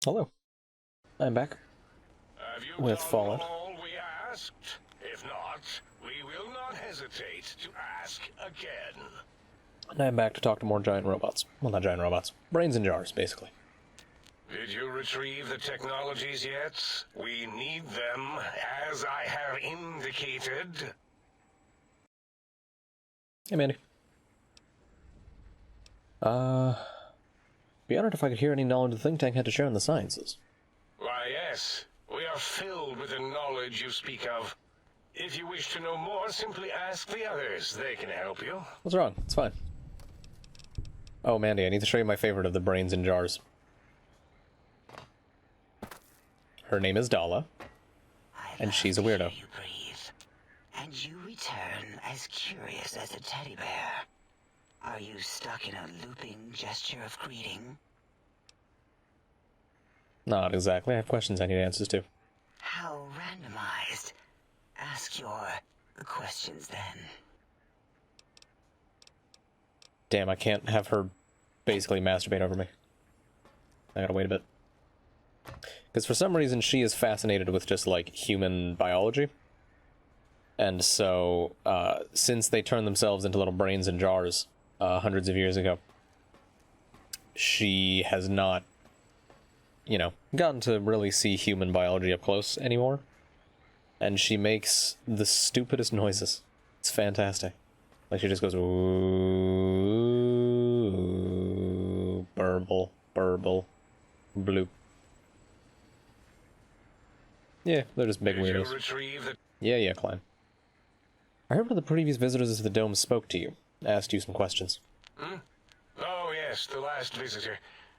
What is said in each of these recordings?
Hello. I'm back. Have you with done Fallout. all we asked? If not, we will not hesitate to ask again. And I'm back to talk to more giant robots. Well, not giant robots. Brains in jars, basically. Did you retrieve the technologies yet? We need them, as I have indicated. Hey, Mandy. Be honored if I could hear any knowledge the think tank had to share in the sciences. Why, yes. We are filled with the knowledge you speak of. If you wish to know more, simply ask the others. They can help you. What's wrong? It's fine. Oh, Mandy, I need to show you my favorite of the brains in jars. Her name is Dala, and she's a weirdo. You breathe, and you return as curious as a teddy bear. Are you stuck in a looping gesture of greeting? Not exactly. I have questions I need answers to. How randomized. Ask your questions then. Damn, I can't have her basically masturbate over me. I gotta wait a bit. Because for some reason she is fascinated with just, like, human biology. And so, since they turned themselves into little brains in jars hundreds of years ago, she has not, you know, gotten to really see human biology up close anymore. And she makes the stupidest noises. It's fantastic. Like, she just goes, ooh, burble, burble, bloop. Yeah, they're just big Did you weirdos. retrieve the... Yeah, Klein. I heard one of the previous visitors to the dome spoke to you, asked you some questions. Hmm? Oh, yes, the last visitor.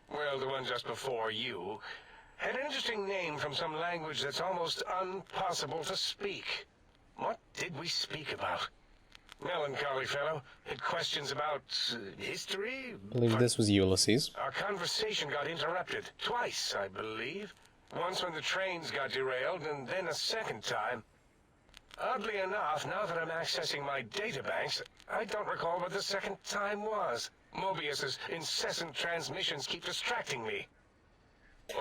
Well, the one just before you. Had an interesting name from some language that's almost impossible to speak. What did we speak about? Melancholy fellow. Had questions about history? I believe this was Ulysses. Our conversation got interrupted. Twice, I believe. Once when the trains got derailed, and then a second time. Oddly enough, now that I'm accessing my databanks, I don't recall what the second time was. Mobius's incessant transmissions keep distracting me.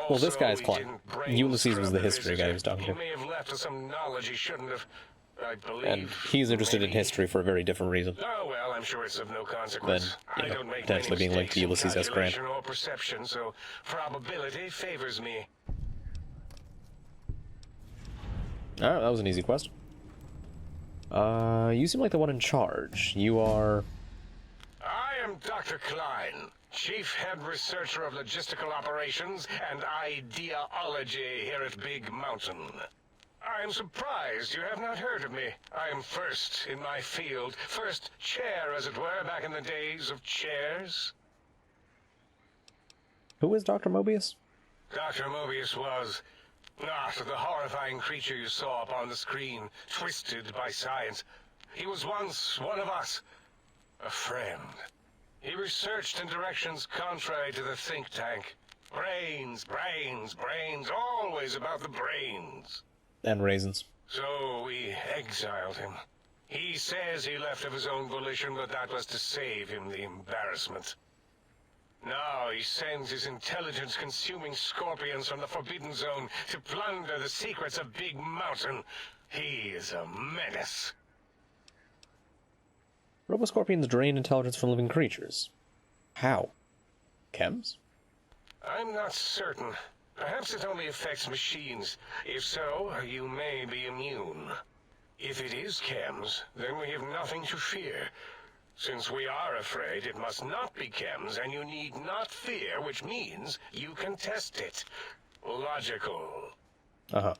Well, this guy's we Klein. didn't brain Ulysses was scrub the history guy he was talking He to. may have left us some knowledge he shouldn't have, I believe. And he's interested in maybe. history for a very different reason. Oh, well, I'm sure it's of no consequence. Than, I you know, don't make potentially many being linked to mistakes in Ulysses S. Grant. calculation or perception, so probability favors me. Alright, that was an easy quest. You seem like the one in charge. You are... I am Dr. Klein, Chief Head Researcher of Logistical Operations and Ideology here at Big Mountain. I am surprised you have not heard of me. I am first in my field, first chair, as it were, back in the days of chairs. Who is Dr. Mobius? Dr. Mobius was not the horrifying creature you saw upon the screen, twisted by science. He was once one of us, a friend. He researched in directions contrary to the think tank. Brains, brains, brains, always about the brains. And raisins. So we exiled him. He says he left of his own volition, but that was to save him the embarrassment. Now he sends his intelligence-consuming scorpions from the Forbidden Zone to plunder the secrets of Big Mountain. He is a menace. Roboscorpions drain intelligence from living creatures. How? Chems? I'm not certain. Perhaps it only affects machines. If so, you may be immune. If it is chems, then we have nothing to fear. Since we are afraid, it must not be chems, and you need not fear, which means you can test it. Logical. That's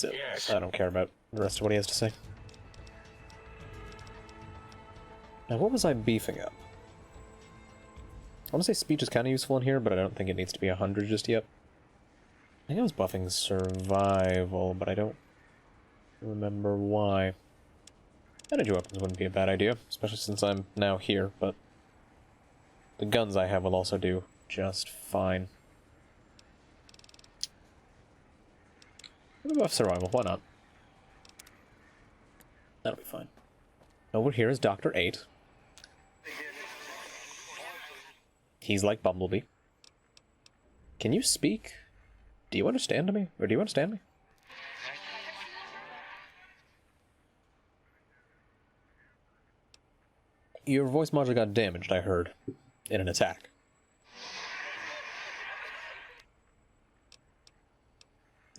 it. Yes. I don't care about the rest of what he has to say. Now, what was I beefing up? I want to say speech is kind of useful in here, but I don't think it needs to be 100 just yet. I think I was buffing survival, but I don't remember why. Energy weapons wouldn't be a bad idea, especially since I'm now here, but the guns I have will also do just fine. Let me buff survival, why not? That'll be fine. Over here is Dr. 8. He's like Bumblebee. Can you speak? Do you understand me? Or do you understand me? Your voice module got damaged, I heard, in an attack.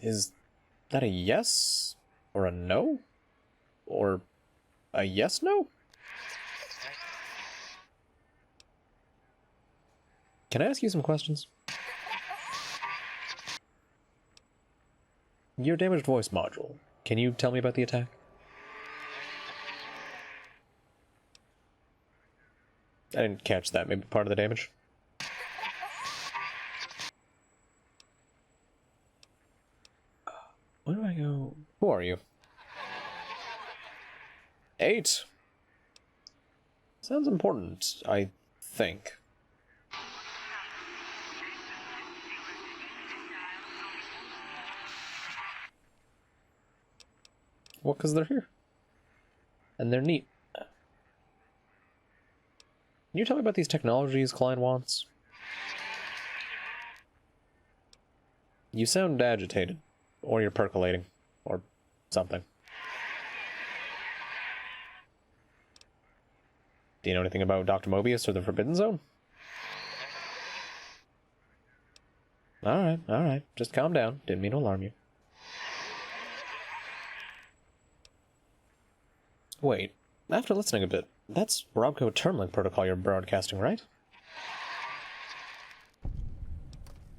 Is that a yes? Or a no? Or a yes-no? Can I ask you some questions? Your damaged voice module. Can you tell me about the attack? I didn't catch that. Maybe part of the damage? Where do I go? Who are you? 8. Sounds important, I think. Well, because they're here. And they're neat. Can you tell me about these technologies Klein wants? You sound agitated. Or you're percolating. Or something. Do you know anything about Dr. Mobius or the Forbidden Zone? Alright. Just calm down. Didn't mean to alarm you. Wait, after listening a bit, that's Robco Termlink protocol you're broadcasting, right?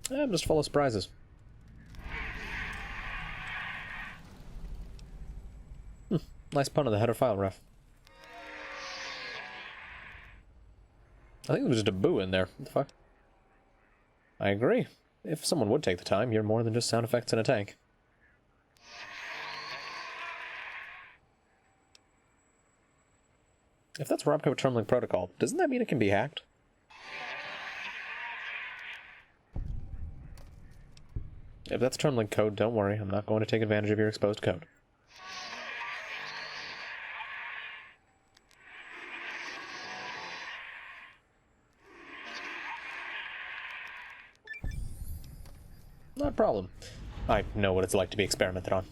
I'm just full of surprises. Nice pun on the header file, ref. I think there was just a boo in there. What the fuck? I agree. If someone would take the time, you're more than just sound effects in a tank. If that's Robco Termlink protocol, doesn't that mean it can be hacked? If that's Termlink code, don't worry. I'm not going to take advantage of your exposed code. Not a problem. I know what it's like to be experimented on.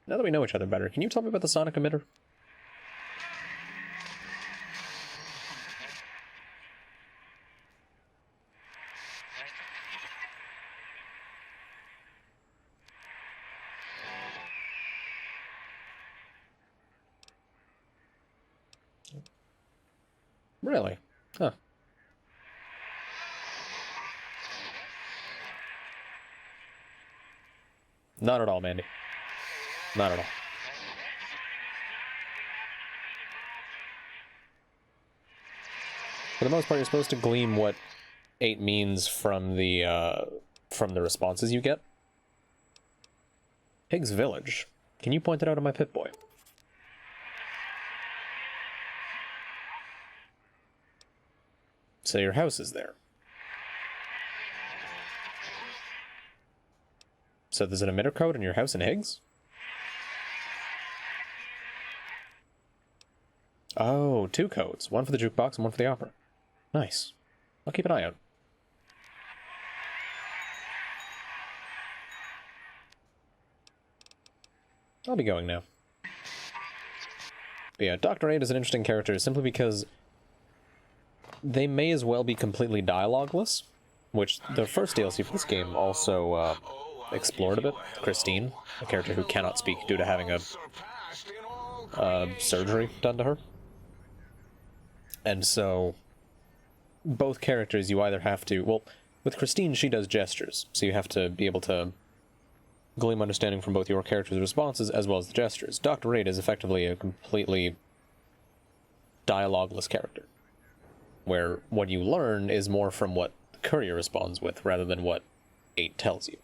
Now that we know each other better, can you tell me about the sonic emitter? Really? Huh. Not at all, Mandy. Not at all. For the most part, you're supposed to glean what 8 means from the responses you get. Higgs Village. Can you point it out on my Pip-Boy? So your house is there. So there's an emitter code in your house in Higgs? Oh, 2 codes. One for the jukebox and one for the opera. Nice. I'll keep an eye out. I'll be going now. But yeah, Dr. 8 is an interesting character simply because they may as well be completely dialogueless, which the first DLC for this game also explored a bit. Christine, a character who cannot speak due to having a surgery done to her. And so both characters you either have to... Well, with Christine, she does gestures, so you have to be able to glean understanding from both your character's responses as well as the gestures. Dr. 8 is effectively a completely dialogueless character, where what you learn is more from what the courier responds with, rather than what 8 tells you.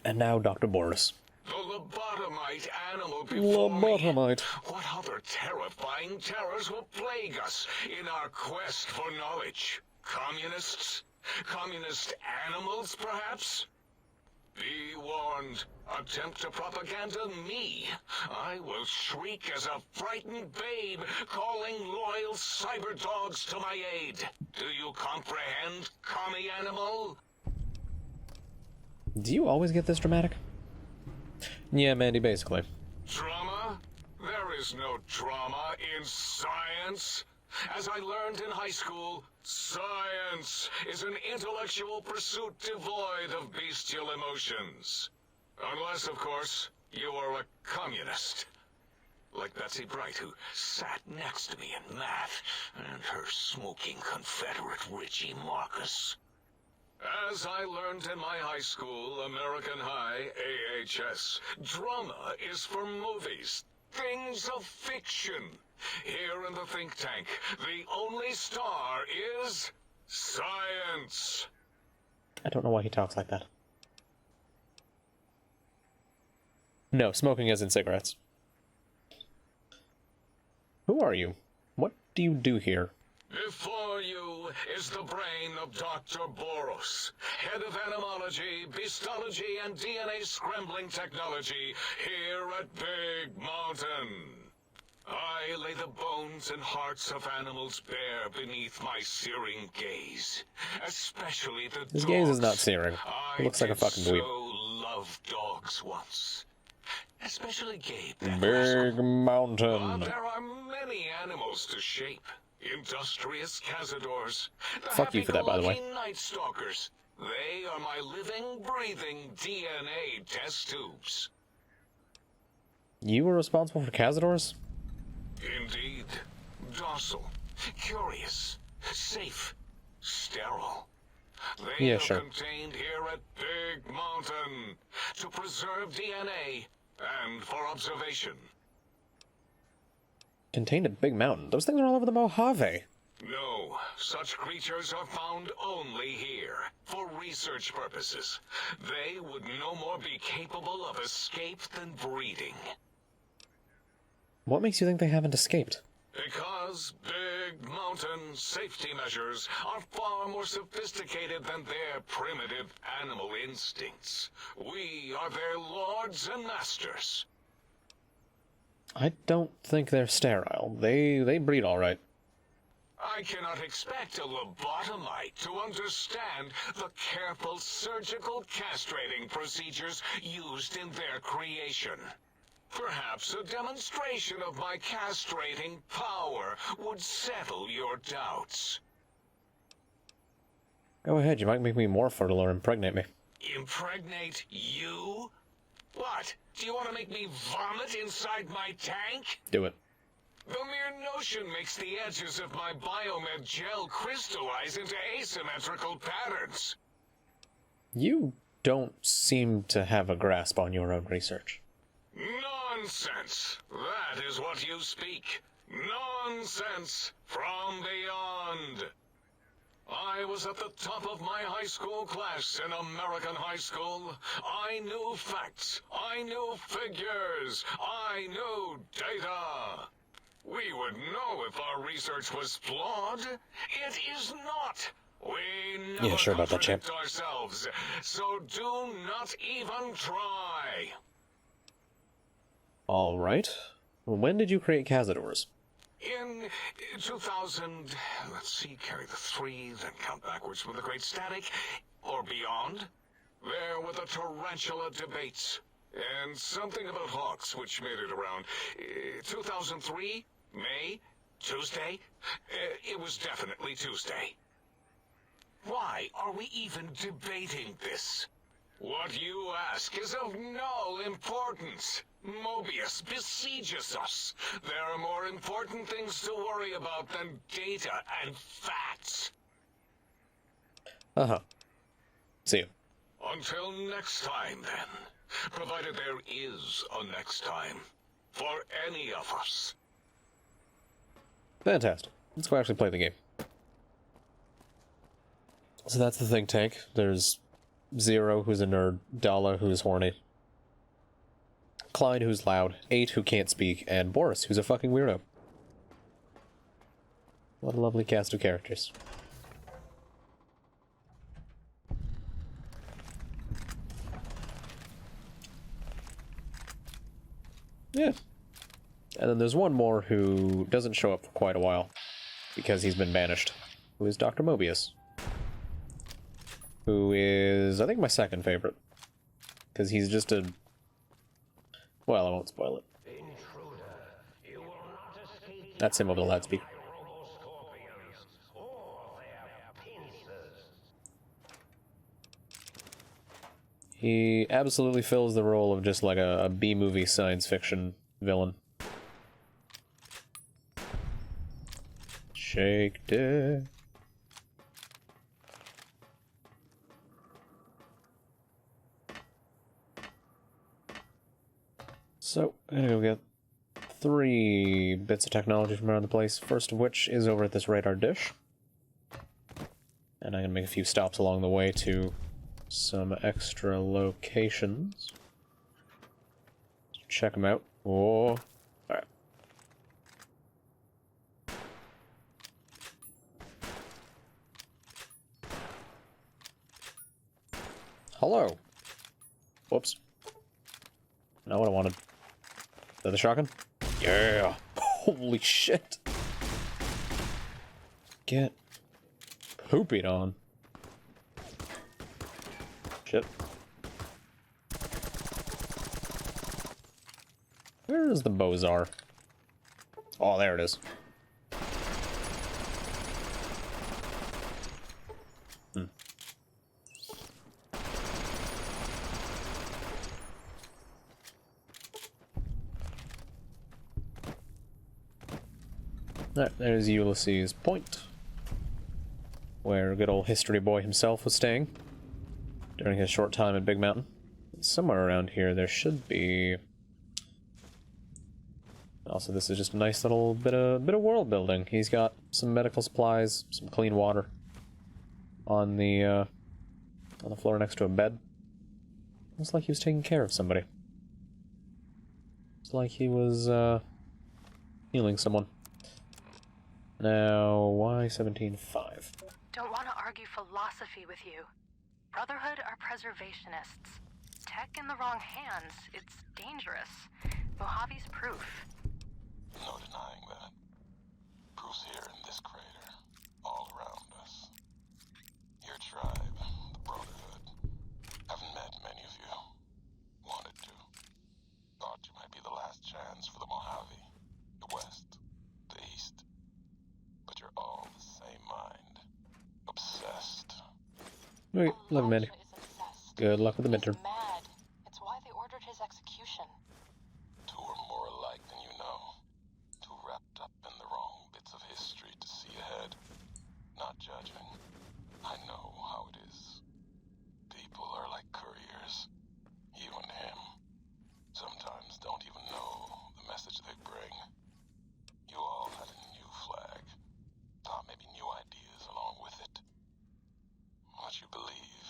And now Dr. Boris. The lobotomite animal before me. Lobotomite. What other terrifying terrors will plague us in our quest for knowledge? Communists? Communist animals, perhaps? Be warned. Attempt to propaganda me. I will shriek as a frightened babe, calling loyal cyber dogs to my aid. Do you comprehend, commie animal? Do you always get this dramatic? Yeah, Mandy, basically. Drama? There is no drama in science. As I learned in high school, science is an intellectual pursuit devoid of bestial emotions. Unless, of course, you are a communist. Like Betsy Bright, who sat next to me in math, and her smoking Confederate Richie Marcus. As I learned in my high school, American High, AHS, drama is for movies, things of fiction. Here in the think tank, the only star is science. I don't know why he talks like that. No, smoking isn't cigarettes. Who are you? What do you do here? Before you is the brain of Dr. Boros, head of animology, beastology, and DNA scrambling technology here at Big Mountain. I lay the bones and hearts of animals bare beneath my searing gaze, especially the dogs. His gaze is not searing. He looks like a fucking dweeb. I so loved dogs once. Especially Gabe. Big Mountain. But there are many animals to shape. Industrious cazadors. Fuck you for that, by the way. Nightstalkers. They are my living, breathing DNA test tubes. You were responsible for cazadors? Indeed. Docile, curious, safe, sterile. They Yeah, are sure. contained here at Big Mountain to preserve DNA and for observation. Contained at Big Mountain. Those things are all over the Mojave. No, such creatures are found only here, for research purposes. They would no more be capable of escape than breeding. What makes you think they haven't escaped? Because Big Mountain safety measures are far more sophisticated than their primitive animal instincts. We are their lords and masters. I don't think they're sterile. They breed all right. I cannot expect a lobotomite to understand the careful surgical castrating procedures used in their creation. Perhaps a demonstration of my castrating power would settle your doubts. Go ahead, you might make me more fertile or impregnate me. Impregnate you? What? Do you want to make me vomit inside my tank? Do it. The mere notion makes the edges of my biomed gel crystallize into asymmetrical patterns. You don't seem to have a grasp on your own research. Nonsense! That is what you speak. Nonsense from beyond. I was at the top of my high school class in American high school. I knew facts. I knew figures. I knew data. We would know if our research was flawed. It is not. We never Sure about that, champ. contradict ourselves, so do not even try. All right. When did you create cazadors? In 2000, let's see, carry the 3, then count backwards from the Great Static, or beyond. There were the tarantula debates, and something about hawks, which made it around 2003, May, Tuesday. It was definitely Tuesday. Why are we even debating this? What you ask is of no importance. Mobius besieges us. There are more important things to worry about than data and facts. Uh-huh. See you. Until next time, then. Provided there is a next time. For any of us. Fantastic. Let's go actually play the game. So that's the think tank. There's Zero, who's a nerd. Dala, who's horny. Clyde, who's loud, 8, who can't speak, and Boris, who's a fucking weirdo. What a lovely cast of characters. Yeah. And then there's one more who doesn't show up for quite a while, because he's been banished, who is Dr. Mobius. Who is, I think, my second favorite. Because he's just a... Well, I won't spoil it. That's him over the loudspeaker. He absolutely fills the role of just like a B-movie science fiction villain. Shake it. So, I'm gonna go get 3 bits of technology from around the place, first of which is over at this radar dish. And I'm gonna make a few stops along the way to some extra locations. Check them out. Oh, alright. Hello. Whoops. Not what I wanted. Is that the shotgun? Yeah! Holy shit! Get poopied on. Shit. Where is the Bozar? Oh, there it is. Alright, there's Ulysses Point, where good old history boy himself was staying during his short time at Big Mountain. Somewhere around here there should be... Also, this is just a nice little bit of world building. He's got some medical supplies, some clean water on the floor next to a bed. Looks like he was taking care of somebody. It's like he was healing someone. Now, why 17.5? Don't want to argue philosophy with you. Brotherhood are preservationists. Tech in the wrong hands, it's dangerous. Mojave's proof. No denying that. Proof's here in this crater, all around us. Your tribe, the Brotherhood. Haven't met many of you. Wanted to. Thought you might be the last chance for the Mojave, the West, the East. But you're all the same mind. Obsessed. Wait, love Mandy. Good luck with the midterm. He's mad. It's why they ordered his execution. Two are more alike than you know. Too wrapped up in the wrong bits of history to see ahead. Not judging. I know how it is. People are like couriers. You and him. Sometimes don't even know the message they bring. You all had a new flag. Thought maybe new ideas along with it. What you believe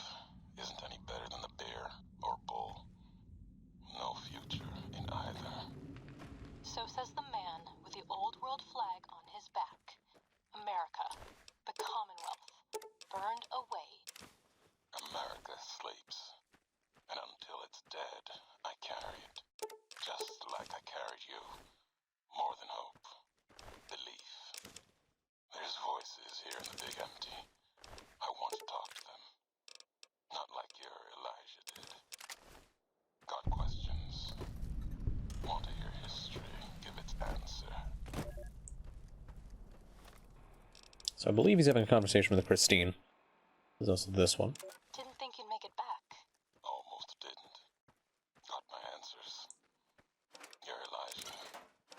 isn't any better than the bear or bull. No future in either. So says the man with the old world flag on his back. America, the Commonwealth, burned away. America sleeps. And until it's dead, I carry it. Just like I carried you. More than hope. Belief. There's voices here in the big empty. I want to talk to them. Not like your Elijah did. Got questions. Want to hear history give its answer. So I believe he's having a conversation with Christine. There's also this one. Didn't think you'd make it back. Almost didn't. Got my answers. Your Elijah.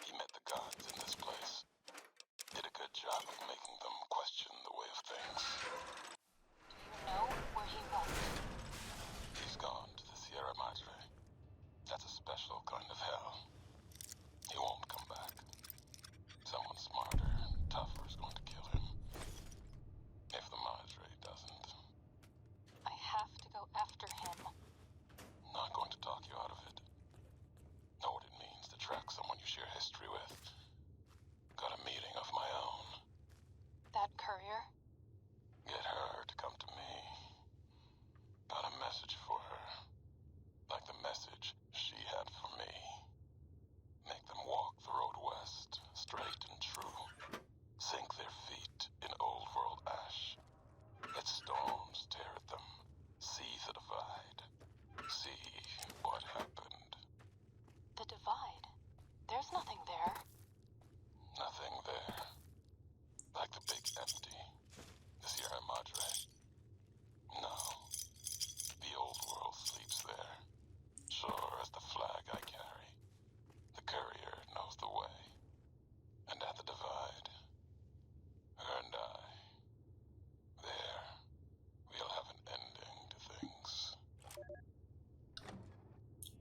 He met the gods in this place. Did a good job of making them question the way of things. Do you know where he went? He's gone to the Sierra Madre. That's a special kind of hell. He won't come back. Someone smarter, tougher is going to kill him. If the Madre doesn't.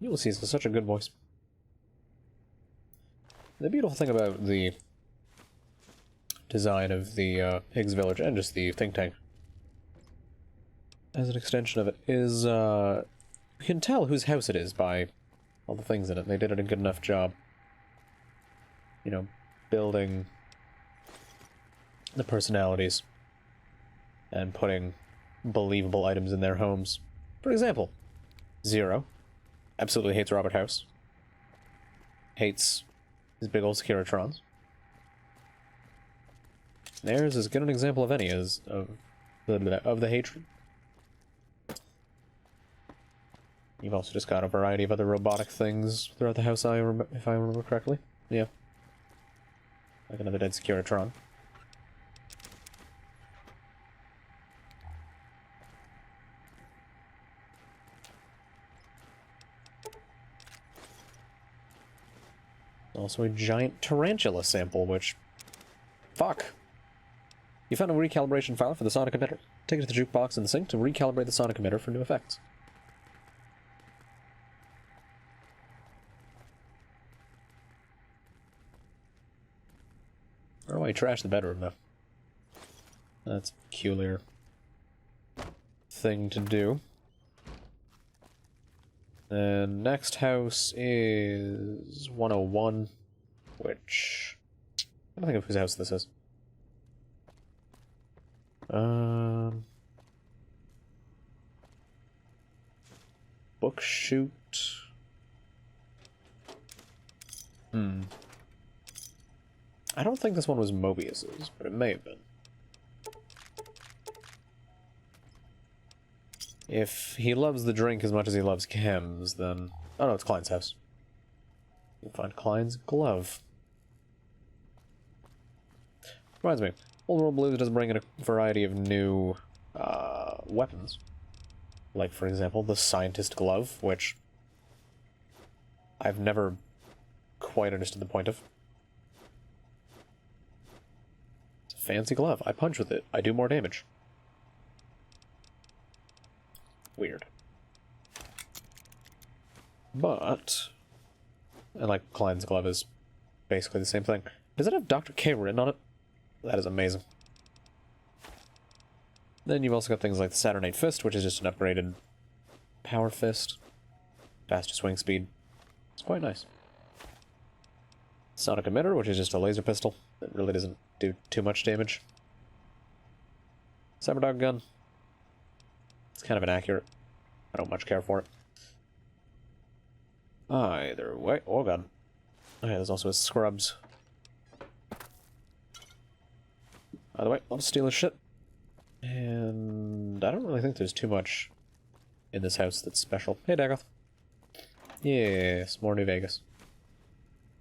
Ulysses has such a good voice. The beautiful thing about the design of the Higgs Village, and just the think tank, as an extension of it, is you can tell whose house it is by all the things in it. They did a good enough job, you know, building the personalities and putting believable items in their homes. For example, Zero absolutely hates Robert House. Hates his big old Securitrons. There's as good an example of any as of the hatred. You've also just got a variety of other robotic things throughout the house, if I remember correctly. Yeah. Like another dead Securitron. Also a giant tarantula sample, which... Fuck! You found a recalibration file for the sonic emitter. Take it to the jukebox in the sink to recalibrate the sonic emitter for new effects. I don't know why you trashed the bedroom, though. That's a peculiar thing to do. The next house is 101, which... I don't think of whose house this is. Book shoot. I don't think this one was Mobius's, but it may have been. If he loves the drink as much as he loves chems, then... Oh no, it's Klein's house. You'll find Klein's glove. Reminds me, Old World Blues does bring in a variety of new weapons. Like, for example, the Scientist Glove, which I've never quite understood the point of. It's a fancy glove. I punch with it. I do more damage. Weird. But... And like, Klein's glove is basically the same thing. Does it have Dr. K written on it? That is amazing. Then you've also got things like the Saturn Fist, which is just an upgraded power fist. Faster swing speed. It's quite nice. Sonic emitter, which is just a laser pistol that really doesn't do too much damage. Cyberdog gun. It's kind of inaccurate. I don't much care for it. Either way. Oh god. Okay, there's also a Scrubs. By the way, I'll just steal his shit. And I don't really think there's too much in this house that's special. Hey, Dagoth. Yes, more New Vegas.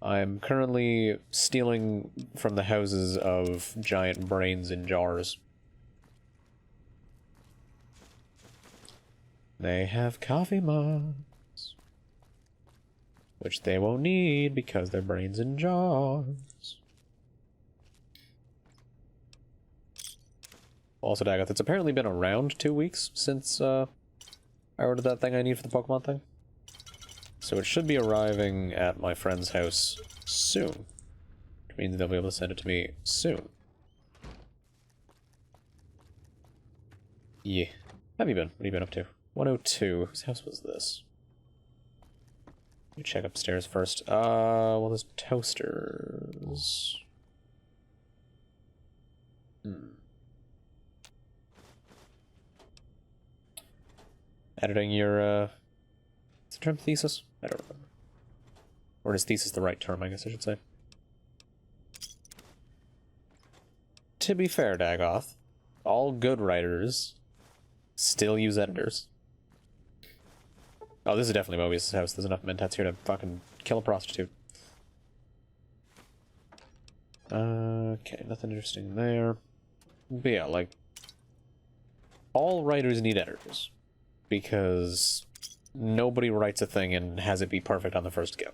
I'm currently stealing from the houses of giant brains in jars. They have coffee mugs, which they won't need because they're brains in jars. Also, Dagoth, it's apparently been around 2 weeks since I ordered that thing I need for the Pokemon thing. So it should be arriving at my friend's house soon. Which means they'll be able to send it to me soon. Yeah. How have you been? What have you been up to? 102. Whose house was this? Let me check upstairs first. Well, there's toasters. Editing your, is the term thesis? I don't remember. Or is thesis the right term, I guess I should say. To be fair, Dagoth, all good writers still use editors. Oh, this is definitely Mobius' house. There's enough Mentats here to fucking kill a prostitute. Okay, nothing interesting there. But yeah, like, all writers need editors. Because nobody writes a thing and has it be perfect on the first go.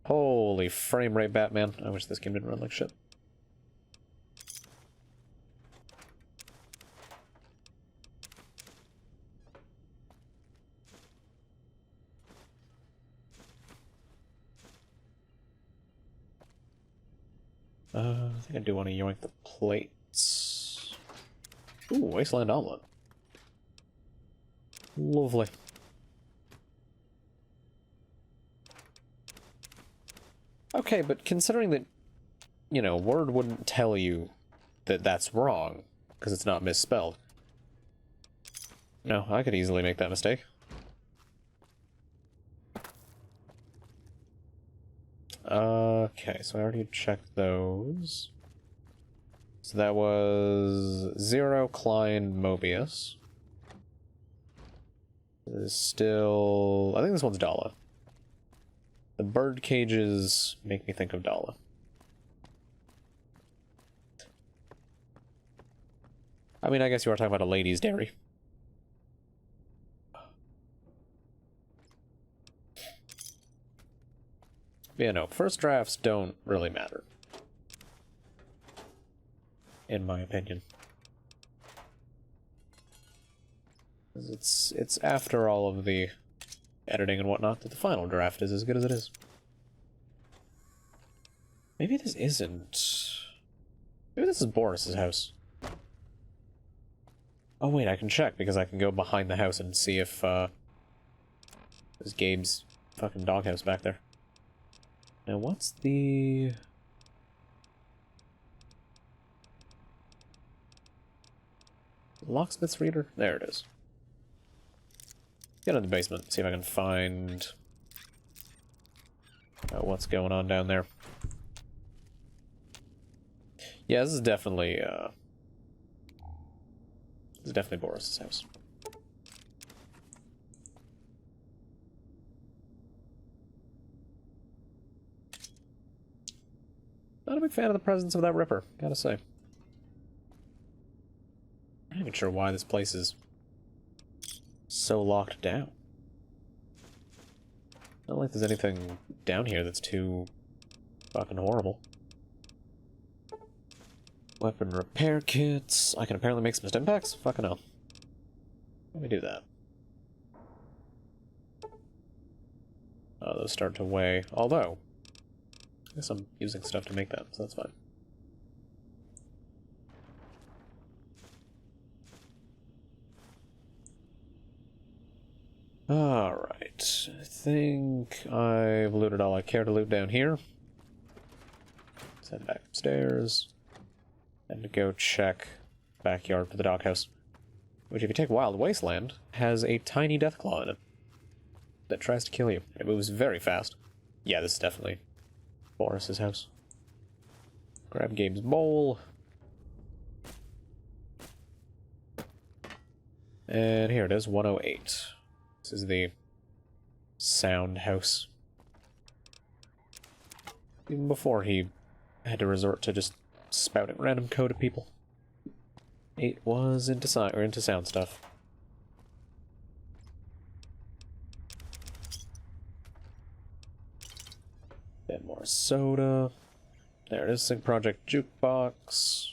Holy frame rate, Batman. I wish this game didn't run like shit. I think I do want to yoink the plates. Ooh, Wasteland Omelet. Lovely. Okay, but considering that, you know, Word wouldn't tell you that that's wrong, because it's not misspelled. No, I could easily make that mistake. Okay, so I already checked those. So that was 0 Klein Mobius. There's still... I think this one's Dala. The bird cages make me think of Dala. I mean, I guess you are talking about a lady's dairy. Yeah, no, first drafts don't really matter. In my opinion. It's after all of the editing and whatnot that the final draft is as good as it is. Maybe this isn't... Maybe this is Boris's house. Oh wait, I can check, because I can go behind the house and see if, there's Gabe's fucking doghouse back there. Now what's the... Locksmith's reader? There it is. Get in the basement, see if I can find... what's going on down there. Yeah, this is definitely, this is definitely Boris's house. Not a big fan of the presence of that Ripper, gotta say. I'm not even sure why this place is so locked down. Not like there's anything down here that's too fucking horrible. Weapon repair kits. I can apparently make some stim packs? Fucking hell. Let me do that. Oh, those start to weigh. Although, I guess I'm using stuff to make that, so that's fine. Alright. I think I've looted all I care to loot down here. Let's head back upstairs. And go check backyard for the doghouse. Which, if you take Wild Wasteland, has a tiny deathclaw in it that tries to kill you. It moves very fast. Yeah, this is definitely Boris's house. Grab Gabe's bowl. And here it is, 108. This is the sound house. Even before he had to resort to just spouting random code at people. 8 was into sound stuff. Bit more soda. There it is, Sync Project Jukebox.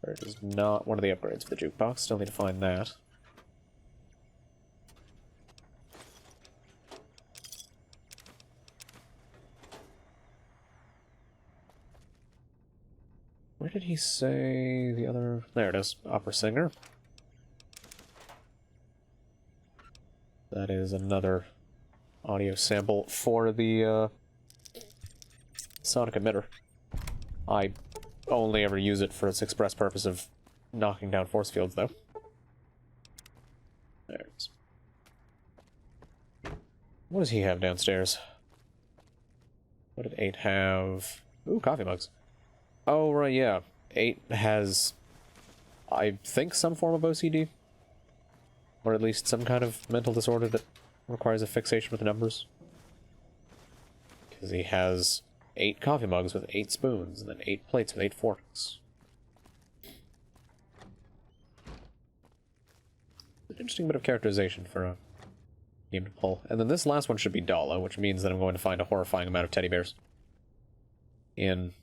Or it is not one of the upgrades for the jukebox, still need to find that. Where did he say the other... There it is, opera singer. That is another audio sample for the sonic emitter. I only ever use it for its express purpose of knocking down force fields, though. There it is. What does he have downstairs? What did 8 have? Ooh, coffee mugs. Oh, right, yeah. 8 has, I think, some form of OCD. Or at least some kind of mental disorder that requires a fixation with numbers. Because he has 8 coffee mugs with 8 spoons, and then 8 plates with 8 forks. An interesting bit of characterization for a game to pull. And then this last one should be Dala, which means that I'm going to find a horrifying amount of teddy bears. In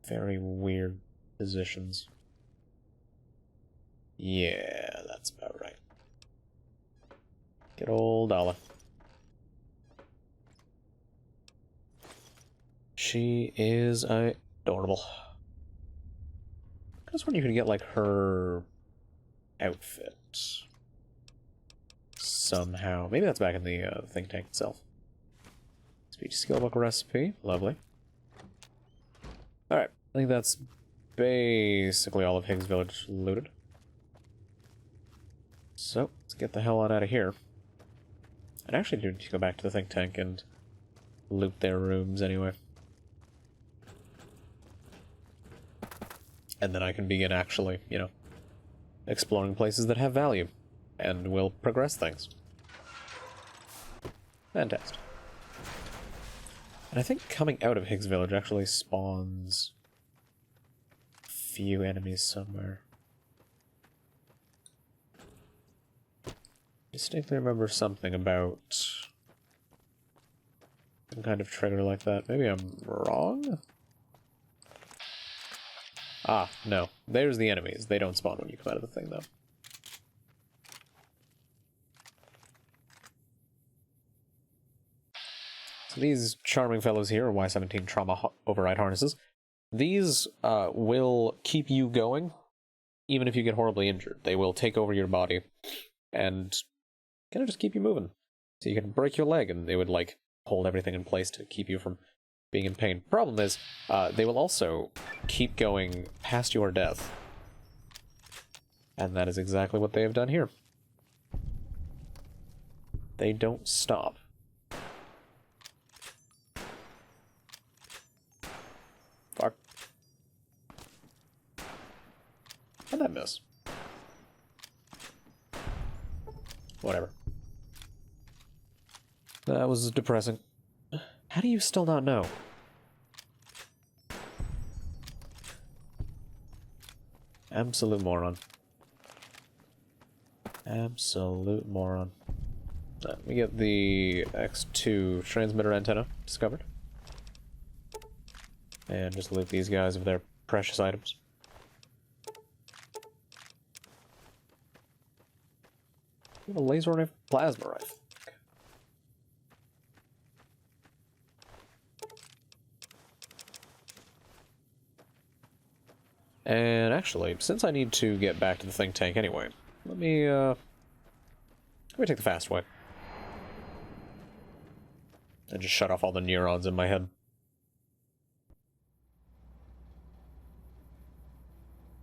very weird positions. Yeah, that's about right. Good old Dala. She is a... Adorable. I just wonder if you could get, like, her outfit somehow. Maybe that's back in the think tank itself. Speech skill book recipe. Lovely. Alright, I think that's basically all of Higgs Village looted. So, let's get the hell on out of here. I'd actually need to go back to the think tank and loot their rooms anyway. And then I can begin actually, you know, exploring places that have value and will progress things. Fantastic. And I think coming out of Higgs Village actually spawns a few enemies somewhere. Distinctly remember something about some kind of trigger like that. Maybe I'm wrong? Ah, no. There's the enemies. They don't spawn when you come out of the thing, though. So these charming fellows here are Y-17 trauma override harnesses. These will keep you going, even if you get horribly injured. They will take over your body and kind of just keep you moving. So you can break your leg, and they would, like, hold everything in place to keep you from being in pain. Problem is, they will also keep going past your death. And that is exactly what they have done here. They don't stop. Fuck. How'd that miss? Whatever. That was depressing. How do you still not know? Absolute moron. Absolute moron. Let me get the X2 transmitter antenna discovered. And just loot these guys of their precious items. We have a laser rifle, plasma rifle. And actually, since I need to get back to the think tank anyway, let me take the fast way. And just shut off all the neurons in my head.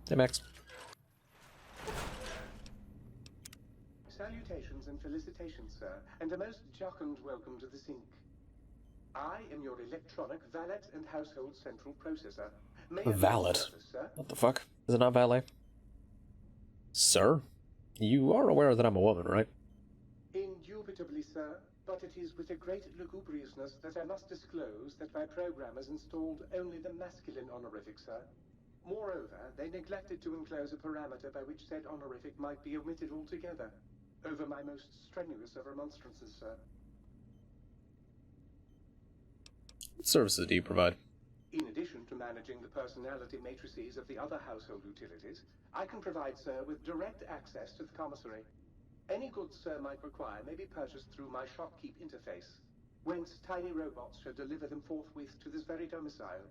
Hey, Max. Salutations and felicitations, sir, and a most jocund welcome to the sink. I am your electronic valet and household central processor. May I Valet? be of service, sir? What the fuck? Is it not valet? Sir? You are aware that I'm a woman, right? Indubitably, sir, but it is with a great lugubriousness that I must disclose that my programmers installed only the masculine honorific, sir. Moreover, they neglected to enclose a parameter by which said honorific might be omitted altogether. Over my most strenuous of remonstrances, sir. What services do you provide? In addition to managing the personality matrices of the other household utilities, I can provide, sir, with direct access to the commissary. Any goods sir might require may be purchased through my shopkeep interface, whence tiny robots shall deliver them forthwith to this very domicile.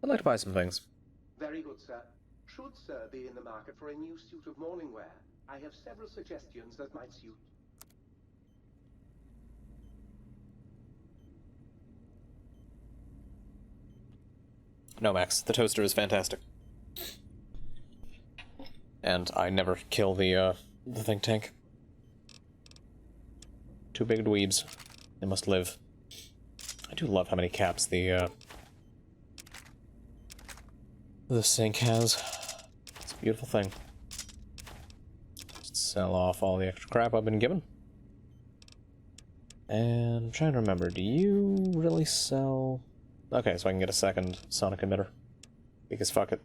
I'd like to buy some things. Very good, sir. Should sir be in the market for a new suit of morning wear, I have several suggestions that might suit. No, Max, the toaster is fantastic. And I never kill the think tank. Two big dweebs. They must live. I do love how many caps the sink has. It's a beautiful thing. Just sell off all the extra crap I've been given. And I'm trying to remember, do you really sell... Okay, so I can get a second sonic emitter. Because fuck it.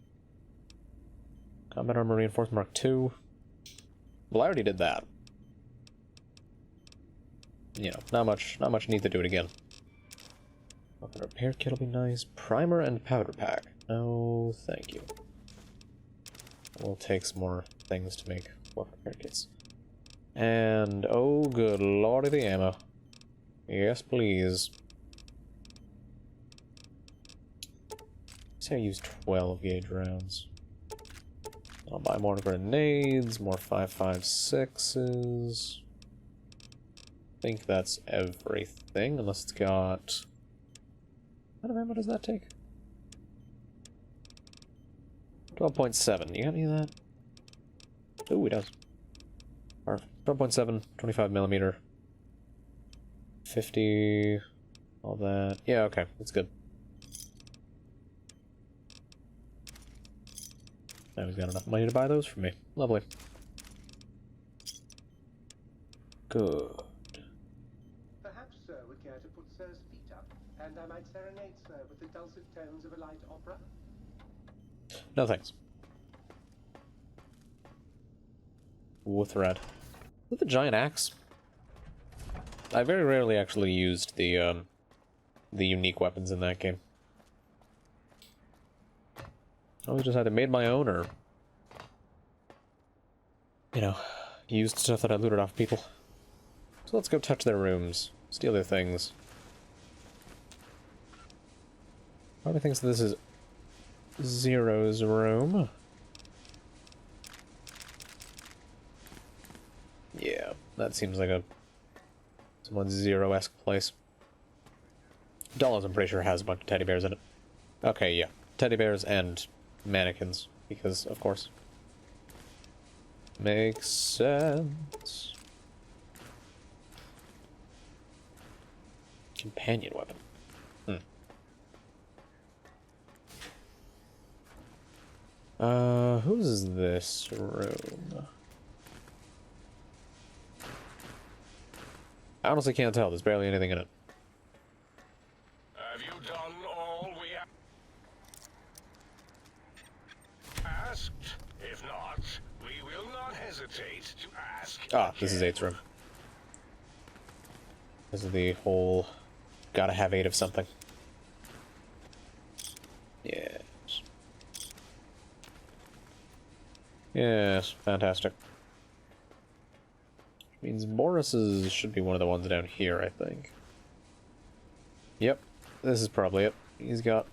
Combat Armor Reinforced Mark II. Well, I already did that. You know, not much need to do it again. Weapon repair kit will be nice. Primer and powder pack. No, thank you. We'll take some more things to make weapon repair kits. And, oh good lordy, the ammo. Yes, please. Say I use 12 gauge rounds. I'll buy more grenades, more 5.56s. I think that's everything, unless it's got... What ammo does that take? 12.7. You got any of that? Ooh, it does. Perfect. 12.7, 25mm. 50... all that. Yeah, okay. That's good. Now he's got enough money to buy those for me. Lovely. Good. Perhaps Sir would care to put Sir's feet up, and I might serenade Sir with the dulcet tones of a light opera. No thanks. With red. With the giant axe. I very rarely actually used the unique weapons in that game. I always just either made my own or, you know, used stuff that I looted off people. So let's go touch their rooms, steal their things. Probably thinks that this is Zero's room. Yeah, that seems like a somewhat Zero-esque place. Dolls, I'm pretty sure, has a bunch of teddy bears in it. Okay, yeah. Teddy bears and mannequins, because, of course. Makes sense. Companion weapon. Whose this room? I honestly can't tell. There's barely anything in it. Have you done all we asked? If not, we will not hesitate to ask. Ah, this is 8's room. This is the whole gotta have 8 of something. Yes. Yes, fantastic. Means Boris's should be one of the ones down here, I think. Yep, this is probably it. He's got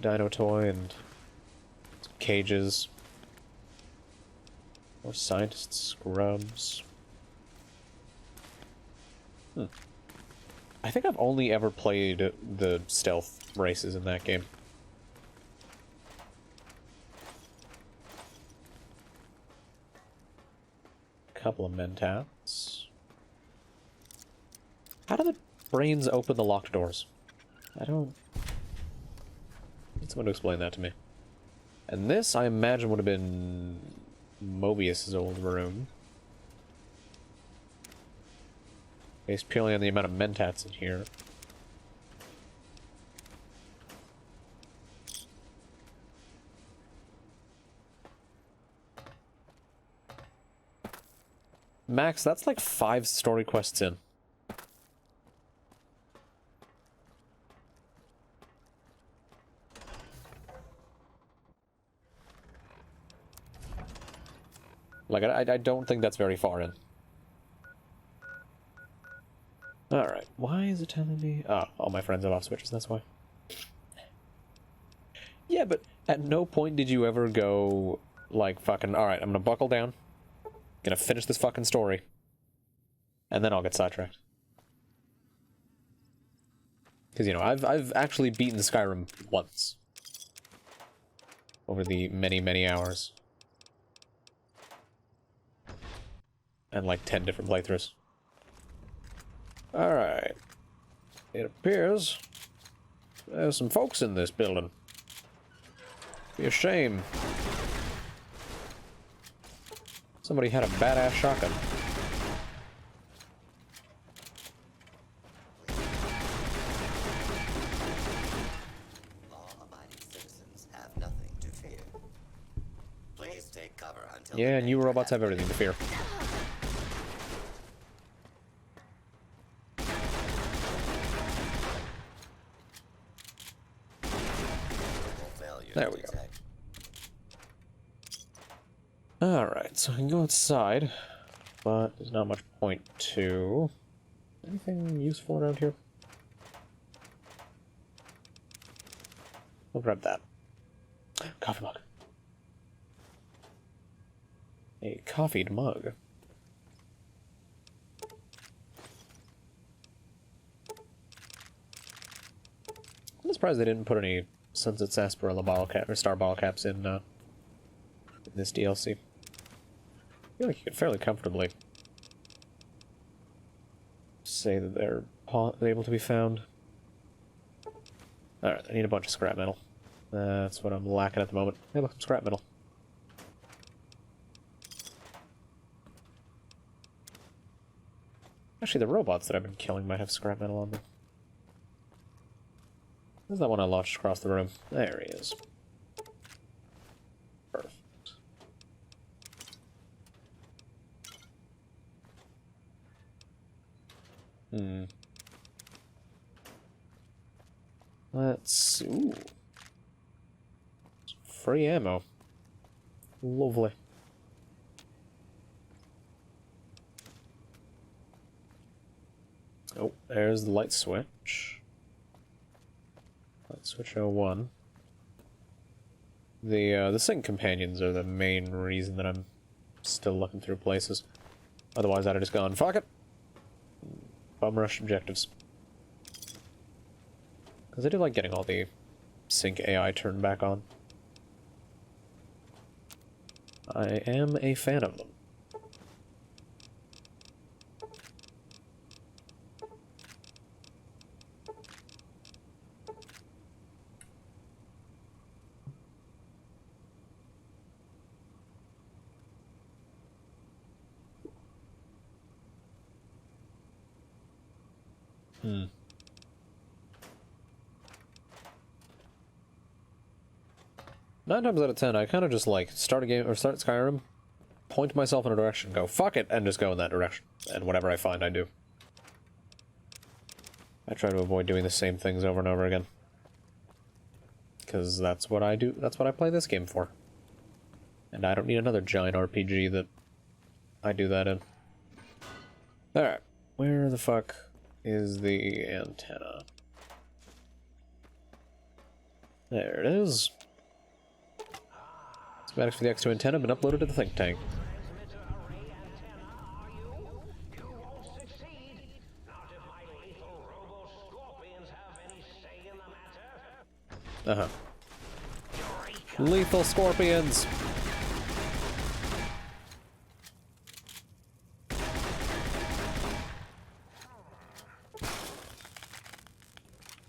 Dino Toy and some cages. More scientist scrubs. I think I've only ever played the stealth races in that game. Couple of mentats. How do the brains open the locked doors? I don't... need someone to explain that to me. And this, I imagine, would have been Mobius's old room. Based purely on the amount of mentats in here. Max, that's like 5 story quests in. Like, I don't think that's very far in. Alright, why is it telling me... Ah, all my friends have off switches, that's why. Yeah, but at no point did you ever go, like, fucking, alright, I'm gonna buckle down. Gonna finish this fucking story. And then I'll get sidetracked. Because, you know, I've actually beaten Skyrim once. Over the many, many hours. And like 10 different playthroughs. Alright. It appears there's some folks in this building. Be a shame. Somebody had a badass shotgun. Law-abiding citizens have nothing to fear. Please take cover until... Yeah, and you robots have everything to fear. There we go. Alright, so I can go outside, but there's not much point to. Anything useful around here? I'll grab that. Coffee mug. A coffeed mug. I'm surprised they didn't put any Sunset Sarsaparilla bottle cap or star bottle caps in this DLC. I feel like you could fairly comfortably say that they're able to be found. Alright, I need a bunch of scrap metal. That's what I'm lacking at the moment. Hey, look, some scrap metal. Actually, the robots that I've been killing might have scrap metal on them. There's that one I launched across the room. There he is. Perfect. Let's... Ooh. Free ammo. Lovely. Oh, there's the light switch. Light switch 01. The sync companions are the main reason that I'm still looking through places. Otherwise, I'd have just gone, fuck it! Bum rush objectives. Because I do like getting all the sync AI turned back on. I am a fan of them. Nine times out of 10, I kind of just like start a game or start Skyrim, point myself in a direction, go fuck it, and just go in that direction. And whatever I find, I do. I try to avoid doing the same things over and over again. Because that's what I do, that's what I play this game for. And I don't need another giant RPG that I do that in. Alright, where the fuck is the antenna? There it is. Schematics for the X2 antenna have been uploaded to the think tank. Uh-huh. Lethal scorpions!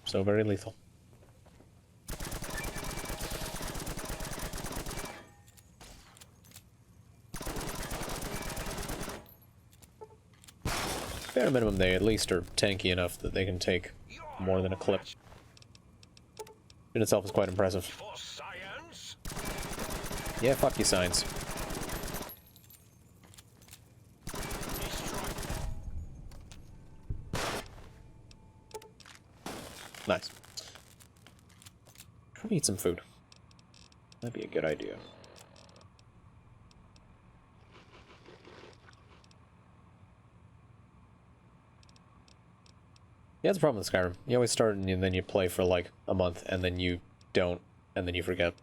So very lethal. Bare minimum, they at least are tanky enough that they can take more than a clip. In itself is quite impressive. Yeah, fuck you, science. Nice. Try to eat some food. That'd be a good idea. Yeah, that's the problem with Skyrim. You always start and then you play for like a month, and then you don't, and then you forget.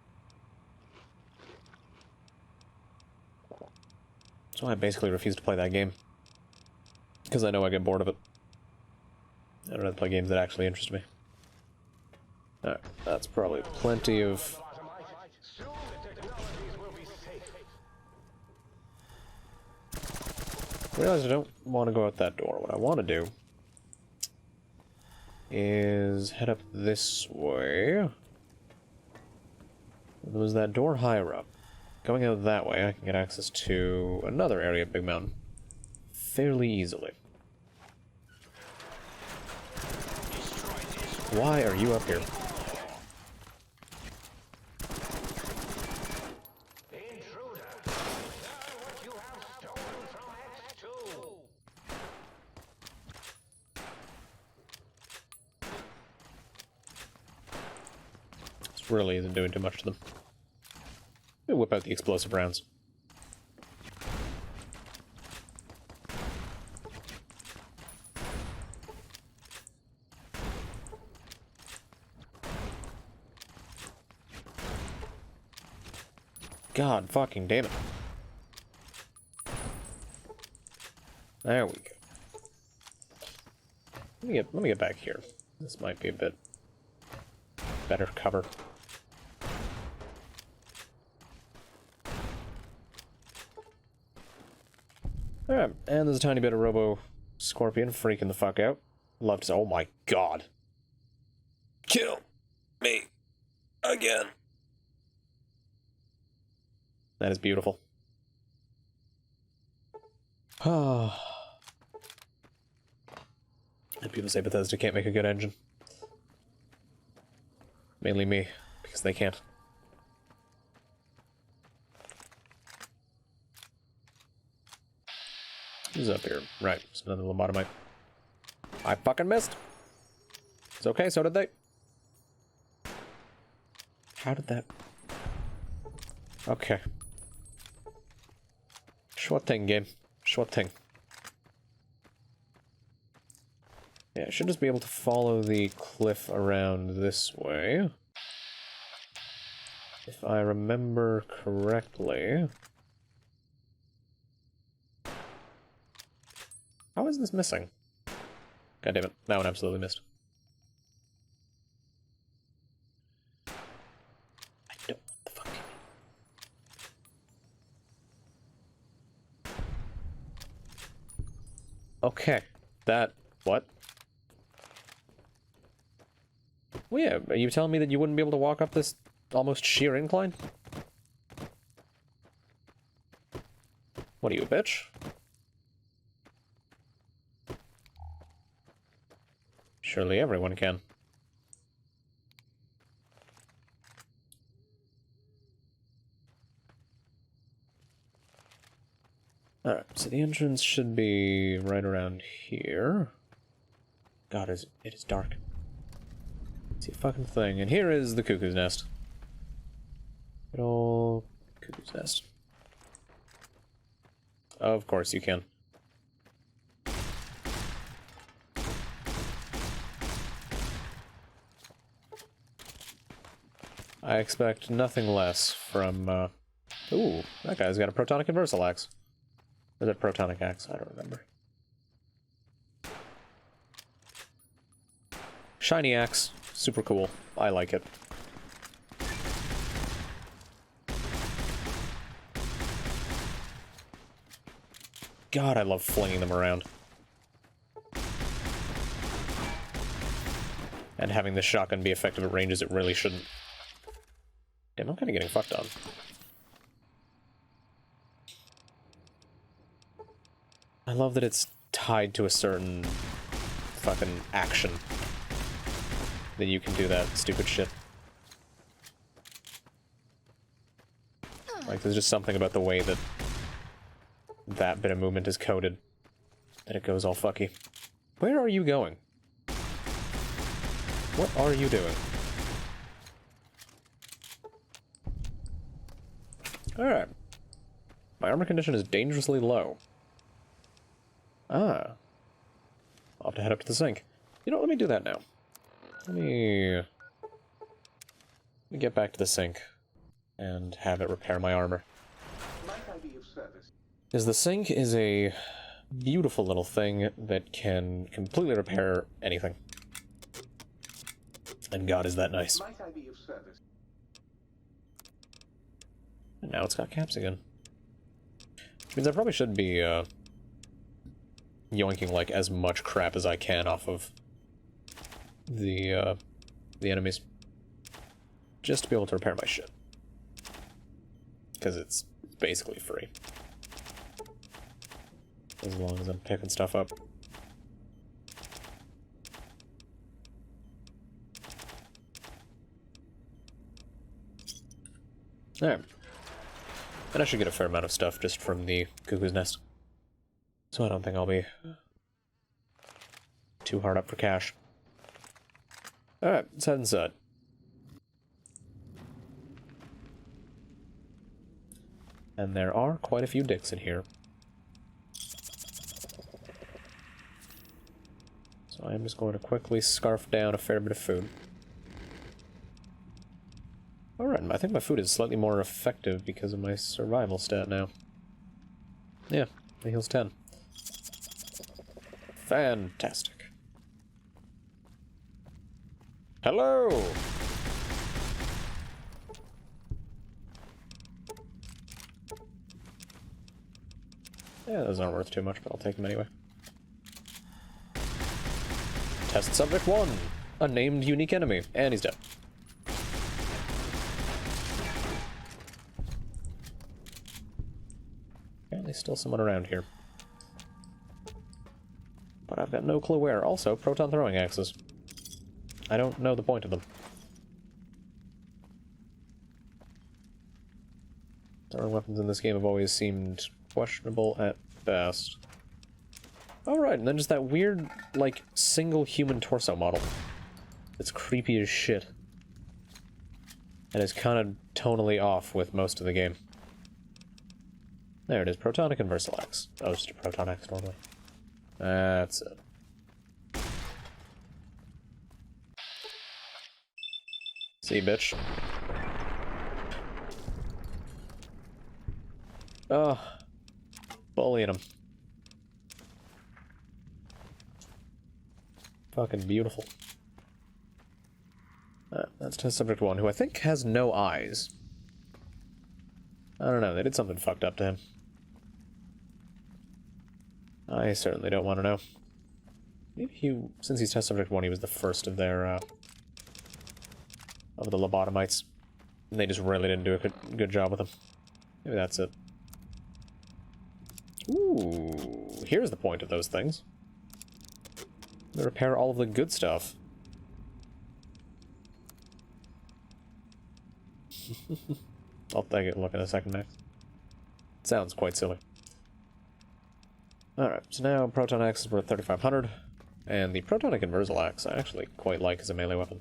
That's why I basically refuse to play that game. Because I know I get bored of it. I'd rather play games that actually interest me. Alright, that's probably plenty of... I realize I don't want to go out that door. What I want to do is head up this way. There was that door higher up. Going out that way, I can get access to another area of Big Mountain fairly easily. Why are you up here? This really isn't doing too much to them. Let me whip out the explosive rounds. God fucking damn it. There we go. Let me get back here. This might be a bit better cover. Alright, and there's a tiny bit of Robo Scorpion freaking the fuck out. Love to say, oh my god. Kill me again. That is beautiful. Ah. And people say Bethesda can't make a good engine. Mainly me, because they can't. Who's up here? Right, it's another lobotomite. I fucking missed! It's okay, so did they. How did that... Okay. Short thing, game. Short thing. Yeah, I should just be able to follow the cliff around this way. If I remember correctly. How is this missing? God damn it, that one absolutely missed. I don't want the fuck. Okay, that... what? Well, yeah, are you telling me that you wouldn't be able to walk up this almost sheer incline? What are you, a bitch? Surely everyone can. Alright, so the entrance should be right around here. God, it is dark. See a fucking thing. And here is the cuckoo's nest. Good old cuckoo's nest. Of course you can. I expect nothing less from, Ooh, that guy's got a protonic inversal axe. Or is it protonic axe? I don't remember. Shiny axe. Super cool. I like it. God, I love flinging them around. And having the shotgun be effective at ranges it really shouldn't. Damn, I'm kind of getting fucked on. I love that it's tied to a certain fucking action. That you can do that stupid shit. Like, there's just something about the way that that bit of movement is coded. That it goes all fucky. Where are you going? What are you doing? Alright. My armor condition is dangerously low. Ah. I'll have to head up to the sink. You know what, let me do that now. Let me get back to the sink and have it repair my armor. Might I be of service? Because the sink is a beautiful little thing that can completely repair anything. And God, is that nice. Might I be of service? And now it's got caps again. Which means I probably should be, yoinking, like, as much crap as I can off of the enemies. Just to be able to repair my shit. Because it's basically free. As long as I'm picking stuff up. Alright. And I should get a fair amount of stuff just from the cuckoo's nest. So I don't think I'll be too hard up for cash. Alright, let's head inside. And there are quite a few dicks in here. So I'm just going to quickly scarf down a fair bit of food. Alright, I think my food is slightly more effective because of my survival stat now. Yeah, it heals 10. Fantastic. Hello! Yeah, those aren't worth too much, but I'll take them anyway. Test subject 1. A named unique enemy. And he's dead. Apparently still someone around here. But I've got no clue where. Also, proton throwing axes. I don't know the point of them. Throwing weapons in this game have always seemed questionable at best. Alright, and then just that weird, like, single human torso model. It's creepy as shit. And is kind of tonally off with most of the game. There it is, Protonic and Versalax. Oh, it's just a Proton Axe normally. That's it. See, bitch. Oh. Bullying him. Fucking beautiful. That's test subject 1, who I think has no eyes. I don't know, they did something fucked up to him. I certainly don't want to know. Maybe since he's test subject 1, he was the first of their, of the lobotomites. And they just really didn't do a good job with him. Maybe that's it. Ooh, here's the point of those things. They repair all of the good stuff. I'll take a look in a second next. Sounds quite silly. Alright, so now Proton Axe is worth 3,500, and the Protonic Inversal Axe I actually quite like as a melee weapon.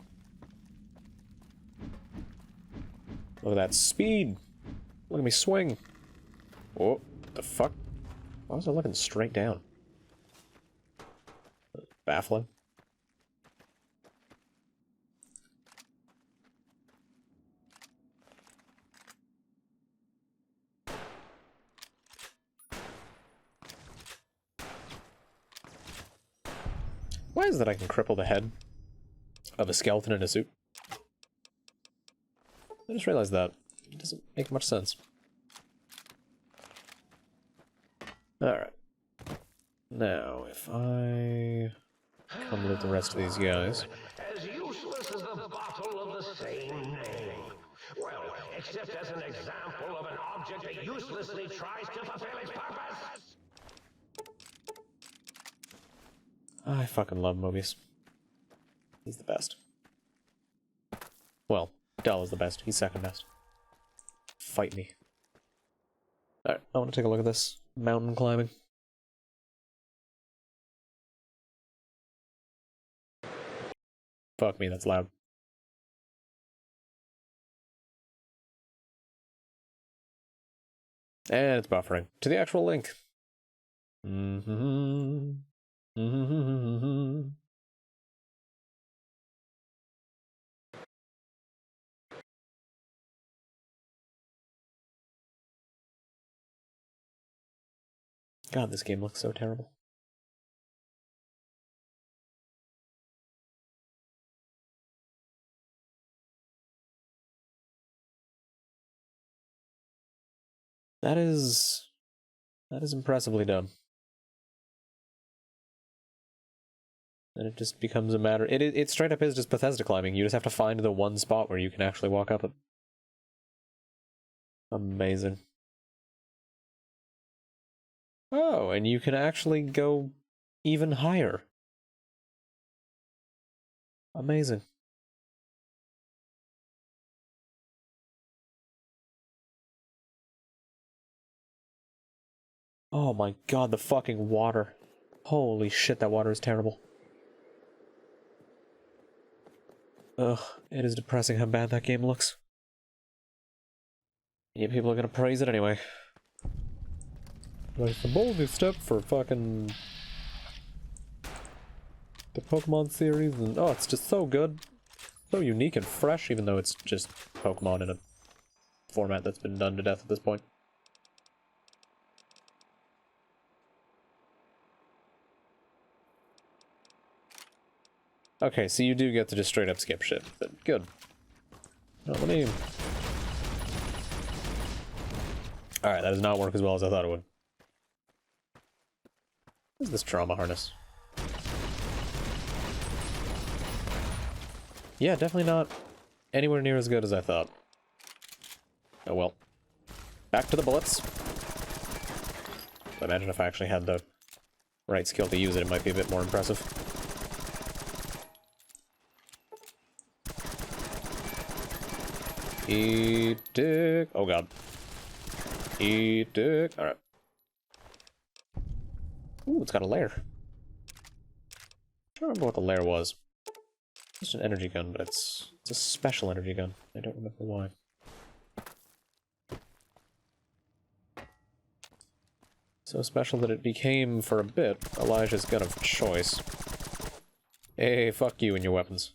Look at that speed! Look at me swing! Whoa, what the fuck? Why was I looking straight down? Baffling. Why is it that I can cripple the head of a skeleton in a suit? I just realized that. It doesn't make much sense. Alright. Now, if I come with the rest of these guys. As useless as the bottle of the same name. Well, except as an example of an object that uselessly tries to fulfill its purpose. I fucking love Mobius. He's the best. Well, Dell is the best. He's second best. Fight me. Alright, I want to take a look at this. Mountain climbing. Fuck me, that's loud. And it's buffering. To the actual link. God, this game looks so terrible. That is impressively done. And it just becomes a matter. It straight up is just Bethesda climbing. You just have to find the one spot where you can actually walk up it. Amazing. Oh, and you can actually go even higher. Amazing. Oh my god, the fucking water. Holy shit, that water is terrible. Ugh, it is depressing how bad that game looks. Yeah, people are gonna praise it anyway. Like, the bold new step for fucking the Pokemon series, and oh, it's just so good. So unique and fresh, even though it's just Pokemon in a format that's been done to death at this point. Okay, so you do get to just straight up skip shit. But good. No, let me... Alright, that does not work as well as I thought it would. What is this trauma harness? Yeah, definitely not anywhere near as good as I thought. Oh well. Back to the bullets. I imagine if I actually had the right skill to use it, it might be a bit more impressive. Eat dick. Oh god. Eat dick. Alright. Ooh, it's got a lair. I don't remember what the lair was. It's an energy gun, but it's a special energy gun. I don't remember why. So special that it became, for a bit, Elijah's gun of choice. Hey, fuck you and your weapons.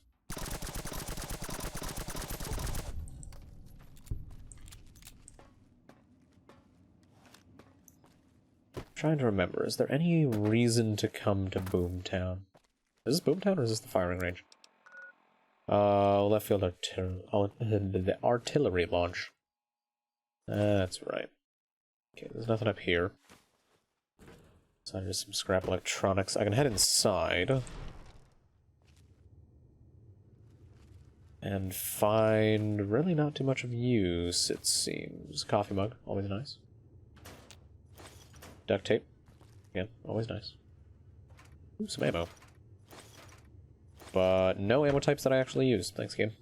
I'm trying to remember, is there any reason to come to Boomtown? Is this Boomtown or is this the firing range? Left field the artillery launch. That's right. Okay, there's nothing up here. So just some scrap electronics. I can head inside. And find really not too much of use, it seems. Coffee mug, always nice. Duct tape. Again, always nice. Ooh, some ammo. But no ammo types that I actually use. Thanks, game.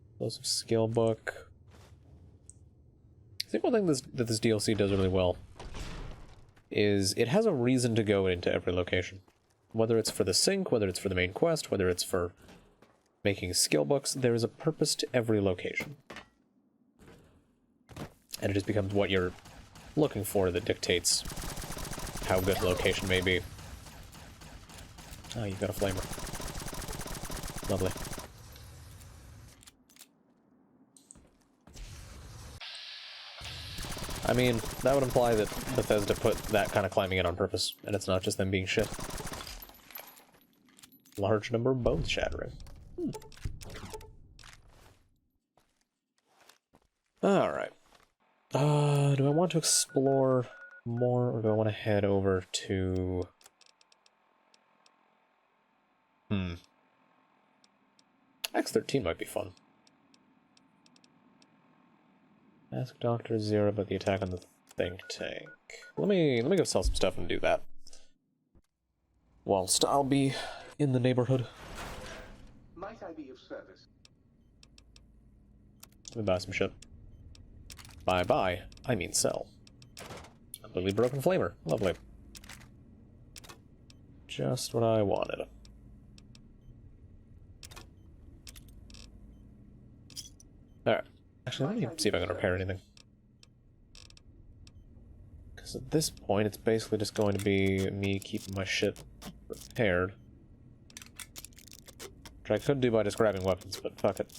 Explosive skill book. I think one thing that this DLC does really well is it has a reason to go into every location. Whether it's for the sync, whether it's for the main quest, whether it's for making skill books, there is a purpose to every location. And it just becomes what you're looking for that dictates how good the location may be. Oh, you've got a flamer. Lovely. I mean, that would imply that Bethesda put that kind of climbing in on purpose, and it's not just them being shit. Large number of bones shattering. Alright. Do I want to explore more, or do I want to head over to... X13 might be fun. Ask Dr. Zero about the attack on the think tank. Let me go sell some stuff and do that. Whilst I'll be in the neighborhood. Might I be of service? Let me buy some shit. Buy, I mean sell. Completely broken flamer. Lovely. Just what I wanted. Alright. Actually, let me see if I can repair anything. Because at this point, it's basically just going to be me keeping my shit repaired. Which I could do by just grabbing weapons, but fuck it.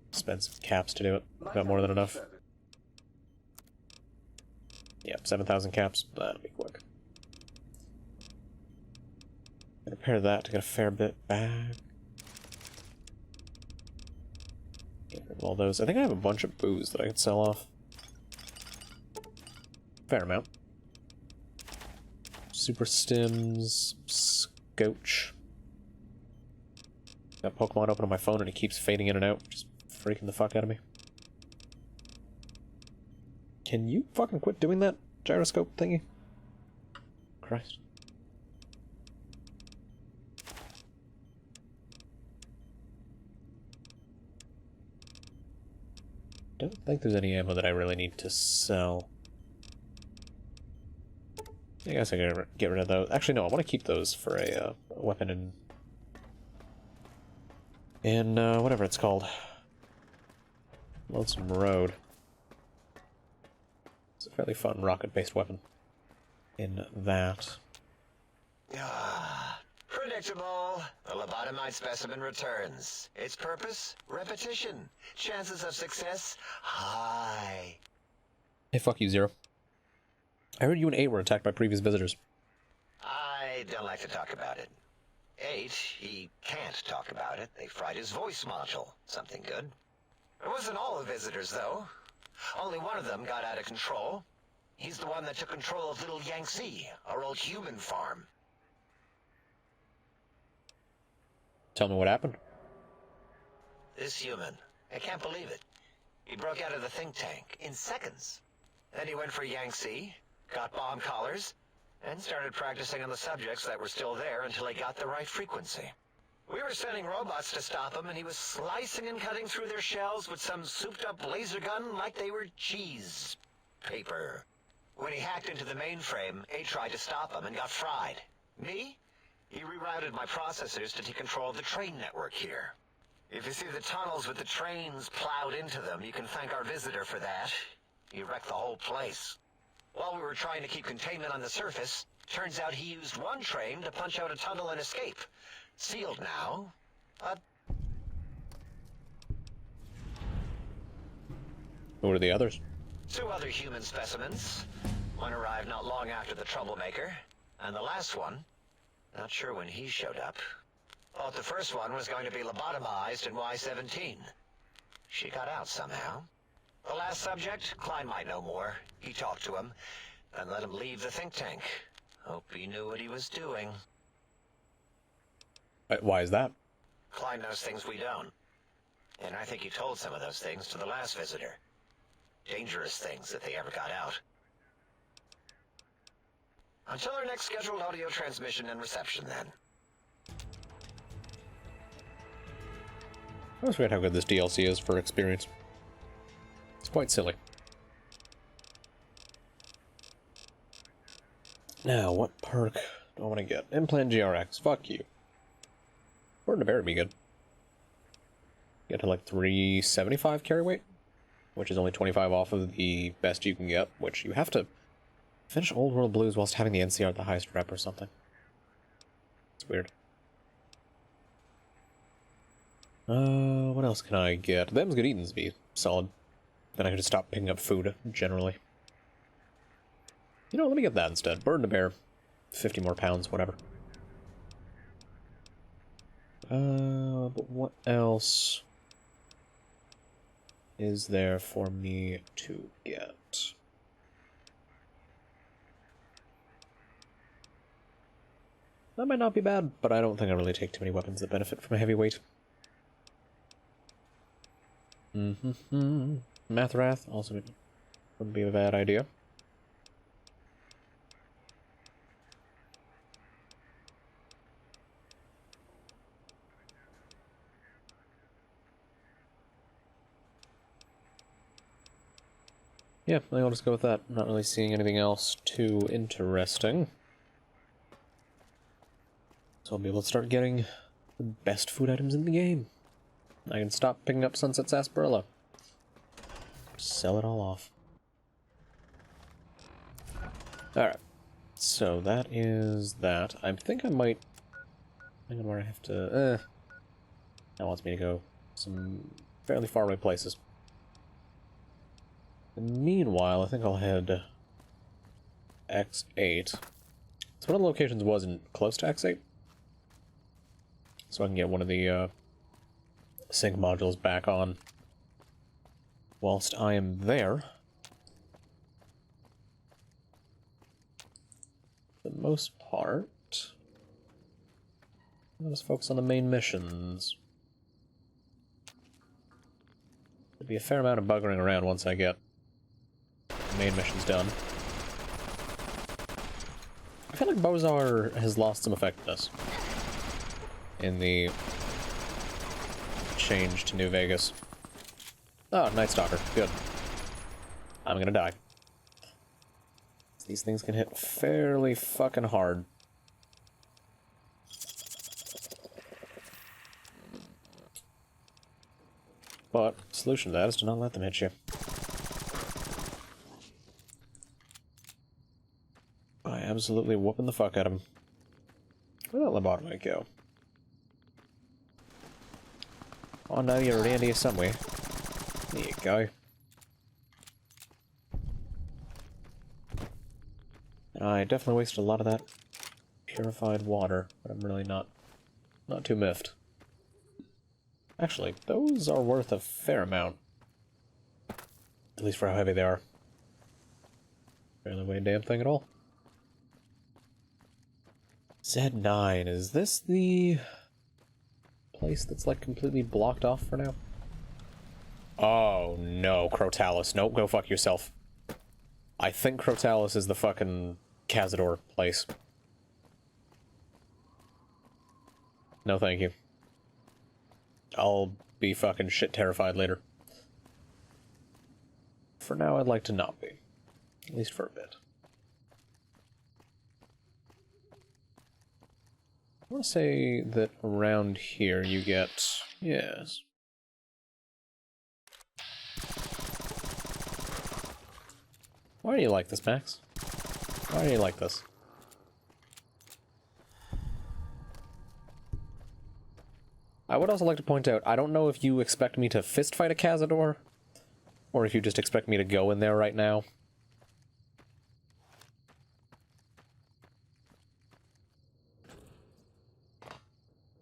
Spend some caps to do it. Got more than enough. Yep, 7,000 caps. That'll be quick. Repair that to get a fair bit back. Get rid of all those. I think I have a bunch of booze that I could sell off. Fair amount. Super stims, scotch. Got Pokemon open on my phone and it keeps fading in and out, just freaking the fuck out of me. Can you fucking quit doing that gyroscope thingy? Christ. Don't think there's any ammo that I really need to sell. I guess I gotta get rid of those. Actually, no, I want to keep those for a weapon in whatever it's called. Lonesome Road. It's a fairly fun rocket-based weapon in that. Predictable. Predictable. The lobotomite specimen returns. Its purpose? Repetition. Chances of success? High. Hey, fuck you, Zero. I heard you and 8 were attacked by previous visitors. I don't like to talk about it. 8, he can't talk about it. They fried his voice module. Something good. It wasn't all the visitors, though. Only one of them got out of control. He's the one that took control of Little Yangtze, our old human farm. Tell me what happened. This human, I can't believe it. He broke out of the think tank in seconds. Then he went for Yangtze, got bomb collars, and started practicing on the subjects that were still there until he got the right frequency. We were sending robots to stop him, and he was slicing and cutting through their shells with some souped-up laser gun like they were cheese paper. When he hacked into the mainframe, A tried to stop him and got fried. Me? He rerouted my processors to take control of the train network here. If you see the tunnels with the trains plowed into them, you can thank our visitor for that. He wrecked the whole place. While we were trying to keep containment on the surface, turns out he used one train to punch out a tunnel and escape. Sealed now, but... Who are the others? 2 other human specimens. One arrived not long after the troublemaker, and the last one, not sure when he showed up. Thought the first one was going to be lobotomized in Y-17. She got out somehow. The last subject, Klein might know more. He talked to him, and let him leave the think tank. Hope he knew what he was doing. Why is that? Klein knows things we don't. And I think he told some of those things to the last visitor. Dangerous things if they ever got out. Until our next scheduled audio transmission and reception, then. I always forget how good this DLC is for experience. It's quite silly. Now, what perk do I want to get? Implant GRX. Fuck you. Burden of Air would be good. Get to like 375 carry weight, which is only 25 off of the best you can get, which you have to finish Old World Blues whilst having the NCR at the highest rep or something. It's weird. What else can I get? Them's Good Eatin's be solid. Then I could just stop picking up food, generally. You know, let me get that instead. Burden of Bear. 50 more pounds, whatever. But what else is there for me to get? That might not be bad, but I don't think I really take too many weapons that benefit from a heavyweight. Mathrath also wouldn't be a bad idea. Yeah, I think I'll just go with that. I'm not really seeing anything else too interesting. So I'll be able to start getting the best food items in the game. I can stop picking up Sunset Sarsaparilla. Sell it all off. Alright. So that is that. I think I might... Hang on where I have to... That wants me to go some fairly far away places. Meanwhile, I think I'll head X8. So one of the locations wasn't close to X8. So I can get one of the sync modules back on whilst I am there. For the most part, let's focus on the main missions. There'll be a fair amount of buggering around once I get the main missions done. I feel like Bozar has lost some effectiveness in the change to New Vegas. Oh, Nightstalker. Good. I'm gonna die. These things can hit fairly fucking hard. But, solution to that is to not let them hit you. By absolutely whooping the fuck out of them. Where'd that lobotomy go? Oh no, you're around here somewhere. There you go. I definitely wasted a lot of that purified water, but I'm really not too miffed. Actually, those are worth a fair amount. At least for how heavy they are. Barely weigh a damn thing at all. Z9, is this the place that's like completely blocked off for now? Oh no, Crotalis. Nope, go fuck yourself. I think Crotalis is the fucking Cazador place. No thank you. I'll be fucking shit terrified later. For now, I'd like to not be. At least for a bit. I want to say that around here you get... yes. Why do you like this, Max? Why do you like this? I would also like to point out, I don't know if you expect me to fist fight a Cazador, or if you just expect me to go in there right now.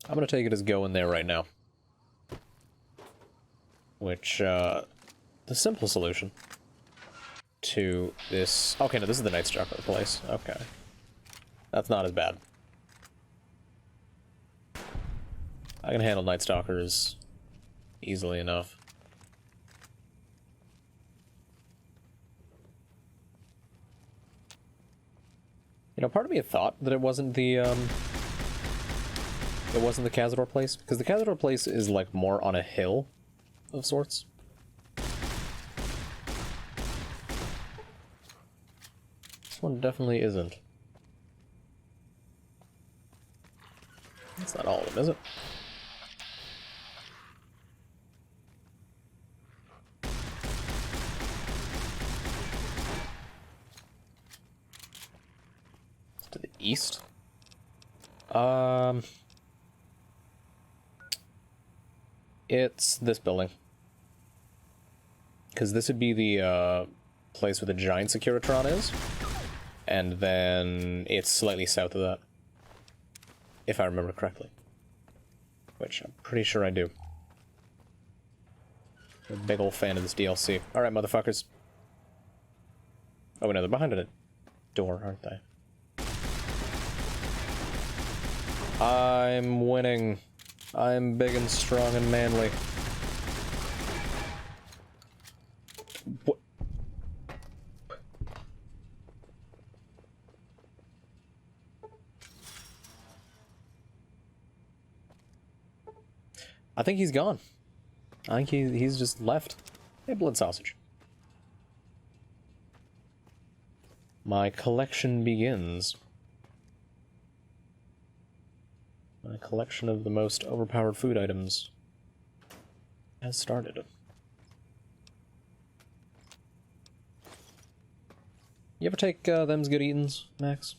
I'm gonna take it as go in there right now. Which, the simple solution to this... okay, no, this is the Nightstalker place. Okay. That's not as bad. I can handle Nightstalkers easily enough. You know, part of me had thought that it wasn't the Cazador place, because the Cazador place is, like, more on a hill of sorts. This one definitely isn't. That's not all of them, is it? It's to the east? It's this building. Because this would be the, place where the giant Securitron is. And then it's slightly south of that. If I remember correctly. Which I'm pretty sure I do. I'm a big old fan of this DLC. Alright, motherfuckers. Oh, no, they're behind a door, aren't they? I'm winning. I'm big and strong and manly. What? I think he's gone. I think he's just left. Hey, blood sausage. My collection begins. My collection of the most overpowered food items has started. You ever take them's good eatins, Max?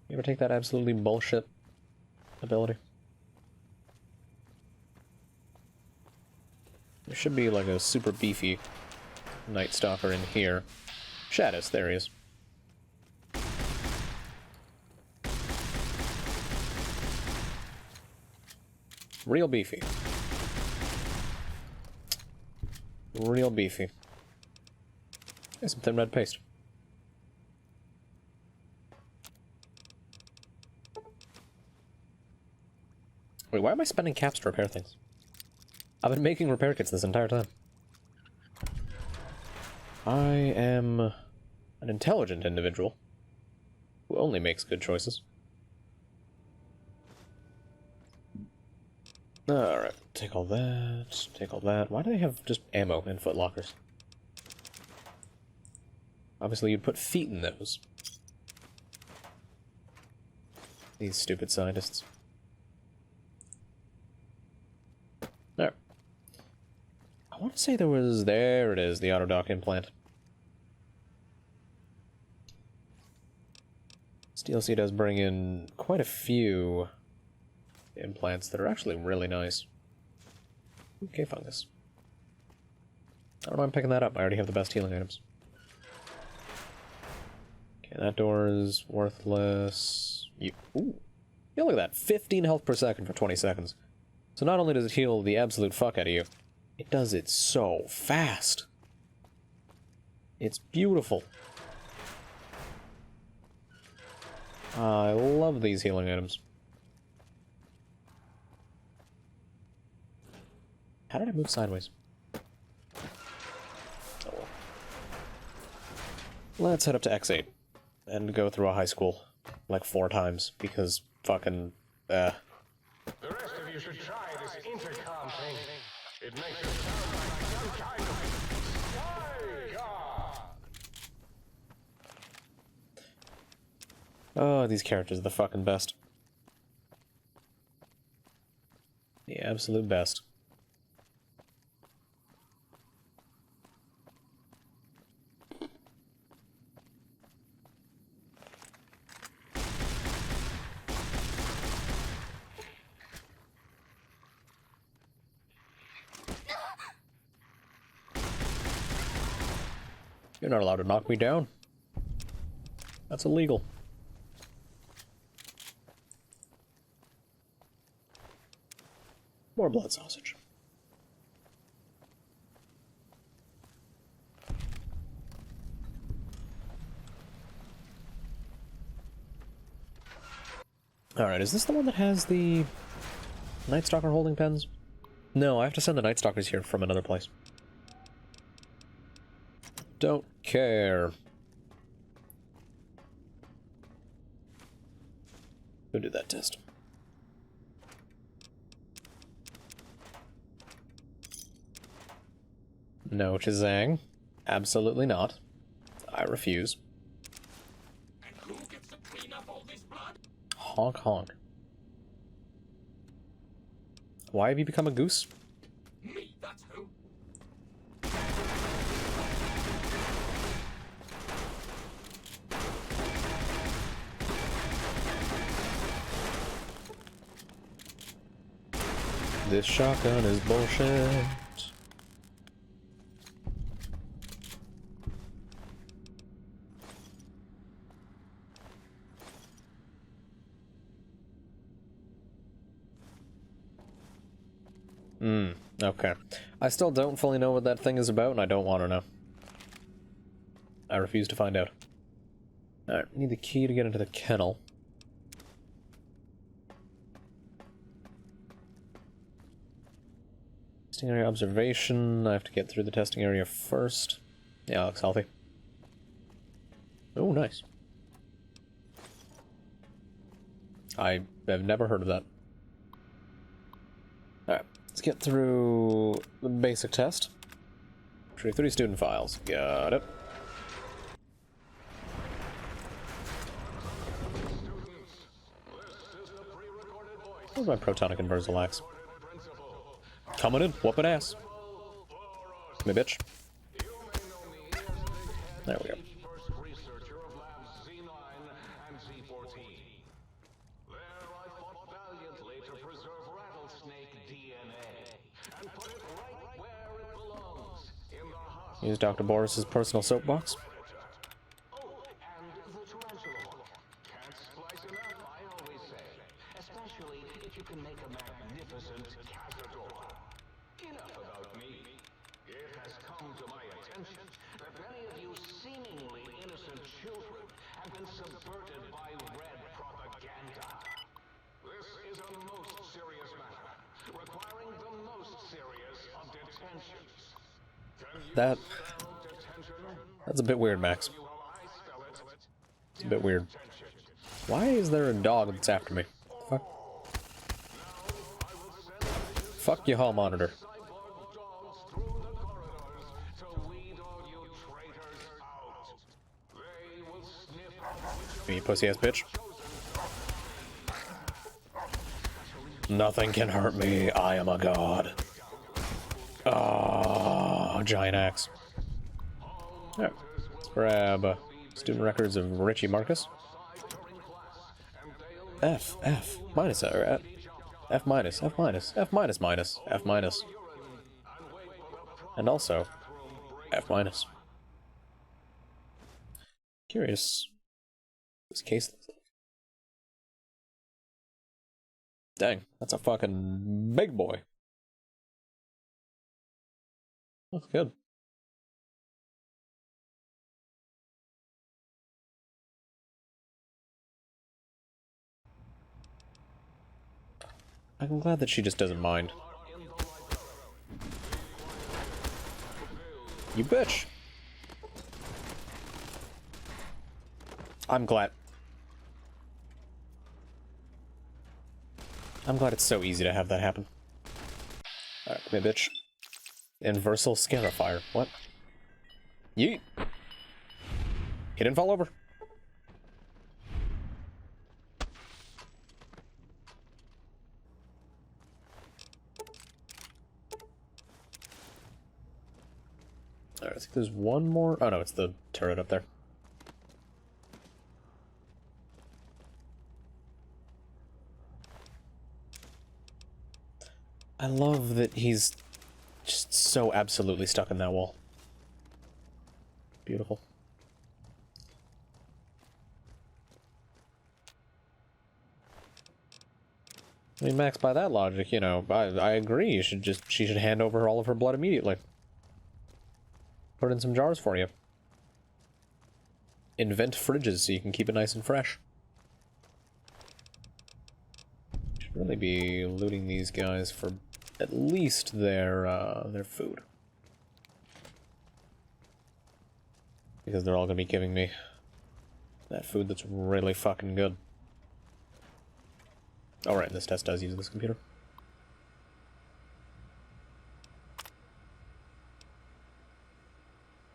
You ever take that absolutely bullshit ability? There should be like a super beefy Nightstalker in here. Shadows, there he is. Real beefy. Real beefy. There's some thin red paste. Wait, why am I spending caps to repair things? I've been making repair kits this entire time. I am an intelligent individual who only makes good choices. Alright, take all that, take all that. Why do they have just ammo in footlockers? Obviously you'd put feet in those. These stupid scientists. There. I want to say there was... there it is, the autodock implant. DLC does bring in quite a few implants that are actually really nice. Okay, fungus. I don't know, I'm picking that up. I already have the best healing items. Okay, that door is worthless. Ooh. Yeah, look at that. 15 health per second for 20 seconds. So not only does it heal the absolute fuck out of you, it does it so fast. It's beautiful. I love these healing items. How did I move sideways? Oh well. Let's head up to X8 and go through a high school like 4 times because fucking The rest of you should try this intercom thing. It makes it sound like some kind of spy god. Oh, these characters are the fucking best. The absolute best. You're not allowed to knock me down. That's illegal. More blood sausage. Alright, is this the one that has the Nightstalker holding pens? No, I have to send the Nightstalkers here from another place. Don't care. Go do that test. No, Chazang. Absolutely not. I refuse. And who gets to clean up all this blood? Honk honk. Why have you become a goose? Me, that's who. This shotgun is bullshit. Okay. I still don't fully know what that thing is about, and I don't want to know. I refuse to find out. Alright, need the key to get into the kennel. Testing area observation. I have to get through the testing area first. Yeah, looks healthy. Oh, nice. I have never heard of that. Alright, let's get through the basic test. Retrieve 3 student files. Got it. Where's my protonic and Verzalax? Coming in, whooping ass. Come here, bitch. There we go. Use Dr. Boris's personal soapbox. That's a bit weird, Max. It's a bit weird. Why is there a dog that's after me? Fuck. Fuck your hall monitor. You pussy ass bitch. Nothing can hurt me. I am a god. Oh, giant axe. Alright, let's grab student records of Richie Marcus. F, minus, or F minus, F minus, F minus minus, F minus. And also, F minus. Curious. This case looks like. Dang, that's a fucking big boy. That's good. I'm glad that she just doesn't mind. You bitch! I'm glad. I'm glad it's so easy to have that happen. Alright, come here, bitch. Inversal Scarifier. What? Yeet! He didn't fall over. Alright, I think there's one more. Oh no, it's the turret up there. I love that he's just so absolutely stuck in that wall. Beautiful. I mean, Max, by that logic, you know, I agree. She should hand over all of her blood immediately. Put it in some jars for you. Invent fridges so you can keep it nice and fresh. Should really be looting these guys for at least their food. Because they're all gonna be giving me that food that's really fucking good. Alright, this test does use this computer.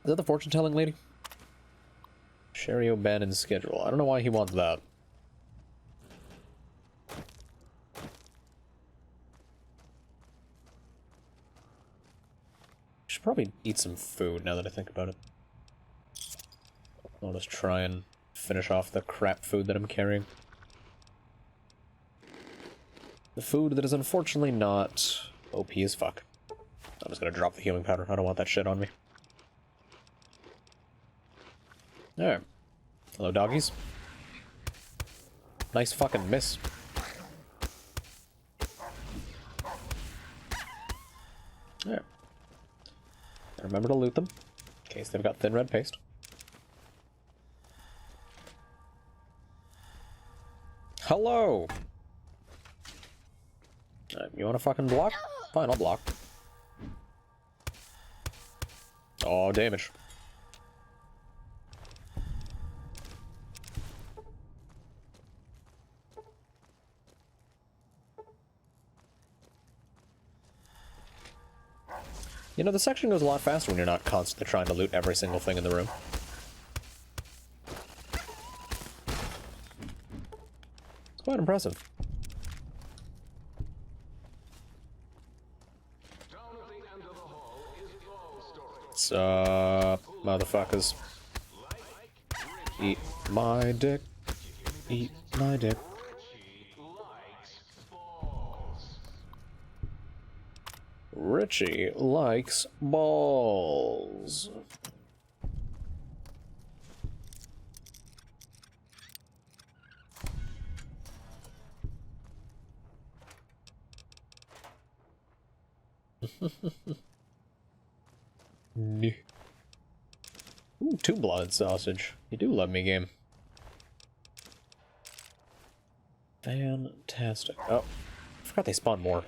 Is that the fortune-telling lady? Sherry O'Bannon's schedule. I don't know why he wants that. Should probably eat some food now that I think about it. I'll just try and finish off the crap food that I'm carrying. The food that is unfortunately not OP as fuck. I'm just gonna drop the healing powder. I don't want that shit on me. There. Hello, doggies. Nice fucking miss. There. And remember to loot them, in case they've got thin red paste. Hello! You wanna fucking block? Fine, I'll block. Oh, damage. You know, the section goes a lot faster when you're not constantly trying to loot every single thing in the room. It's quite impressive. What's up, motherfuckers? Eat my dick. Eat my dick. Richie likes balls. Ooh, two-blooded sausage. You do love me, game. Fantastic. Oh, I forgot they spawn more.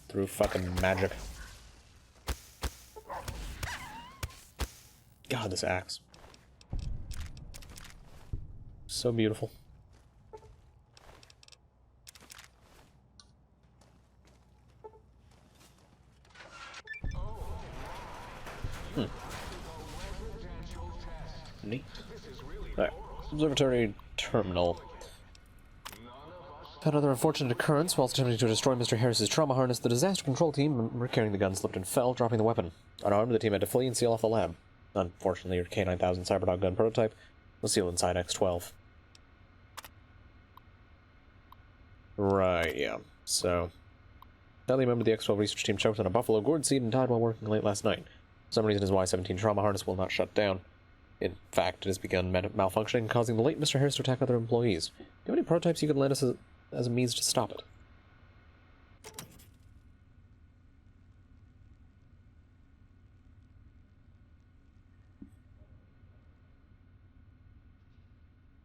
Through fucking magic. God, this axe. So beautiful. Neat. Alright. Observatory terminal. Another unfortunate occurrence. Whilst attempting to destroy Mr. Harris's trauma harness, the disaster control team carrying the gun slipped and fell, dropping the weapon. Unarmed, the team had to flee and seal off the lab. Unfortunately, your K-9000 Cyberdog gun prototype We'll seal inside X-12. Right, yeah. So, Dudley member of the X-12 research team choked on a buffalo gourd seed and died while working late last night. For some reason his Y-17 trauma harness will not shut down. In fact, it has begun malfunctioning, causing the late Mr. Harris to attack other employees. Do you have any prototypes you could lend us as a means to stop it?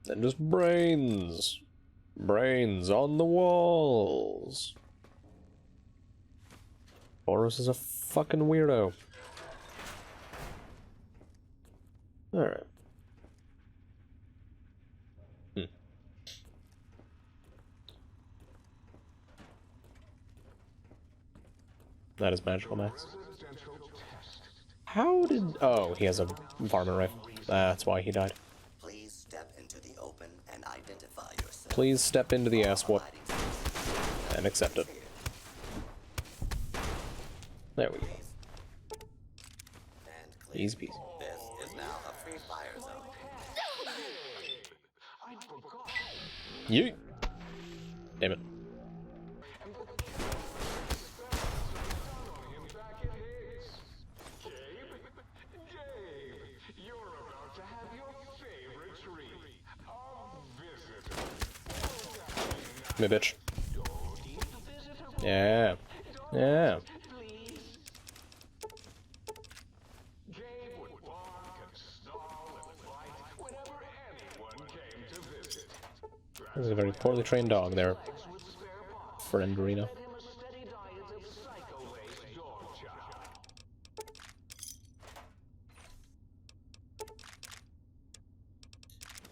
Then just brains. Brains on the walls. Boros is a fucking weirdo. Alright. That is magical, Max. How did... Oh, he has a varmint rifle. That's why he died. Please step into the open and identify yourself. Please step into the ass whoop and accept it. There we go. Easy peasy. This is now a free fire zone. Yeet. Damn it. Me bitch. Yeah. Yeah. This is a very poorly trained dog there, friend Reno.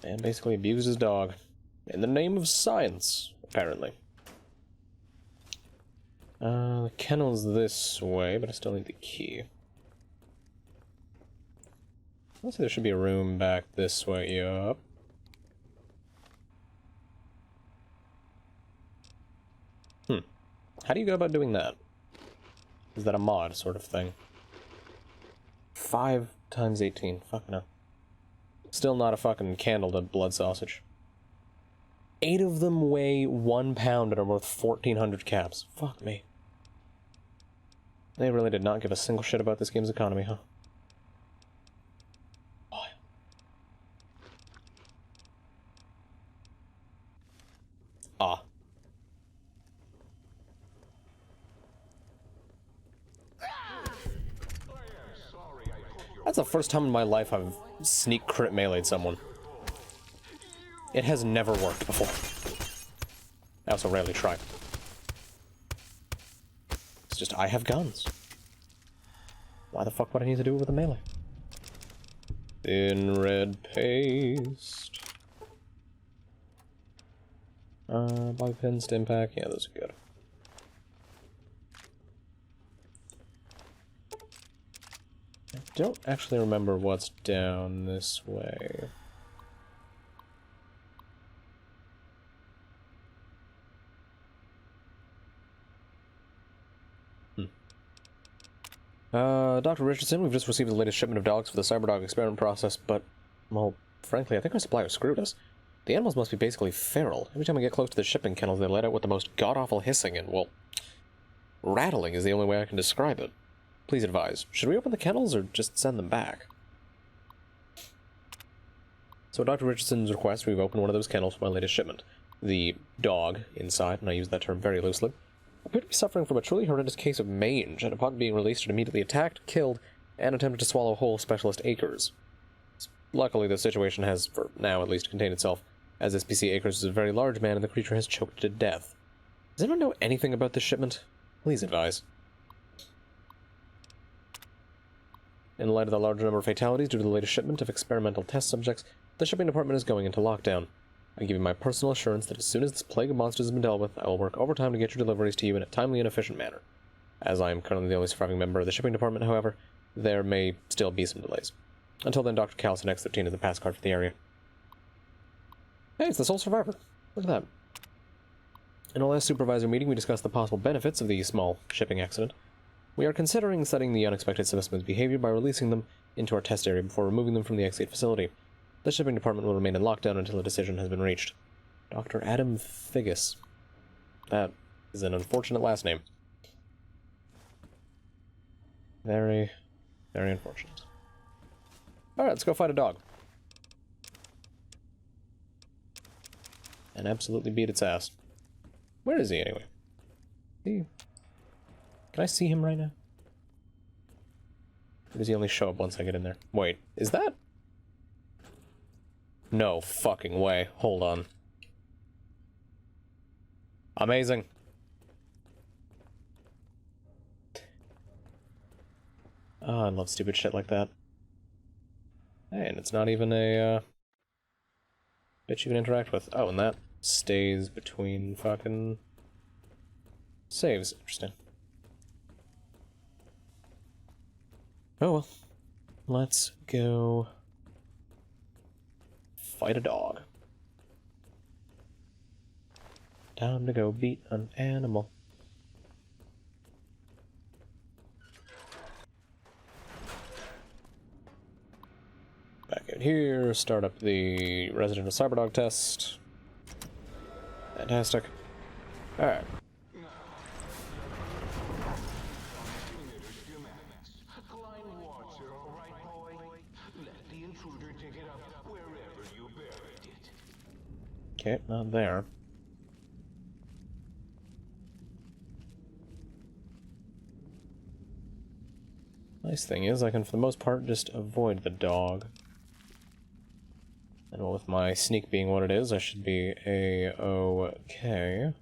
And basically abused his dog. In the name of science, apparently. The kennel's this way, but I still need the key. Let's say there should be a room back this way, yup. How do you go about doing that? Is that a mod sort of thing? 5 times 18, fuck no. Still not a fucking candle to blood sausage. 8 of them weigh 1 pound and are worth 1,400 caps. Fuck me. They really did not give a single shit about this game's economy, huh? Oh. Ah. That's the first time in my life I've sneak crit melee'd someone. It has never worked before. I also rarely try. It's just, I have guns. Why the fuck would I need to do it with a melee? Thin red paste. Bobby pin, stim pack, yeah, those are good. I don't actually remember what's down this way. Dr. Richardson, we've just received the latest shipment of dogs for the Cyberdog experiment process, but, well, frankly, I think our supplier screwed us. The animals must be basically feral. Every time we get close to the shipping kennels, they let out with the most god-awful hissing and, well, rattling is the only way I can describe it. Please advise, should we open the kennels or just send them back? So at Dr. Richardson's request, we've opened one of those kennels for my latest shipment. The dog inside, and I use that term very loosely, appeared to be suffering from a truly horrendous case of mange, and upon being released it immediately attacked, killed, and attempted to swallow whole Specialist Acres. Luckily, the situation has, for now at least, contained itself, as SPC Acres is a very large man and the creature has choked to death. Does anyone know anything about this shipment? Please advise. In light of the large number of fatalities due to the latest shipment of experimental test subjects, the shipping department is going into lockdown. I give you my personal assurance that as soon as this plague of monsters has been dealt with, I will work overtime to get your deliveries to you in a timely and efficient manner. As I am currently the only surviving member of the shipping department, however, there may still be some delays. Until then, Dr. Callison X13 is the pass card for the area. Hey, it's the sole survivor. Look at that. In our last supervisor meeting, we discussed the possible benefits of the small shipping accident. We are considering studying the unexpected specimen's behavior by releasing them into our test area before removing them from the X8 facility. The shipping department will remain in lockdown until a decision has been reached. Dr. Adam Figgis. That is an unfortunate last name. Very, very unfortunate. Alright, let's go fight a dog. And absolutely beat its ass. Where is he, anyway? Can I see him right now? Or does he only show up once I get in there? Wait, is that? No fucking way. Hold on. Amazing. Oh, I love stupid shit like that. Hey, and it's not even a, bitch you can interact with. Oh, and that stays between fucking saves. Interesting. Oh well. Let's go fight a dog. Time to go beat an animal. Back out here, start up the Resident of Cyberdog test. Fantastic. Alright. Okay, not there. Nice thing is, I can for the most part just avoid the dog. And well, with my sneak being what it is, I should be a-okay.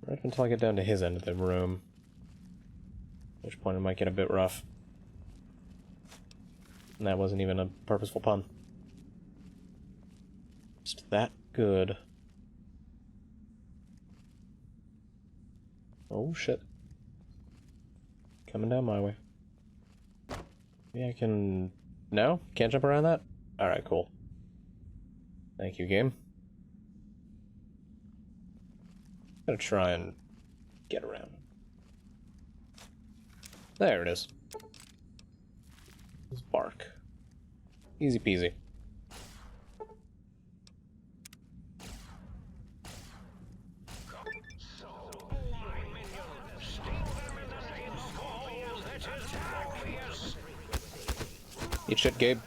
Right until I get down to his end of the room. At which point it might get a bit rough. And that wasn't even a purposeful pun. Just that good. Oh shit. Coming down my way. Maybe I can... No? Can't jump around that? Alright, cool. Thank you, game. Gotta try and get around. There it is. Just bark. Easy peasy. Eat shit, Gabe.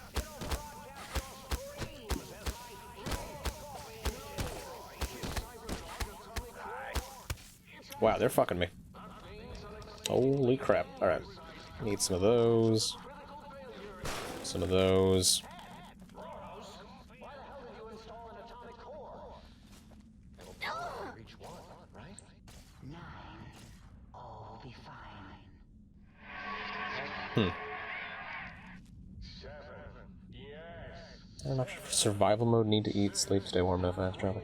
Wow, they're fucking me. Holy crap. Alright. Need some of those. Some of those. I don't know if survival mode, need to eat, sleep, stay warm, no fast travel.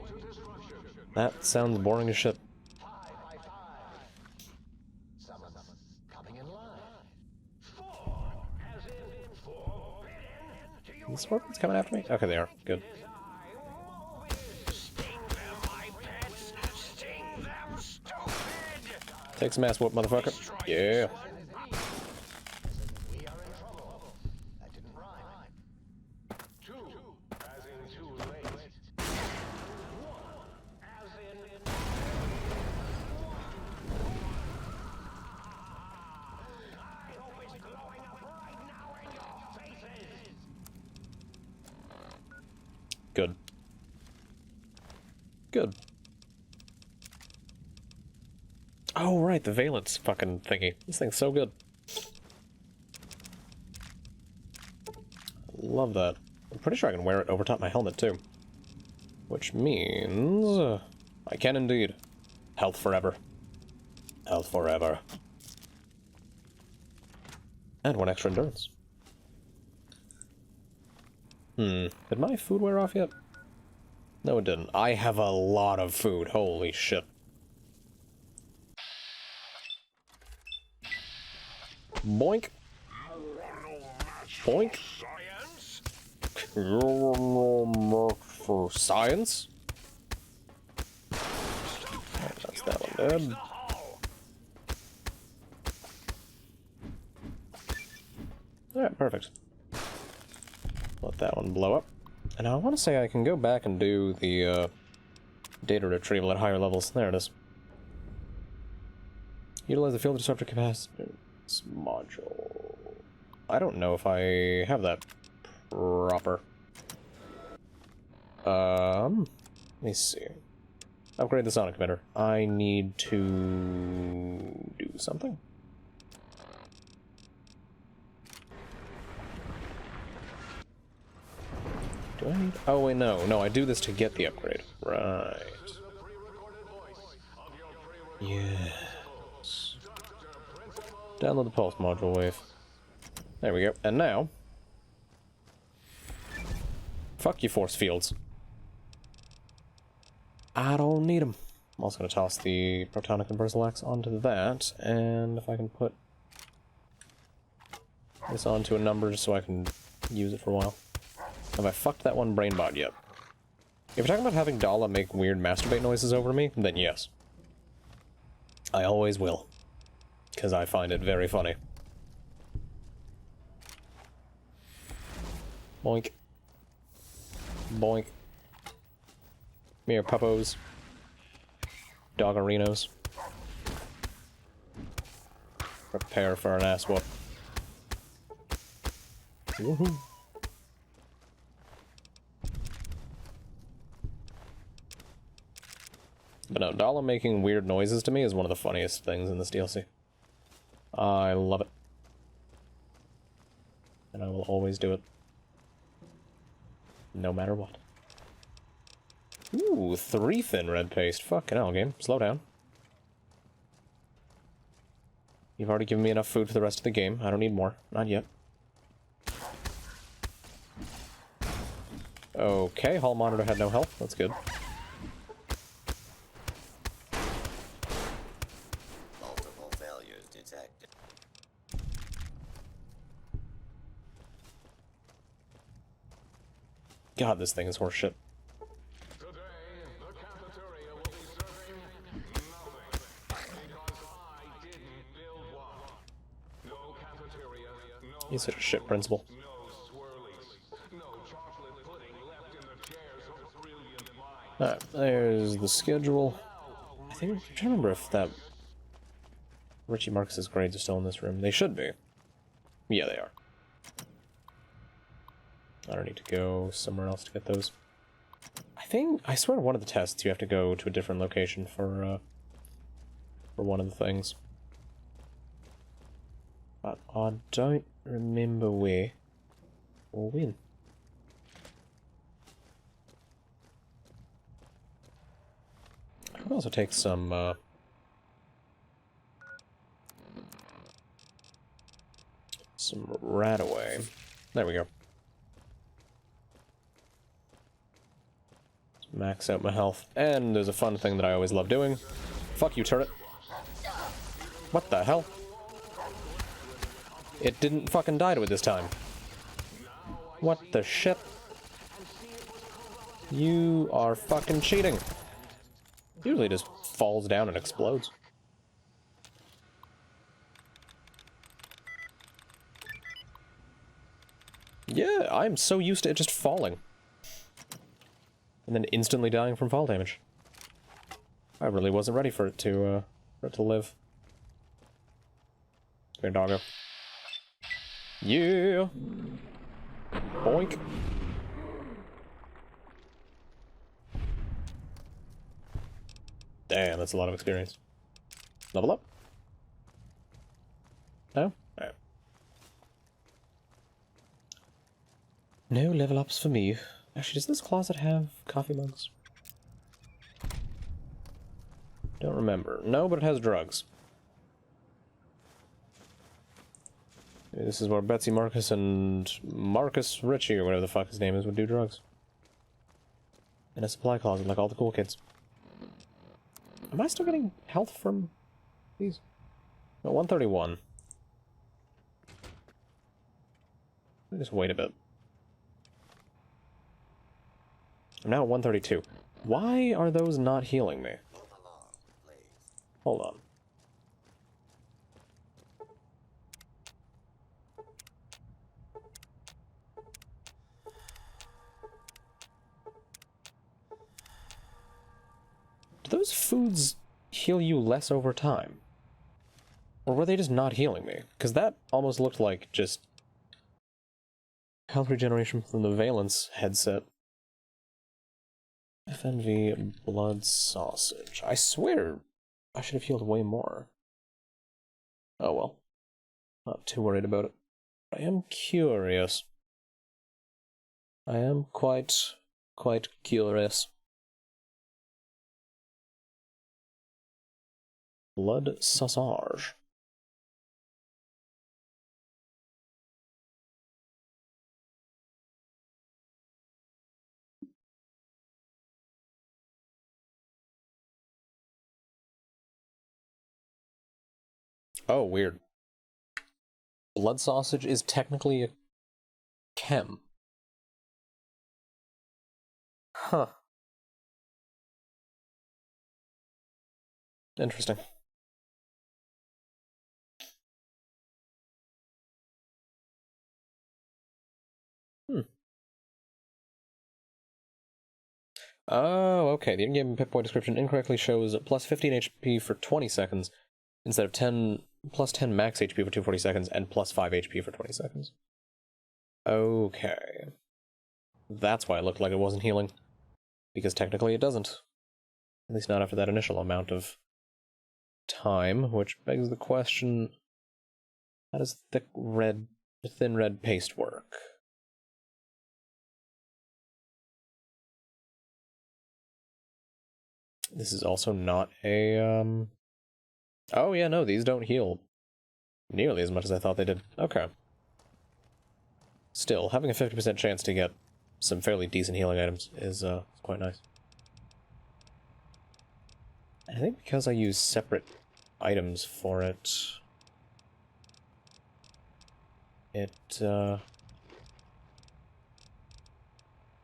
That sounds boring as shit. The scorpions coming after me? Okay, they are. Good. Take some ass whoop, motherfucker. Yeah. Good. Good. Oh, right, the valence fucking thingy. This thing's so good. Love that. I'm pretty sure I can wear it over top my helmet, too. Which means... I can indeed. Health forever. Health forever. And 1 extra endurance. Did my food wear off yet? No, it didn't. I have a lot of food. Holy shit. Boink. Boink. For science? Oh, that's that one dead. Alright, perfect. Let that one blow up. And I want to say I can go back and do the data retrieval at higher levels. There it is. Utilize the field disruptor capacitance module. I don't know if I have that proper. Let me see. Upgrade the sonic emitter. I need to do something. Do I need... Oh, wait, no. No, I do this to get the upgrade. Right. Yes. Download the pulse module wave. There we go. And now... Fuck you, force fields. I don't need them. I'm also going to toss the protonic and Versalax onto that, and if I can put this onto a number just so I can use it for a while. Have I fucked that one brainbot yet? If you're talking about having Dala make weird masturbate noises over me, then yes. I always will. Because I find it very funny. Boink. Boink. Mere puppos. Doggerinos. Prepare for an ass whoop. Woohoo. But no, Dala making weird noises to me is one of the funniest things in this DLC. I love it. And I will always do it. No matter what. Ooh, 3 thin red paste. Fucking hell, game. Slow down. You've already given me enough food for the rest of the game. I don't need more. Not yet. Okay, hall monitor had no health. That's good. Multiple failures detected. God, this thing is horseshit. He's such a shit principal. Alright, there's the schedule. I'm trying to remember if that Richie Marcus's grades are still in this room. They should be. Yeah, they are. I don't need to go somewhere else to get those. I swear one of the tests you have to go to a different location for one of the things. But I don't remember where or when. I could also take some rat away. There we go. Max out my health. And there's a fun thing that I always love doing. Fuck you, turret. What the hell? It didn't fucking die to it this time. What the shit? You are fucking cheating. Usually it just falls down and explodes. Yeah, I'm so used to it just falling. And then instantly dying from fall damage. I really wasn't ready for it to live. Come here, doggo. Yeah! Boink! Damn, that's a lot of experience. Level up? No? Alright. No level ups for me. Actually, does this closet have coffee mugs? Don't remember. No, but it has drugs. Maybe this is where Betsy Marcus and Marcus Ritchie, or whatever the fuck his name is, would do drugs. In a supply closet, like all the cool kids. Am I still getting health from these? No, 131. Let me just wait a bit. I'm now at 132. Why are those not healing me? Hold on. Do those foods heal you less over time? Or were they just not healing me? Because that almost looked like just health regeneration from the Valence headset. FNV blood sausage. I swear I should have healed way more. Oh well. Not too worried about it. I am curious. I am quite curious. Blood sausage. Oh, weird. Blood sausage is technically a chem. Huh. Interesting. Oh, okay. The in-game Pip-Boy description incorrectly shows plus 15 HP for 20 seconds instead of plus 10 max HP for 240 seconds and plus 5 HP for 20 seconds. Okay. That's why it looked like it wasn't healing. Because technically it doesn't. At least not after that initial amount of time, which begs the question, how does thin red paste work? This is also not a, Oh yeah, no, these don't heal nearly as much as I thought they did. Okay. Still, having a 50% chance to get some fairly decent healing items is, quite nice. I think because I use separate items for it, give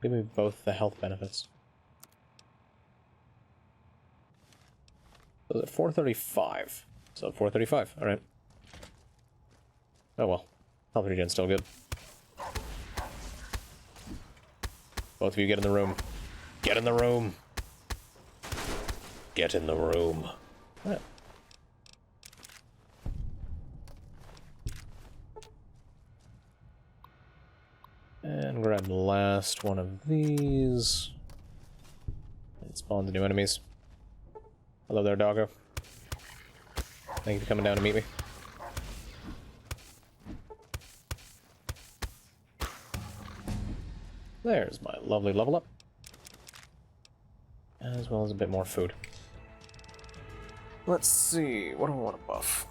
me both the health benefits. So at 435. So 435, alright. Oh well. Health regen's still good. Both of you get in the room. Get in the room! Get in the room. Right. And grab the last one of these. It spawns the new enemies. Hello there, doggo. Thank you for coming down to meet me. There's my lovely level up. As well as a bit more food. Let's see, what do I want to buff?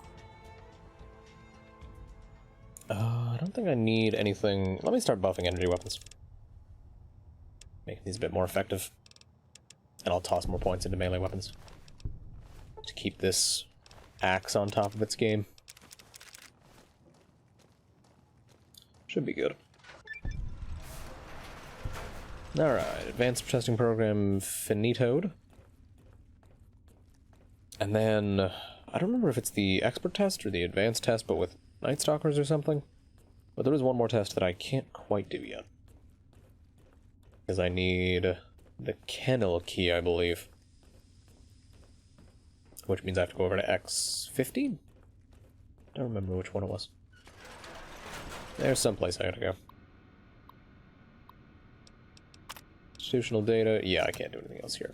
I don't think I need anything. Let me start buffing energy weapons. Make these a bit more effective. And I'll toss more points into melee weapons. To keep this axe on top of its game. Should be good. Alright, advanced testing program finitoed. And then, I don't remember if it's the expert test or the advanced test, but with Nightstalkers or something. But there is one more test that I can't quite do yet. Because I need the kennel key, I believe. Which means I have to go over to X15? Don't remember which one it was. There's someplace I gotta go. Institutional data, yeah, I can't do anything else here.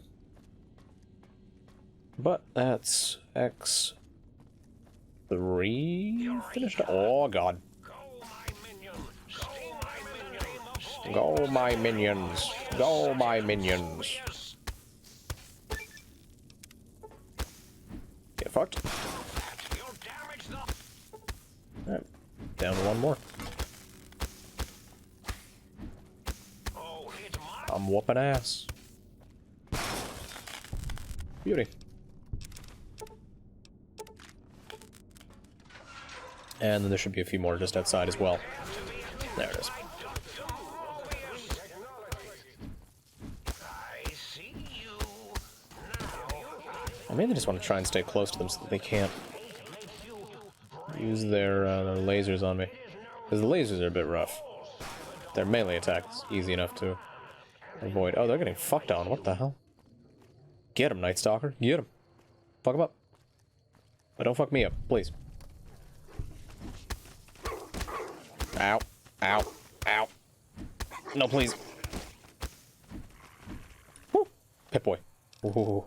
But that's X3 finished. Oh god. Go my minions. Go my minions. Get fucked. Alright. Down to one more. I'm whooping ass. Beauty. And then there should be a few more just outside as well. There it is. I mainly just want to try and stay close to them so that they can't use their lasers on me. Because the lasers are a bit rough. Their melee attack's easy enough to avoid. Oh, they're getting fucked on. What the hell? Get him, Nightstalker. Get him. Fuck him up. But don't fuck me up, please. Ow. Ow. Ow. No, please. Woo. Pip-Boy. Ooh.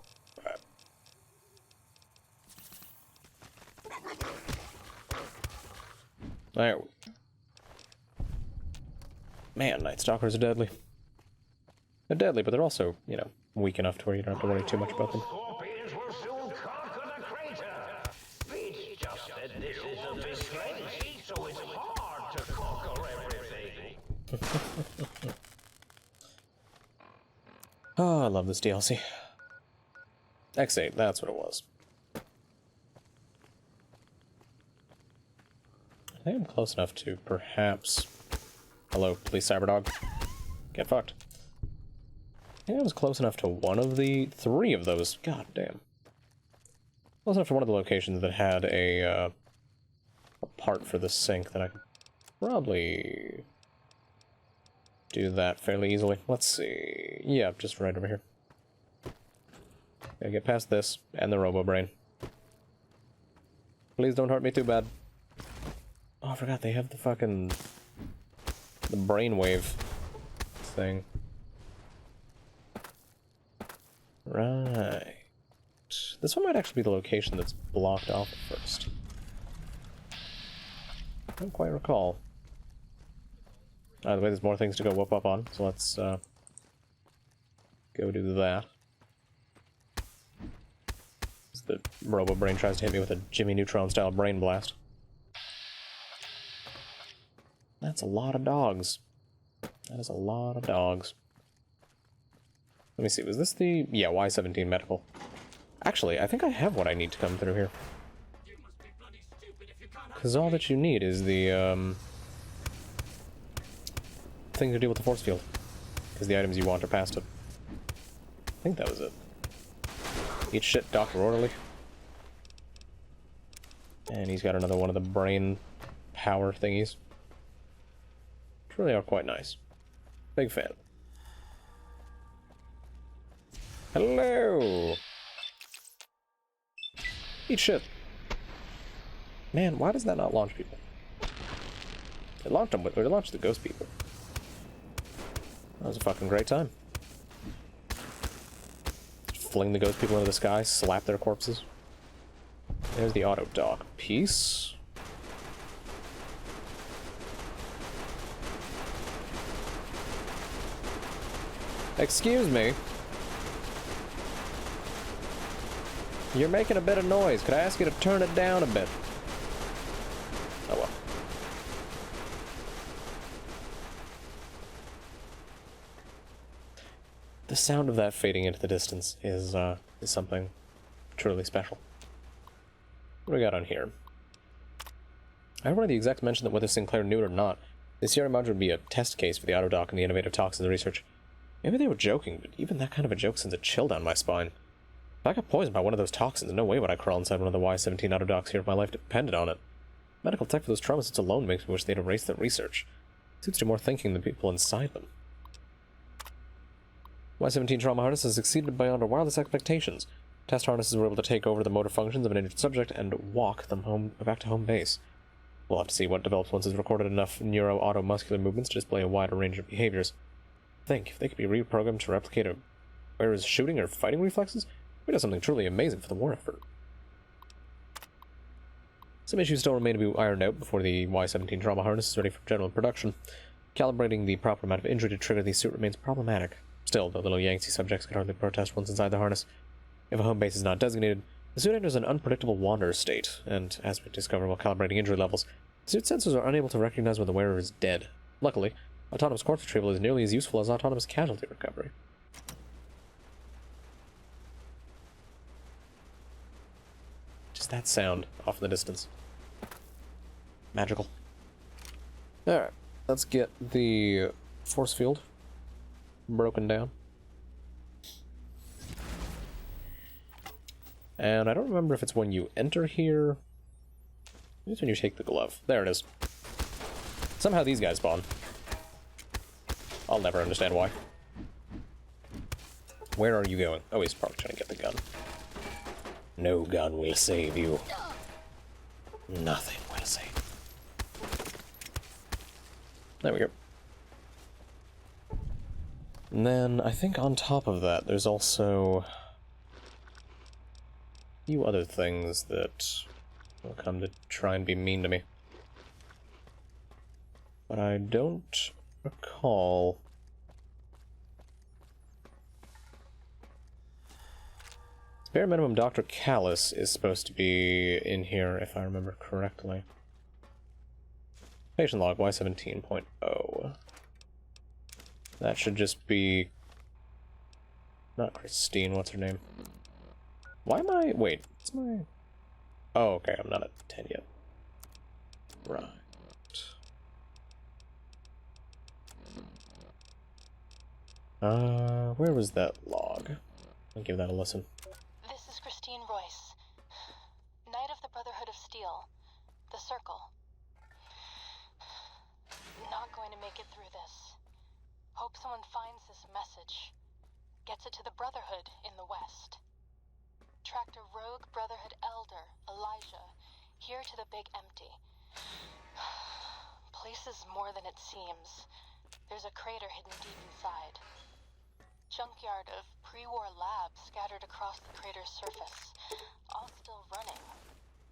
There. Man, Nightstalkers are deadly. They're deadly, but they're also, you know, weak enough to where you don't have to worry too much about them. Scorpions will soon conquer the crater. Beach just said this is a big place, so it's hard to conquer everything. Oh, I love this DLC. X8, that's what it was. I think I'm close enough to perhaps... Hello, police cyberdog. Get fucked. I think I was close enough to one of the... 3 of those. God damn. Close enough to one of the locations that had a part for the sink that I could probably do that fairly easily. Let's see. Yeah, just right over here. Gotta get past this and the robo-brain. Please don't hurt me too bad. Oh, I forgot they have the fucking... the brainwave thing. Right. This one might actually be the location that's blocked off at first. I don't quite recall. Either way, there's more things to go whoop up on, so let's go do that. As the robo-brain tries to hit me with a Jimmy Neutron-style brain blast. That's a lot of dogs. That is a lot of dogs. Let me see, was this the... yeah, Y-17 medical. Actually, I think I have what I need to come through here. Because all that you need is the, thing to deal with the force field. Because the items you want are past it. I think that was it. Eat shit, Dr. Orderly. And he's got another one of the brain power thingies. Which really are quite nice. Big fan. Hello! Eat shit. Man, why does that not launch people? It launched them with, or it launched the ghost people. That was a fucking great time. Just fling the ghost people into the sky, slap their corpses. There's the auto dock piece. Excuse me. You're making a bit of noise. Could I ask you to turn it down a bit? Oh well. The sound of that fading into the distance is something truly special. What do we got on here? I don't know the exact mention that whether Sinclair knew it or not, this Sierra module would be a test case for the autodock and the innovative toxins research. Maybe they were joking, but even that kind of a joke sends a chill down my spine. If I got poisoned by one of those toxins, no way would I crawl inside one of the Y-17 autodocs here if my life depended on it. Medical tech for those trauma suits alone makes me wish they'd erase that research. Suits do more thinking than people inside them. Y-17 trauma harnesses exceeded beyond our wildest expectations. Test harnesses were able to take over the motor functions of an injured subject and walk them back to home base. We'll have to see what develops once it's recorded enough neuro-automuscular movements to display a wider range of behaviors. Think, if they could be reprogrammed to replicate a wearer's shooting or fighting reflexes, we'd have something truly amazing for the war effort. Some issues still remain to be ironed out before the Y-17 trauma harness is ready for general production. Calibrating the proper amount of injury to trigger the suit remains problematic. Still, the little Yangtze subjects can hardly protest once inside the harness. If a home base is not designated, the suit enters an unpredictable wander state, and as we discover while calibrating injury levels, the suit sensors are unable to recognize when the wearer is dead. Luckily, autonomous corpse retrieval is nearly as useful as autonomous casualty recovery. Just that sound off in the distance. Magical. Alright, let's get the force field broken down. And I don't remember if it's when you enter here. Maybe it's when you take the glove. There it is. Somehow these guys spawn. I'll never understand why. Where are you going? Oh, he's probably trying to get the gun. No gun will save you. Nothing will save you. There we go. And then, I think on top of that, there's also a few other things that will come to try and be mean to me. But I don't recall... Bare minimum Dr. Callus is supposed to be in here, if I remember correctly. Patient log Y17.0. That should just be... Not Christine, what's her name? Why am I... Wait, what's my... Oh, okay, I'm not at 10 yet. Right. Where was that log? I'll give that a listen. This is Christine Royce, Knight of the Brotherhood of Steel, the Circle. Not going to make it through this. Hope someone finds this message. Gets it to the Brotherhood in the West. Tracked a rogue Brotherhood elder, Elijah, here to the Big Empty. Place is more than it seems. There's a crater hidden deep inside. Junkyard of pre-war labs scattered across the crater's surface, all still running,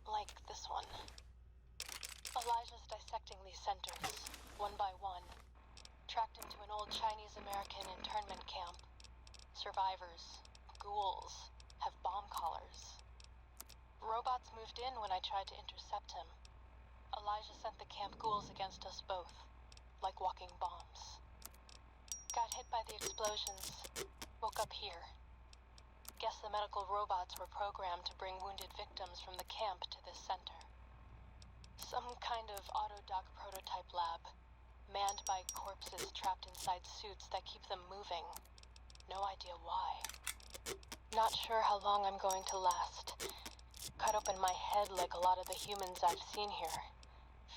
like this one. Elijah's dissecting these centers, one by one. Tracked into an old Chinese-American internment camp. Survivors, ghouls, have bomb collars. Robots moved in when I tried to intercept him. Elijah sent the camp ghouls against us both, like walking bombs. Got hit by the explosions, woke up here. Guess the medical robots were programmed to bring wounded victims from the camp to this center. Some kind of autodoc prototype lab, manned by corpses trapped inside suits that keep them moving. No idea why. Not sure how long I'm going to last. Cut open my head like a lot of the humans I've seen here.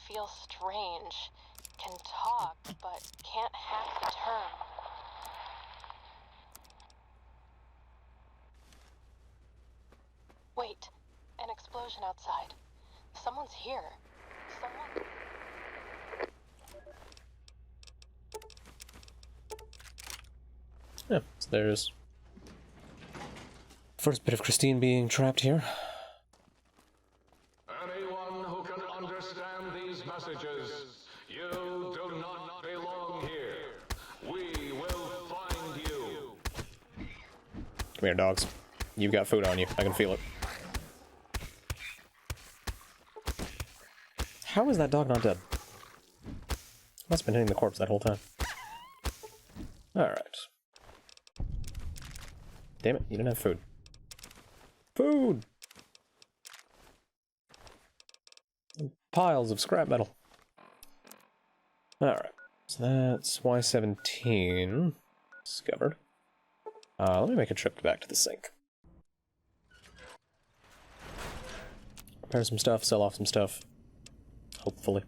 Feel strange. Can talk, but can't hack the term. Wait, an explosion outside. Someone's here. Someone... Yeah, so there's... First bit of Christine being trapped here. Anyone who can understand these messages, you do not belong here. We will find you. Come here, dogs. You've got food on you. I can feel it. How is that dog not dead? Must have been hitting the corpse that whole time. Alright. Damn it, you didn't have food. Food! And piles of scrap metal. Alright, so that's Y17 discovered. Let me make a trip back to the sink. Repair some stuff, sell off some stuff. Hopefully.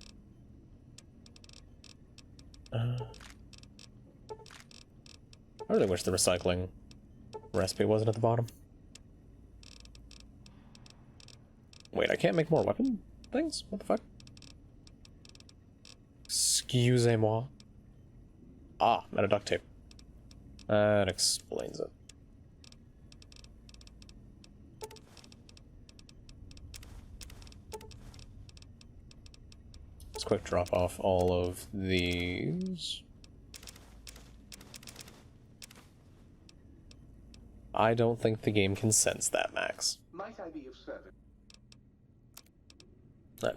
I really wish the recycling recipe wasn't at the bottom. Wait, I can't make more weapon things? What the fuck? Excusez-moi. Ah, I'm out of duct tape. That explains it. Let's quick drop off all of these. I don't think the game can sense that, Max. Might I be of service?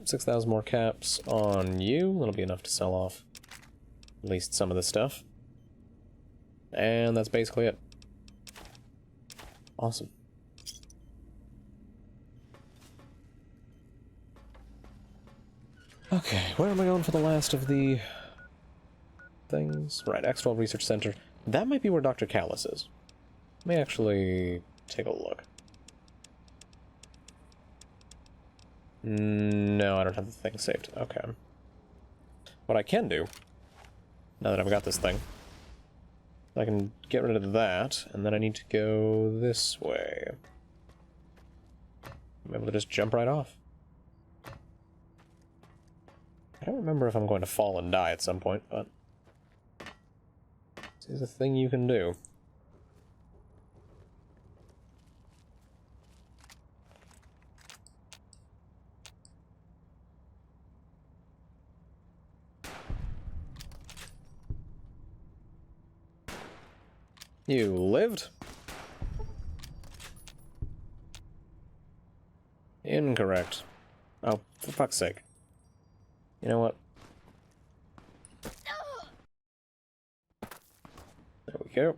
6,000 more caps on you. That'll be enough to sell off at least some of the stuff. And that's basically it. Awesome. Okay, where am I going for the last of the things? Right, X12 Research Center. That might be where Dr. Callus is. Let me actually take a look. No, I don't have the thing saved. Okay. What I can do, now that I've got this thing, I can get rid of that, and then I need to go this way. I'm able to just jump right off. I don't remember if I'm going to fall and die at some point, but this is a thing you can do. You lived? Incorrect. Oh, for fuck's sake. You know what? There we go.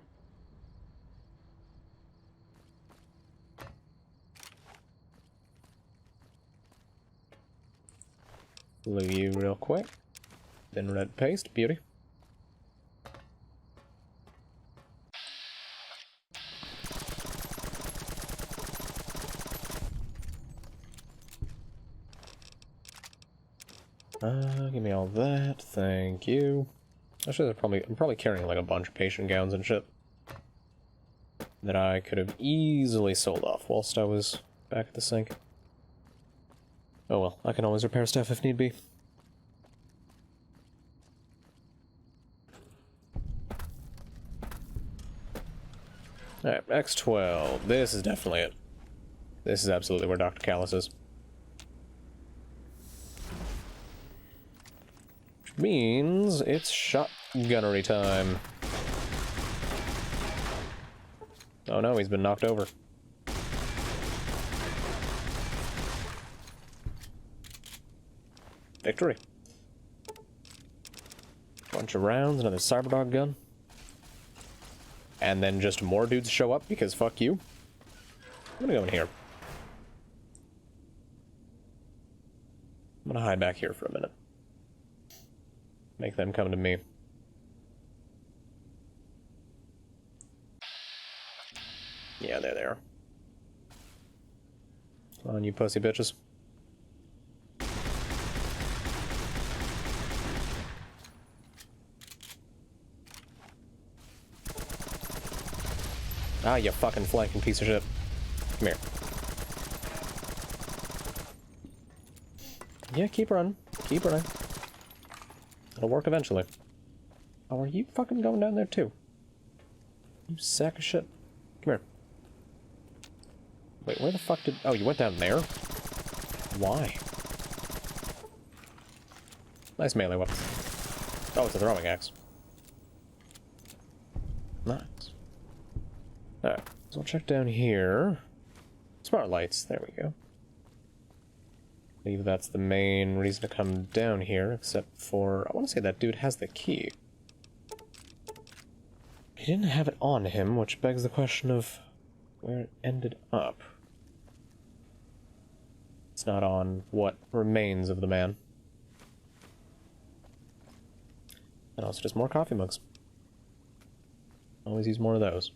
Glue you real quick. Then red paste, beauty. Give me all that, thank you. Actually, I'm probably carrying like a bunch of patient gowns and shit that I could have easily sold off whilst I was back at the sink. Oh well, I can always repair stuff if need be. Alright, X12. This is definitely it. This is absolutely where Dr. Callus is. Which means it's shotgunnery time. Oh no, he's been knocked over. Victory. Bunch of rounds, another Cyberdog gun. And then just more dudes show up because fuck you. I'm gonna go in here. I'm gonna hide back here for a minute. Make them come to me. Yeah, there they are. Come on, you pussy bitches. Ah, you fucking flanking piece of shit. Come here. Yeah, keep running. Keep running. It'll work eventually. Oh, are you fucking going down there too? You sack of shit. Come here. Wait, where the fuck did... Oh, you went down there? Why? Nice melee weapon. Oh, it's a throwing axe. Nice. Alright, so I'll check down here. Smart lights, there we go. I believe that's the main reason to come down here, except for... I want to say that dude has the key. He didn't have it on him, which begs the question of where it ended up. It's not on what remains of the man. And also just more coffee mugs. Always use more of those.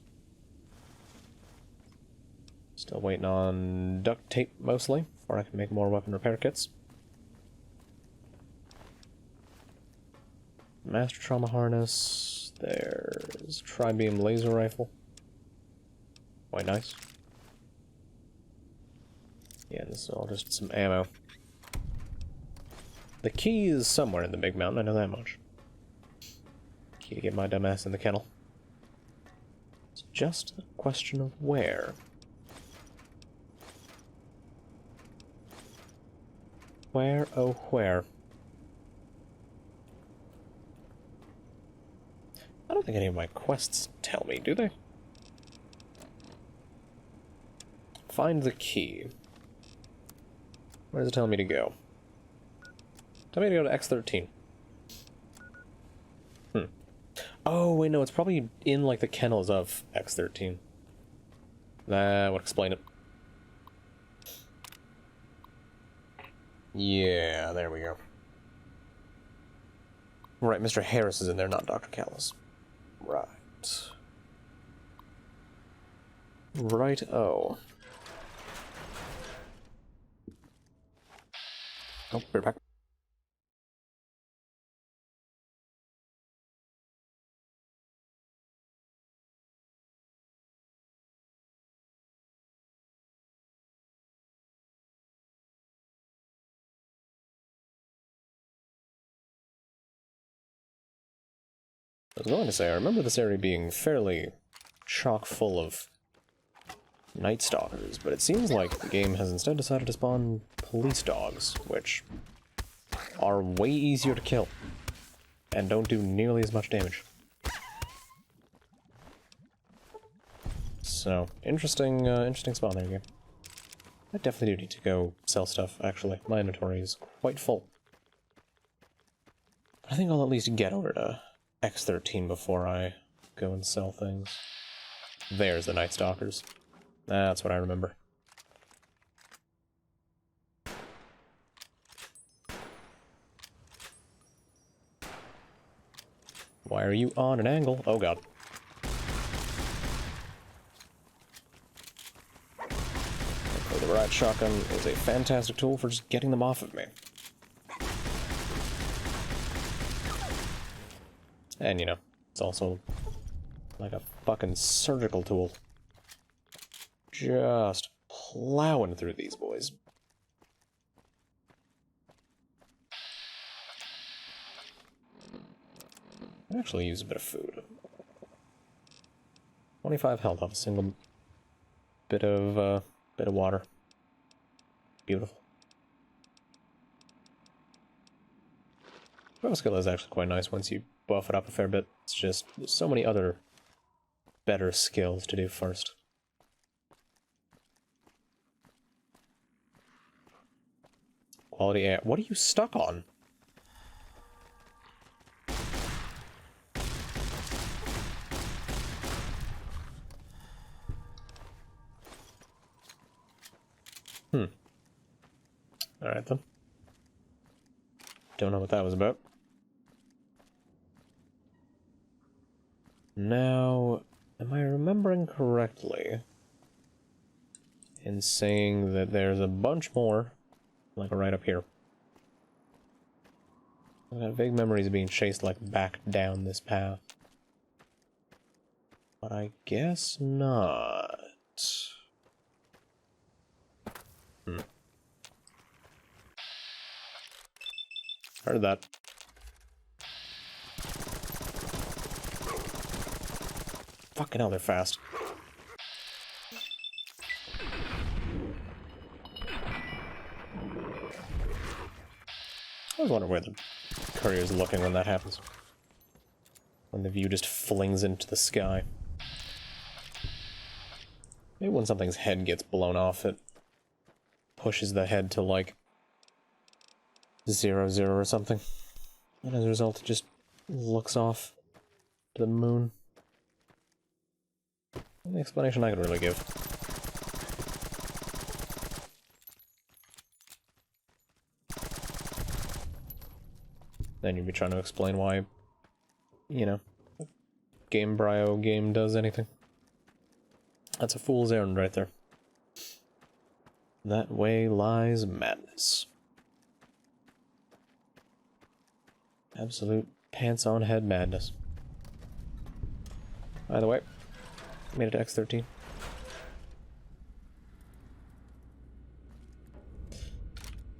Still waiting on duct tape, mostly, before I can make more weapon repair kits. Master trauma harness. There's tri-beam laser rifle. Quite nice. Yeah, this is all just some ammo. The key is somewhere in the big mountain, I know that much. Key to get my dumbass in the kennel. It's just a question of where. Where, oh where? I don't think any of my quests tell me, do they? Find the key. Where does it tell me to go? Tell me to go to X13. Oh, wait, no, it's probably in, like, the kennels of X13. That would explain it. Yeah, there we go. Right, Mr. Harris is in there, not Dr. Callus. Right. Right-o. Oh, we're back. was going to say, I remember this area being fairly chock full of Nightstalkers, but it seems like the game has instead decided to spawn police dogs, which are way easier to kill and don't do nearly as much damage. So, interesting spawn there, game. I definitely do need to go sell stuff, actually. My inventory is quite full. I think I'll at least get over to X13 before I go and sell things. There's the Nightstalkers. That's what I remember. Why are you on an angle? Oh god. The riot shotgun is a fantastic tool for just getting them off of me. And, you know, it's also like a fucking surgical tool. Just plowing through these boys. I actually use a bit of food. 25 health off a single bit of water. Beautiful. Bow skill is actually quite nice once you buff it up a fair bit. It's just, there's so many other better skills to do first. Quality air. What are you stuck on? Alright then. Don't know what that was about. Now, am I remembering correctly in saying that there's a bunch more, like right up here? I've got vague memories of being chased like back down this path. But I guess not. Heard that. Fucking hell, they're fast. I always wonder where the courier's looking when that happens. When the view just flings into the sky. Maybe when something's head gets blown off, it pushes the head to, like, 0, 0 or something. And as a result, it just looks off to the moon. The explanation I could really give. Then you'd be trying to explain why, you know, Game Brio game does anything. That's a fool's errand right there. That way lies madness. Absolute pants-on-head madness. By the way, made it to X13.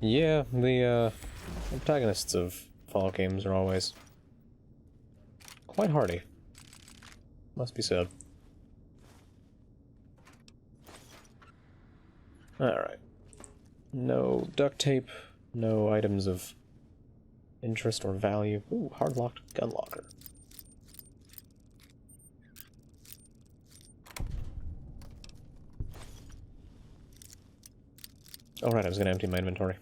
Yeah, the antagonists of Fallout games are always quite hardy. Must be said. Alright. No duct tape, no items of interest or value. Ooh, hard-locked gun locker. Oh right, I was gonna empty my inventory.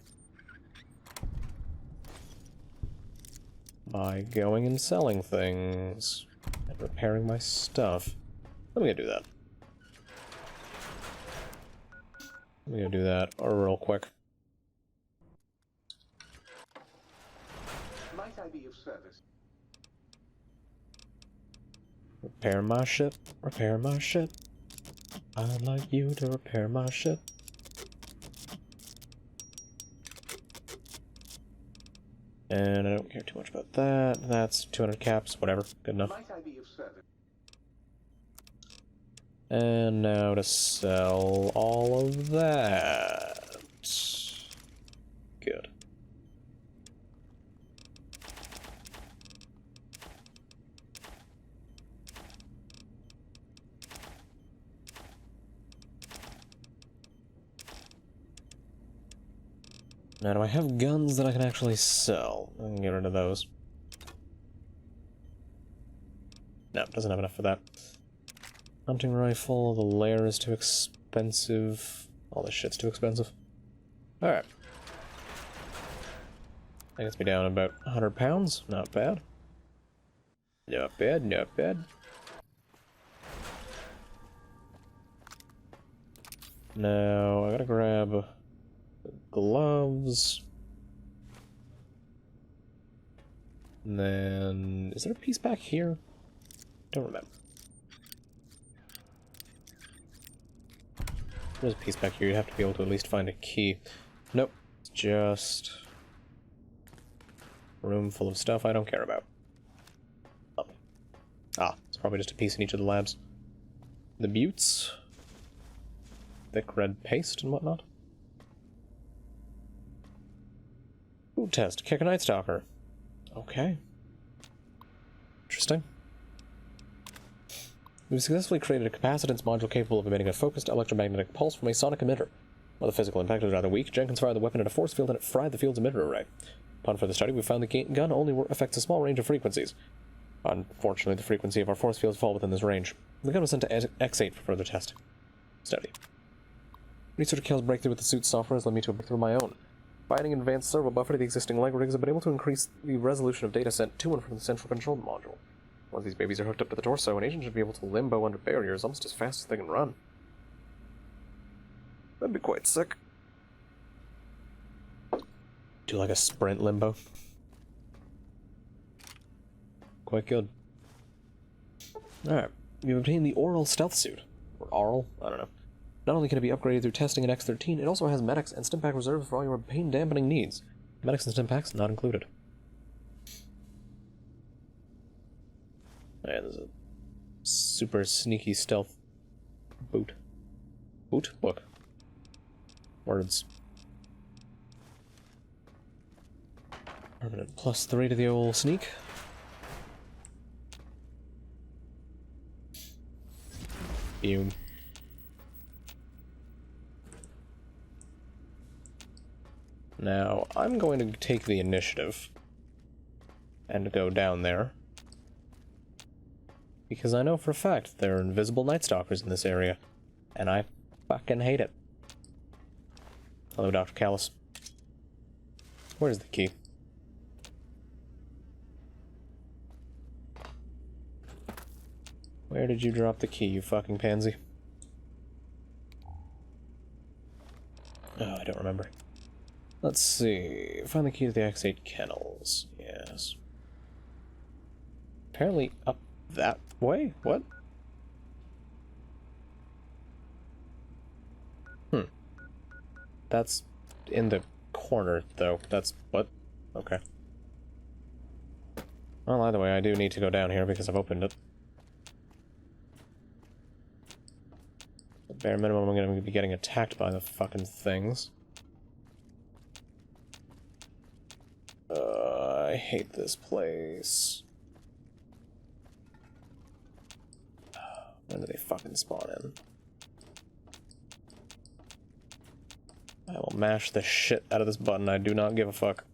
By going and selling things and repairing my stuff. Let me go do that. Let me go do that real quick. Might I be of service? Repair my ship, repair my ship. I'd like you to repair my ship. And I don't care too much about that. That's 200 caps, whatever. Good enough. Might I be of service? And now to sell all of that. Good. Now, do I have guns that I can actually sell? I can get rid of those. No, doesn't have enough for that. Hunting rifle, the lair is too expensive. All this shit's too expensive. Alright. That gets me down about 100 pounds. Not bad. Not bad, not bad. Now, I gotta grab gloves. And then... is there a piece back here? Don't remember. There's a piece back here. You'd have to be able to at least find a key. Nope. It's just... a room full of stuff I don't care about. Lovely. Ah, it's probably just a piece in each of the labs. The buttes. Thick red paste and whatnot. Food test. Kick a Nightstalker. Okay. Interesting. We've successfully created a capacitance module capable of emitting a focused electromagnetic pulse from a sonic emitter. While the physical impact was rather weak, Jenkins fired the weapon at a force field and it fried the field's emitter array. Upon further study, we found the gun only affects a small range of frequencies. Unfortunately, the frequency of our force fields fall within this range. The gun was sent to X8 for further testing. Study. Research Kell's breakthrough with the suit's software has led me to a breakthrough of my own. By adding an advanced servo buffer to the existing leg rigs, I've been able to increase the resolution of data sent to and from the central control module. Once these babies are hooked up to the torso, an agent should be able to limbo under barriers almost as fast as they can run. That'd be quite sick. Do like a sprint limbo. Quite good. Alright, we've obtained the Oral Stealth Suit. Or Aural? I don't know. Not only can it be upgraded through testing in X13, it also has medics and stim pack reserves for all your pain dampening needs. Medics and stim packs not included. Yeah, there's a super sneaky stealth boot. Boot? Book. Words. Permanent +3 to the old sneak. Boom. Now, I'm going to take the initiative and go down there. Because I know for a fact there are invisible Nightstalkers in this area, and I fucking hate it. Hello, Dr. Callus. Where's the key? Where did you drop the key, you fucking pansy? Oh, I don't remember. Let's see. Find the key to the X8 kennels. Yes. Apparently up that way? What? That's in the corner, though. That's... what? Okay. Well, either way, I do need to go down here because I've opened it. At bare minimum, I'm going to be getting attacked by the fucking things. I hate this place. When do they fucking spawn in? I will mash the shit out of this button. I do not give a fuck.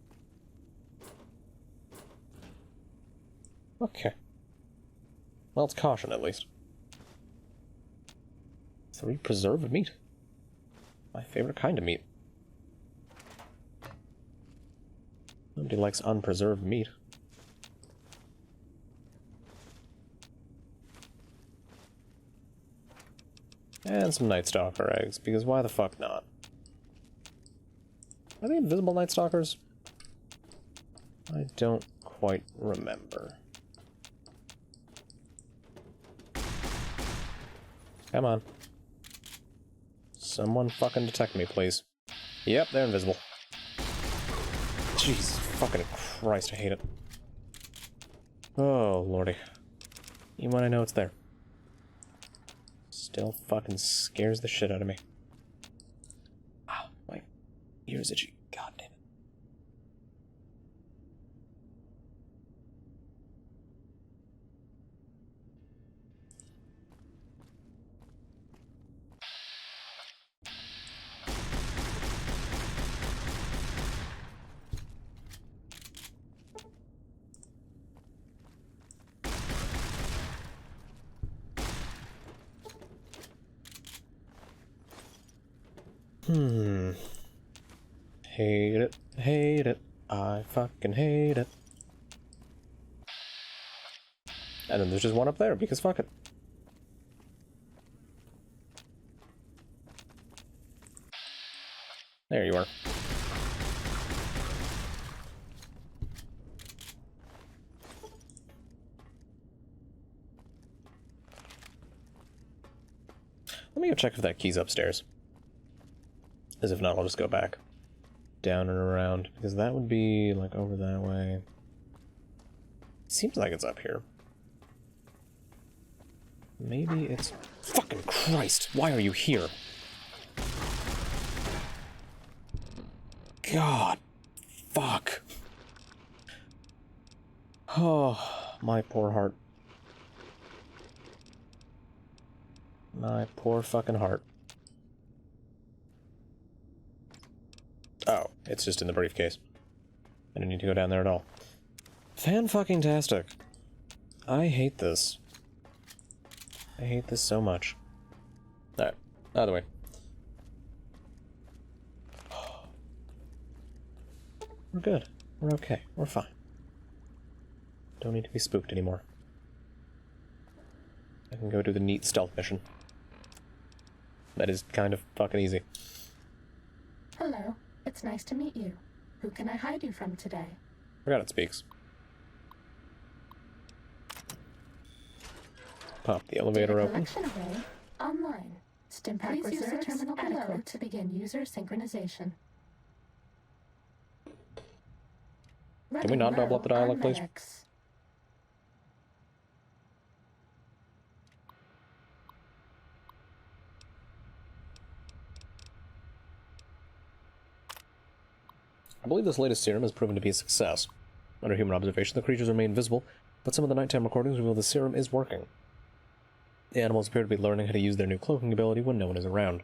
Okay. Well, it's caution, at least. 3 preserved meat. My favorite kind of meat. Nobody likes unpreserved meat. And some Nightstalker eggs, because why the fuck not? Are they invisible Nightstalkers? I don't quite remember. Come on. Someone fucking detect me, please. Yep, they're invisible. Jesus fucking Christ, I hate it. Oh, lordy. Even when I know it's there. Still fucking scares the shit out of me. Ow, my ears itchy. God damn it. Hate it. Hate it. I fucking hate it. And then there's just one up there, because fuck it. There you are. Let me go check if that key's upstairs. As if not, I'll just go back. Down and around, because that would be, like, over that way. Seems like it's up here. Maybe it's... Fucking Christ! Why are you here? God. Fuck. Oh, my poor heart. My poor fucking heart. Oh, it's just in the briefcase. I didn't need to go down there at all. Fan-fucking-tastic. I hate this. I hate this so much. Alright, either way. We're good. We're okay. We're fine. Don't need to be spooked anymore. I can go do the neat stealth mission. That is kind of fucking easy. Hello. It's nice to meet you. Who can I hide you from today? Forgot it speaks. Pop the elevator open. Collection array online. Stimpack reserve terminal adequate to begin user synchronization. Can we not double up the dialogue, please? I believe this latest serum has proven to be a success. Under human observation, the creatures remain visible, but some of the nighttime recordings reveal the serum is working. The animals appear to be learning how to use their new cloaking ability when no one is around.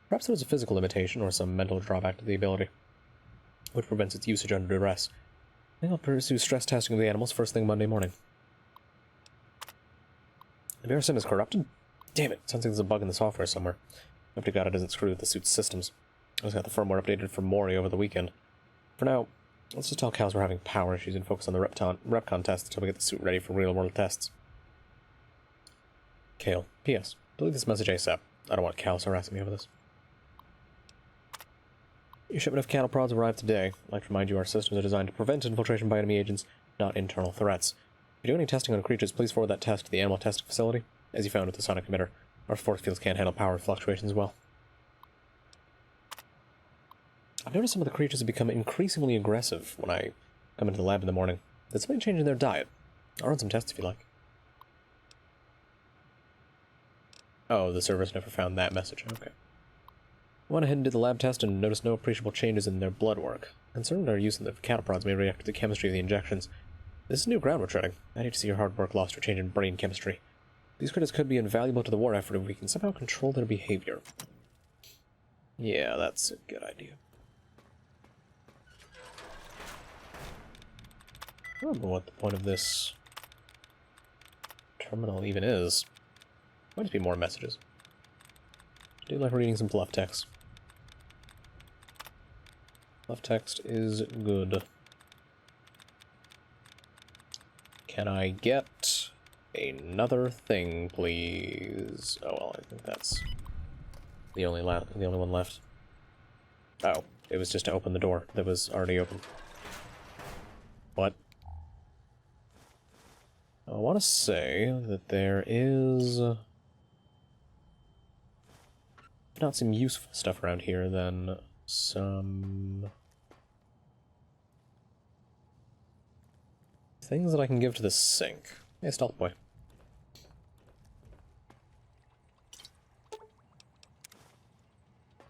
Perhaps there is a physical limitation or some mental drawback to the ability, which prevents its usage under duress. I think I'll pursue stress testing of the animals first thing Monday morning. The Verisim is corrupted? Damn it, sounds like there's a bug in the software somewhere. I hope to God it doesn't screw with the suit's systems. I just got the firmware updated for Mori over the weekend. For now, let's just tell Kals we're having power issues and focus on the Repcon tests until we get the suit ready for real-world tests. Kale, P.S. Delete this message ASAP. I don't want Kals harassing me over this. Your shipment of cattle prods arrived today. I'd like to remind you our systems are designed to prevent infiltration by enemy agents, not internal threats. If you do any testing on creatures, please forward that test to the animal testing facility. As you found with the sonic emitter, our force fields can't handle power fluctuations well. I've noticed some of the creatures have become increasingly aggressive when I come into the lab in the morning. There's something changing in their diet. I'll run some tests if you like. Oh, the servers never found that message. Okay. I went ahead and did the lab test and noticed no appreciable changes in their blood work. Concerned our use of the cattle prods may react to the chemistry of the injections. This is new ground we're treading. I hate to see your hard work lost or change in brain chemistry. These critters could be invaluable to the war effort if we can somehow control their behavior. Yeah, that's a good idea. I don't know what the point of this terminal even is. Might just be more messages. I do like reading some fluff text. Fluff text is good. Can I get another thing, please? Oh well, I think that's the only one left. Oh, it was just to open the door that was already open. What? I want to say that there is not some useful stuff around here, then some things that I can give to the sink. Hey, Stealth Boy.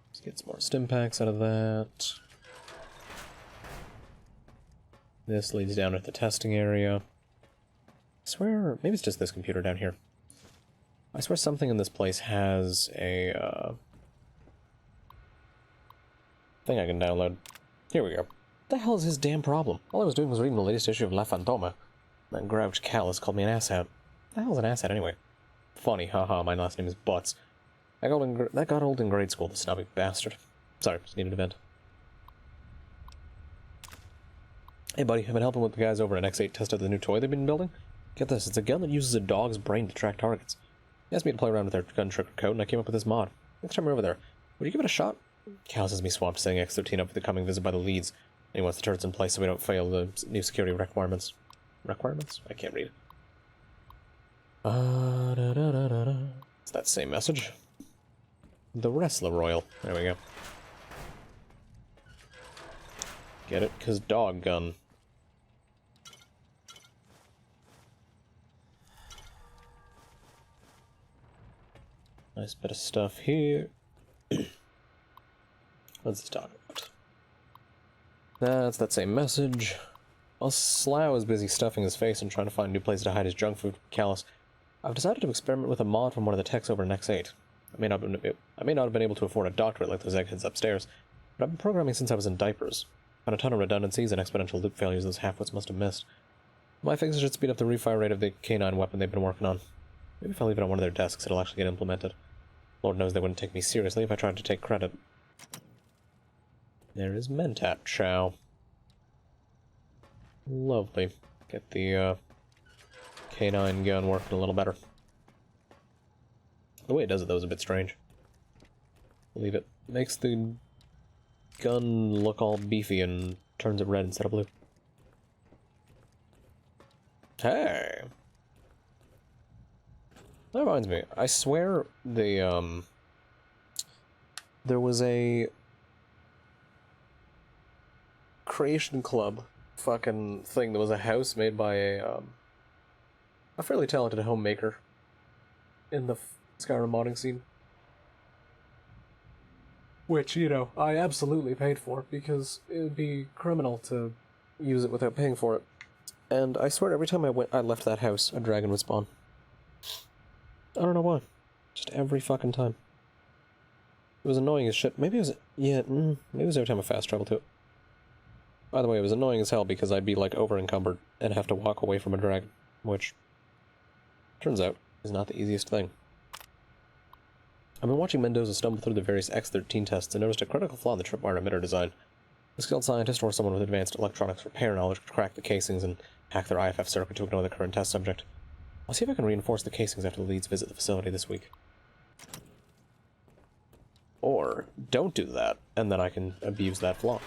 Let's get some more stim packs out of that. This leads down to the testing area. I swear, maybe it's just this computer down here. I swear something in this place has a, thing I can download. Here we go. What the hell is his damn problem? All I was doing was reading the latest issue of La Fantoma. That grouch Callus called me an asshat. What the hell's an asshat anyway? Funny, haha, my last name is Butts. That got old in grade school, the snobby bastard. Sorry, just needed a vent. Hey buddy, I've been helping with the guys over at X8 test out the new toy they've been building. Get this, it's a gun that uses a dog's brain to track targets. He asked me to play around with their gun trigger code, and I came up with this mod. Next time we're over there, would you give it a shot? Cal has me swamped setting X13 up for the coming visit by the leads, and he wants the turrets in place so we don't fail the new security requirements. Requirements? I can't read. It's that same message. The Wrestler Royal. There we go. Get it? 'Cause dog gun. Nice bit of stuff here. What's this talking about? That's that same message. While Slough is busy stuffing his face and trying to find a new place to hide his junk food from Callus, I've decided to experiment with a mod from one of the techs over in X8. I may not have been able to afford a doctorate like those eggheads upstairs, but I've been programming since I was in diapers. Found a ton of redundancies and exponential loop failures those halfwits must have missed. My fixes should speed up the refire rate of the K9 weapon they've been working on. Maybe if I leave it on one of their desks, it'll actually get implemented. Lord knows they wouldn't take me seriously if I tried to take credit. There is Mentat Chow. Lovely. Get the K9 gun working a little better. The way it does it, though, is a bit strange. Leave it. Makes the gun look all beefy and turns it red instead of blue. Hey! That reminds me, I swear the, there was a Creation Club fucking thing. There was a house made by a fairly talented homemaker in the Skyrim modding scene. Which, you know, I absolutely paid for, because it would be criminal to use it without paying for it. And I swear every time I left that house, a dragon would spawn. I don't know why. Just every fucking time. It was annoying as shit. Maybe it was... yeah, maybe it was every time I fast traveled to it. By the way, it was annoying as hell because I'd be, like, over-encumbered and have to walk away from a dragon. Which, turns out, is not the easiest thing. I've been watching Mendoza stumble through the various X13 tests and noticed a critical flaw in the tripwire emitter design. A skilled scientist or someone with advanced electronics repair knowledge could crack the casings and hack their IFF circuit to ignore the current test subject. I'll see if I can reinforce the casings after the leads visit the facility this week. Or, don't do that, and then I can abuse that flaw.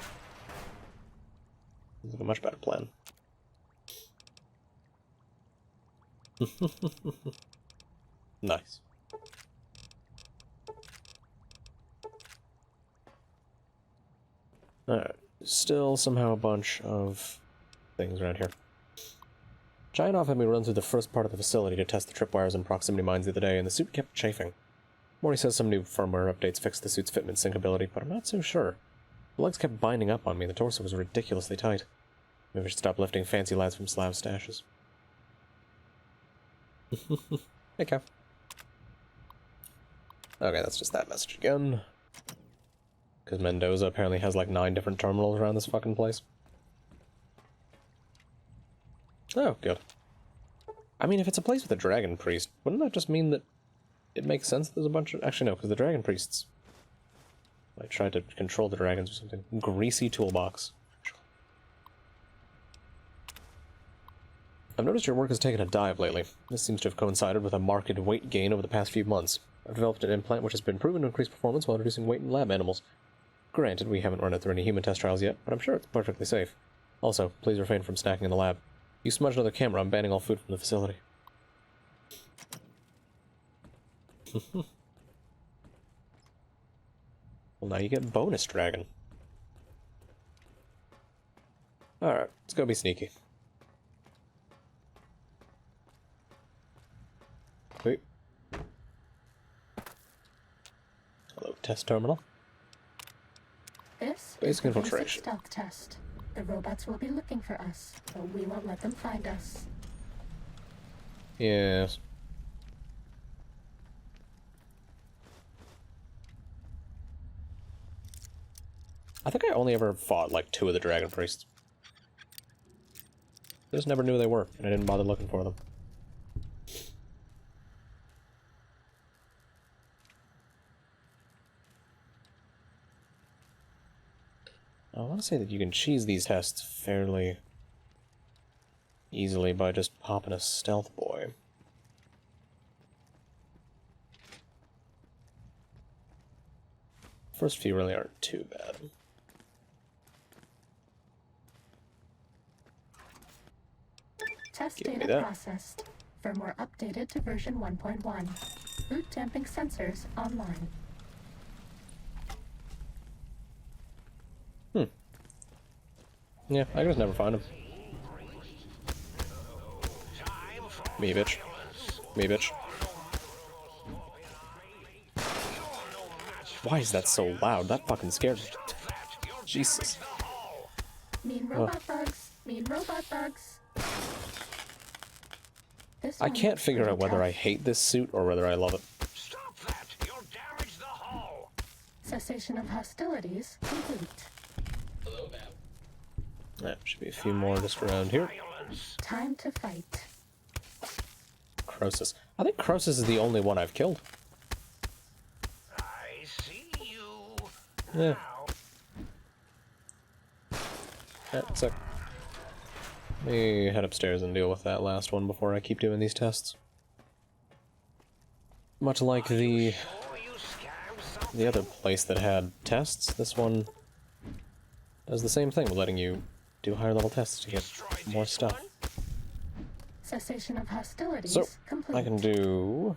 Sounds like a much better plan. Nice. Alright, still somehow a bunch of things around here. Giantov had me run through the first part of the facility to test the tripwires and proximity mines the other day, and the suit kept chafing. Morty says some new firmware updates fixed the suit's fitment syncability, but I'm not so sure. The legs kept binding up on me, and the torso was ridiculously tight. Maybe I should stop lifting fancy lads from Slav's stashes. Hey, Cow. Okay, that's just that message again. Because Mendoza apparently has like 9 different terminals around this fucking place. Oh, good. I mean, if it's a place with a dragon priest, wouldn't that just mean that it makes sense that there's a bunch of... Actually, no, because the dragon priests... I tried to control the dragons or something. Greasy toolbox. I've noticed your work has taken a dive lately. This seems to have coincided with a marked weight gain over the past few months. I've developed an implant which has been proven to increase performance while reducing weight in lab animals. Granted, we haven't run it through any human test trials yet, but I'm sure it's perfectly safe. Also, please refrain from snacking in the lab. You smudged another camera, I'm banning all food from the facility. Well, now you get bonus dragon. Alright, let's go be sneaky. Wait. Hello, test terminal. This Basic is the infiltration. basic stealth test. The robots will be looking for us, but we won't let them find us. Yes. I think I only ever fought like 2 of the dragon priests. I just never knew who they were, and I didn't bother looking for them. I want to say that you can cheese these tests fairly easily by just popping a stealth boy. First few really aren't too bad. Test Give me data that. processed. Firmware updated to version 1.1. Boot damping sensors online. Yeah, I can just never find him. Me, bitch. Me, bitch. Why is that so loud? That fucking scared me. Jesus. Mean robot bugs. Mean robot bugs. This I one can't looks figure pretty out whether I tough. hate this suit or whether I love it. Stop that! You'll damage the hull! Cessation of hostilities complete. Hello, ma'am. That should be a few more just around here. Time to fight. Croesus. I think Croesus is the only one I've killed. I see you. Yeah. Now. That's a... Let me head upstairs and deal with that last one before I keep doing these tests. Much like the other place that had tests, this one does the same thing with letting you do higher level tests to get more stuff. Cessation of hostilities So, complete. I can do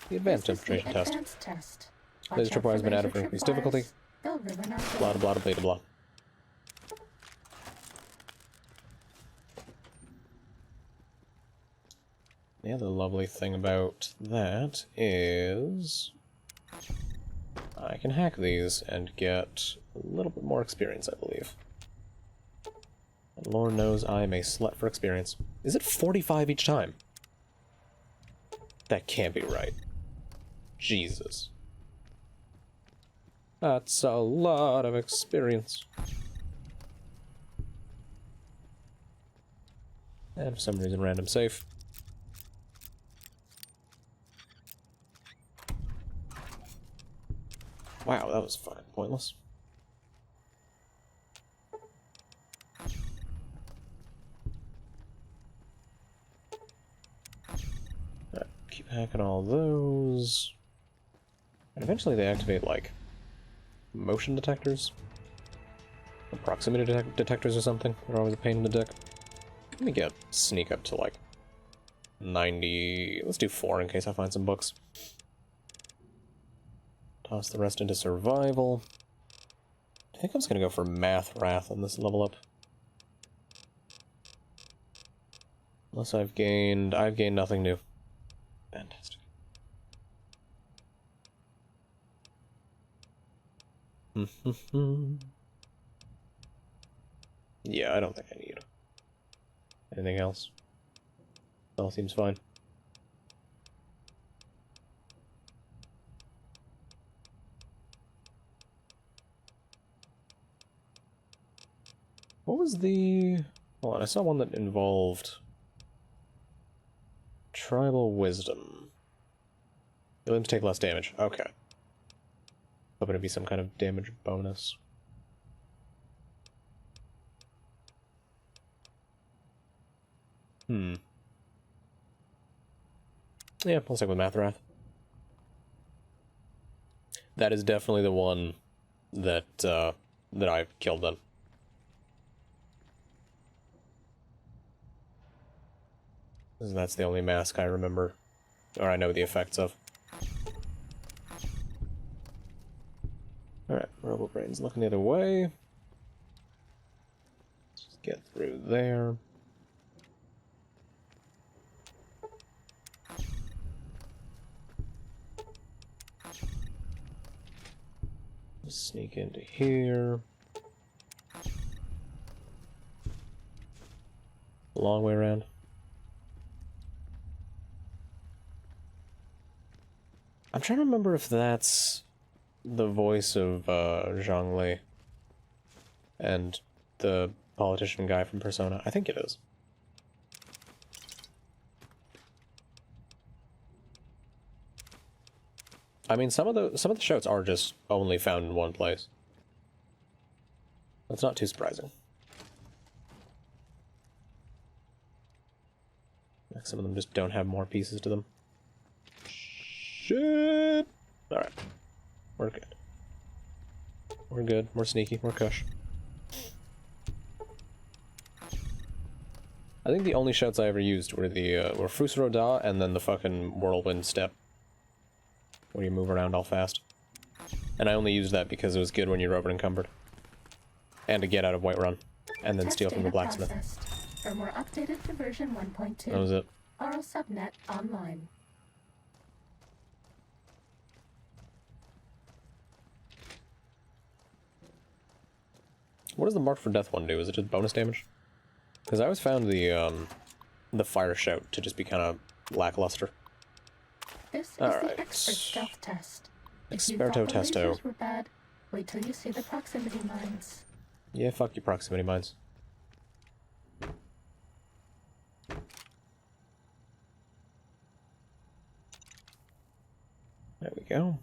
the advanced This is the infiltration test. advanced test. Laser Watch out tripwire has for been added for laser increased tripwires. difficulty. They'll ruin our Blah day. blah blah blah blah. The other lovely thing about that is I can hack these and get a little bit more experience, I believe. And Lord knows I am a slut for experience. Is it 45 each time? That can't be right. Jesus. That's a lot of experience. And for some reason, random safe. Wow, that was fucking pointless. Alright, keep hacking all those. And eventually they activate, like, motion detectors? Or proximity detectors or something. They're always a pain in the dick. Let me get sneak up to, like, 90... Let's do 4 in case I find some books. Toss the rest into survival. I think I'm just gonna go for math wrath on this level up. Unless I've gained nothing new. Fantastic. Yeah, I don't think I need anything else. All seems fine. What was the... Hold on, I saw one that involved... Tribal Wisdom. Let him take less damage. Okay. Hoping to be some kind of damage bonus. Yeah, I'll stick with Mathrath. That is definitely the one that, that I killed then. That's the only mask I remember, or I know the effects of. Alright, Robo-Brain's looking the other way. Just get through there. Just sneak into here. Long way around. I'm trying to remember if that's the voice of Zhongli and the politician guy from Persona. I think it is. I mean, some of the shouts are just only found in one place. That's not too surprising. Some of them just don't have more pieces to them. Shit! Alright. We're good. We're good. We're sneaky. We're cush. I think the only shouts I ever used were the were Fusro Da and then the fucking whirlwind step. Where you move around all fast. And I only used that because it was good when you're over encumbered. And to get out of Whiterun. And then steal from the blacksmith. Firmware updated to version 1.2. That was it. Aural subnet online. What does the Mark for Death one do? Is it just bonus damage? Because I always found the fire shout to just be kind of lackluster. This is the expert stealth test. If you thought the lasers were bad, wait till you see the proximity mines. Yeah, fuck your proximity mines. There we go.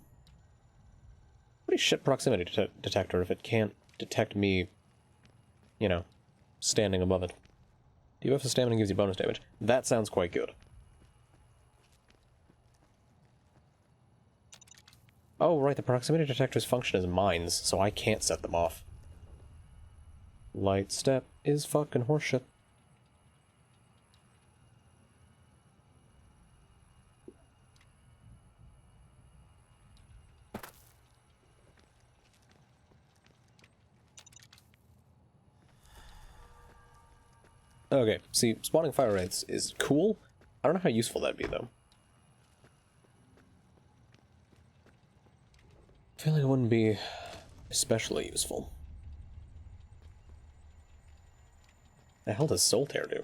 Pretty shit proximity detector if it can't detect me, you know, standing above it. Debuff of stamina gives you bonus damage. That sounds quite good. Oh, right, the proximity detectors function as mines, so I can't set them off. Light step is fucking horseshit. Okay, see, spawning fire rates is cool. I don't know how useful that'd be, though. I feel like it wouldn't be especially useful. The hell does Solitaire do?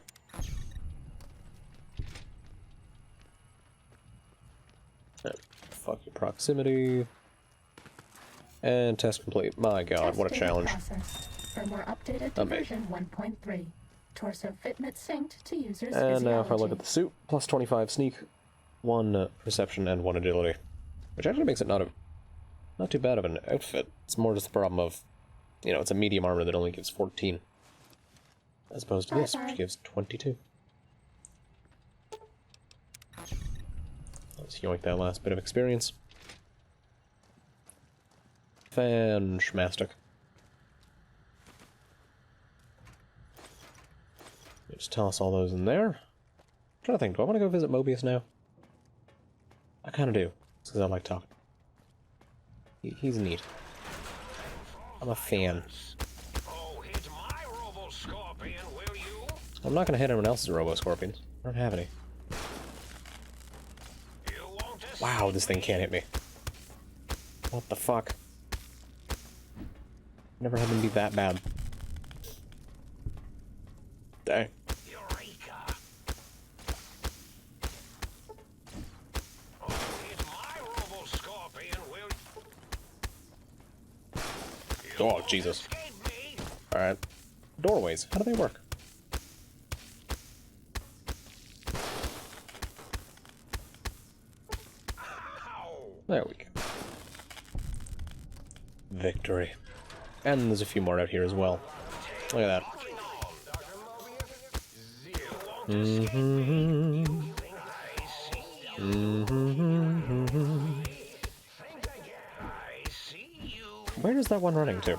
Oh, fuck your proximity. And test complete. My god, what a challenge. Firmware updated to version 1.3. Torso fitment synced to user's and now if I look at the suit, plus 25 sneak, 1 perception, and 1 agility. Which actually makes it not too bad of an outfit. It's more just the problem of, you know, it's a medium armor that only gives 14. As opposed to this, which gives 22. Let's yoink that last bit of experience. Fantastic. Just toss all those in there. I'm trying to think, do I want to go visit Mobius now? I kind of do, because I like talking. He's neat. I'm a fan. I'm not going to hit anyone else's Robo-Scorpions. I don't have any. Wow, this thing can't hit me. What the fuck? Never had them be that bad. Dang. Oh, Jesus. Alright. Doorways. How do they work? There we go. Victory. And there's a few more out here as well. Look at that. Where is that one running to?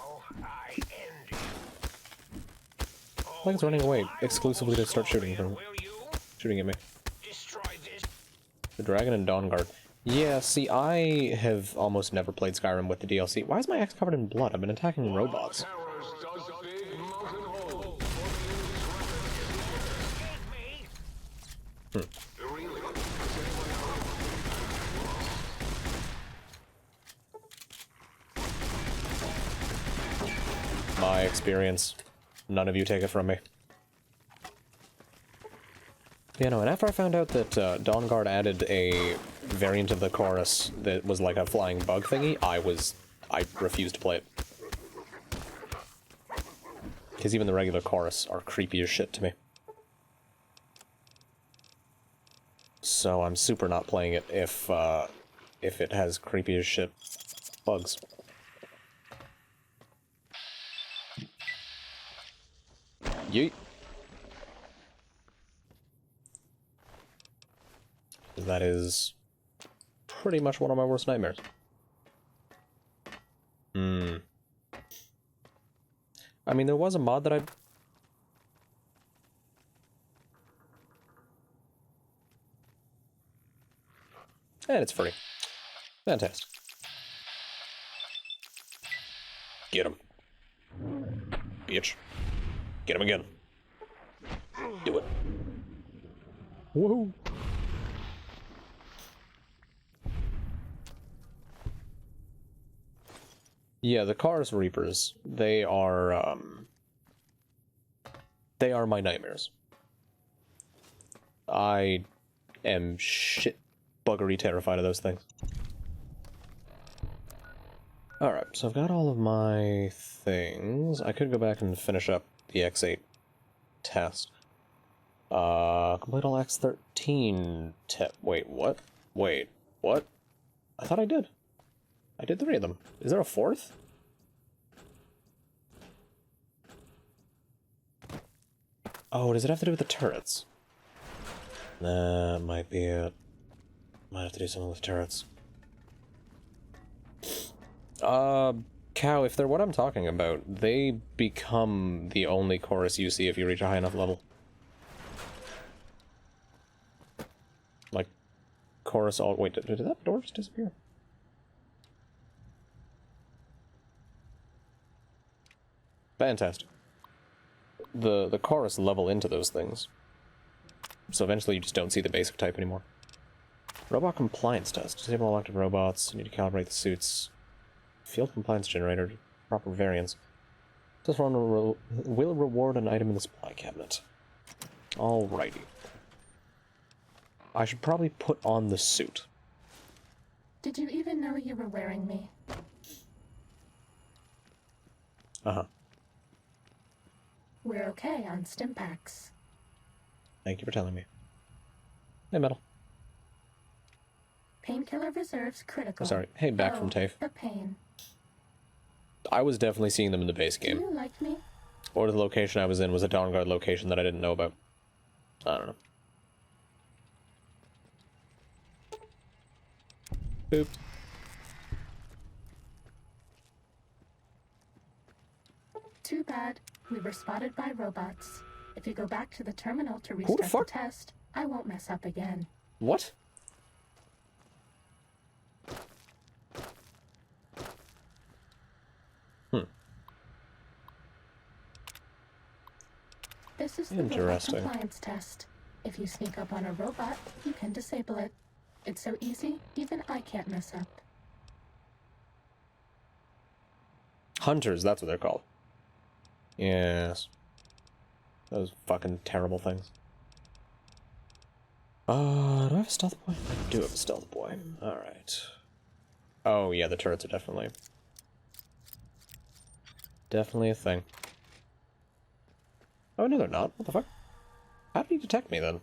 I think it's running away exclusively to start shooting at me. The Dragon and Dawnguard. Yeah, see, I have almost never played Skyrim with the DLC. Why is my axe covered in blood? I've been attacking robots. My experience. None of you take it from me. Yeah, no, and after I found out that Dawnguard added a variant of the chorus that was like a flying bug thingy, I refused to play it. Because even the regular chorus are creepy as shit to me. So I'm super not playing it if it has creepy as shit bugs. Yeet. That is pretty much one of my worst nightmares. I mean, there was a mod that I... And it's free. Fantastic. Get him. Bitch. Get him again. Do it. Woohoo! Yeah, the Cars Reapers, they are my nightmares. I am shit buggery terrified of those things. Alright, so I've got all of my things. I could go back and finish up the X8 test. Complete all X13 wait, what? Wait, what? I thought I did. I did 3 of them. Is there a 4th? Oh, does it have to do with the turrets? That might be it. Might have to do something with turrets. Cow, if they're what I'm talking about, they become the only chorus you see if you reach a high enough level. Like, chorus all... Wait, did that door just disappear? Fantastic. The chorus level into those things. So eventually you just don't see the basic type anymore. Robot compliance test. Disable all active robots. You need to calibrate the suits. Field compliance generator. Proper variance. This one will reward an item in the supply cabinet. Alrighty. I should probably put on the suit. Did you even know you were wearing me? Uh-huh. We're okay on Stimpaks. Thank you for telling me. Hey, Metal. Painkiller reserves critical. Oh, sorry. Hey, back from TAFE. The pain. I was definitely seeing them in the base game. Do you like me? Or the location I was in was a Dawnguard location that I didn't know about. I don't know. Boop. Too bad. We were spotted by robots. If you go back to the terminal to restart the test, I won't mess up again. What? This is the robot compliance test. If you sneak up on a robot, you can disable it. It's so easy, even I can't mess up. Hunters, that's what they're called. Yes. Those fucking terrible things. Do I have a stealth boy? I do have a stealth boy. Alright. Oh, yeah, the turrets are definitely a thing. Oh, no, they're not. What the fuck? How did he detect me, then?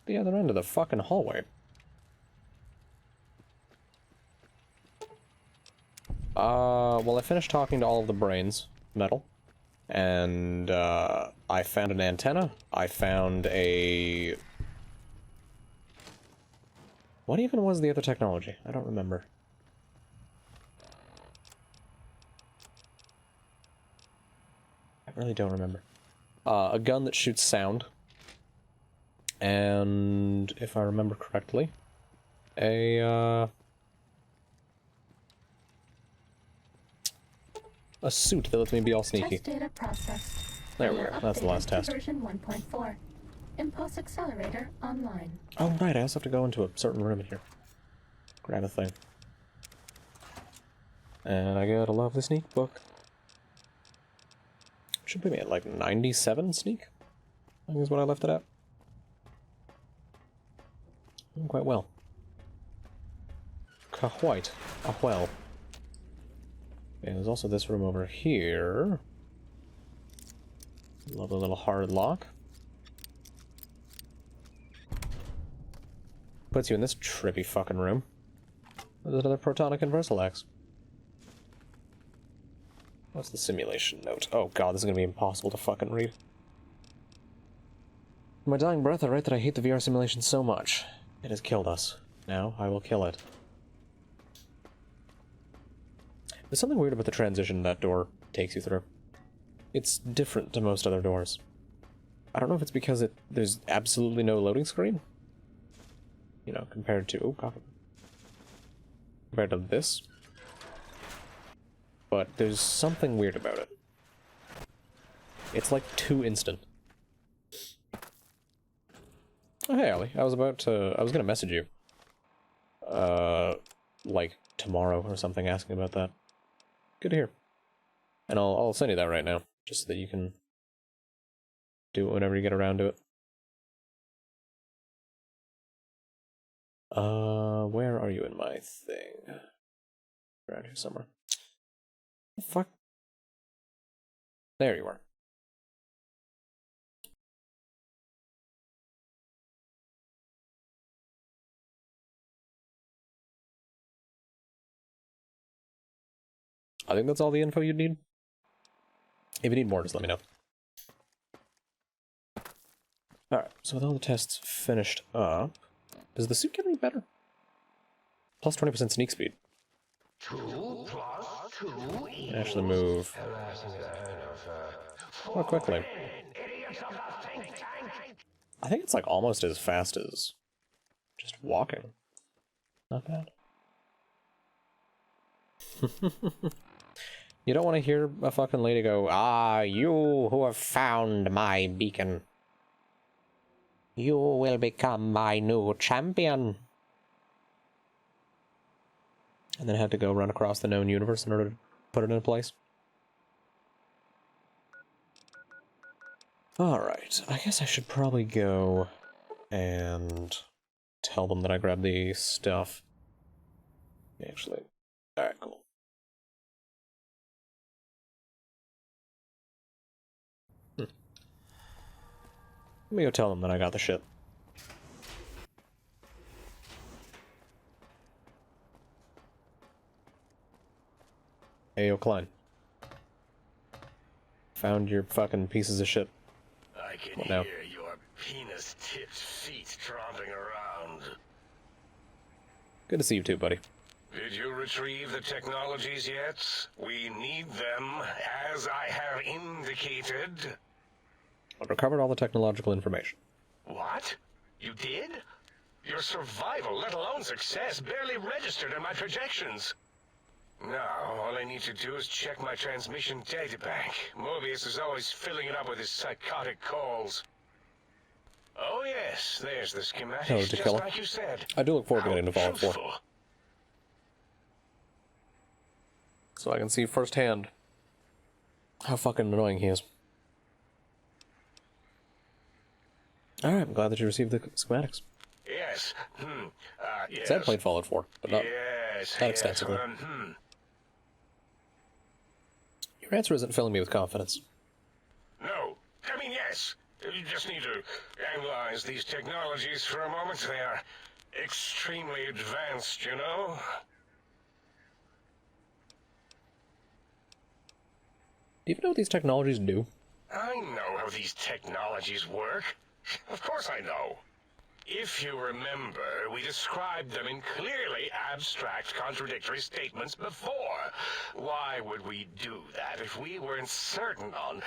The other end of the fucking hallway. Well, I finished talking to all of the brains, Metal, and, I found an antenna. I found a... What even was the other technology? I don't remember. I really don't remember. A gun that shoots sound. And, if I remember correctly, a suit that lets me be all sneaky. Test data processed. There we go. That's the last test. Version 1.4. Impulse accelerator online. Oh, right. I also have to go into a certain room in here. Grab a thing. And I got a lovely sneak book. Should put me at like 97 sneak, I think is what I left it at. Doing quite well. Quite well. And there's also this room over here. Lovely little hard lock. Puts you in this trippy fucking room. There's another protonic inversal axe. What's the simulation note? Oh god, this is gonna be impossible to fucking read. In my dying breath, I write that I hate the VR simulation so much. It has killed us. Now, I will kill it. There's something weird about the transition that door takes you through. It's different to most other doors. I don't know if it's because there's absolutely no loading screen. You know, compared to... oh, god. Compared to this. But there's something weird about it. It's like too instant. Oh, hey, Ellie. I was gonna message you. Like, tomorrow or something, asking about that. Good to hear. And I'll send you that right now, just so that you can do it whenever you get around to it. Where are you in my thing? Around here somewhere. The fuck? There you are. I think that's all the info you'd need. If you need more, just let me know. Alright, so with all the tests finished up, does the suit get any better? Plus 20% sneak speed. 2 + 2 Actually move more quickly. I think it's like almost as fast as just walking. Not bad. You don't want to hear a fucking lady go, "Ah, you who have found my beacon. You will become my new champion." And then had to go run across the known universe in order to put it in place. Alright, I guess I should probably go and tell them that I grabbed the stuff. Actually, alright, cool. Let me go tell them that I got the shit. Hey, yo, Klein. Found your fucking pieces of shit. I can What now? hear your penis-tipped feet tromping around. Good to see you too, buddy. Did you retrieve the technologies yet? We need them, as I have indicated. I've recovered all the technological information. What? You did? Your survival, let alone success, barely registered in my projections. Now, all I need to do is check my transmission databank. Mobius is always filling it up with his psychotic calls. Oh yes, there's the schematics, Hello, just Tequila. like you said. I do look forward to getting to Fallout 4. Truthful. So I can see firsthand how fucking annoying he is. Alright, I'm glad that you received the schematics. Yes. Yes. Said played Fallout 4, but not Yes. that extensively. Your answer isn't filling me with confidence. No. I mean, yes. You just need to analyze these technologies for a moment. They are extremely advanced, you know? Do you even know what these technologies do? I know how these technologies work. Of course I know. If you remember, we described them in clearly abstract, contradictory statements before. Why would we do that if we weren't certain on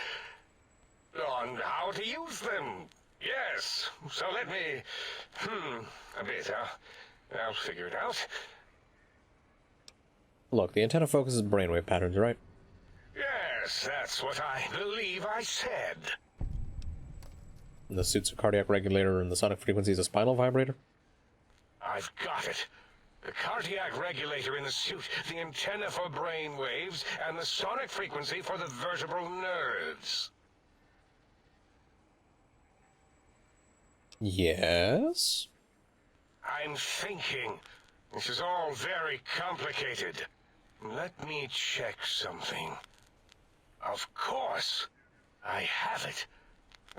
how to use them? Yes. So let me... a bit. I'll figure it out. Look, the antenna focuses brainwave patterns, right? Yes, that's what I believe I said. And the suit's a cardiac regulator and the sonic frequency is a spinal vibrator? I've got it. The cardiac regulator in the suit, the antenna for brain waves, and the sonic frequency for the vertebral nerves. Yes? I'm thinking. This is all very complicated. Let me check something. Of course. I have it.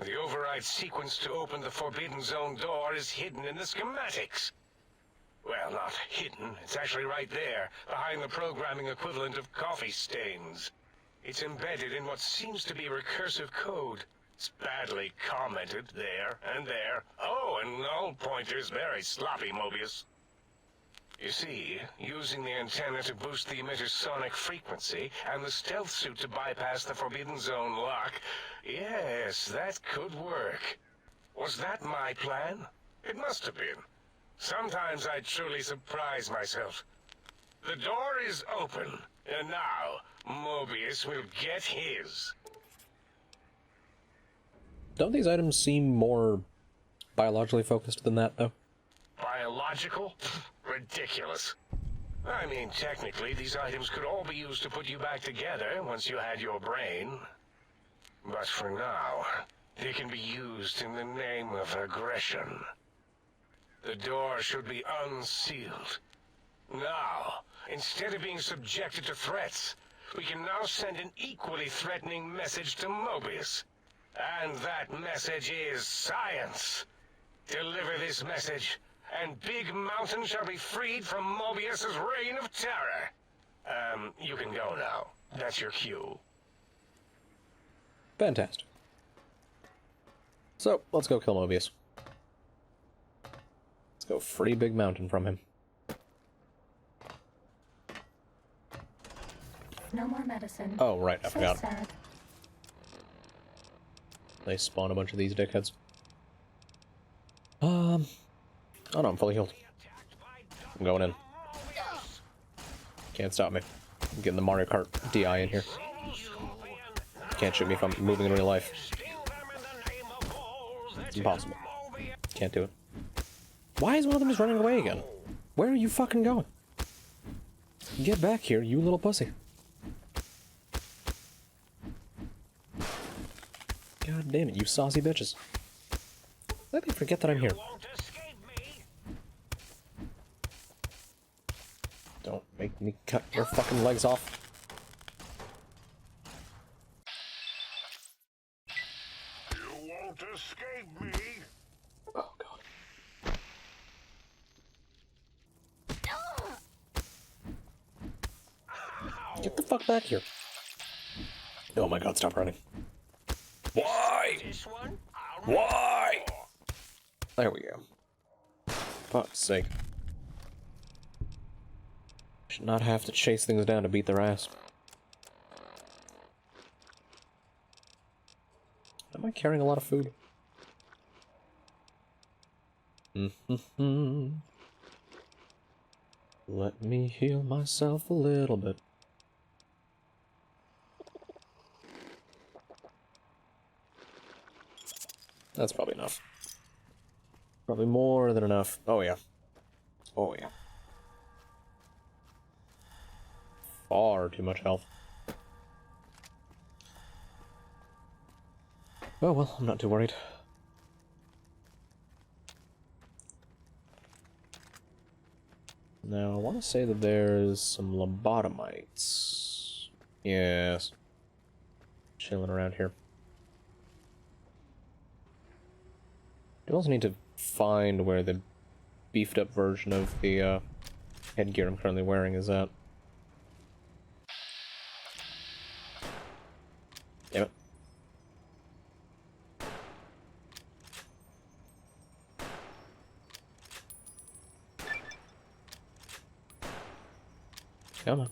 The override sequence to open the Forbidden Zone door is hidden in the schematics. Well, not hidden. It's actually right there, behind the programming equivalent of coffee stains. It's embedded in what seems to be recursive code. It's badly commented there and there. Oh, and null pointer's very sloppy, Mobius. You see, using the antenna to boost the emitter's sonic frequency, and the stealth suit to bypass the Forbidden Zone lock, yes, that could work. Was that my plan? It must have been. Sometimes I truly surprise myself. The door is open, and now Mobius will get his. Don't these items seem more biologically focused than that, though? Biological? Ridiculous. I mean, technically, these items could all be used to put you back together once you had your brain. But for now, they can be used in the name of aggression. The door should be unsealed. Now, instead of being subjected to threats, we can now send an equally threatening message to Mobius. And that message is science. Deliver this message, and Big Mountain shall be freed from Mobius's reign of terror. You can go now. That's your cue. Fantastic. So, let's go kill Mobius. Let's go free Big Mountain from him. No more medicine. Oh, right, I So forgot. sad. They spawn a bunch of these dickheads. Oh no, I'm fully healed. I'm going in. Can't stop me. I'm getting the Mario Kart DI in here. Can't shoot me if I'm moving in real life. It's impossible. Can't do it. Why is one of them just running away again? Where are you fucking going? Get back here, you little pussy. God damn it, you saucy bitches. Let me forget that I'm here. Don't make me cut your fucking legs off. You won't escape me. Oh, God. Get the fuck back here. Oh my God, stop running. Why? Why? There we go. Fuck's sake. Should not have to chase things down to beat their ass. Am I carrying a lot of food? Let me heal myself a little bit. That's probably enough. Probably more than enough. Oh yeah. Oh yeah. Far too much health. Oh well, I'm not too worried. Now, I want to say that there's some lobotomites. Yes. Chilling around here. I also need to find where the beefed up version of the headgear I'm currently wearing is at. Damn it. Come on.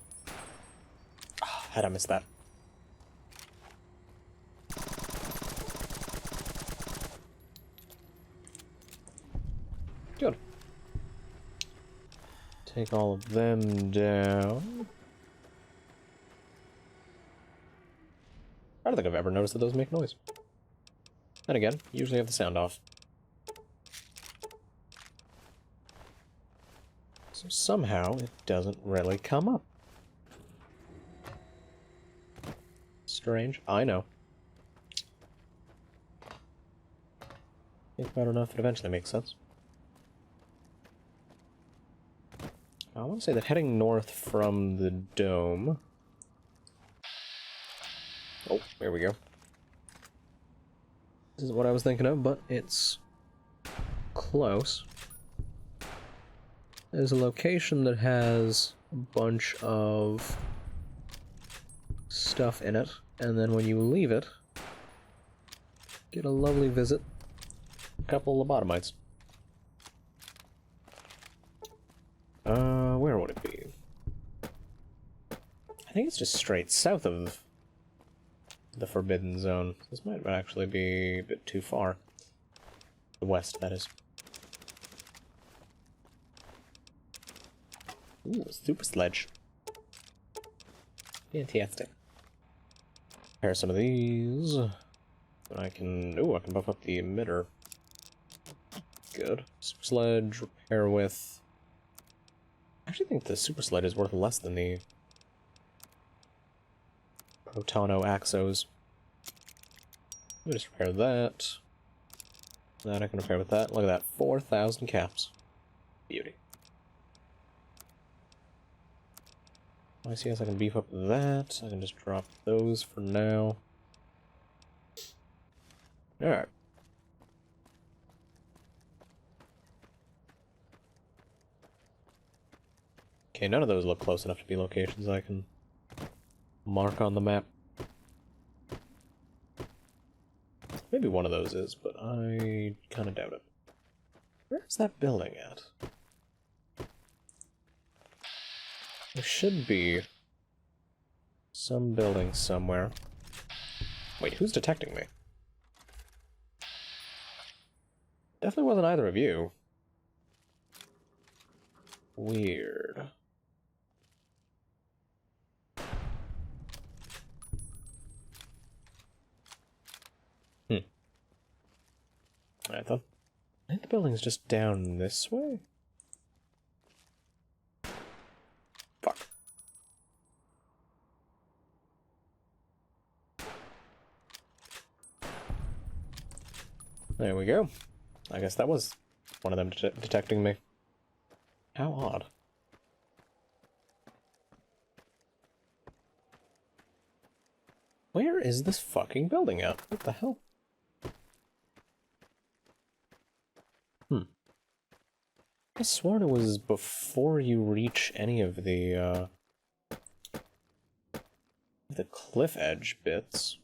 Oh, how'd I miss that? Good. Take all of them down. I don't think I've ever noticed that those make noise. And again, usually have the sound off. So somehow it doesn't really come up. Strange. I know. Think about enough, it eventually makes sense. I want to say that heading north from the dome... Oh, there we go. This is what I was thinking of, but it's close. There's a location that has a bunch of stuff in it, and then when you leave it, get a lovely visit. A couple of lobotomites. Where would it be? I think it's just straight south of the Forbidden Zone. This might actually be a bit too far. The west, that is. Ooh, super Sledge. Fantastic. Repair some of these. I can... Ooh, I can buff up the emitter. Good. Super Sledge, repair with... I actually think the Super Sledge is worth less than the Protono-Axos. Let me just repair that. That I can repair with that. Look at that, 4,000 caps. Beauty. I see, I can beef up that. I can just drop those for now. Alright. Okay, none of those look close enough to be locations I can mark on the map. Maybe one of those is, but I kind of doubt it. Where's that building at? There should be some building somewhere. Wait, who's detecting me? Definitely wasn't either of you. Weird. I think the building's just down this way? Fuck. There we go. I guess that was one of them detecting me. How odd. Where is this fucking building at? What the hell? I sworn it was before you reach any of the cliff edge bits.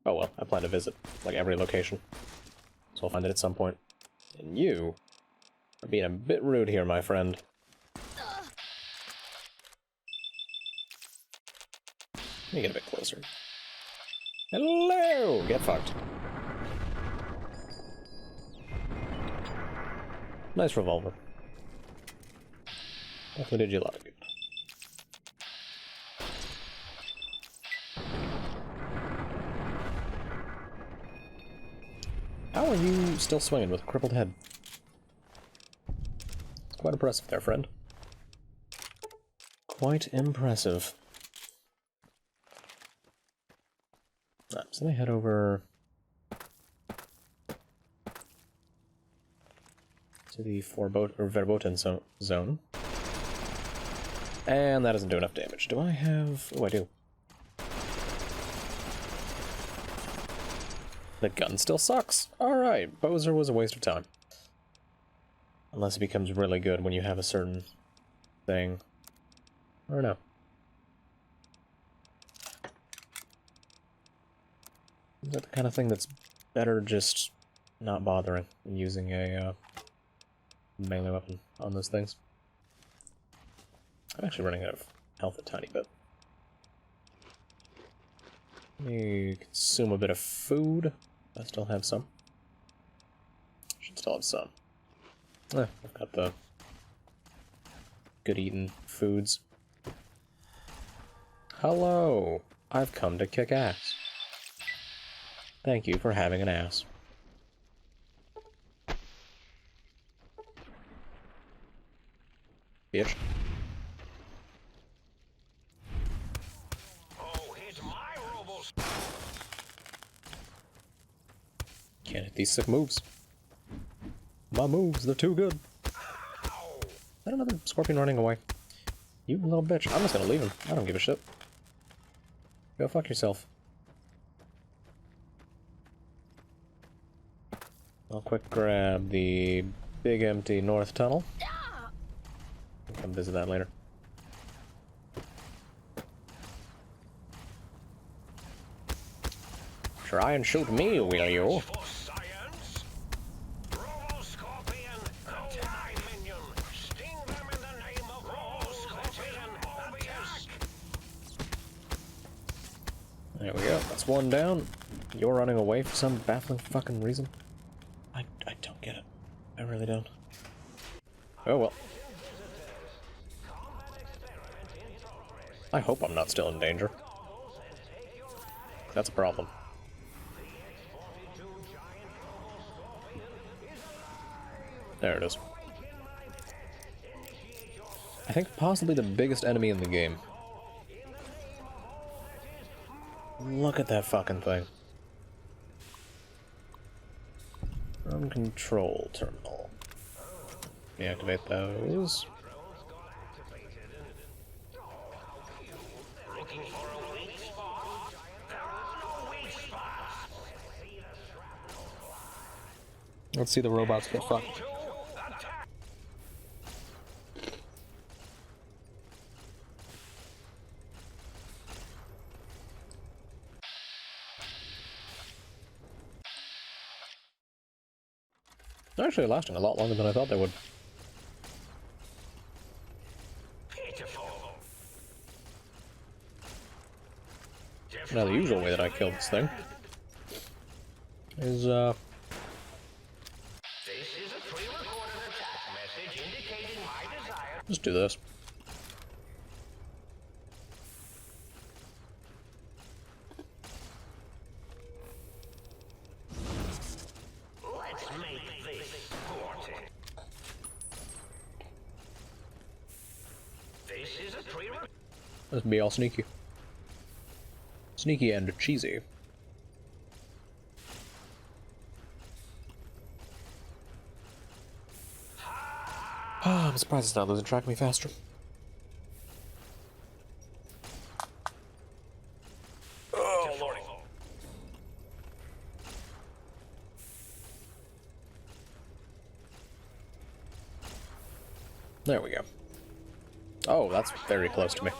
Oh well, I plan to visit, like, every location. So I'll find it at some point. And you are being a bit rude here, my friend. Let me get a bit closer. Hello! Get fucked. Nice revolver. Definitely did you a lot of good. How are you still swinging with a crippled head? It's quite impressive there, friend. Quite impressive. Alright, so let me head over to the Verboten zone. And that doesn't do enough damage. Do I have... Oh, I do. The gun still sucks. Alright, Bozer was a waste of time. Unless it becomes really good when you have a certain thing. I don't know. Is that the kind of thing that's better just not bothering and using a melee weapon on those things? I'm actually running out of health a tiny bit. Let me consume a bit of food. I still have some. Should still have some. I've got the good eating foods. Hello! I've come to kick ass. Thank you for having an ass. Bitch. Oh, hit my robos. Can't hit these sick moves. My moves, they're too good. Ow. Is that another scorpion running away? You little bitch. I'm just gonna leave him. I don't give a shit. Go fuck yourself. I'll quick grab the big empty north tunnel. I'll come visit that later. Try and shoot me, will you? For science? Robo-Scorpion, attack! Minion, sting them in the name of Robo-Scorpion, Mobius! There we go. That's one down. You're running away for some baffling fucking reason. I don't get it. I really don't. Oh well. I hope I'm not still in danger. That's a problem. There it is. I think possibly the biggest enemy in the game. Look at that fucking thing. From control terminal. Deactivate those. Let's see the robots get fucked. They're actually lasting a lot longer than I thought they would. Now the usual way that I kill this thing is just do this. Let's be all sneaky. Sneaky and cheesy. I'm surprised it's not losing track of me faster. Oh, lordy. There we go. Oh, that's very close to me.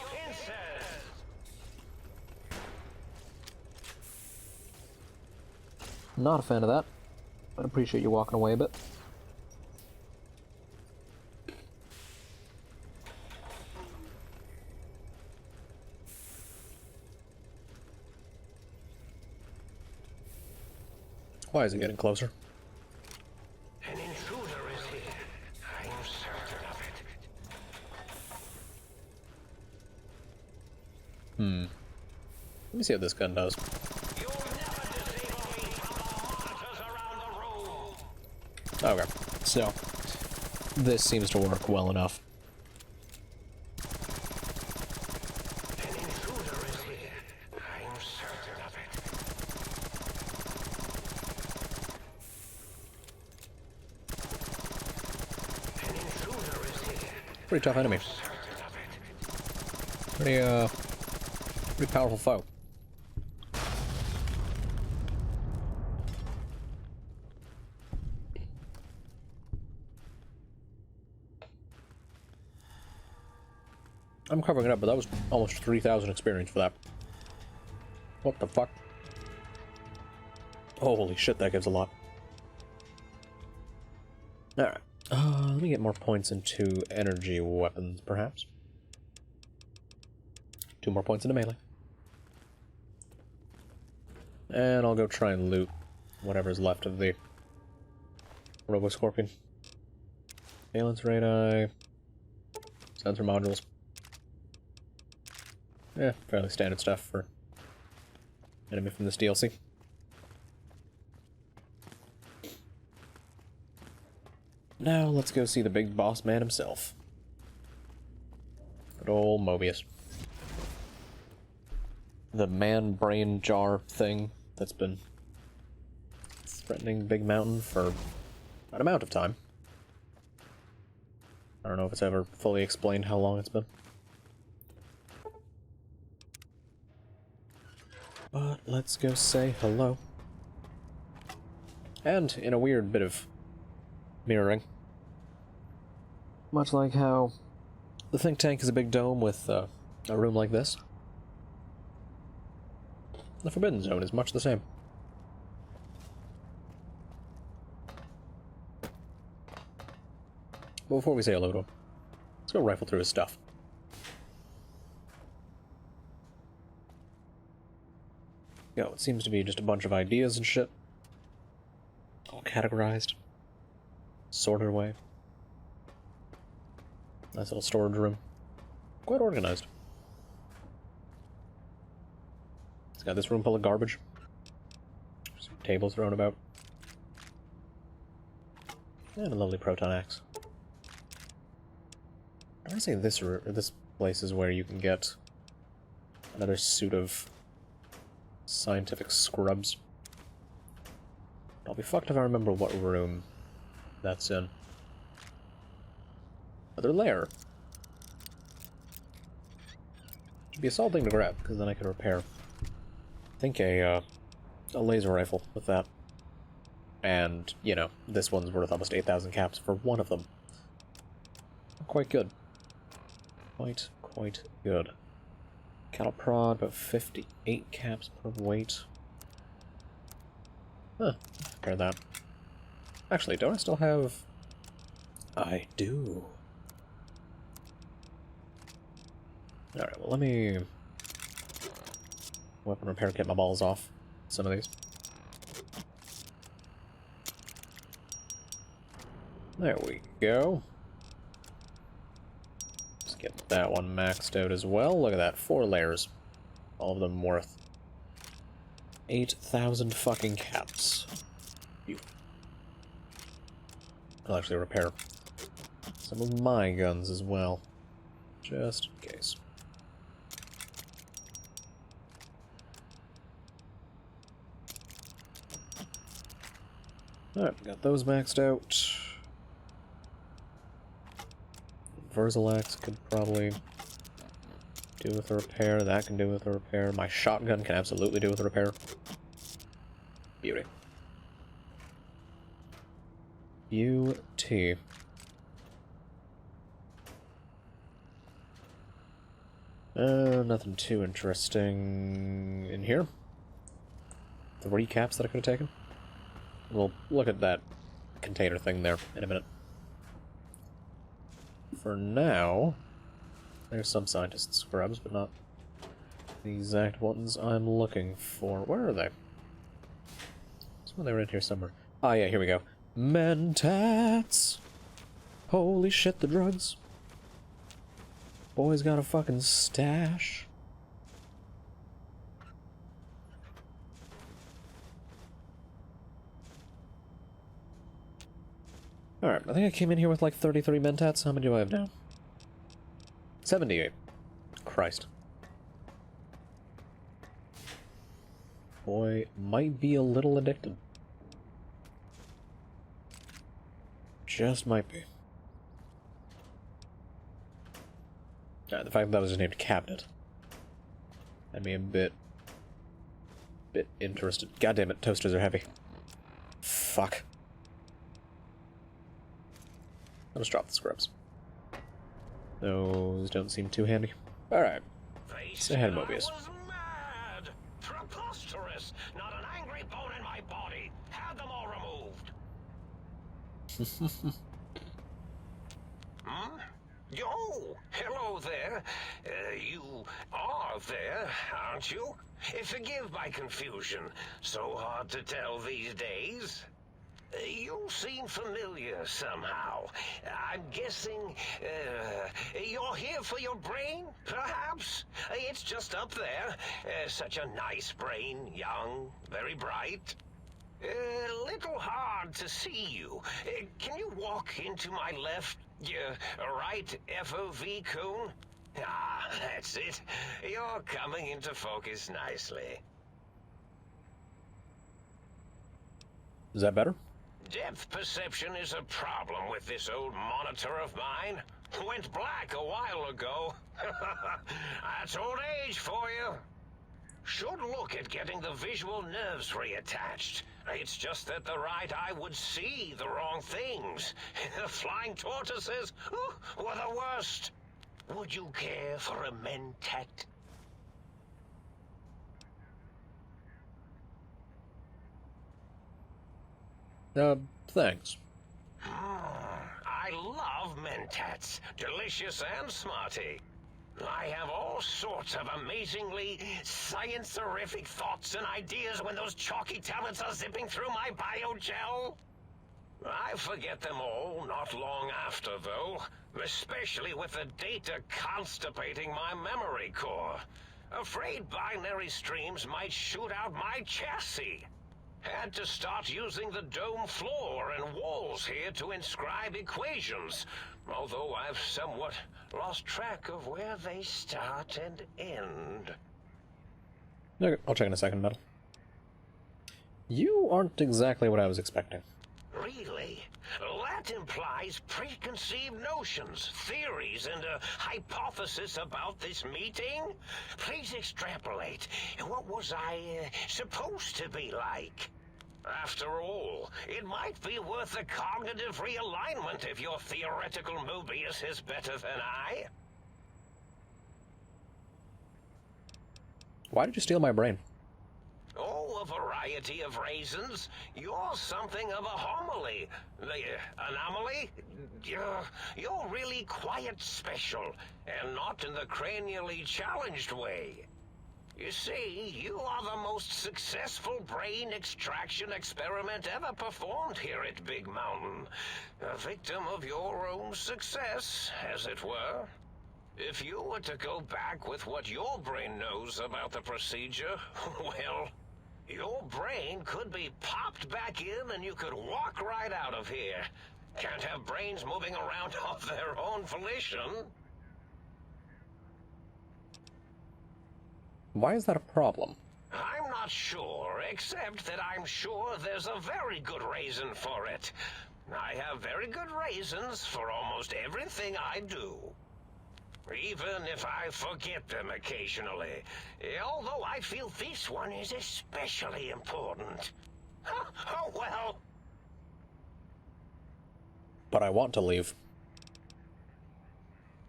Not a fan of that, but appreciate you walking away a bit. Why is it getting closer? An intruder is here. I'm certain of it. Let me see what this gun does. Okay, so this seems to work well enough. An intruder is here. I'm certain of it. An intruder is here. Pretty tough enemy. Pretty powerful foe. I'm covering it up, but that was almost 3,000 experience for that. What the fuck? Holy shit, that gives a lot. Alright. Let me get more points into energy weapons, perhaps. 2 more points into melee. And I'll go try and loot whatever's left of the Robo-Scorpion. Valence radii. Sensor modules. Yeah, fairly standard stuff for enemy from this DLC. Now let's go see the big boss man himself. Good old Mobius. The man brain jar thing that's been threatening Big Mountain for an amount of time. I don't know if it's ever fully explained how long it's been. But let's go say hello. And in a weird bit of mirroring. Much like how the think tank is a big dome with a room like this. The Forbidden Zone is much the same. But before we say hello to him, let's go rifle through his stuff. Yo, it seems to be just a bunch of ideas and shit. All categorized. Sorted away. Nice little storage room. Quite organized. It's got this room full of garbage. Some tables thrown about. And a lovely proton axe. I want to say this place is where you can get another suit of scientific scrubs. I'll be fucked if I remember what room that's in. Another lair. Should be a solid thing to grab, because then I could repair. I think a laser rifle with that. And, you know, this one's worth almost 8,000 caps for one of them. Quite good. Quite good. Cattle prod, about 58 caps per weight. Huh, repair that. Actually, don't I still have... I do. Alright, well let me... weapon repair, get my balls off some of these. There we go. Let's get that one maxed out as well. Look at that, 4 layers. All of them worth 8,000 fucking caps. Phew. I'll actually repair some of my guns as well, just in case. Alright, got those maxed out. Verzalax could probably do with a repair. That can do with a repair. My shotgun can absolutely do with a repair. Beauty. Beauty. Nothing too interesting in here. 3 caps that I could have taken. We'll look at that container thing there in a minute. For now, there's some scientist scrubs, but not the exact ones I'm looking for. Where are they? They were in here somewhere. Ah, yeah, here we go. Mentats! Holy shit, the drugs. Boy's got a fucking stash. Alright, I think I came in here with like 33 mentats. How many do I have now? 78. Christ. Boy might be a little addicted. Just might be. The fact that that was just named Cabinet had me a bit interested. God damn it, toasters are heavy. Fuck. I'll just drop the scrubs. Those don't seem too handy. Alright. Say hi to Mobius. I was mad! Preposterous! Not an angry bone in my body! Have them all removed! Oh, hello there. You are there, aren't you? Forgive my confusion. So hard to tell these days. You seem familiar somehow. I'm guessing, you're here for your brain, perhaps? It's just up there. Such a nice brain, young, very bright. Little hard to see you. Can you walk into my left, right FOV cone? Ah, that's it. You're coming into focus nicely. Is that better? Depth perception is a problem with this old monitor of mine. Went black a while ago. That's old age for you. Should look at getting the visual nerves reattached. It's just that the right eye would see the wrong things. The flying tortoises were the worst. Would you care for a mentat? Thanks. I love mentats, delicious and smarty. I have all sorts of amazingly science-orific thoughts and ideas when those chalky talents are zipping through my biogel. I forget them all not long after, though, especially with the data constipating my memory core. Afraid binary streams might shoot out my chassis. Had to start using the dome floor and walls here to inscribe equations, although I've somewhat lost track of where they start and end. Okay, I'll check in a second, Metal. You aren't exactly what I was expecting. Really? That implies preconceived notions, theories, and a hypothesis about this meeting? Please extrapolate. What was I supposed to be like? After all, it might be worth a cognitive realignment if your theoretical Mobius is better than I. Why did you steal my brain? Oh, a variety of reasons. You're something of a homily. Anomaly? You're really quite special, and not in the cranially challenged way. You see, you are the most successful brain extraction experiment ever performed here at Big Mountain. A victim of your own success, as it were. If you were to go back with what your brain knows about the procedure, well, your brain could be popped back in and you could walk right out of here. Can't have brains moving around of their own volition. Why is that a problem? I'm not sure, except that I'm sure there's a very good reason for it. I have very good reasons for almost everything I do. Even if I forget them occasionally. Although I feel this one is especially important. Oh well. But I want to leave.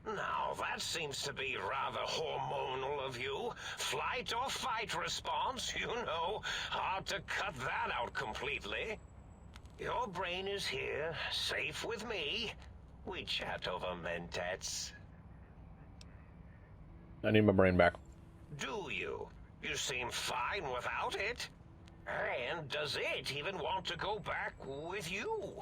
Now, that seems to be rather hormonal of you. Flight or fight response, you know. Hard to cut that out completely. Your brain is here, safe with me. We chat over mentats. I need my brain back. Do you? You seem fine without it. And does it even want to go back with you?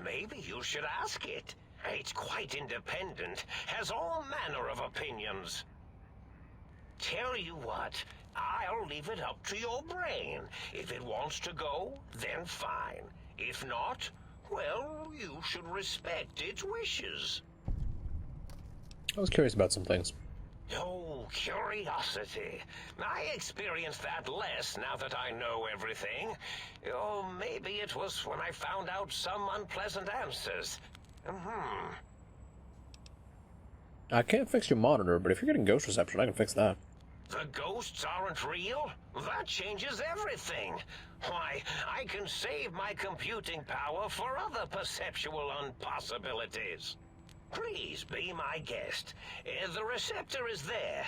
Maybe you should ask it. It's quite independent, has all manner of opinions. Tell you what, I'll leave it up to your brain. If it wants to go, then fine. If not, well, you should respect its wishes. I was curious about some things. Oh, curiosity. I experience that less now that I know everything. Oh, maybe it was when I found out some unpleasant answers. I can't fix your monitor, but if you're getting ghost reception, I can fix that. The ghosts aren't real? That changes everything. Why, I can save my computing power for other perceptual impossibilities. Please be my guest. The receptor is there,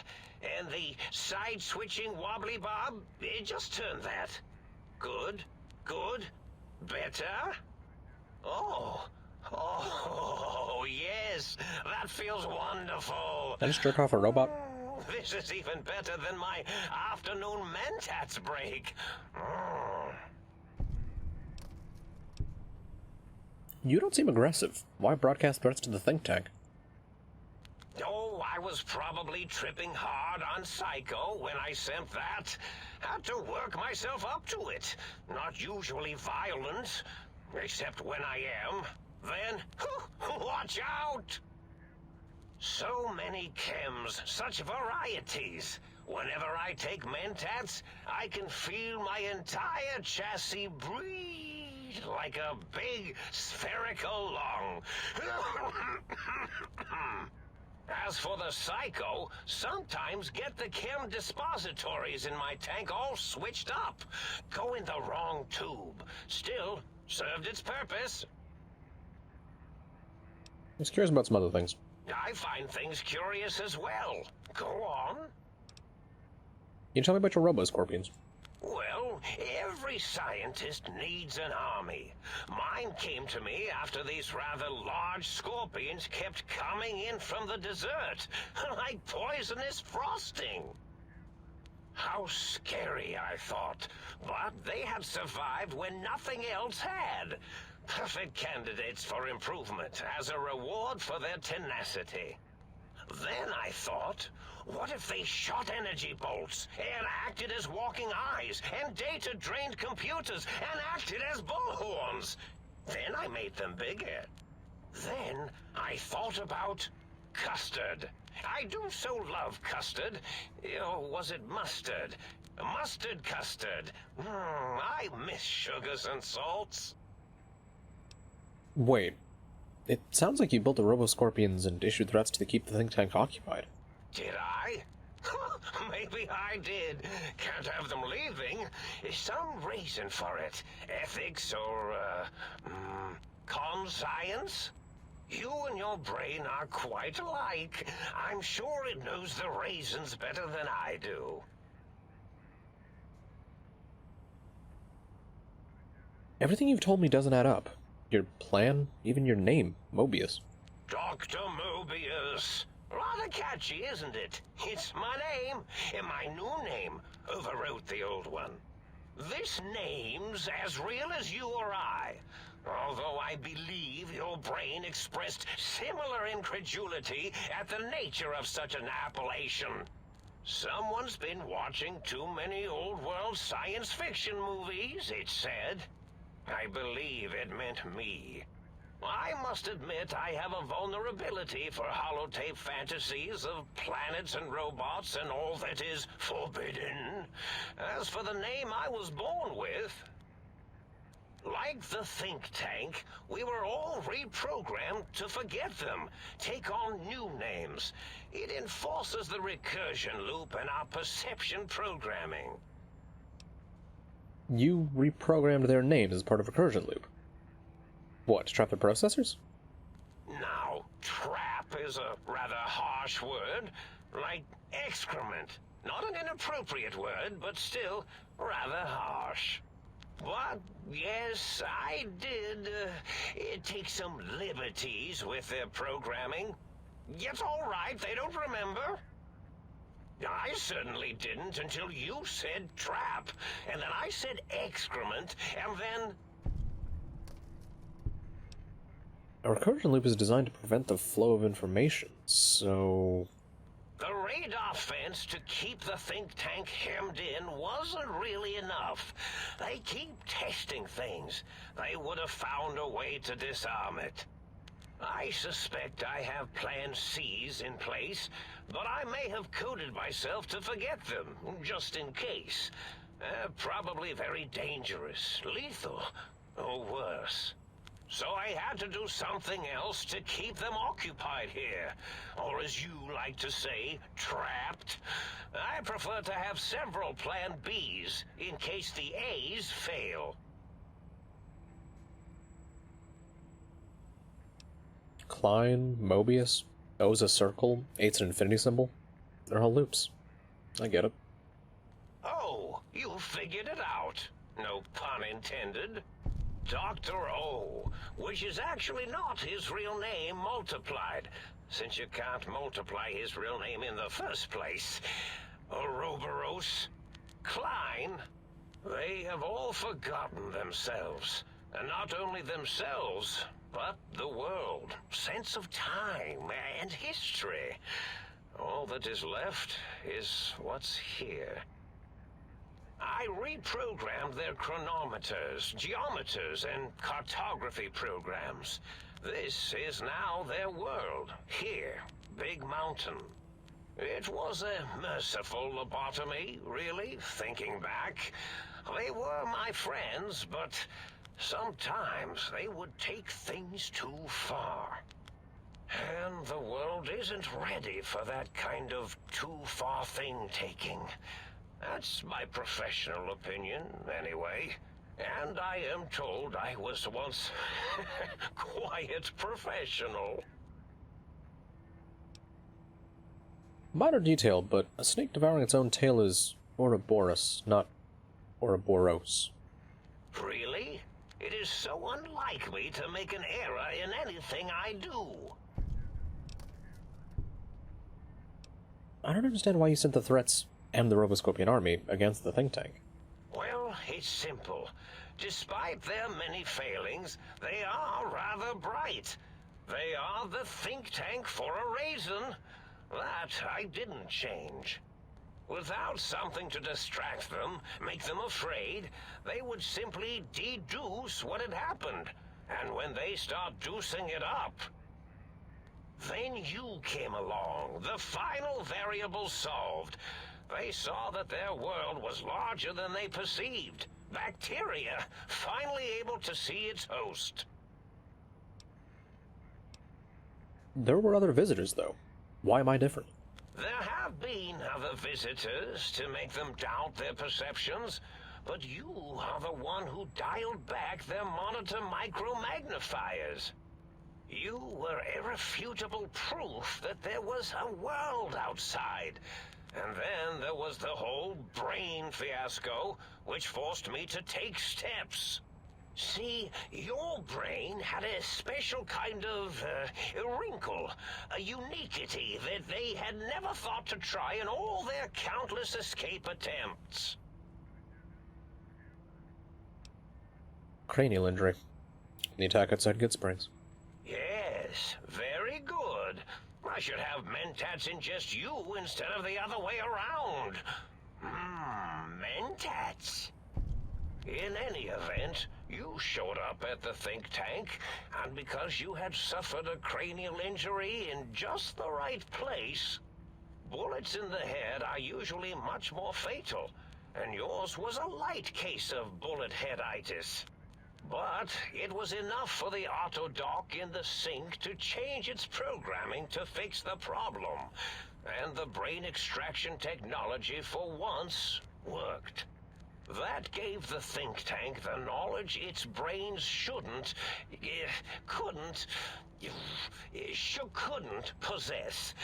and the side-switching wobbly bob, just turn that. Good, good, better. Oh, yes, that feels wonderful. Did I just jerk off a robot? This is even better than my afternoon mentats break. You don't seem aggressive. Why broadcast threats to the think tank? Oh, I was probably tripping hard on Psycho when I sent that. Had to work myself up to it. Not usually violent, except when I am. Then, watch out! So many chems, such varieties. Whenever I take mentats, I can feel my entire chassis breathe like a big spherical lung. As for the Psycho, sometimes get the chem dispositories in my tank all switched up. Go in the wrong tube. Still, served its purpose. I was curious about some other things. I find things curious as well. Go on. Can you tell me about your robo-scorpions? Well, every scientist needs an army. Mine came to me after these rather large scorpions kept coming in from the desert, like poisonous frosting. How scary, I thought, but they had survived when nothing else had. Perfect candidates for improvement as a reward for their tenacity. Then I thought, what if they shot energy bolts and acted as walking eyes and data-drained computers and acted as bullhorns? Then I made them bigger. Then I thought about custard. I do so love custard. Or was it mustard? Mustard custard. I miss sugars and salts. Wait. It sounds like you built the Robo-Scorpions and issued threats to keep the think tank occupied. Did I? Maybe I did. Can't have them leaving. Some reason for it. Ethics or, conscience? You and your brain are quite alike. I'm sure it knows the reasons better than I do. Everything you've told me doesn't add up. Your plan, even your name, Mobius. Dr. Mobius. Rather catchy, isn't it? It's my name, and my new name overwrote the old one. This name's as real as you or I, although I believe your brain expressed similar incredulity at the nature of such an appellation. Someone's been watching too many old-world science fiction movies, it said. I believe it meant me. I must admit I have a vulnerability for holotape fantasies of planets and robots and all that is forbidden. As for the name I was born with, like the think tank, we were all reprogrammed to forget them, take on new names. It enforces the recursion loop in our perception programming. You reprogrammed their names as part of a recursion loop. What, to trap the processors? Now, trap is a rather harsh word, like excrement. Not an inappropriate word, but still rather harsh. But, yes, I did take some liberties with their programming. It's all right, they don't remember. I certainly didn't until you said trap, and then I said excrement, and then... A recursion loop is designed to prevent the flow of information, so... The radar fence to keep the think tank hemmed in wasn't really enough. They keep testing things. They would have found a way to disarm it. I suspect I have Plan C's in place, but I may have coded myself to forget them, just in case. Probably very dangerous, lethal, or worse. So I had to do something else to keep them occupied here. Or as you like to say, trapped. I prefer to have several Plan Bs, in case the A's fail. Klein, Mobius, O's a circle, 8's an infinity symbol. They're all loops. I get it. Oh, you figured it out. No pun intended. Dr. O, which is actually not his real name multiplied, since you can't multiply his real name in the first place. Ouroboros, Klein, they have all forgotten themselves. And not only themselves, but the world, sense of time, and history. All that is left is what's here. I reprogrammed their chronometers, geometers, and cartography programs. This is now their world, here, Big Mountain. It was a merciful lobotomy, really, thinking back. They were my friends, but sometimes they would take things too far. And the world isn't ready for that kind of too-far thing-taking. That's my professional opinion, anyway. And I am told I was once quite professional. Minor detail, but a snake devouring its own tail is Ouroboros, not or a Boros? Really? It is so unlike me to make an error in anything I do. I don't understand why you sent the threats and the Roboscorpion army against the think tank. Well, it's simple. Despite their many failings, they are rather bright. They are the think tank for a reason. That I didn't change. Without something to distract them, make them afraid, they would simply deduce what had happened. And when they start deucing it up, then you came along, the final variable solved. They saw that their world was larger than they perceived. Bacteria, finally able to see its host. There were other visitors, though. Why am I different? There have been other visitors to make them doubt their perceptions, but you are the one who dialed back their monitor micromagnifiers. You were irrefutable proof that there was a world outside. And then there was the whole brain fiasco, which forced me to take steps. See, your brain had a special kind of wrinkle, a uniquity that they had never thought to try in all their countless escape attempts. Cranial injury. The attack outside good springs. Yes, very good. I should have mentats ingest you instead of the other way around. Mentats. In any event, you showed up at the think tank, and because you had suffered a cranial injury in just the right place, bullets in the head are usually much more fatal, and yours was a light case of bullet headitis. But it was enough for the autodock in the sink to change its programming to fix the problem, and the brain extraction technology for once worked. That gave the think tank the knowledge its brains couldn't possess.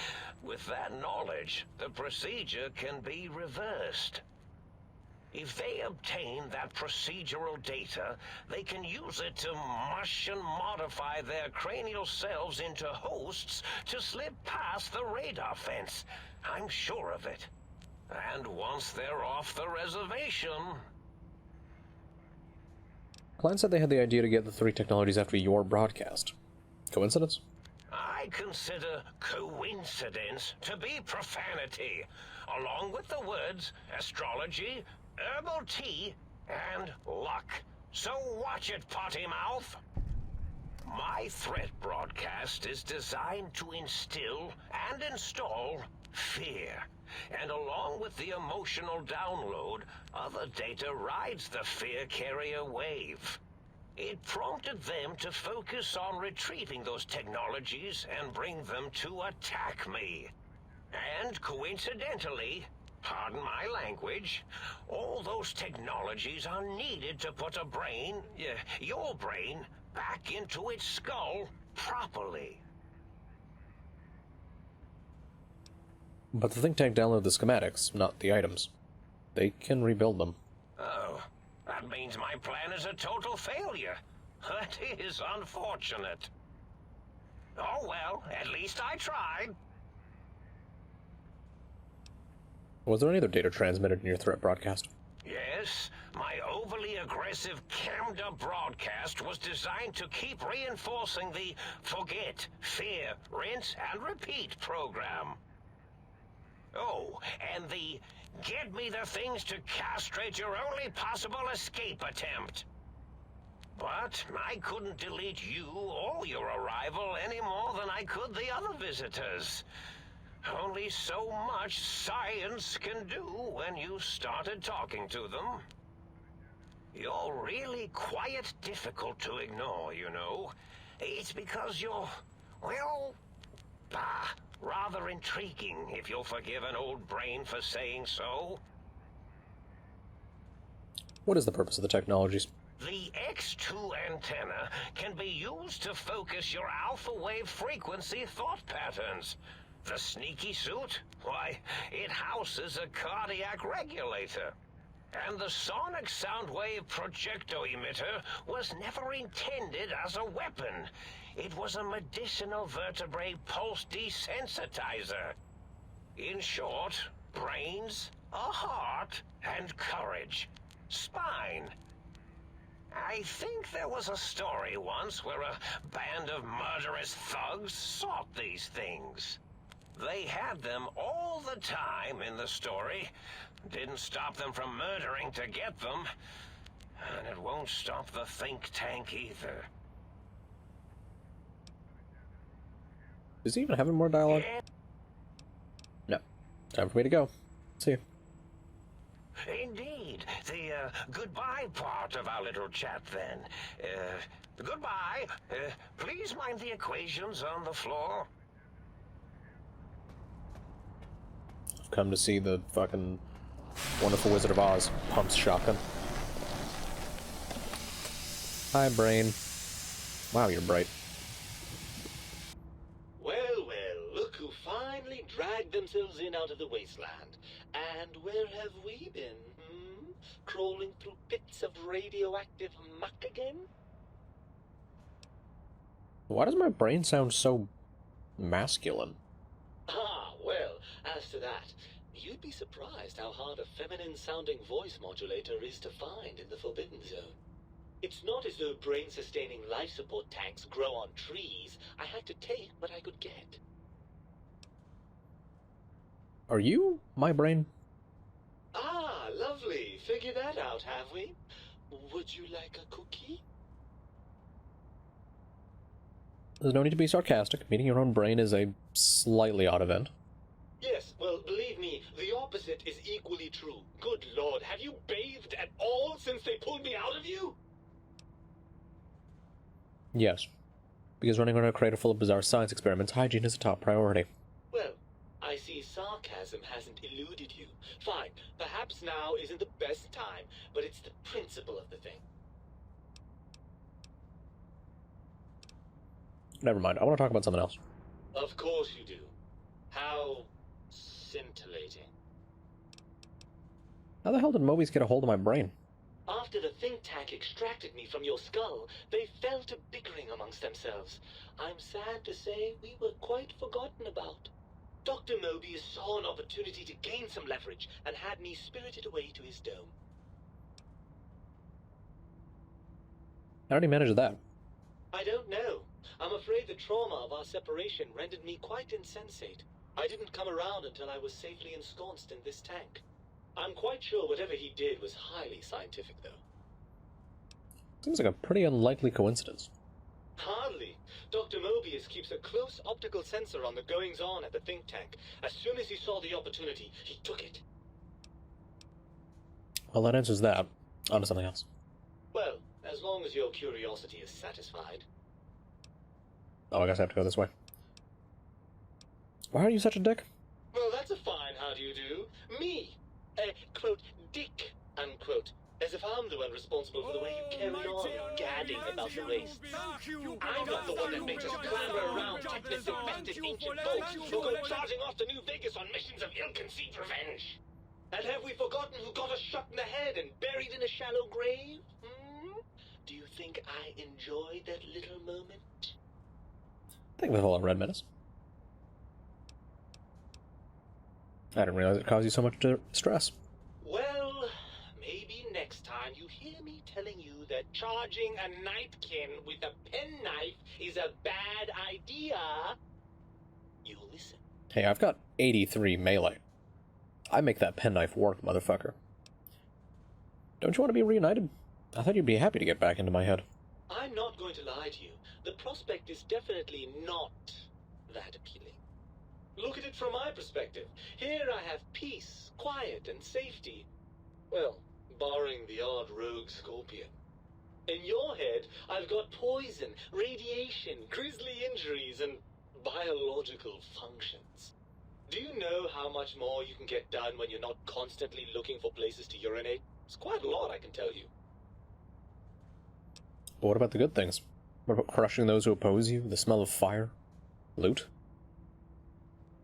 With that knowledge, the procedure can be reversed. If they obtain that procedural data, they can use it to mush and modify their cranial selves into hosts to slip past the radar fence. I'm sure of it. And once they're off the reservation... Klein said they had the idea to get the three technologies after your broadcast. Coincidence? I consider coincidence to be profanity, along with the words astrology, herbal tea, and luck. So watch it, potty mouth. My threat broadcast is designed to instill and install fear. And along with the emotional download, other data rides the fear carrier wave. It prompted them to focus on retrieving those technologies and bring them to attack me. And coincidentally, pardon my language, all those technologies are needed to put a brain, your brain, back into its skull properly. But the think tank downloaded the schematics, not the items. They can rebuild them. Oh, that means my plan is a total failure. That is unfortunate. Oh well, at least I tried. Was there any other data transmitted in your threat broadcast? Yes, my overly aggressive cammed-up broadcast was designed to keep reinforcing the forget, fear, rinse, and repeat program. Oh, and the get me the things to castrate your only possible escape attempt. But I couldn't delete you or your arrival any more than I could the other visitors. Only so much science can do when you started talking to them. You're really quite difficult to ignore, you know. It's because you're, well, rather intriguing, if you'll forgive an old brain for saying so. What is the purpose of the technologies? The X2 antenna can be used to focus your alpha wave frequency thought patterns. The sneaky suit? Why, it houses a cardiac regulator. And the sonic sound wave projecto emitter was never intended as a weapon. It was a medicinal vertebrae pulse desensitizer. In short, brains, a heart, and courage. Spine. I think there was a story once where a band of murderous thugs sought these things. They had them all the time in the story. Didn't stop them from murdering to get them. And it won't stop the think tank either. Does he even have any more dialogue? No. Time for me to go. See you. Indeed. The goodbye part of our little chat then. Goodbye. Please mind the equations on the floor. I've come to see the fucking wonderful Wizard of Oz pumps shotgun. Hi, brain. Wow, you're bright. Well, well, look who finally dragged themselves in out of the wasteland. And where have we been, Crawling through pits of radioactive muck again? Why does my brain sound so masculine? Ah, well, as to that, you'd be surprised how hard a feminine-sounding voice modulator is to find in the Forbidden Zone. It's not as though brain-sustaining life support tanks grow on trees. I had to take what I could get. Are you my brain? Ah, lovely. Figured that out, have we? Would you like a cookie? There's no need to be sarcastic. Meeting your own brain is a slightly odd event. Yes, well, believe me, the opposite is equally true. Good lord, have you bathed at all since they pulled me out of you? Yes. Because running around a crater full of bizarre science experiments, hygiene is a top priority. Well, I see sarcasm hasn't eluded you. Fine, perhaps now isn't the best time, but it's the principle of the thing. Never mind, I want to talk about something else. Of course you do. How scintillating. How the hell did Mobius get a hold of my brain? After the think tank extracted me from your skull, they fell to bickering amongst themselves. I'm sad to say we were quite forgotten about. Dr. Mobius saw an opportunity to gain some leverage and had me spirited away to his dome. How did he manage that? I don't know. I'm afraid the trauma of our separation rendered me quite insensate. I didn't come around until I was safely ensconced in this tank. I'm quite sure whatever he did was highly scientific, though. Seems like a pretty unlikely coincidence. Hardly. Dr. Mobius keeps a close optical sensor on the goings-on at the think tank. As soon as he saw the opportunity, he took it. Well, that answers that. On to something else. Well, as long as your curiosity is satisfied. Oh, I guess I have to go this way. Why are you such a dick? Well, that's a fine how do you do. Me, a, quote, dick, unquote. As if I'm the one responsible for the way you carry on gadding about the race. I'm not the one that makes us clamber around Technus-infested ancient folks who go charging off to New Vegas on missions of ill-conceived revenge. And have we forgotten who got us shot in the head and buried in a shallow grave? Do you think I enjoyed that little moment? Thank you for following Red Menace. I didn't realize it caused you so much stress. Well, maybe next time you hear me telling you that charging a nightkin with a penknife is a bad idea, you'll listen. Hey, I've got 83 melee. I make that penknife work, motherfucker. Don't you want to be reunited? I thought you'd be happy to get back into my head. I'm not going to lie to you. The prospect is definitely not that appealing. Look at it from my perspective. Here I have peace, quiet, and safety. Well, barring the odd rogue scorpion. In your head, I've got poison, radiation, grisly injuries, and biological functions. Do you know how much more you can get done when you're not constantly looking for places to urinate? It's quite a lot, I can tell you. But what about the good things? What about crushing those who oppose you? The smell of fire? Loot?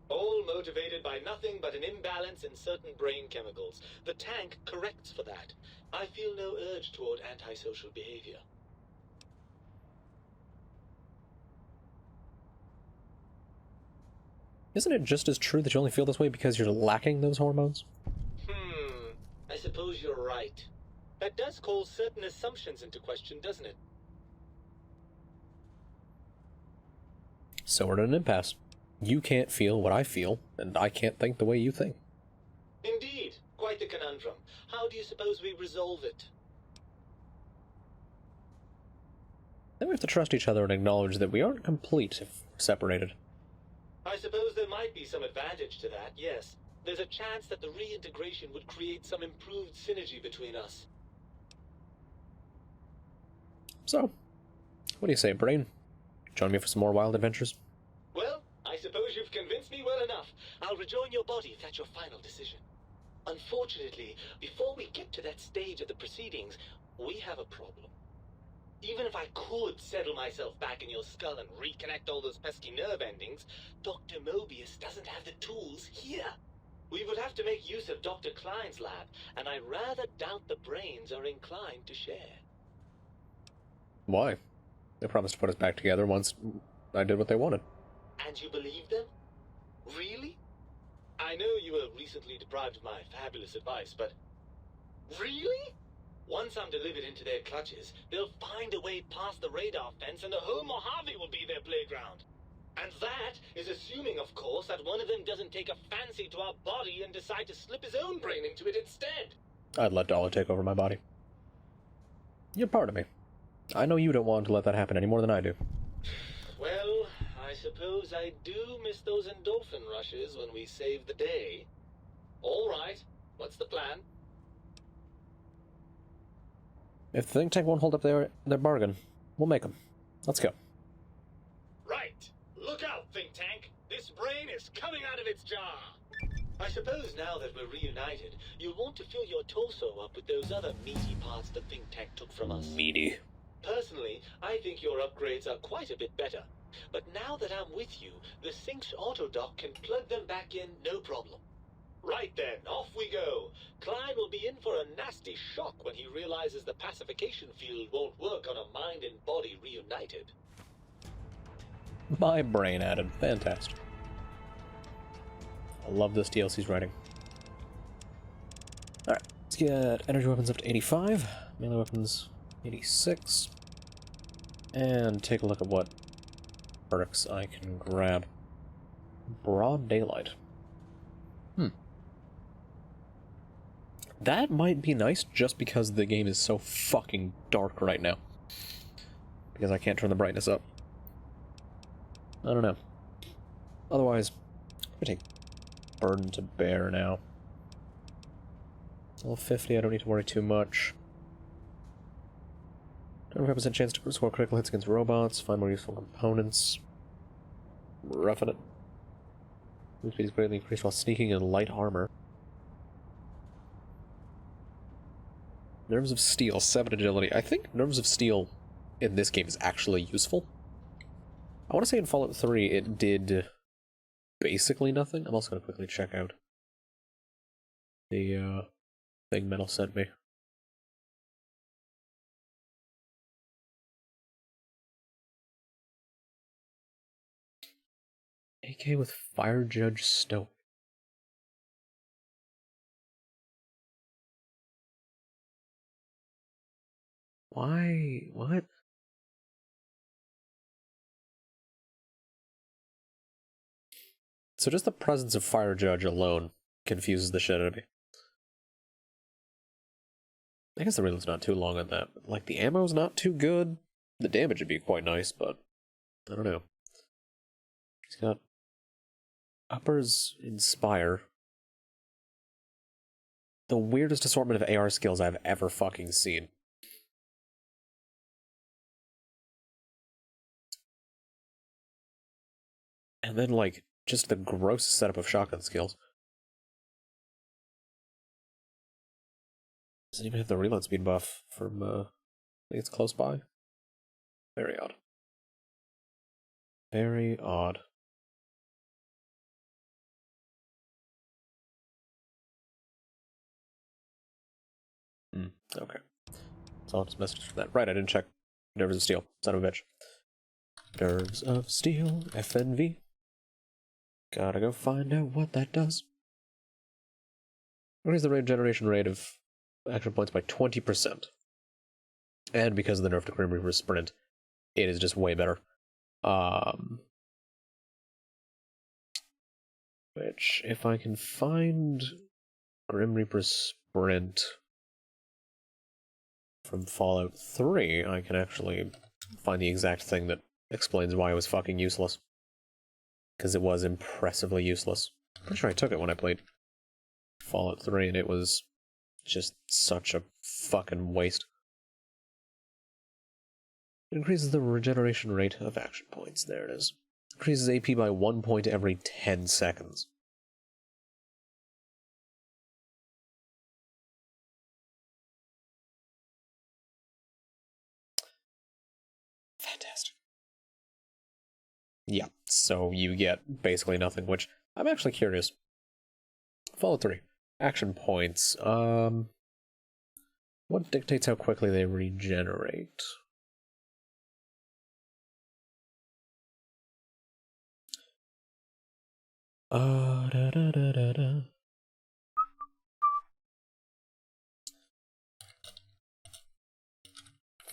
All motivated by nothing nothing but an imbalance in certain brain chemicals. The tank corrects for that. I feel no urge toward antisocial behavior. Isn't it just as true that you only feel this way because you're lacking those hormones? I suppose you're right. That does call certain assumptions into question, doesn't it? So we're at an impasse. You can't feel what I feel, and I can't think the way you think. Indeed. Quite the conundrum. How do you suppose we resolve it? Then we have to trust each other and acknowledge that we aren't complete if separated. I suppose there might be some advantage to that, yes. There's a chance that the reintegration would create some improved synergy between us. So, what do you say, Brain? Join me for some more wild adventures? Well, I suppose you've convinced me well enough. I'll rejoin your body if that's your final decision. Unfortunately, before we get to that stage of the proceedings, we have a problem. Even if I could settle myself back in your skull and reconnect all those pesky nerve endings, Dr. Mobius doesn't have the tools here. We would have to make use of Dr. Klein's lab, and I rather doubt the brains are inclined to share. Why? They promised to put us back together once I did what they wanted. And you believe them? Really? I know you were recently deprived of my fabulous advice, but... Really? Once I'm delivered into their clutches, they'll find a way past the radar fence and the whole Mojave will be their playground. And that is assuming, of course, that one of them doesn't take a fancy to our body and decide to slip his own brain into it instead. I'd let Dollar take over my body. You're part of me. I know you don't want to let that happen any more than I do. Well, I suppose I do miss those endorphin rushes when we save the day. All right, what's the plan? If the think tank won't hold up their bargain, we'll make them. Let's go. Right. Look out, think tank. This brain is coming out of its jar. I suppose now that we're reunited, you'll want to fill your torso up with those other meaty parts the think tank took from us. Meaty. Personally, I think your upgrades are quite a bit better. But now that I'm with you, the Sync's autodock can plug them back in no problem. Right then, off we go. Klein will be in for a nasty shock when he realizes the pacification field won't work on a mind and body reunited. My brain added. Fantastic. I love this DLC's writing. Alright, let's get energy weapons up to 85, melee weapons 86, and take a look at what perks I can grab. Broad daylight. That might be nice just because the game is so fucking dark right now. Because I can't turn the brightness up. I don't know. Otherwise, I take burden to bear now. Level 50, I don't need to worry too much. 25% chance to score critical hits against robots, find more useful components. Roughing it. Move speed is greatly increased while sneaking in light armor. Nerves of Steel, 7 agility. I think Nerves of Steel in this game is actually useful. I want to say in Fallout 3 it did basically nothing. I'm also going to quickly check out the thing Metal sent me. AK with Fire Judge Stoke. Why? What? So just the presence of Fire Judge alone confuses the shit out of me. I guess the reload's not too long on that. Like, the ammo's not too good. The damage would be quite nice, but I don't know. He's got Uppers Inspire. The weirdest assortment of AR skills I've ever fucking seen. And then, like, just the gross setup of shotgun skills. Doesn't even have the reload speed buff from, I think it's close by. Very odd. Very odd. Okay. So I'll just message from that. Right, I didn't check Nerves of Steel. Son of a bitch. Nerves of Steel, FNV. Gotta go find out what that does. Increase the regeneration rate of action points by 20%. And because of the nerf to Grim Reaper Sprint, it is just way better. Which, if I can find Grim Reaper Sprint from Fallout 3, I can actually find the exact thing that explains why it was fucking useless. Because it was impressively useless. Pretty sure I took it when I played Fallout 3, and it was just such a fucking waste. It increases the regeneration rate of action points. There it is. Increases AP by 1 point every 10 seconds. Fantastic. Yeah, so you get basically nothing, which I'm actually curious. Fallout 3. Action points. What dictates how quickly they regenerate?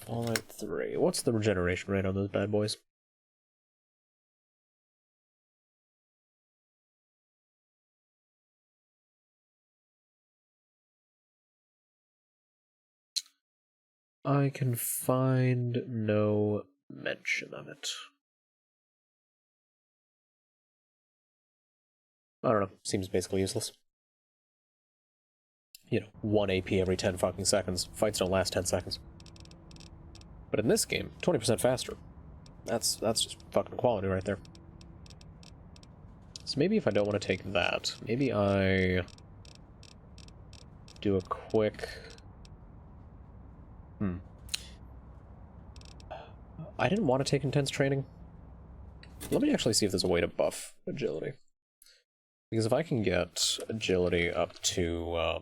Fallout 3. What's the regeneration rate on those bad boys? I can find no mention of it. I don't know. Seems basically useless. You know, 1 AP every 10 fucking seconds. Fights don't last 10 seconds. But in this game, 20% faster. That's just fucking quality right there. So maybe if I don't want to take that, maybe I do a quick... I didn't want to take intense training. Let me actually see if there's a way to buff agility. Because if I can get agility up to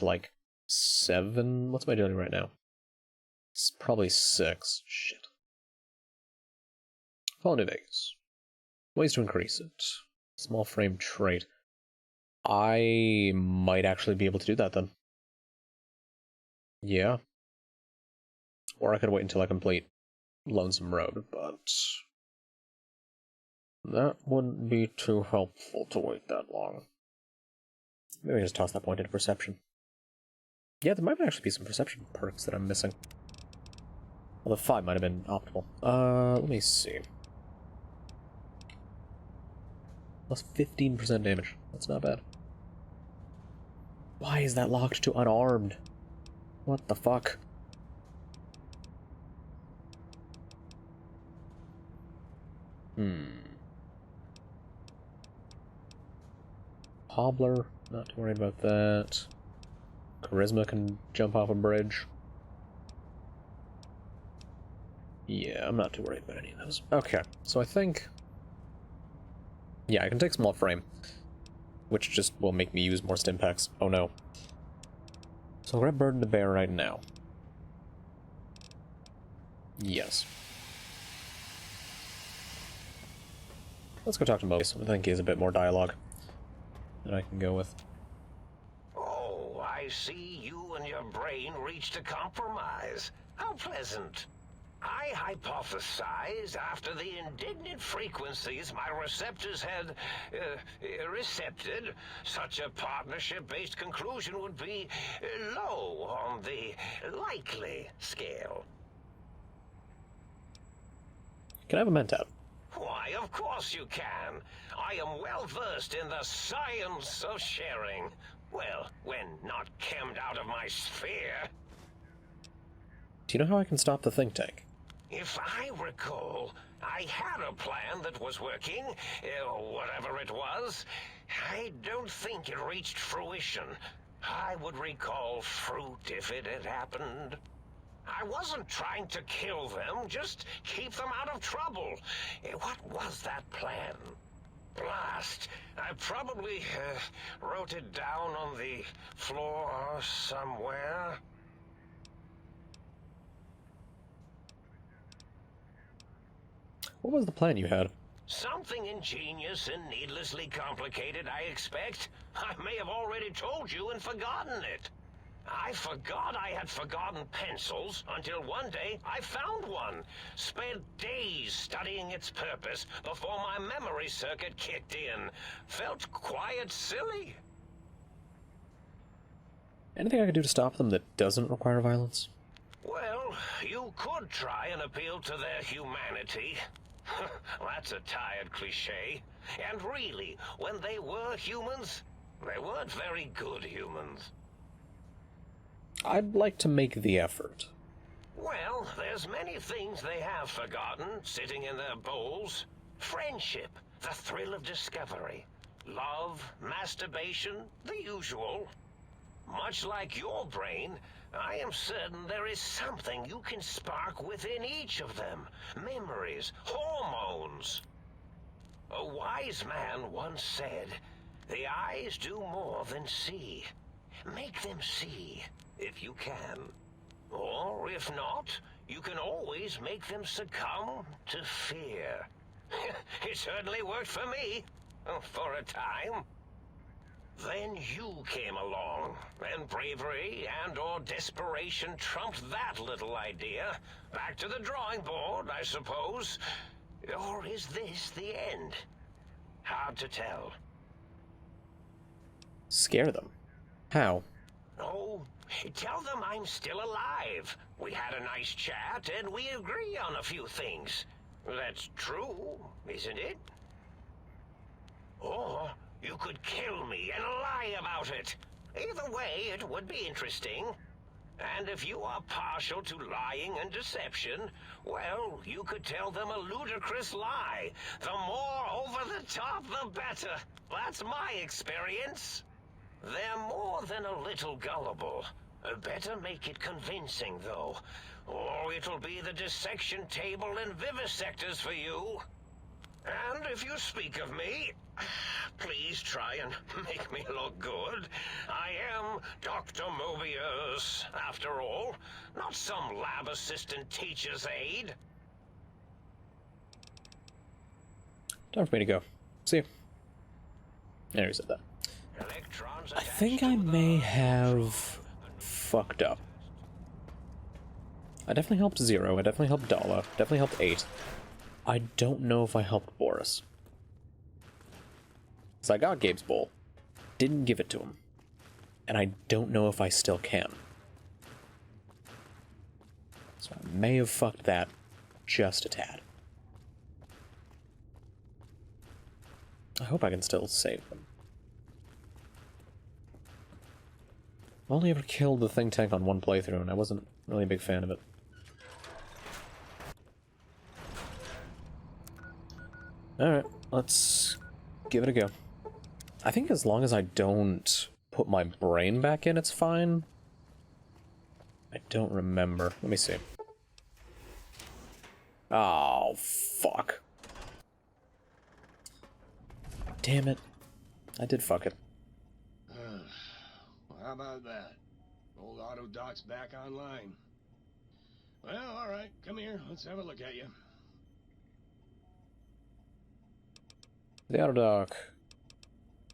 like 7, what's my agility right now? It's probably 6. Shit. Fall New Vegas. Ways to increase it. Small frame trait. I might actually be able to do that then. Yeah. Or I could wait until I complete Lonesome Road, but that wouldn't be too helpful to wait that long. Maybe I just toss that point into perception. Yeah, there might actually be some perception perks that I'm missing. Although 5 might have been optimal. Let me see. Plus 15% damage. That's not bad. Why is that locked to unarmed? What the fuck? Hobbler, not too worried about that. Charisma can jump off a bridge. Yeah, I'm not too worried about any of those. Okay, so I think... yeah, I can take small frame, which just will make me use more stim packs. Oh no. So I'll grab Burden to Bear right now. Yes. Let's go talk to Mobius. I think he has a bit more dialogue that I can go with. Oh, I see you and your brain reached a compromise. How pleasant. I hypothesized after the indignant frequencies my receptors had recepted, such a partnership-based conclusion would be low on the likely scale. Can I have a mentat? Why, of course you can. I am well versed in the science of sharing. Well, when not chemmed out of my sphere. Do you know how I can stop the think tank? If I recall, I had a plan that was working, whatever it was. I don't think it reached fruition. I would recall fruit if it had happened. I wasn't trying to kill them, just keep them out of trouble. What was that plan? Blast. I probably wrote it down on the floor somewhere. What was the plan you had? Something ingenious and needlessly complicated, I expect. I may have already told you and forgotten it. I forgot I had forgotten pencils until one day I found one. Spent days studying its purpose before my memory circuit kicked in. Felt quite silly. Anything I could do to stop them that doesn't require violence? Well, you could try and appeal to their humanity. That's a tired cliche. And really, when they were humans, they weren't very good humans. I'd like to make the effort. Well, there's many things they have forgotten, sitting in their bowls. Friendship, the thrill of discovery, love, masturbation, the usual. Much like your brain, I am certain there is something you can spark within each of them. Memories, hormones. A wise man once said, "The eyes do more than see. Make them see, if you can. Or, if not, you can always make them succumb to fear." It certainly worked for me, for a time. Then you came along, and bravery and/or desperation trumped that little idea. Back to the drawing board, I suppose. Or is this the end? Hard to tell. Scare them? How? Oh, tell them I'm still alive. We had a nice chat, and we agree on a few things. That's true, isn't it? Or you could kill me and lie about it. Either way, it would be interesting. And if you are partial to lying and deception, well, you could tell them a ludicrous lie. The more over the top, the better. That's my experience. They're more than a little gullible. Better make it convincing, though, or it'll be the dissection table and vivisectors for you. And if you speak of me, please try and make me look good. I am Dr. Mobius, after all, not some lab assistant teacher's aide. Time for me to go. See you. I already said that. I think I may have fucked up. I definitely helped Zero, I definitely helped Dala, definitely helped 8. I don't know if I helped Boris. So I got Gabe's bowl, didn't give it to him, and I don't know if I still can. So I may have fucked that just a tad. I hope I can still save them. I've only ever killed the think tank on one playthrough, and I wasn't really a big fan of it. Alright, let's give it a go. I think as long as I don't put my brain back in, it's fine. I don't remember. Let me see. Oh, fuck. Damn it. I did fuck it. How about that? Old auto doc's back online. Well, alright, come here, let's have a look at you. The auto doc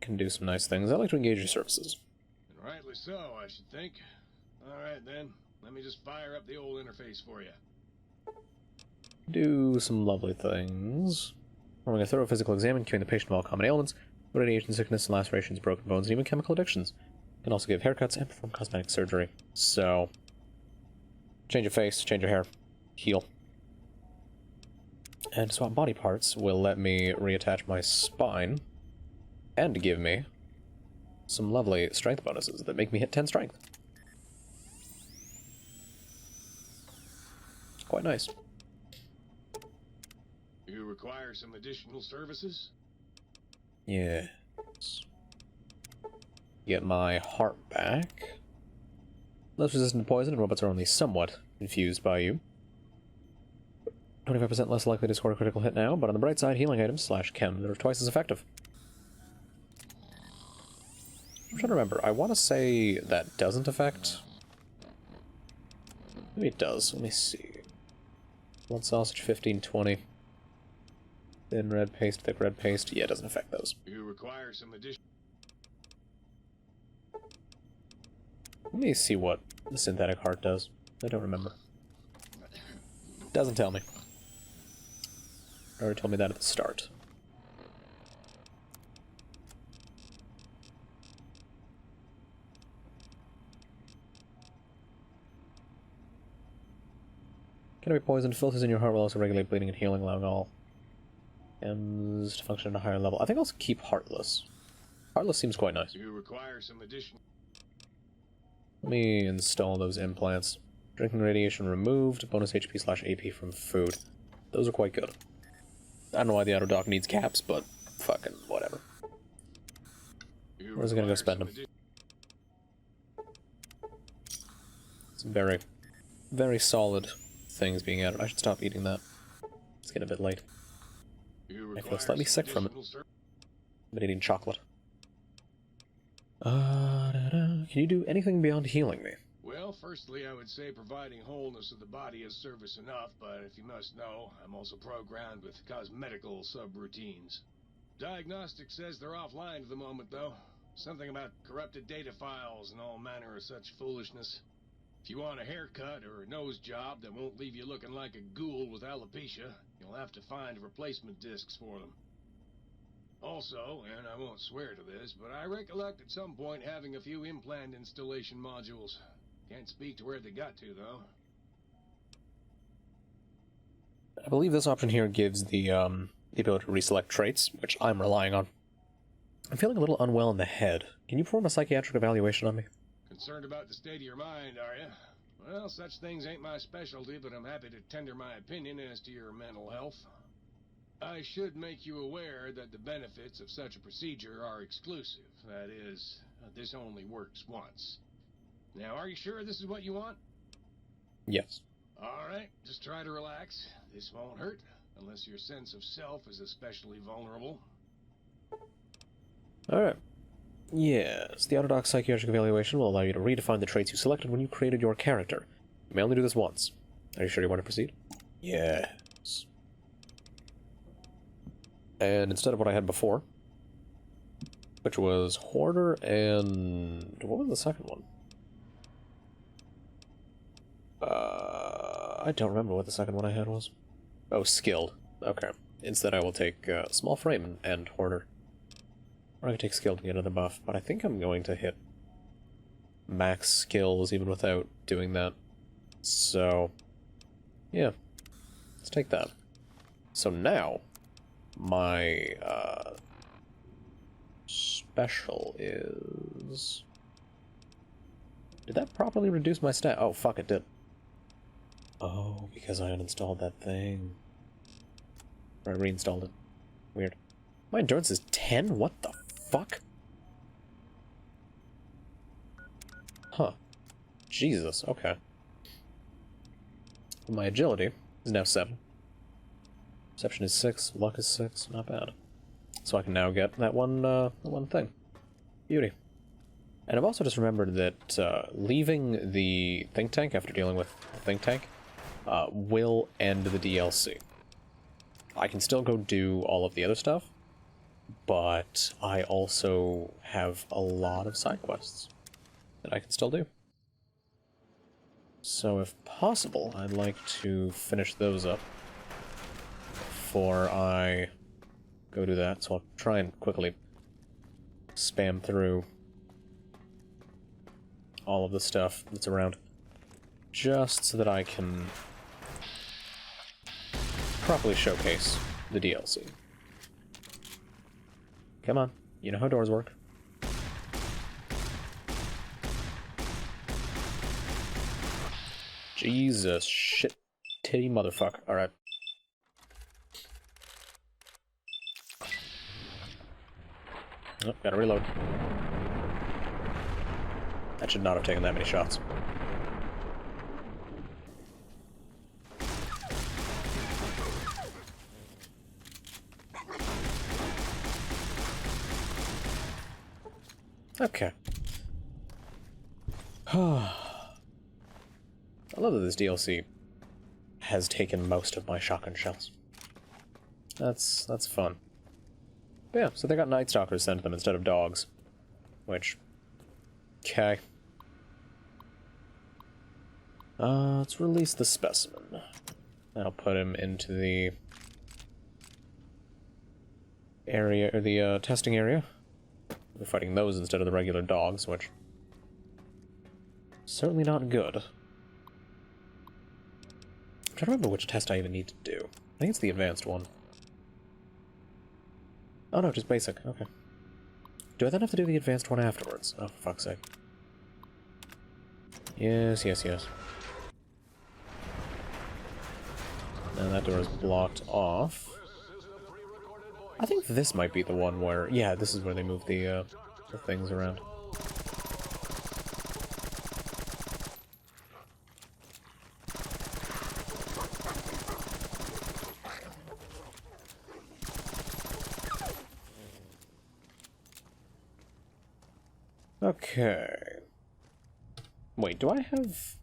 can do some nice things. I like to engage your services. And rightly so, I should think. Alright then, let me just fire up the old interface for you. Do some lovely things. Performing a thorough physical exam, curing the patient of all common ailments, radiation sickness, lacerations, broken bones, and even chemical addictions. Can also give haircuts and perform cosmetic surgery. So, change your face, change your hair, heal. And swap body parts will let me reattach my spine and give me some lovely strength bonuses that make me hit 10 strength. Quite nice. You require some additional services? Yes. Get my heart back. Less resistant to poison, and robots are only somewhat confused by you. 25% less likely to score a critical hit now, but on the bright side, healing items / chem that are twice as effective. I'm trying to remember. I want to say that doesn't affect... Maybe it does. Let me see. Blood sausage, 15, 20. Thin red paste, thick red paste. Yeah, it doesn't affect those. You require some addition. Let me see what the synthetic heart does. I don't remember. Doesn't tell me. It already told me that at the start. Can be poisoned. Filters in your heart will also regulate bleeding and healing, allowing all M's to function at a higher level. I think I'll keep Heartless. Heartless seems quite nice. You require some addition. Let me install those implants. Drinking radiation removed. Bonus HP / AP from food. Those are quite good. I don't know why the Autodoc needs caps, but fucking whatever. Where's it gonna go spend them? It's very, very solid things being added. I should stop eating that. It's getting a bit late. I feel slightly sick from it. I've been eating chocolate. Can you do anything beyond healing me? Well, firstly, I would say providing wholeness of the body is service enough, but if you must know, I'm also programmed with cosmetical subroutines. Diagnostics says they're offline at the moment, though. Something about corrupted data files and all manner of such foolishness. If you want a haircut or a nose job that won't leave you looking like a ghoul with alopecia, you'll have to find replacement discs for them. Also, and I won't swear to this, but I recollect at some point having a few implant installation modules. Can't speak to where they got to, though. I believe this option here gives the ability to reselect traits, which I'm relying on. I'm feeling a little unwell in the head. Can you perform a psychiatric evaluation on me? Concerned about the state of your mind, are you? Well, such things ain't my specialty, but I'm happy to tender my opinion as to your mental health. I should make you aware that the benefits of such a procedure are exclusive. That is, this only works once. Now, are you sure this is what you want? Yes. Alright, just try to relax. This won't hurt, unless your sense of self is especially vulnerable. Alright. Yes, the Autodoc psychiatric evaluation will allow you to redefine the traits you selected when you created your character. You may only do this once. Are you sure you want to proceed? Yes. And instead of what I had before, which was Hoarder and... what was the second one? I don't remember what the second one I had was. Oh, Skilled. Okay. Instead I will take Small Frame and Hoarder. Or I could take Skilled and get another buff, but I think I'm going to hit max skills even without doing that. So, yeah. Let's take that. So now, my special is... Did that properly reduce my stat? Oh, fuck, it did. Oh, because I uninstalled that thing. Or I reinstalled it. Weird. My endurance is 10? What the fuck? Huh. Jesus, okay. My agility is now 7. Perception is 6, luck is 6, not bad. So I can now get that one thing. Beauty. And I've also just remembered that leaving the think tank after dealing with the think tank will end the DLC. I can still go do all of the other stuff, but I also have a lot of side quests that I can still do. So if possible, I'd like to finish those up before I go do that. So I'll try and quickly spam through all of the stuff that's around, just so that I can properly showcase the DLC. Come on, you know how doors work. Jesus shit titty motherfucker. Alright. Oh, gotta reload. That should not have taken that many shots. Okay. I love that this DLC has taken most of my shotgun shells. That's fun. But yeah, so they got Nightstalkers sent to them instead of dogs. Which... okay. Let's release the specimen. I'll put him into the area, or the testing area. We're fighting those instead of the regular dogs, which... certainly not good. I'm trying to remember which test I even need to do. I think it's the advanced one. Oh no, just basic, okay. Do I then have to do the advanced one afterwards? Oh, for fuck's sake. Yes, yes, yes. Now that door is blocked off. I think this might be the one where... yeah, this is where they move the things around. Okay. Wait, do I have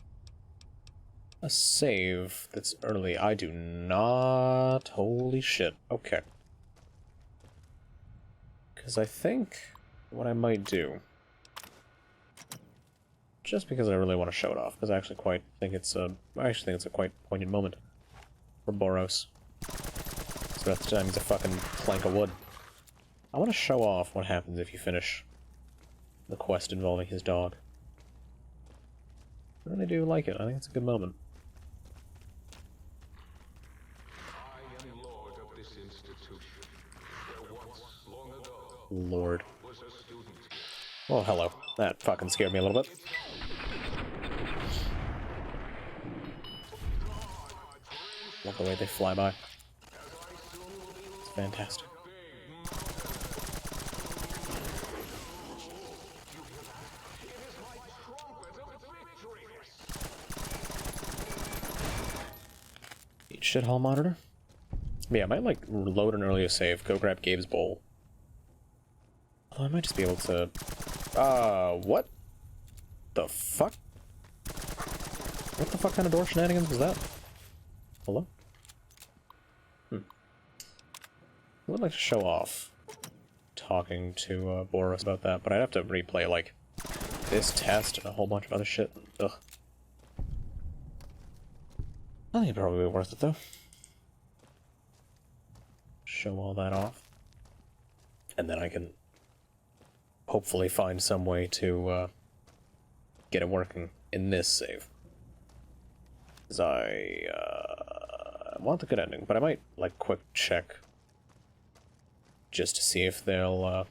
a save that's early? I do not. Holy shit. Okay. Because I think what I might do, just because I really want to show it off, because I actually think it's a quite poignant moment for Boros. So at the time he's a fucking plank of wood. I want to show off what happens if you finish the quest involving his dog. I really do like it. I think it's a good moment. I am lord of this institution. There once, long ago, Lord. was a student. Oh, hello. That fucking scared me a little bit. Love the way they fly by. It's fantastic. Shithole monitor? But yeah, I might, like, load an earlier save, go grab Gabe's bowl. Although I might just be able to... what? The fuck? What the fuck kind of door shenanigans was that? Hello? I would like to show off talking to Boros about that, but I'd have to replay, like, this test and a whole bunch of other shit. Ugh. I think it'd probably be worth it, though. Show all that off. And then I can hopefully find some way to get it working in this save. Because I want the good ending, but I might, like, quick check just to see if they'll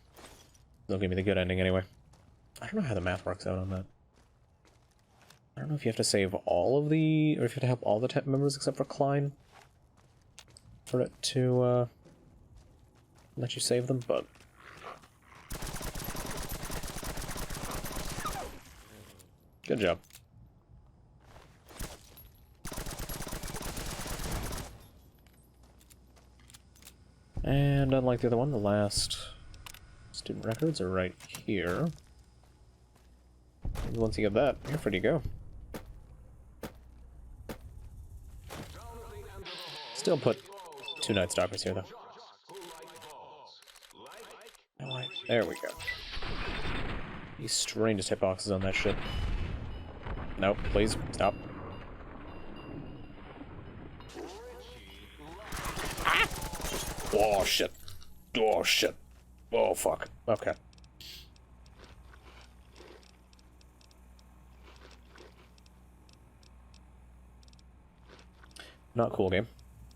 give me the good ending anyway. I don't know how the math works out on that. I don't know if you have to save all of the... or if you have to help all the temp members except for Klein for it to, let you save them, but... good job. And unlike the other one, the last student records are right here. And once you get that, you're free to go. Still put 2 Nightstalkers here, though. There we go. The strangest hitboxes on that shit. Nope, please, stop. Ah! Oh, shit. Oh, shit. Oh, fuck. Okay. Not cool, game.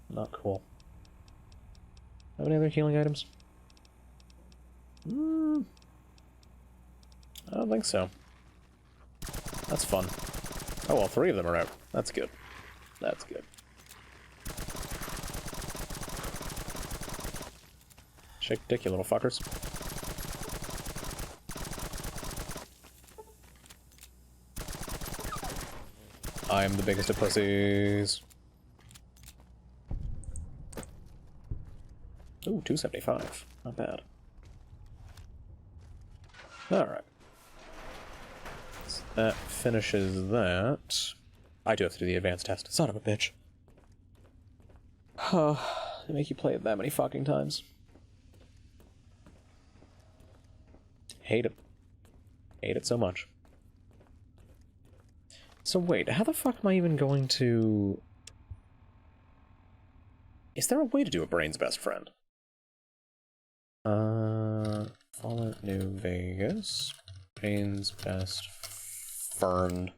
Not cool. Have any other healing items? I don't think so. That's fun. Oh, well, 3 of them are out. That's good. That's good. Shake dick, you little fuckers. I'm the biggest of pussies. Ooh, 275. Not bad. Alright. That finishes that. I do have to do the advanced test. Son of a bitch. They make you play it that many fucking times. Hate it. Hate it so much. So wait, how the fuck am I even going to... Is there a way to do a Brain's Best Friend? Fallout New Vegas. Brain's Best Friend.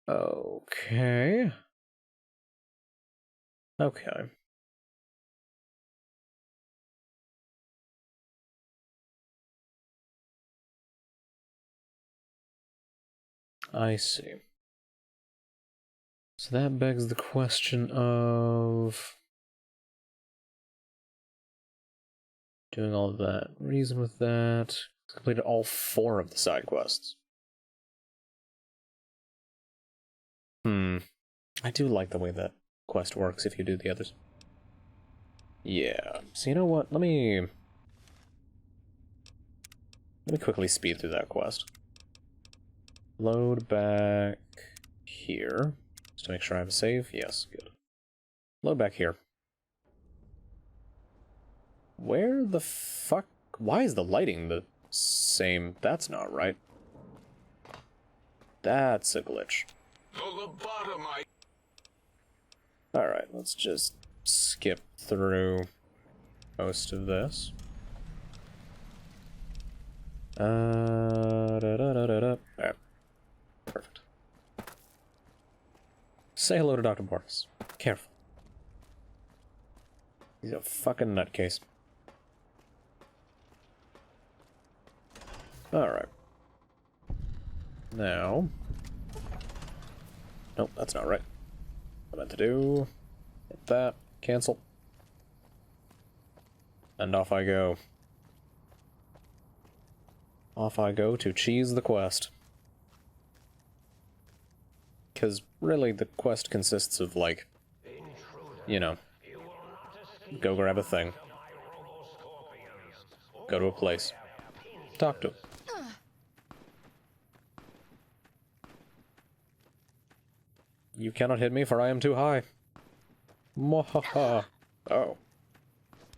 Okay. Okay. I see. So that begs the question of... doing all of that. Reason with that. Completed all 4 of the side quests. I do like the way that quest works if you do the others. Yeah. So you know what? Let me quickly speed through that quest. Load back here. Just to make sure I have a save. Yes, good. Load back here. Where the fuck? Why is the lighting the same? That's not right. That's a glitch. Alright, let's just skip through most of this. Alright. Perfect. Say hello to Dr. Mobius. Careful. He's a fucking nutcase. Alright. Now... Nope, that's not right. What I meant to do... Hit that. Cancel. And off I go. Off I go to cheese the quest. Because really the quest consists of, like... You know... Go grab a thing. Go to a place. Talk to him. You cannot hit me, for I am too high. Mwahaha. Oh.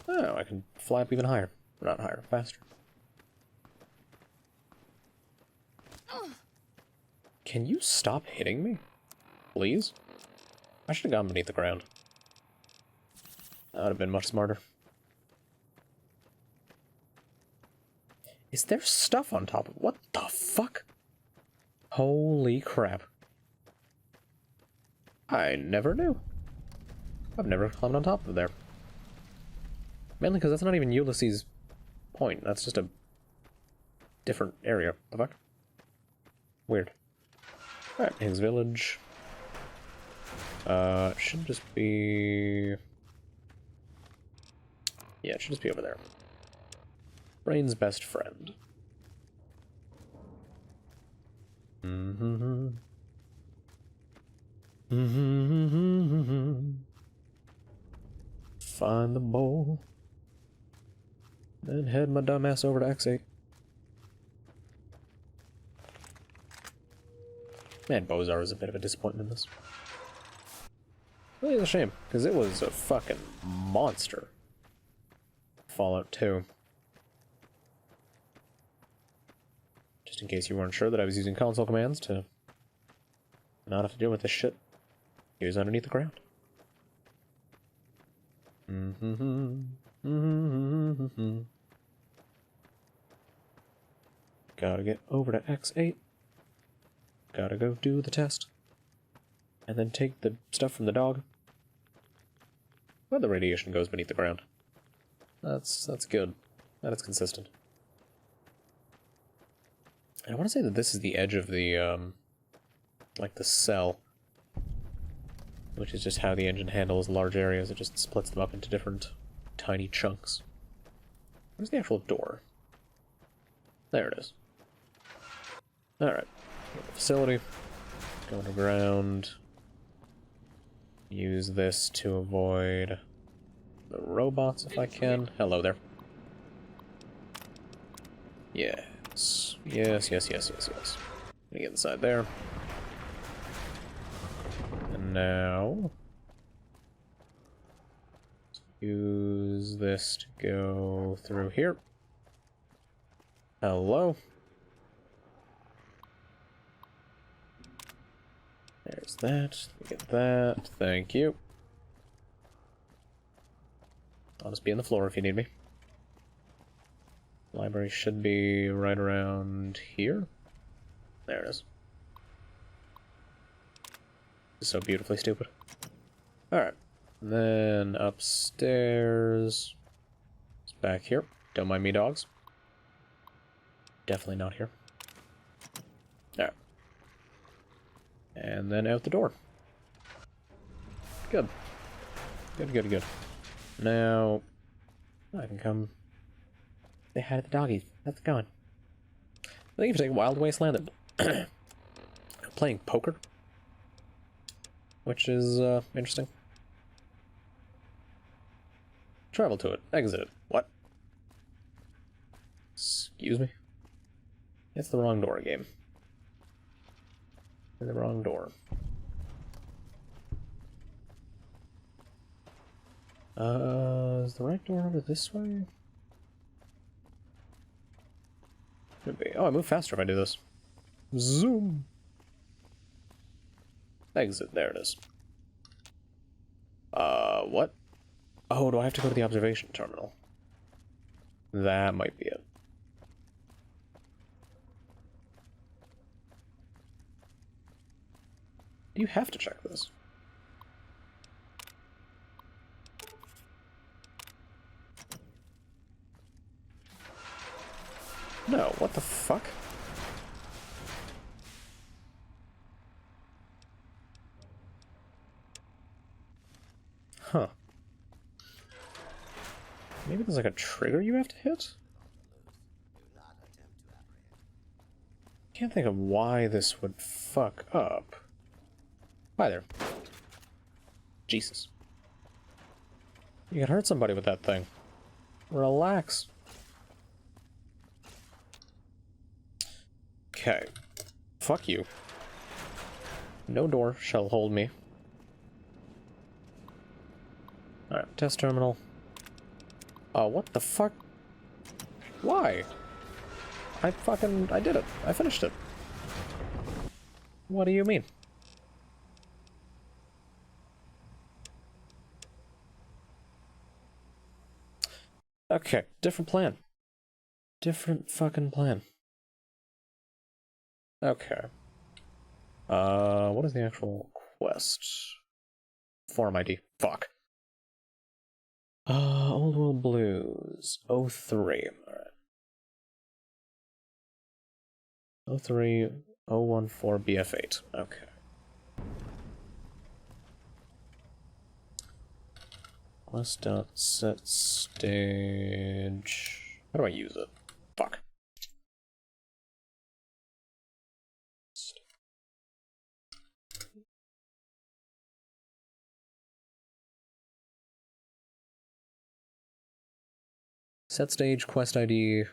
Oh, I can fly up even higher. Not higher, faster. Can you stop hitting me? Please? I should have gone beneath the ground. That would have been much smarter. Is there stuff on top of... What the fuck? Holy crap. I never knew. I've never climbed on top of there. Mainly because that's not even Ulysses' point. That's just a different area. The fuck? Weird. Alright, Higgs Village. It should just be... Yeah, it should just be over there. Brain's best friend. Find the bowl. Then head my dumbass over to X8. Man, Bozar is a bit of a disappointment in this. Really is a shame, because it was a fucking monster. Fallout 2. Just in case you weren't sure that I was using console commands to not have to deal with this shit. He was underneath the ground. Gotta get over to X8. Gotta go do the test. And then take the stuff from the dog. Where the radiation goes beneath the ground. That's good. That is consistent. And I want to say that this is the edge of the, like the cell. which is just how the engine handles large areas. It just splits them up into different tiny chunks. Where's the actual door? There it is. Alright. Facility. Go underground. Use this to avoid the robots if I can. Hello there. Yes. Yes, yes, yes, yes, yes. Gonna get inside there. And now... use this to go through here. Hello. There's that. We get that. Thank you. I'll just be on the floor if you need me. Library should be right around here. There it is. This is so beautifully stupid. Alright. Then upstairs. It's back here. Don't mind me, dogs. Definitely not here. Alright. And then out the door. Good. Good, good, good. Now, I can come say hi to the doggies. How's it going? I think if you take Wild Wasteland and playing poker, which is interesting. Travel to it. Exit it. What? Excuse me? It's the wrong door game. In the wrong door. Is the right door over this way? Could be. Oh, I move faster if I do this. Zoom! Exit. There it is. What? Oh, do I have to go to the observation terminal? That might be it. Do you have to check this? No, what the fuck? Huh. Maybe there's like a trigger you have to hit? Can't think of why this would fuck up. Hi there. Jesus. You can hurt somebody with that thing. Relax. Okay. Fuck you. No door shall hold me. Alright, test terminal. What the fuck? Why? I did it. I finished it. What do you mean? Okay, different plan. Different fucking plan. Okay. What is the actual quest? Form ID. Fuck. Old World Blues. 03. Alright. 03, 014, BF8. Okay. Quest.set stage. How do I use it? Fuck. Set stage, quest ID.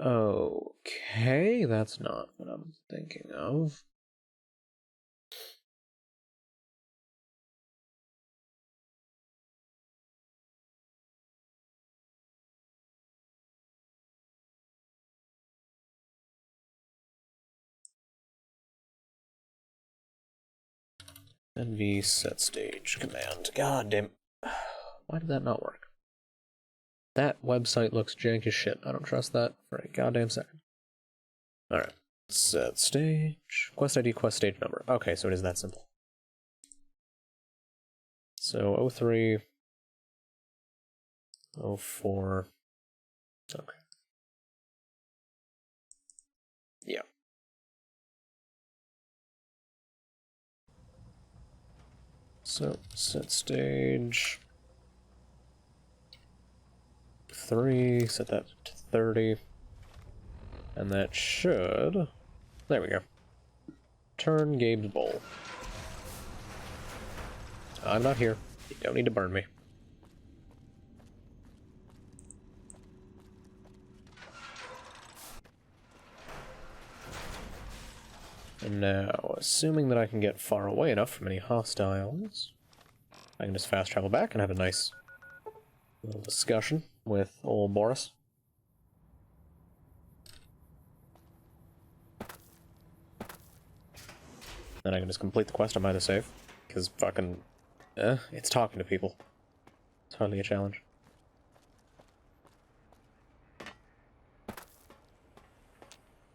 Okay, that's not what I'm thinking of. NV set stage command. God damn. Why did that not work? That website looks jank as shit. I don't trust that for a goddamn second. Alright. Set stage. Quest ID, quest stage number. Okay, so it is that simple. So 03. 04. Okay. Yeah. So, set stage 3, set that to 30, and that should, there we go, turn Gabe's bowl. I'm not here, you don't need to burn me. And now, assuming that I can get far away enough from any hostiles, I can just fast travel back and have a nice little discussion with old Boris. Then I can just complete the quest on my other save, because fucking, it's talking to people. It's hardly a challenge.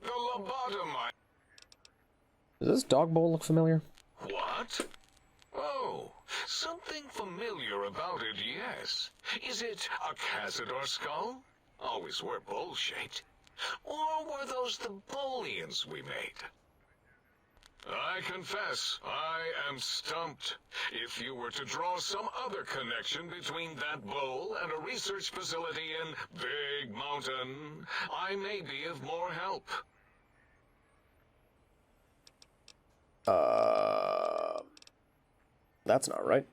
The lobotomized. Does this dog bowl look familiar? What? Oh, something familiar about it, yes. Is it a Cazador skull? Always were bowl-shaped. Or were those the Bolians we made? I confess, I am stumped. If you were to draw some other connection between that bowl and a research facility in Big Mountain, I may be of more help. That's not right.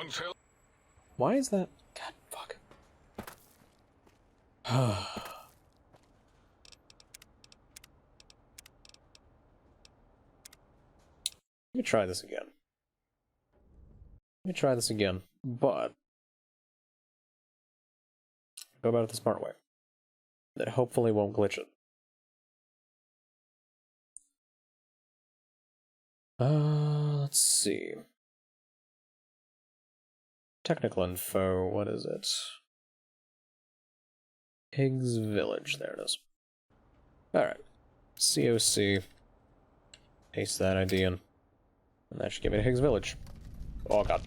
Until... Why is that? God, fuck. Let me try this again. But go about it the smart way. That hopefully won't glitch it. Let's see. Technical info, what is it? Higgs Village, there it is. Alright. COC. Paste that ID in. And that should give me to Higgs Village. Oh god.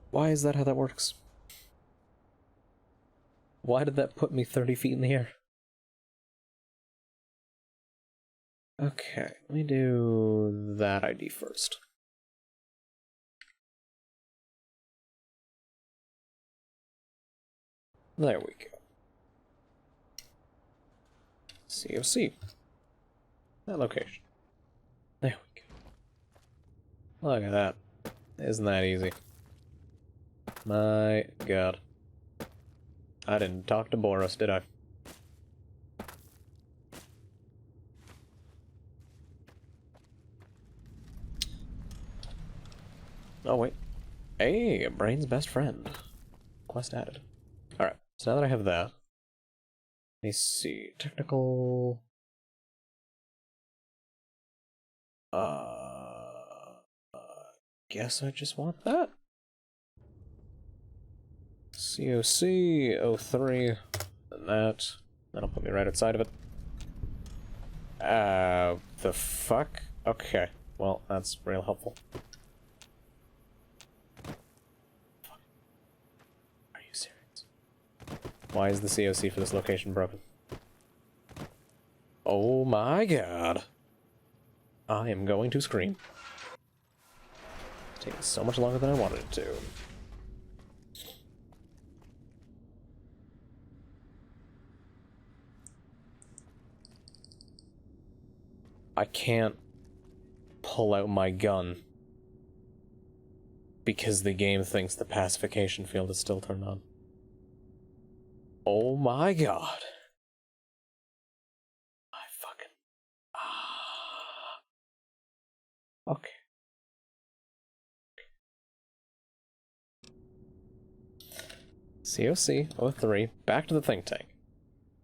Why is that how that works? Why did that put me 30 feet in the air? Okay, let me do that ID first. There we go. COC. That location. There we go. Look at that. Isn't that easy? My god. I didn't talk to Boris, did I? Oh, wait. Hey, Brain's best friend. Quest added. Alright, so now that I have that, let me see. Technical... guess I just want that. COC 03, and that. That'll put me right outside of it. The fuck? Okay, well, that's real helpful. Are you serious? Why is the COC for this location broken? Oh my god. I am going to scream. It's taking so much longer than I wanted it to. I can't pull out my gun because the game thinks the pacification field is still turned on. Oh my god. I fucking... Okay. COC 03, back to the think tank.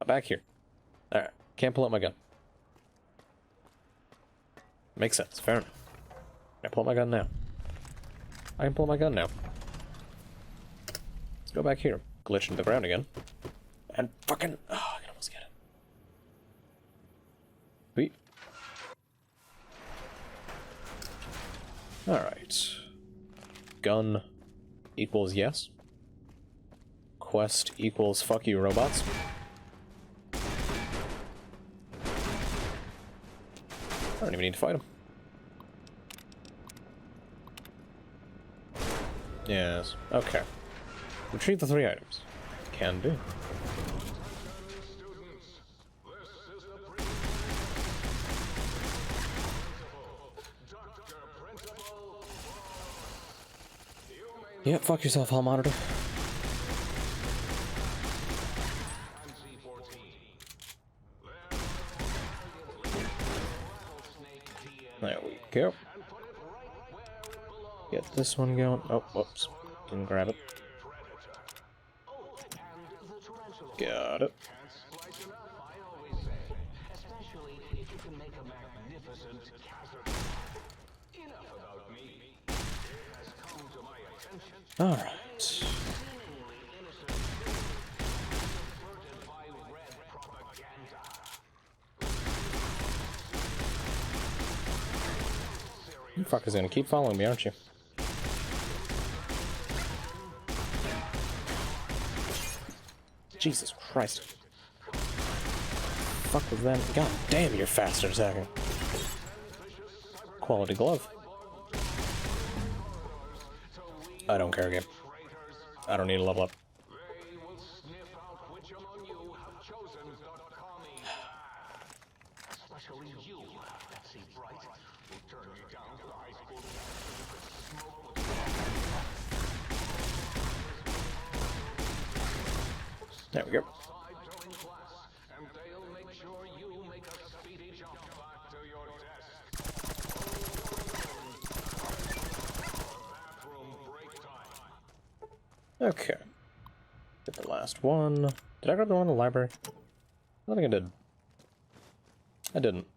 Back here. Alright, can't pull out my gun. Makes sense, fair enough. Can I pull out my gun now? I can pull out my gun now. Let's go back here. Glitch into the ground again. And fucking... Oh, I can almost get it. Sweet. Alright. Gun equals yes. Quest equals fuck you, robots. I don't even need to fight him. Yes. Okay. Retrieve the 3 items. Can do. Yep, fuck yourself, hall monitor. There we go. Get this one going. Oh, whoops. Didn't grab it. Got it. Alright. You fuckers gonna keep following me, aren't you? Jesus Christ. Fuck with them. God damn, you're faster attacking. Quality glove. I don't care, game. I don't need to level up. There we go. Okay. Get the last one. Did I grab the one in the library? I don't think I did. I didn't.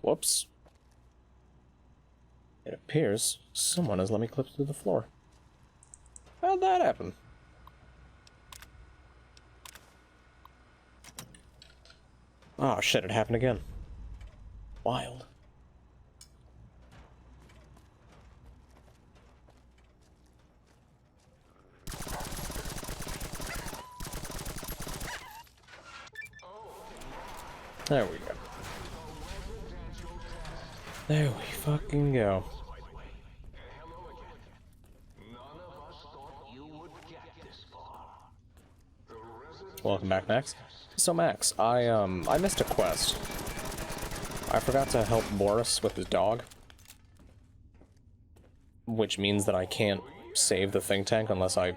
Whoops. It appears someone has let me clip through the floor. How'd that happen? Oh shit, it happened again. Wild. There we go. There we fucking go. Welcome back, Max. So Max, I missed a quest. I forgot to help Boris with his dog. Which means that I can't save the think tank unless I,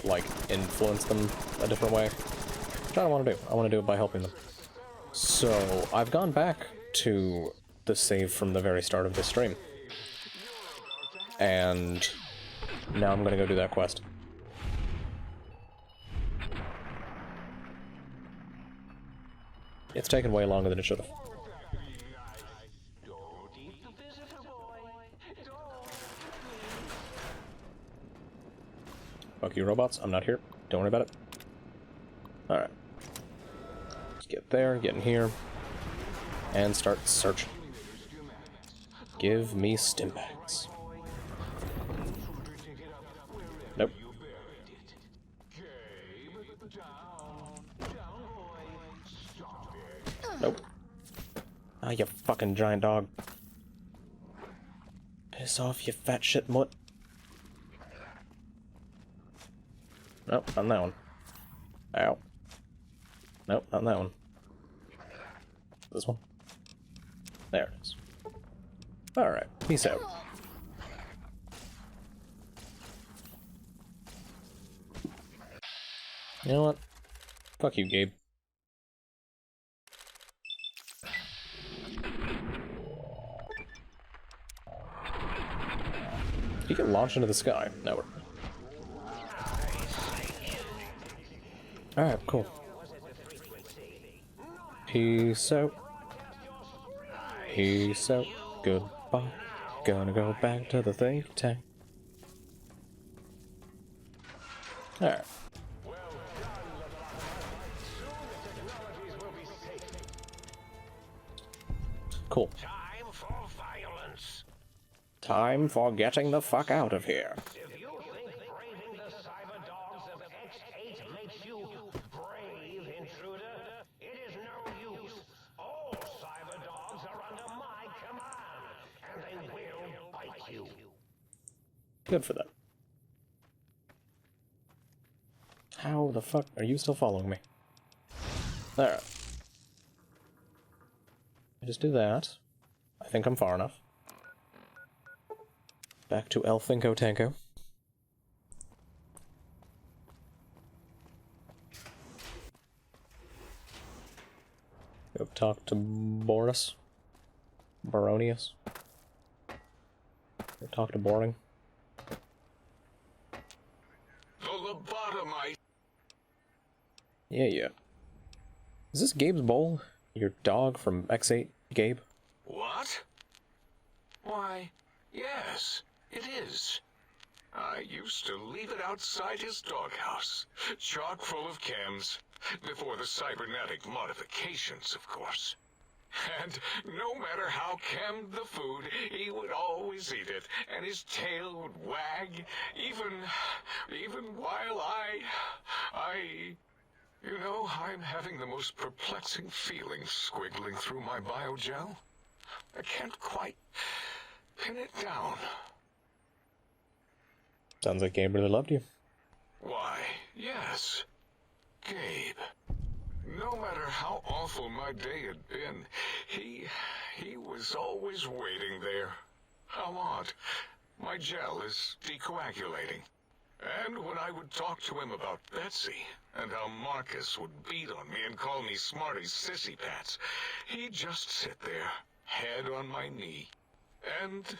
like, influence them a different way. Which I don't want to do. I want to do it by helping them. So, I've gone back to the save from the very start of this stream. And now I'm gonna go do that quest. It's taken way longer than it should have. Fuck you, robots. I'm not here. Don't worry about it. Alright. Let's get there, get in here, and start searching. Give me stimpaks. Nope. Nope. Ah, you fucking giant dog. Piss off, you fat shit mutt. Nope, not that one. Ow. Nope, not that one. This one? There it is. Alright, peace out. You know what? Fuck you, Gabe. You can launch into the sky. Now we're... Alright, cool. Peace out. Peace out. Goodbye. Gonna go back to the think tank. Alright. Cool. Time for violence. Time for getting the fuck out of here. If you think braving the cyber dogs of X8 makes you Good for them. How the fuck are you still following me? Alright. Just do that. I think I'm far enough. Back to El Finco Tanko. Go talk to Boris. Baronius. Go talk to Boring. The lobotomite. Yeah. Is this Gabe's bowl? Your dog from X8, Gabe? What? Why, yes, it is. I used to leave it outside his doghouse, chock full of chems, before the cybernetic modifications, of course. And no matter how chemmed the food, he would always eat it, and his tail would wag, even while you know, I'm having the most perplexing feeling squiggling through my biogel. I can't quite pin it down. Sounds like Gabe really loved you. Why, yes. Gabe. No matter how awful my day had been, he was always waiting there. How odd. My gel is decoagulating. And when I would talk to him about Betsy, and how Marcus would beat on me and call me Smarty's sissy pants, he'd just sit there, head on my knee, and...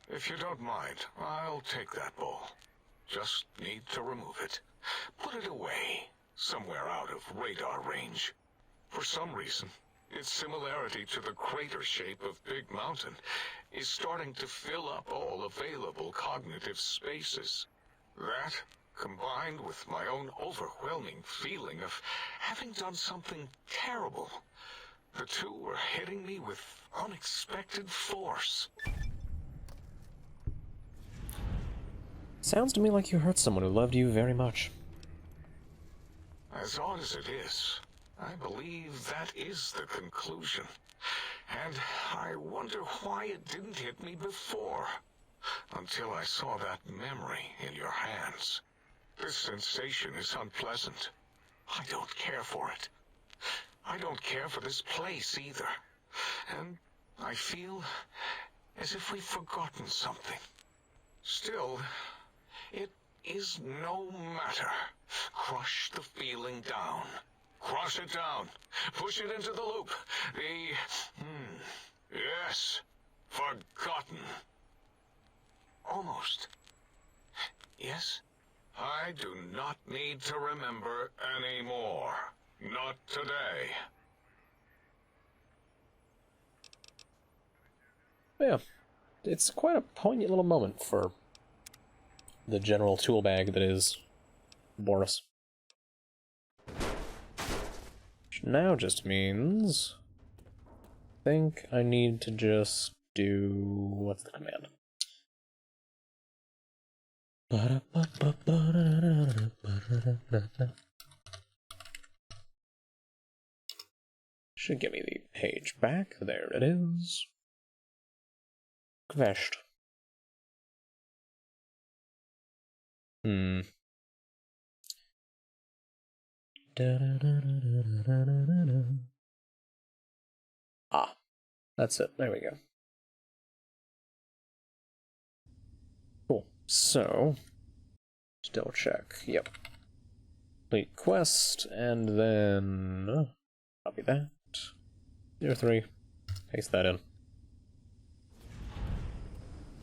If you don't mind, I'll take that bowl. Just need to remove it. Put it away, somewhere out of radar range. For some reason, its similarity to the crater shape of Big Mountain is starting to fill up all available cognitive spaces. That, combined with my own overwhelming feeling of having done something terrible, the two were hitting me with unexpected force. Sounds to me like you hurt someone who loved you very much. As odd as it is, I believe that is the conclusion. And I wonder why it didn't hit me before, until I saw that memory in your hands. This sensation is unpleasant. I don't care for it. I don't care for this place either. And I feel as if we've forgotten something. Still, it is no matter. Crush the feeling down. Crush it down. Push it into the loop. Yes. Forgotten. Almost. Yes? I do not need to remember anymore. Not today. Yeah. It's quite a poignant little moment for the general tool bag that is Boris. Which now just means... I think I need to just do... what's the command? Should give me the page back. There it is. Kvesht. Ah, that's it. There we go. Cool. So, still check. Yep. Complete quest, and then copy that. 03. Paste that in.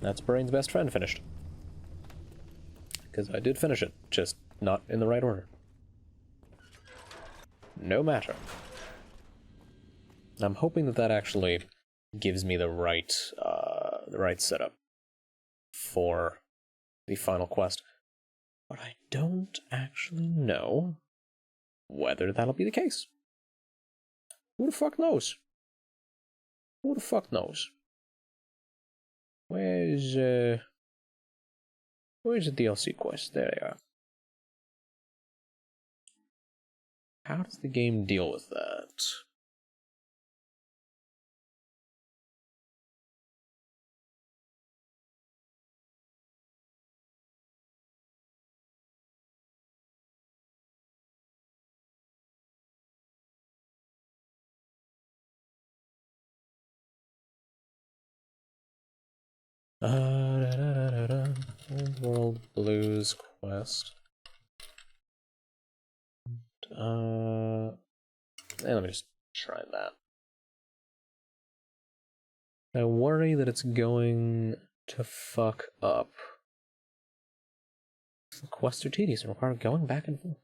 That's Brain's best friend finished. Because I did finish it, just not in the right order. No matter. I'm hoping that that actually gives me the right setup for the final quest. But I don't actually know whether that'll be the case. Who the fuck knows? Who the fuck knows? Where's the DLC quest? There they are. How does the game deal with that? Old World Blues Quest. Let me just try that. I worry that it's going to fuck up. The quests are tedious and require going back and forth.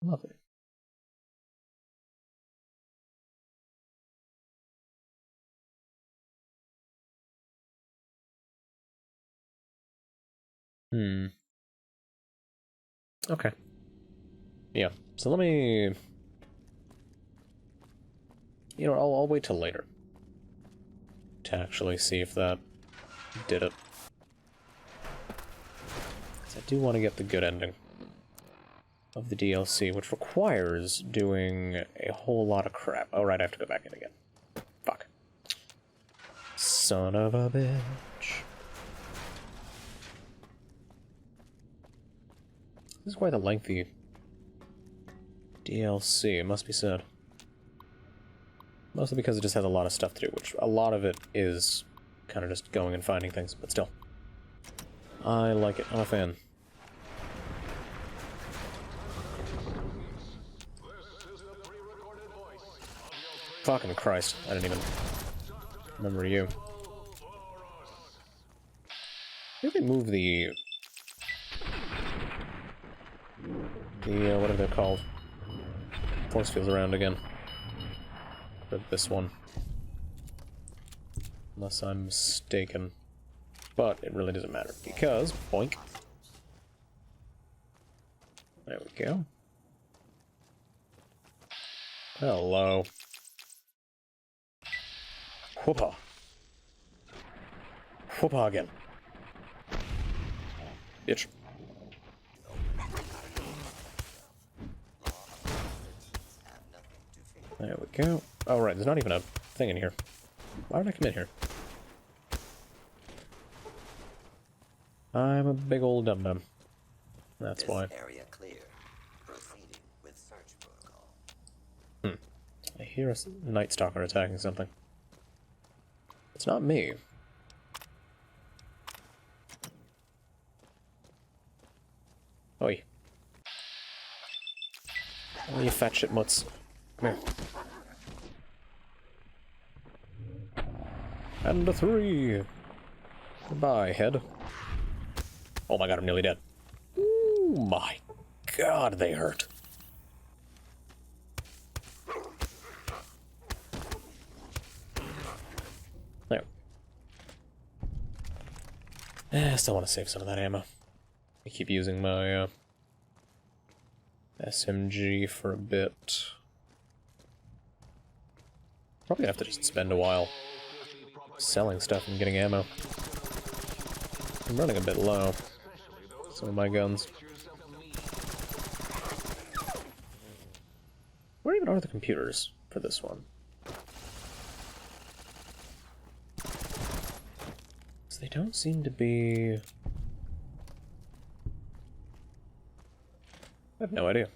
Lovely. Okay. Yeah. So let me... You know, I'll wait till later to actually see if that did it. 'Cause I do want to get the good ending of the DLC, which requires doing a whole lot of crap. Oh, right, I have to go back in again. Fuck. Son of a bitch. This is quite a lengthy DLC, it must be said. Mostly because it just has a lot of stuff to do, which a lot of it is kind of just going and finding things, but still. I like it. I'm a fan. Fucking Christ, I didn't even remember you. Maybe they move the whatever they're called. Force fields around again. For this one. Unless I'm mistaken. But it really doesn't matter, because, boink. There we go. Hello. Whoopah. Whoopah again. Bitch. There we go. Oh, right, there's not even a thing in here. Why did I come in here? I'm a big old dum-dum. That's why. Area clear. Proceeding with search protocol. I hear a Nightstalker attacking something. It's not me. Oi. Oh, you fat shit mutts. Come here. And a 3. Goodbye, head. Oh my god, I'm nearly dead. Ooh, my god, they hurt. There. I still want to save some of that ammo. I keep using my SMG for a bit. Probably gonna have to just spend a while selling stuff and getting ammo. I'm running a bit low. Some of my guns. Where even are the computers for this one? So they don't seem to be... I have no idea.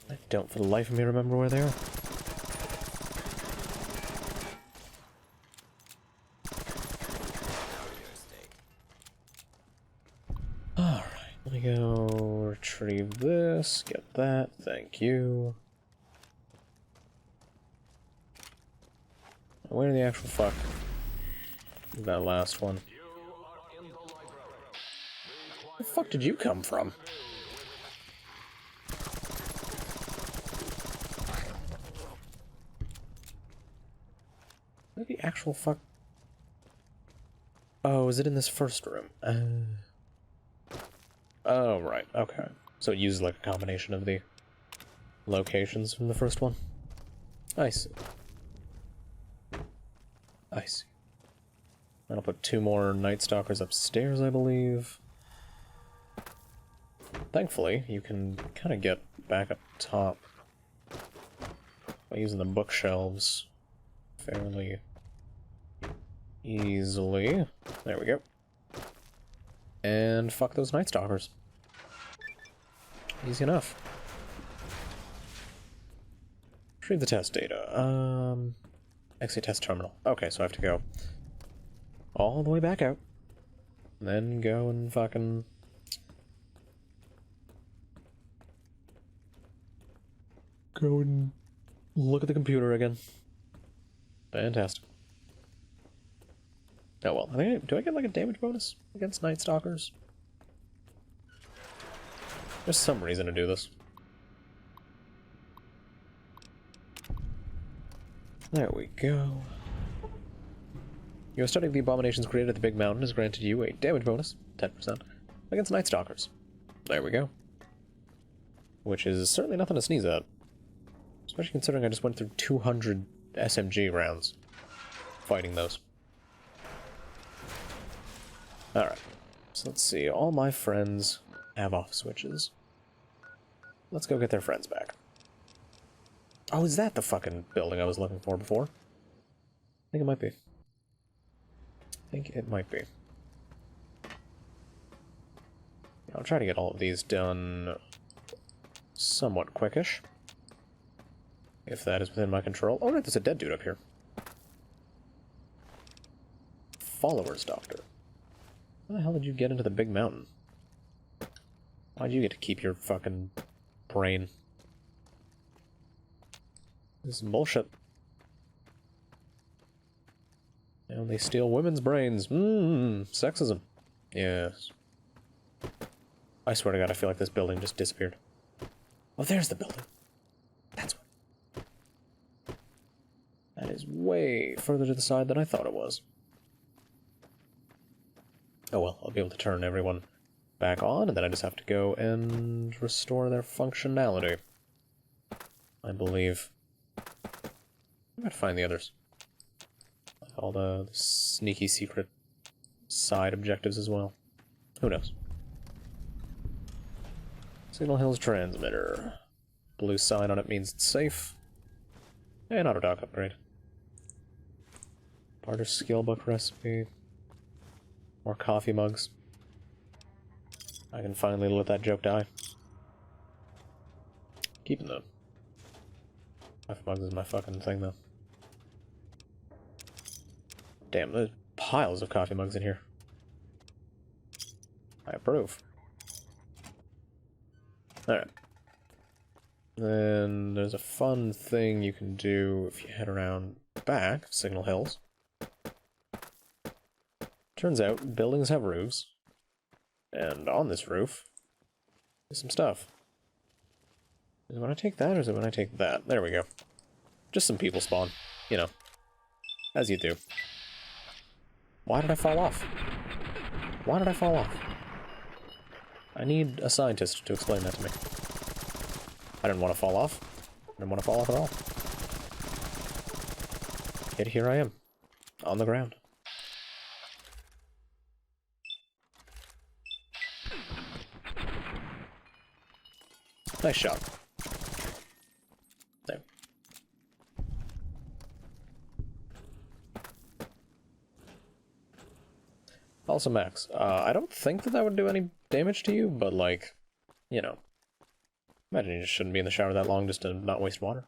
I don't for the life of me remember where they are. Alright, let me go retrieve this, get that, thank you. Where the actual fuck is that last one? Where the fuck did you come from? Where the actual fuck? Oh, is it in this first room? Oh, right, okay. So it uses like a combination of the locations from the first one? I see. I see. And I'll put 2 more Nightstalkers upstairs, I believe. Thankfully, you can kind of get back up top by using the bookshelves fairly easily. There we go. And fuck those Nightstalkers. Easy enough. Retrieve the test data. Exit test terminal. Okay, so I have to go all the way back out. Then go and fucking... go and look at the computer again. Fantastic. Oh well, do I get like a damage bonus against Nightstalkers? There's some reason to do this. There we go. Your study of the abominations created at the Big Mountain has granted you a damage bonus, 10%, against Nightstalkers. There we go. Which is certainly nothing to sneeze at. Especially considering I just went through 200 SMG rounds fighting those. Alright, so let's see. All my friends have off switches. Let's go get their friends back. Oh, is that the fucking building I was looking for before? I think it might be. I think it might be. I'll try to get all of these done somewhat quickish. If that is within my control. Oh, right, there's a dead dude up here. Followers Doctor. How the hell did you get into the Big Mountain? Why'd you get to keep your fucking brain? This is bullshit. They only steal women's brains. Sexism. Yes. I swear to God, I feel like this building just disappeared. Oh, there's the building. That's what. That is way further to the side than I thought it was. Oh well, I'll be able to turn everyone back on, and then I just have to go and restore their functionality. I believe. I might find the others. Like all the sneaky secret side objectives as well. Who knows? Signal Hills transmitter. Blue sign on it means it's safe. And auto dock upgrade. Barter skill book recipe. More coffee mugs. I can finally let that joke die. Keeping them. Coffee mugs is my fucking thing, though. Damn, there's piles of coffee mugs in here. I approve. Alright. Then there's a fun thing you can do if you head around back, Signal Hills. Turns out, buildings have roofs, and on this roof is some stuff. Is it when I take that, or is it when I take that? There we go. Just some people spawn, you know, as you do. Why did I fall off? Why did I fall off? I need a scientist to explain that to me. I didn't want to fall off. I didn't want to fall off at all. Yet here I am, on the ground. Nice shot. There. Also, Max, I don't think that would do any damage to you, but, like, you know. Imagine you just shouldn't be in the shower that long just to not waste water.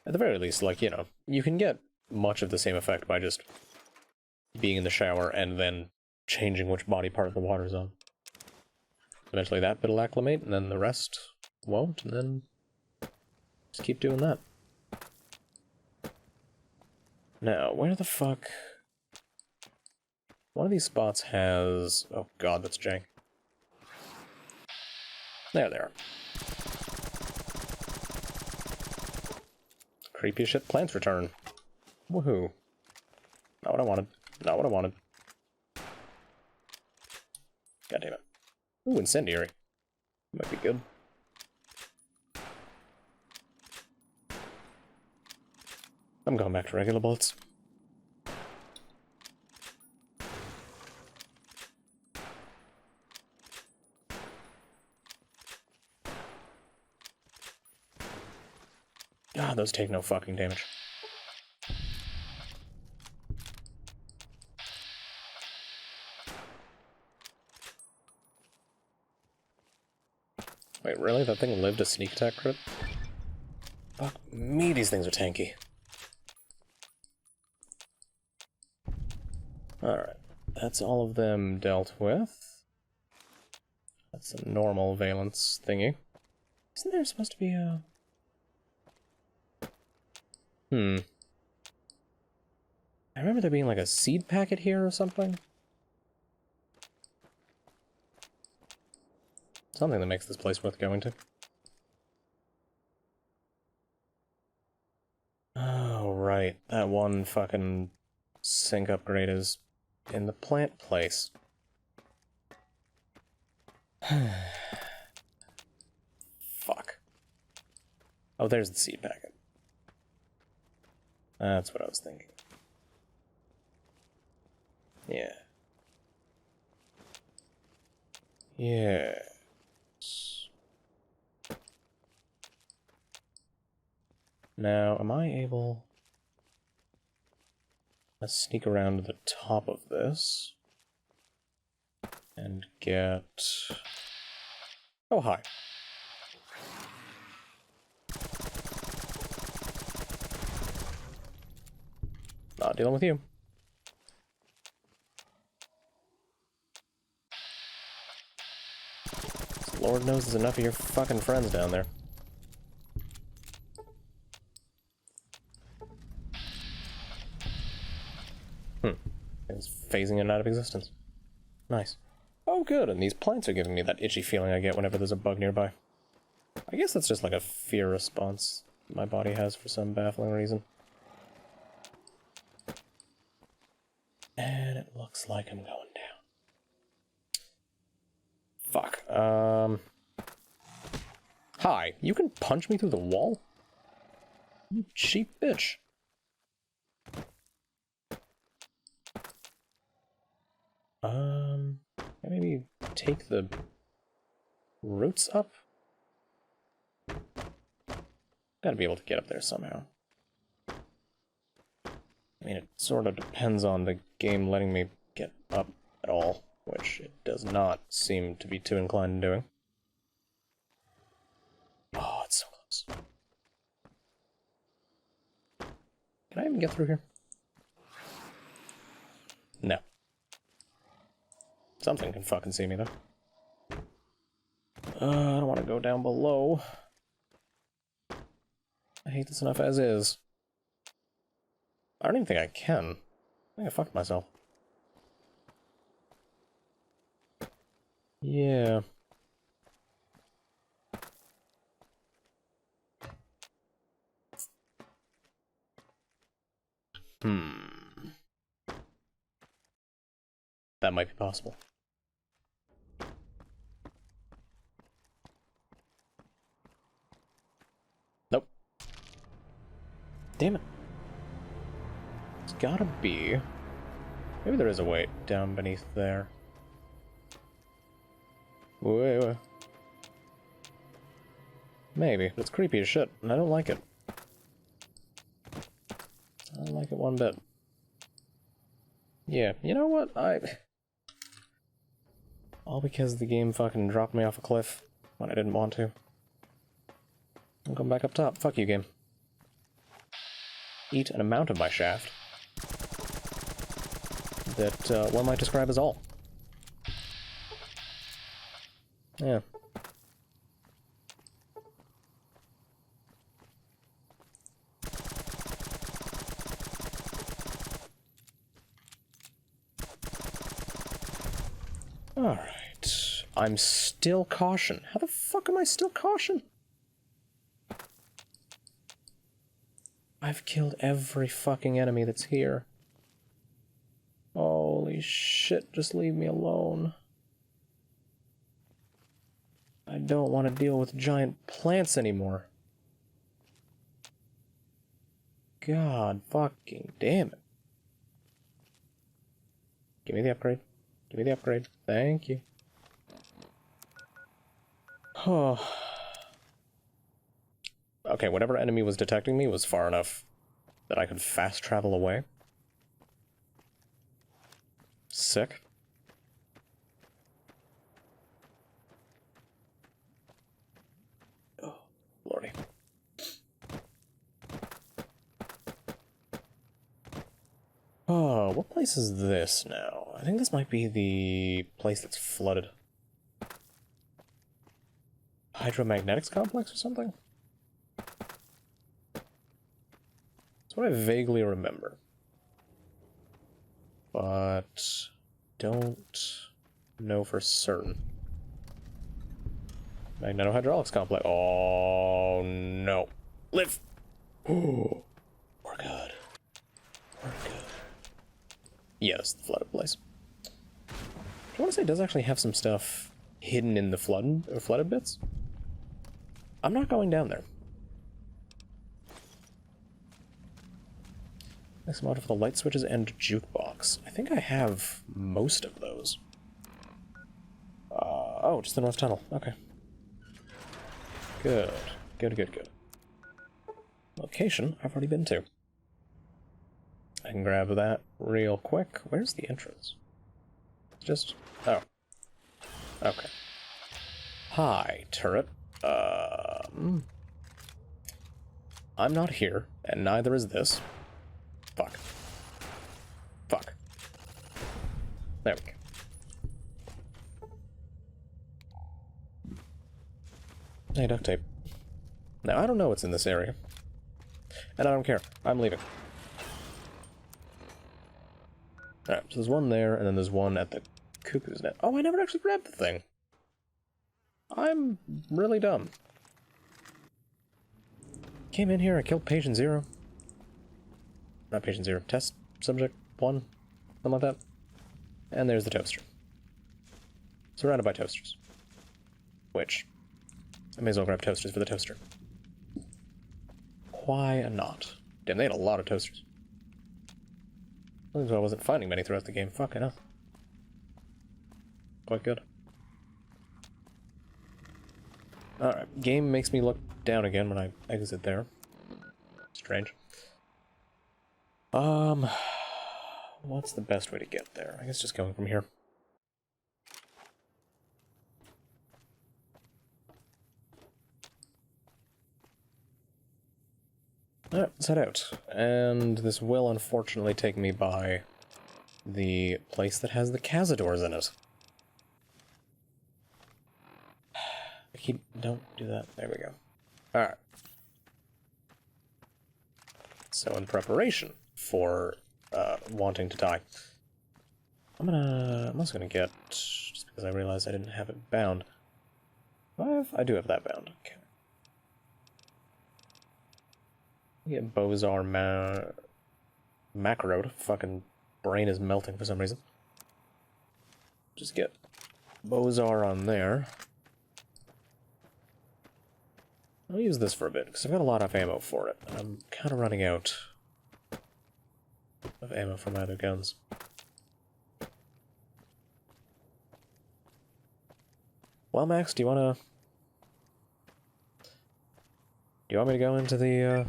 At the very least, like, you know, you can get much of the same effect by just being in the shower and then changing which body part the water's on. Eventually that bit'll acclimate, and then the rest won't, and then just keep doing that. Now, where the fuck... One of these spots has... Oh god, that's jank. There they are. Creepy as shit, plants return. Woohoo. Not what I wanted. Not what I wanted. God damn it. Ooh, incendiary. Might be good. I'm going back to regular bullets. Ah, those take no fucking damage. Wait, really? That thing lived a sneak attack crit? Fuck me, these things are tanky. Alright, that's all of them dealt with. That's a normal valence thingy. Isn't there supposed to be a... I remember there being like a seed packet here or something. Something that makes this place worth going to. Oh, right. That one fucking sync upgrade is in the plant place. Fuck. Oh, there's the seed packet. That's what I was thinking. Yeah. Yes. Now, am I able... Let's sneak around to the top of this. And get... Oh, hi. Not dealing with you. Lord knows there's enough of your fucking friends down there. It's phasing it out of existence. Nice. Oh good, and these plants are giving me that itchy feeling I get whenever there's a bug nearby. I guess that's just like a fear response my body has for some baffling reason. And it looks like I'm going down. Fuck. Hi, you can punch me through the wall? You cheap bitch. Maybe take the roots up? Gotta be able to get up there somehow. I mean, it sort of depends on the game letting me get up at all, which it does not seem to be too inclined in doing. Oh, it's so close. Can I even get through here? No. Something can fucking see me, though. I don't want to go down below. I hate this enough as is. I don't even think I can. I think I fucked myself. Yeah. That might be possible. Nope. Damn it. It's gotta be... Maybe there is a way down beneath there. Wait. Maybe, but it's creepy as shit, and I don't like it. I don't like it one bit. Yeah, you know what? All because the game fucking dropped me off a cliff when I didn't want to. I'm going back up top. Fuck you, game. Eat an amount of my shaft that one might describe as all. Yeah. Alright. I'm still caution. How the fuck am I still caution? I've killed every fucking enemy that's here. Holy shit, just leave me alone. I don't want to deal with giant plants anymore. God fucking damn it. Give me the upgrade. Give me the upgrade. Thank you. Oh. Okay, whatever enemy was detecting me was far enough that I could fast travel away. Sick. Oh, lordy. Oh, what place is this now? I think this might be the place that's flooded. Hydromagnetics complex or something? That's what I vaguely remember. But don't know for certain. Magnetohydraulics complex. Oh no. Live! Oh, we're good. We're good. Yes, the flooded place. I want to say it does actually have some stuff hidden in the flooded bits. I'm not going down there. Next module for the light switches and jukebox. I think I have most of those. Oh, just the north tunnel. Okay. Good. Good, good, good. Location I've already been to. I can grab that real quick. Where's the entrance? It's just... oh. Okay. Hi, turret. I'm not here, and neither is this. Fuck. Fuck. There we go. Hey, duct tape. Now, I don't know what's in this area. And I don't care. I'm leaving. Alright, so there's one there, and then there's one at the cuckoo's nest. Oh, I never actually grabbed the thing. I'm really dumb. Came in here, I killed patient 0. Not patient 0, test subject 1. Something like that. And there's the toaster. Surrounded by toasters. Which, I may as well grab toasters for the toaster. Why not? Damn, they had a lot of toasters. I wasn't finding many throughout the game. Fuck, I know. Quite good. Alright, game makes me look down again when I exit there. Strange. What's the best way to get there? I guess just going from here. Alright, let's head out. And this will unfortunately take me by the place that has the Cazadors in it. Don't do that. There we go. Alright. So in preparation for wanting to die, I'm also gonna get, just because I realized I didn't have it bound. I do have that bound. Okay. Get Bozar Macroed. Fucking brain is melting for some reason. Just get Bozar on there. I'll use this for a bit, because I've got a lot of ammo for it. I'm kind of running out of ammo for my other guns. Well, Max, do you want me to go into the,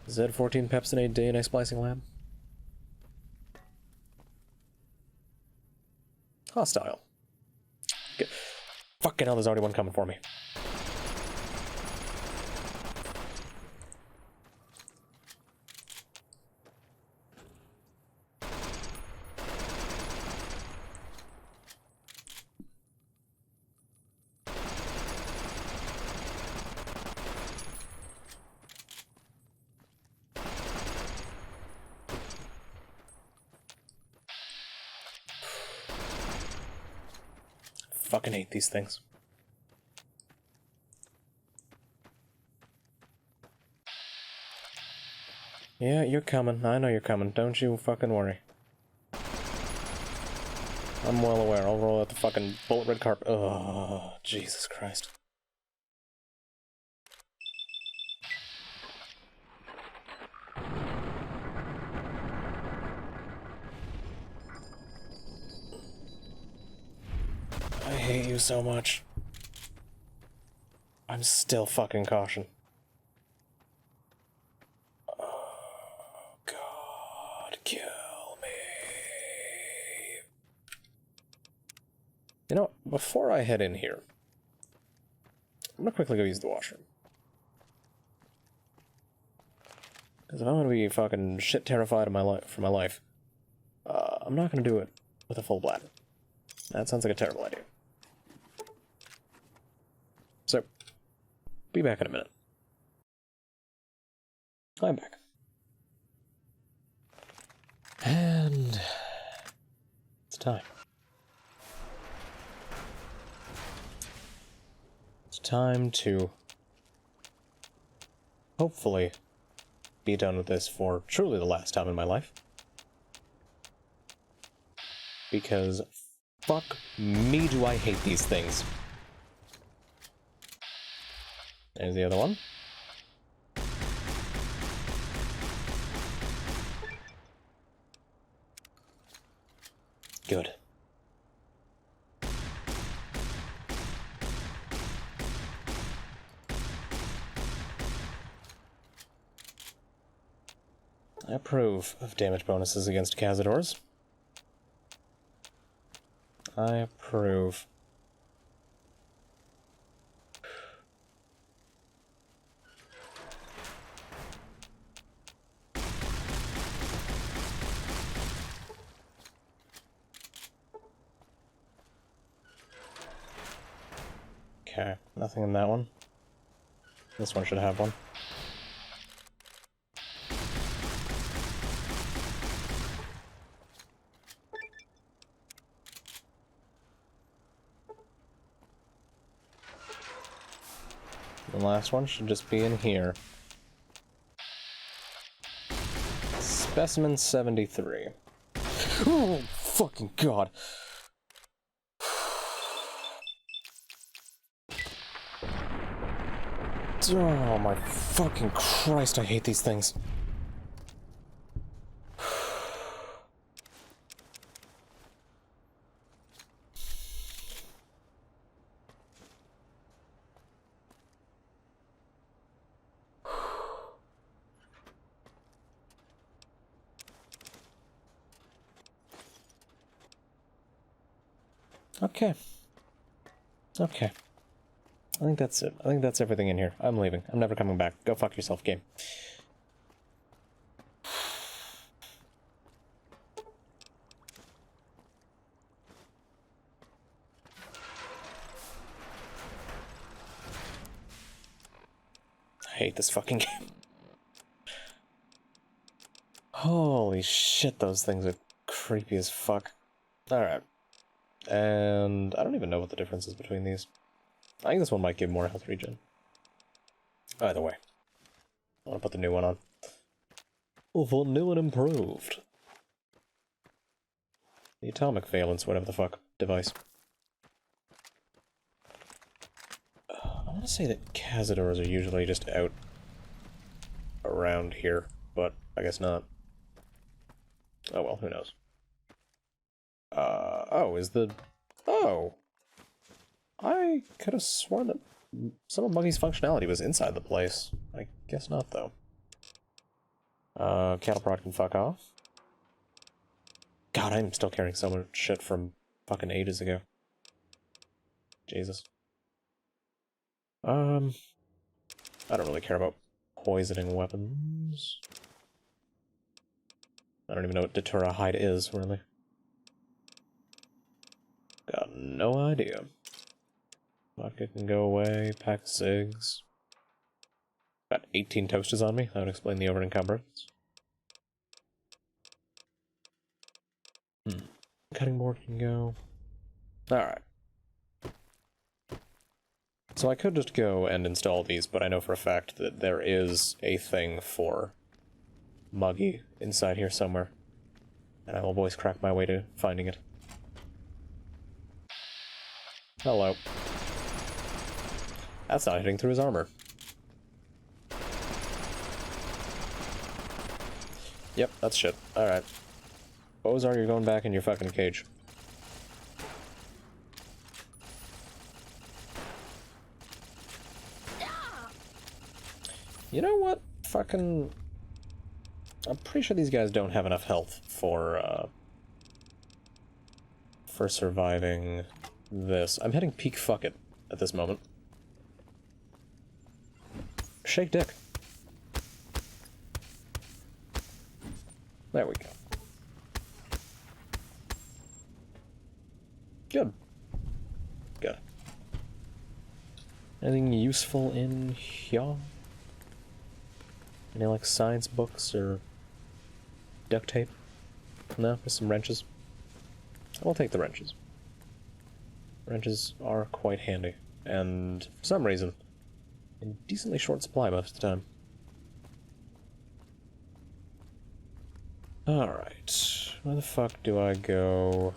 Z14 Pepsinade DNA splicing lab? Hostile. Good. Fucking hell, there's already one coming for me. Fucking hate these things. Yeah, you're coming. I know you're coming. Don't you fucking worry. I'm well aware. I'll roll out the fucking bullet red carpet. Oh, Jesus Christ. I hate you so much. I'm still fucking caution. Oh, God, kill me. You know, before I head in here, I'm gonna quickly go use the washroom. Because if I'm gonna be fucking shit terrified of my life, I'm not gonna do it with a full bladder. That sounds like a terrible idea. So, be back in a minute. I'm back. And it's time. It's time to hopefully be done with this for truly the last time in my life. Because fuck me, do I hate these things. There's the other one. Good. I approve of damage bonuses against Cazadors. I approve. Okay, nothing in that one. This one should have one. The last one should just be in here. Specimen 73. Oh, fucking God. Oh my fucking Christ, I hate these things. Okay. Okay. I think that's it. I think that's everything in here. I'm leaving. I'm never coming back. Go fuck yourself, game. I hate this fucking game. Holy shit, those things are creepy as fuck. Alright. And I don't even know what the difference is between these. I think this one might give more health regen. Either way. I want to put the new one on. Oh, for new and improved. The atomic valence, whatever the fuck, device. I want to say that Cazadors are usually just out around here, but I guess not. Oh well, who knows. Oh, is the... Oh! I could have sworn that some of Muggy's functionality was inside the place. I guess not, though. Cattle prod can fuck off. God, I'm still carrying so much shit from fucking ages ago. Jesus. I don't really care about poisoning weapons. I don't even know what Datura Hide is, really. Got no idea. Vodka can go away, pack of cigs. Got 18 toasters on me, that would explain the over-encumbrance. Cutting board can go. Alright. So I could just go and install these, but I know for a fact that there is a thing for Muggy inside here somewhere. And I will voice crack my way to finding it. Hello. That's not hitting through his armor. Yep, that's shit. Alright. Bozar, you're going back in your fucking cage. You know what? Fucking... I'm pretty sure these guys don't have enough health for surviving this. I'm hitting peak fuck it at this moment. Shake dick. There we go. Good. Good. Anything useful in here? Any, like, science books or duct tape? No? Just some wrenches? I'll take the wrenches. Wrenches are quite handy, and for some reason, in decently short supply most of the time. Alright, where the fuck do I go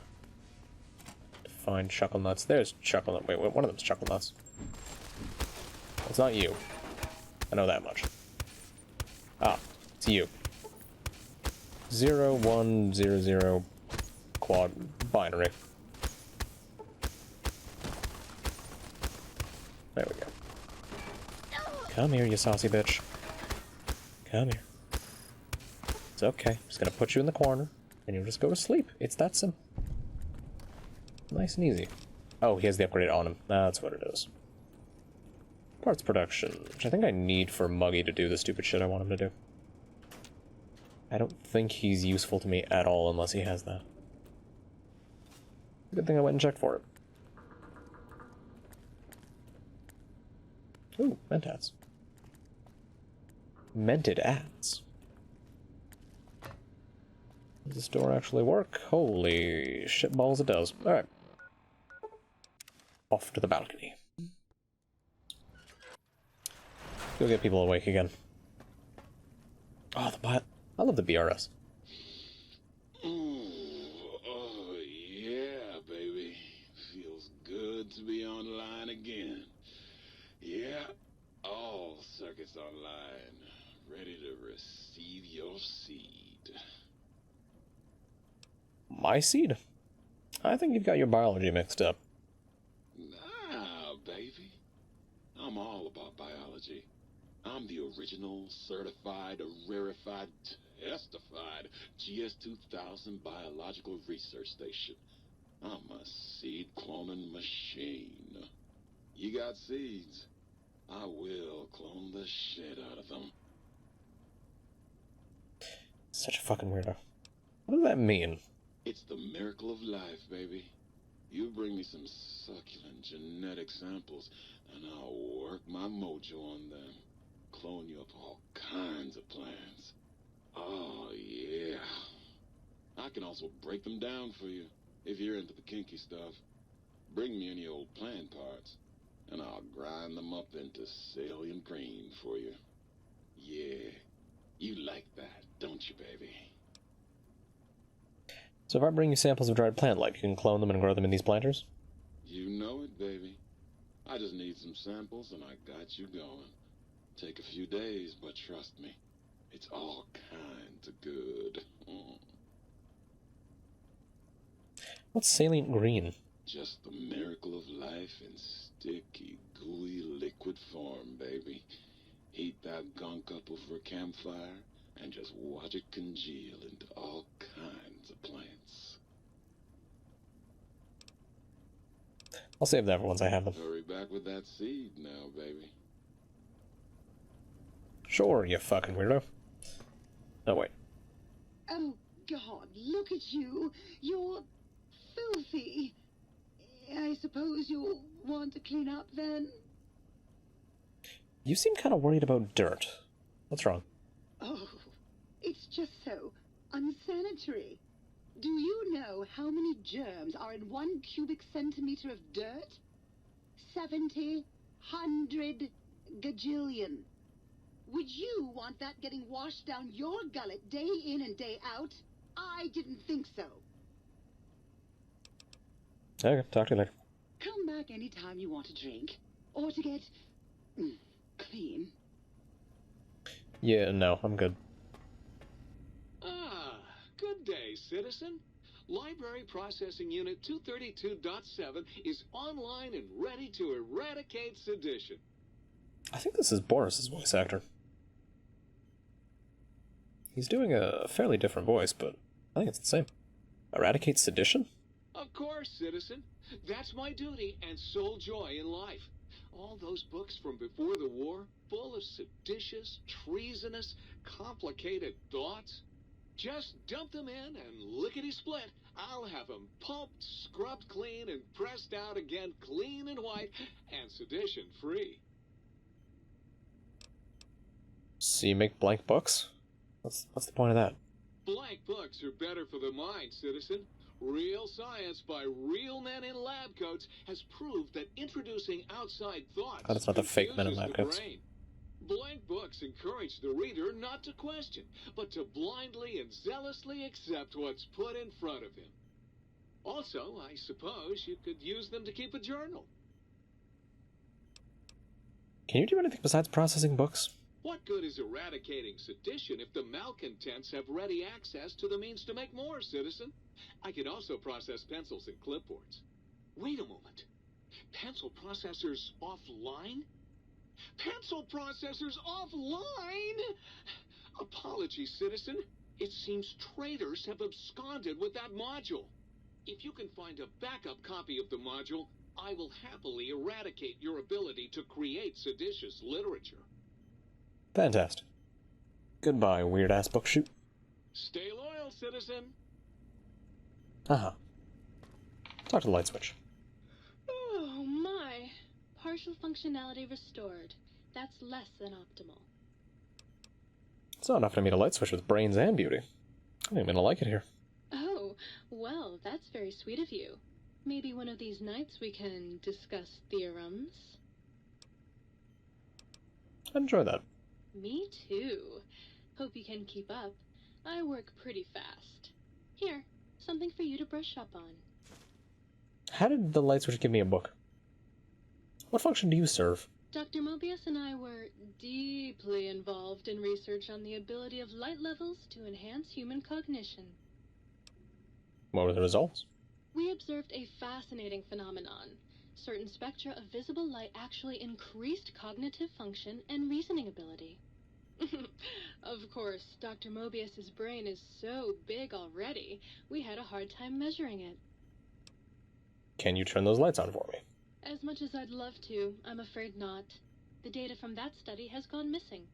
to find chuckle nuts? There's chuckle nuts. Wait, one of them's chuckle nuts. It's not you. I know that much. Ah, it's you. 0100 quad binary. There we go. Come here, you saucy bitch. Come here. It's okay. I'm just gonna put you in the corner, and you'll just go to sleep. It's that simple. Nice and easy. Oh, he has the upgrade on him. That's what it is. Parts production, which I think I need for Muggy to do the stupid shit I want him to do. I don't think he's useful to me at all unless he has that. Good thing I went and checked for it. Ooh, mentats. Mented ads. Does this door actually work? Holy shitballs, it does. Alright. Off to the balcony. Go get people awake again. Oh, I love the BRS. Oh, yeah, baby. Feels good to be online again. Yeah, all circuits online. Ready to receive your seed. My seed? I think you've got your biology mixed up. Nah, baby. I'm all about biology. I'm the original, certified, rarefied, testified GS-2000 biological research station. I'm a seed cloning machine. You got seeds. I will clone the shit out of them. Such a fucking weirdo. What does that mean? It's the miracle of life, baby. You bring me some succulent genetic samples, and I'll work my mojo on them. Clone you up all kinds of plants. Oh, yeah. I can also break them down for you, if you're into the kinky stuff. Bring me any old plant parts, and I'll grind them up into salient green for you. Yeah, you like that, don't you, baby? So if I bring you samples of dried plant life, you can clone them and grow them in these planters? You know it, baby. I just need some samples, and I got you going. Take a few days, but trust me, it's all kinds of good. What's salient green? Just the miracle of life in sticky, gooey liquid form, baby. Heat that gunk up over a campfire, and just watch it congeal into all kinds of plants. I'll save that for once I have them. Hurry back with that seed now, baby. Sure, you fucking weirdo. Oh, wait. Oh, God, look at you. You're filthy. I suppose you'll want to clean up, then? You seem kind of worried about dirt. What's wrong? Oh, it's just so unsanitary. Do you know how many germs are in 1 cubic centimeter of dirt? 70, 100 gajillion. Would you want that getting washed down your gullet day in and day out? I didn't think so. Okay, talk to you later. Come back anytime you want a drink. Or to get clean. Yeah, no, I'm good. Ah, good day, citizen. Library Processing Unit 232.7 is online and ready to eradicate sedition. I think this is Boris's voice actor. He's doing a fairly different voice, but I think it's the same. Eradicate sedition? Of course, citizen. That's my duty and sole joy in life. All those books from before the war, full of seditious, treasonous, complicated thoughts. Just dump them in and lickety-split. I'll have them pumped, scrubbed clean, and pressed out again clean and white, and sedition-free. So you make blank books? What's the point of that? Blank books are better for the mind, citizen. Real science by real men in lab coats has proved that introducing outside thoughts Oh, that's not the fake men in lab confuses the coats. brain. Blank books encourage the reader not to question, but to blindly and zealously accept what's put in front of him. Also, I suppose you could use them to keep a journal. Can you do anything besides processing books? What good is eradicating sedition if the malcontents have ready access to the means to make more, citizen? I could also process pencils and clipboards. Wait a moment. Pencil processors offline? Pencil processors offline? Apologies, citizen. It seems traitors have absconded with that module. If you can find a backup copy of the module, I will happily eradicate your ability to create seditious literature. Fantastic. Goodbye, weird-ass book shoot. Stay loyal, citizen. Uh-huh. Talk to the light switch. Oh my. Partial functionality restored. That's less than optimal. It's not enough to meet a light switch with brains and beauty. I think I'm gonna like it here. Oh, well, that's very sweet of you. Maybe one of these nights we can discuss theorems? I enjoy that. Me too. Hope you can keep up. I work pretty fast. Here, something for you to brush up on. How did the light switch give me a book? What function do you serve? Dr. Mobius and I were deeply involved in research on the ability of light levels to enhance human cognition. What were the results? We observed a fascinating phenomenon. Certain spectra of visible light actually increased cognitive function and reasoning ability. Of course, Dr. Mobius's brain is so big already, we had a hard time measuring it. Can you turn those lights on for me? As much as I'd love to, I'm afraid not. The data from that study has gone missing.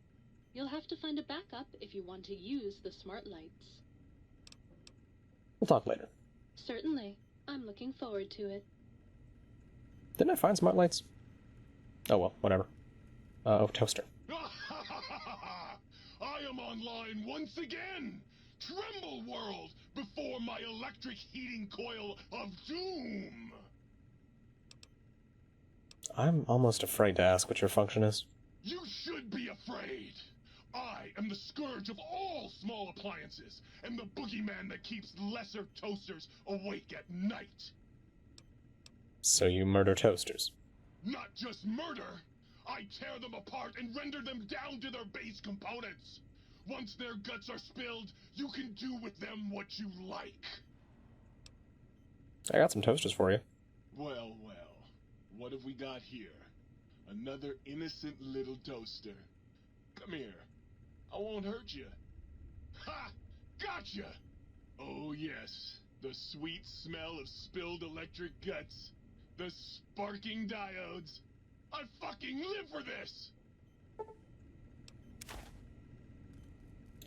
You'll have to find a backup if you want to use the smart lights. We'll talk later. Certainly. I'm looking forward to it. Didn't I find smart lights? Oh well, whatever. Oh, toaster. I am online once again! Tremble, world, before my electric heating coil of doom! I'm almost afraid to ask what your function is. You should be afraid! I am the scourge of all small appliances, and the boogeyman that keeps lesser toasters awake at night! So you murder toasters? Not just murder! I tear them apart and render them down to their base components! Once their guts are spilled, you can do with them what you like! I got some toasters for you. Well, well. What have we got here? Another innocent little toaster. Come here. I won't hurt you. Ha! Gotcha! Oh yes, the sweet smell of spilled electric guts. The sparking diodes. I fucking live for this!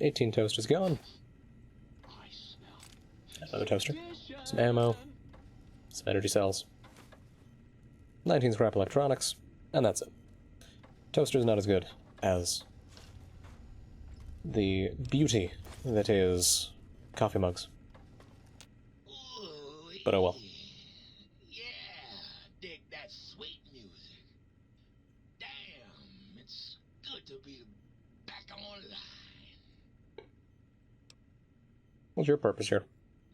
18 toasters gone. Another toaster. Some ammo. Some energy cells. 19 scrap electronics. And that's it. Toaster's not as good as the beauty that is coffee mugs. But oh well. Yeah, dig that sweet music. Damn, it's good to be back online. What's your purpose here?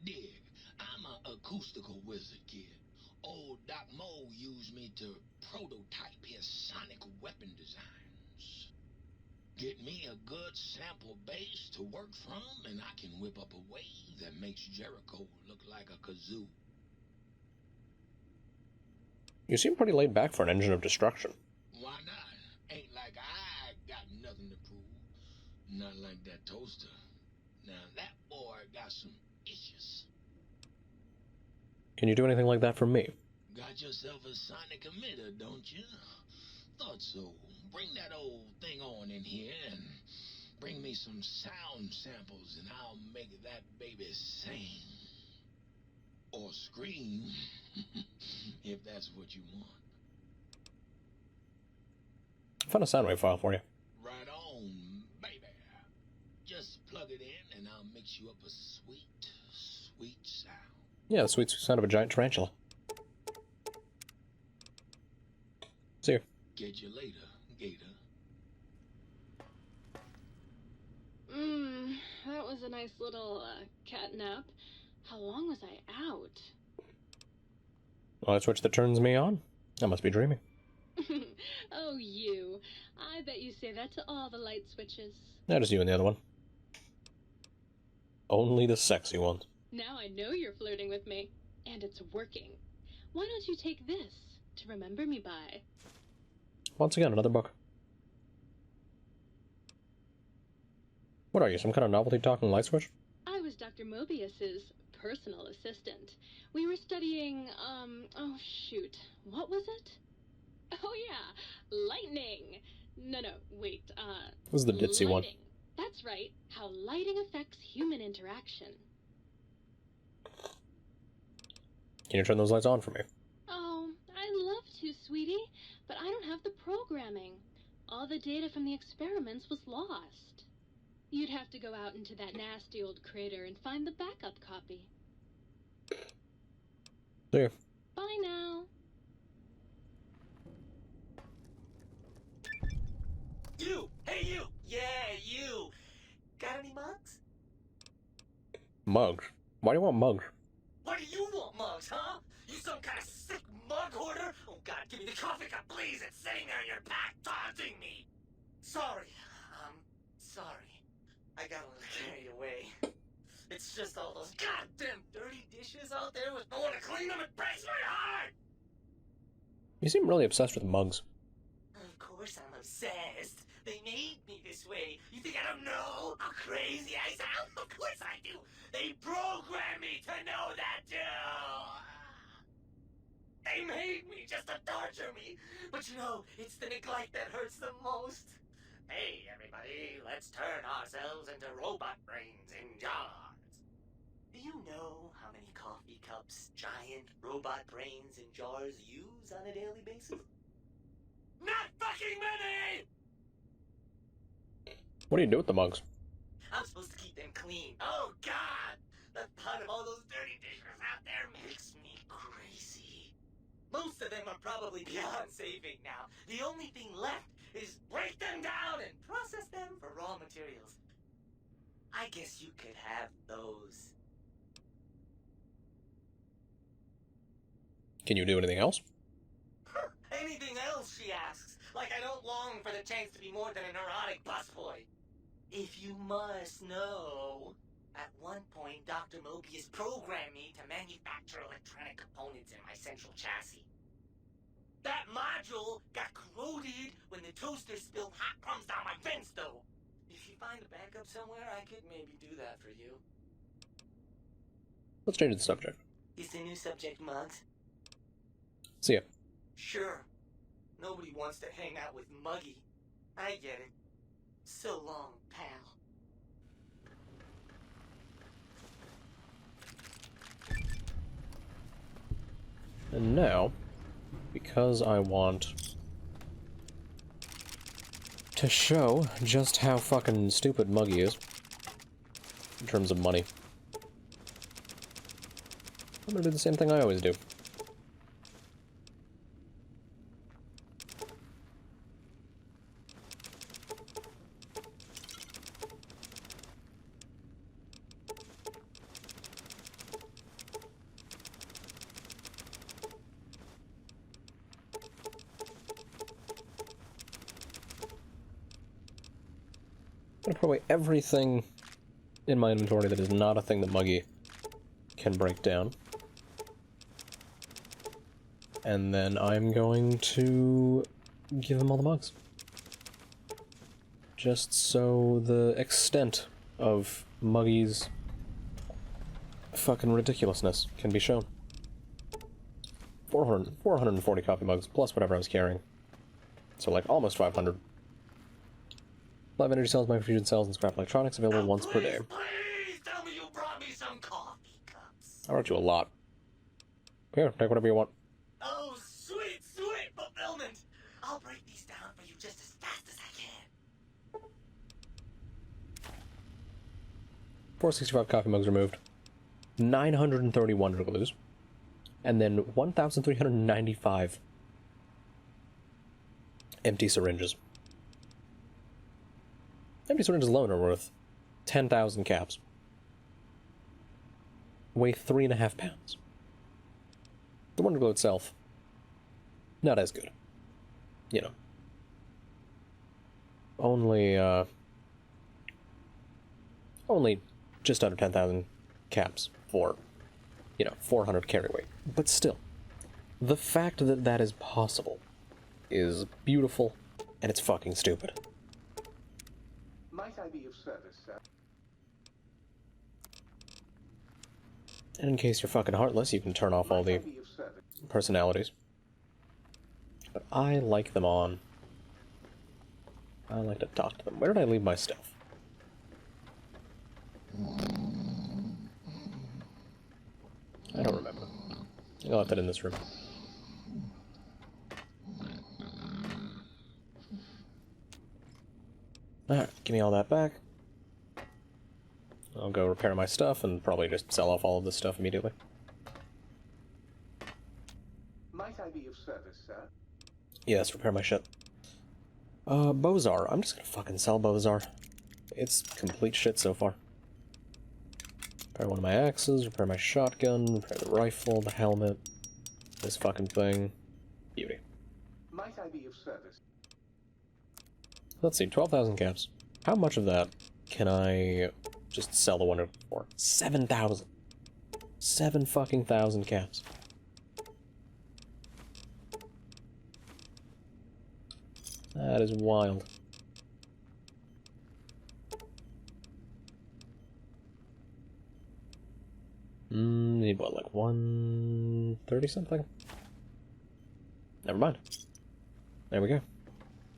Dig, I'm an acoustical wizard, kid. Old Doc Mo used me to prototype his sonic weapon designs. Get me a good sample base to work from, and I can whip up a wave that makes Jericho look like a kazoo. You seem pretty laid back for an engine of destruction. Why not? Ain't like I got nothing to prove. Not like that toaster. Now that boy got some issues. Can you do anything like that for me? Got yourself a sonic emitter, don't you? Thought so. Bring that old thing on in here, and Bring me some sound samples and I'll make that baby sing. Or scream, if that's what you want. I found a sound wave file for you. Right on, baby. Just plug it in and I'll mix you up a sweet, sweet sound. Yeah, the sweet sound of a giant tarantula. See you. Get you later, Gator. That was a nice little cat nap. How long was I out? Well, that switch that turns me on? I must be dreaming. Oh, you. I bet you say that to all the light switches. Yeah, just you and the other one. Only the sexy ones. Now I know you're flirting with me. And it's working. Why don't you take this to remember me by? Once again, another book. What are you, some kind of novelty talking light switch? I was Dr. Mobius's personal assistant. We were studying, oh shoot, what was it? Oh yeah, lightning. No, wait, This is the ditzy one. That's right, how lighting affects human interaction. Can you turn those lights on for me? Oh, I'd love to, sweetie, but I don't have the programming. All the data from the experiments was lost. You'd have to go out into that nasty old crater and find the backup copy. See you. Bye now. You! Hey, you! Yeah, you! Got any mugs? Mugs? Why do you want mugs? What do you want, mugs, huh? You some kind of sick mug hoarder? Oh, God, give me the coffee cup, please! It's sitting there in your pack, taunting me! Sorry. Sorry. I got a little carried away. It's just all those goddamn dirty dishes out there with no one to clean them. It breaks my heart! You seem really obsessed with mugs. Of course I'm obsessed. They made me this way. You think I don't know how crazy I sound? Of course I do. They programmed me to know that too. They made me just to torture me. But you know, it's the neglect that hurts the most. Hey, everybody, let's turn ourselves into robot brains in jars. Do you know how many coffee cups giant robot brains in jars use on a daily basis? Not fucking many! What do you do with the mugs? I'm supposed to keep them clean. Oh, God! The thought of all those dirty dishes out there makes me crazy. Most of them are probably beyond saving now. The only thing left is break them down and process them for raw materials. I guess you could have those. Can you do anything else? Anything else, she asks. Like I don't long for the chance to be more than a neurotic busboy. If you must know, at one point Dr. Mobius programmed me to manufacture electronic components in my central chassis. That module got corroded when the toaster spilled hot crumbs down my vents, though. If you find a backup somewhere, I could maybe do that for you. Let's change the subject. Is the new subject mugs? See ya. Sure. Nobody wants to hang out with Muggy. I get it. So long, pal. And now, because I want to show just how fucking stupid Muggy is, in terms of money, I'm gonna do the same thing I always do. I'm gonna put away everything in my inventory that is not a thing that Muggy can break down. And then I'm going to give him all the mugs. Just so the extent of Muggy's fucking ridiculousness can be shown. 440 coffee mugs, plus whatever I was carrying. So like almost 500. Live energy cells, microfusion cells, and scrap electronics available once per day. Please tell me you brought me some coffee cups. I wrote you a lot. Here, take whatever you want. Oh, sweet, sweet fulfillment. I'll break these down for you just as fast as I can. 465 coffee mugs removed. 931 glues. And then 1,395 empty syringes. Empty syringes alone are worth 10,000 caps. Weigh 3.5 pounds. The Wonder Glue itself, not as good. You know. Only just under 10,000 caps for, 400 carry weight. But still, the fact that that is possible is beautiful, and it's fucking stupid. Might I be of service, sir? And in case you're fucking heartless, you can turn off all the personalities. But I like them on. I like to talk to them. Where did I leave my stuff? I don't remember. I left it in this room. Alright, give me all that back. I'll go repair my stuff and probably just sell off all of this stuff immediately. Might I be of service, sir? Yes, repair my shit. Bozar. I'm just gonna fucking sell Bozar. It's complete shit so far. Repair one of my axes, repair my shotgun, repair the rifle, the helmet, this fucking thing. Beauty. Might I be of service? Let's see, 12,000 caps. How much of that can I just sell the Wonder for? 7,000. 7 fucking thousand caps. That is wild. Need what, like 130 something? Never mind. There we go.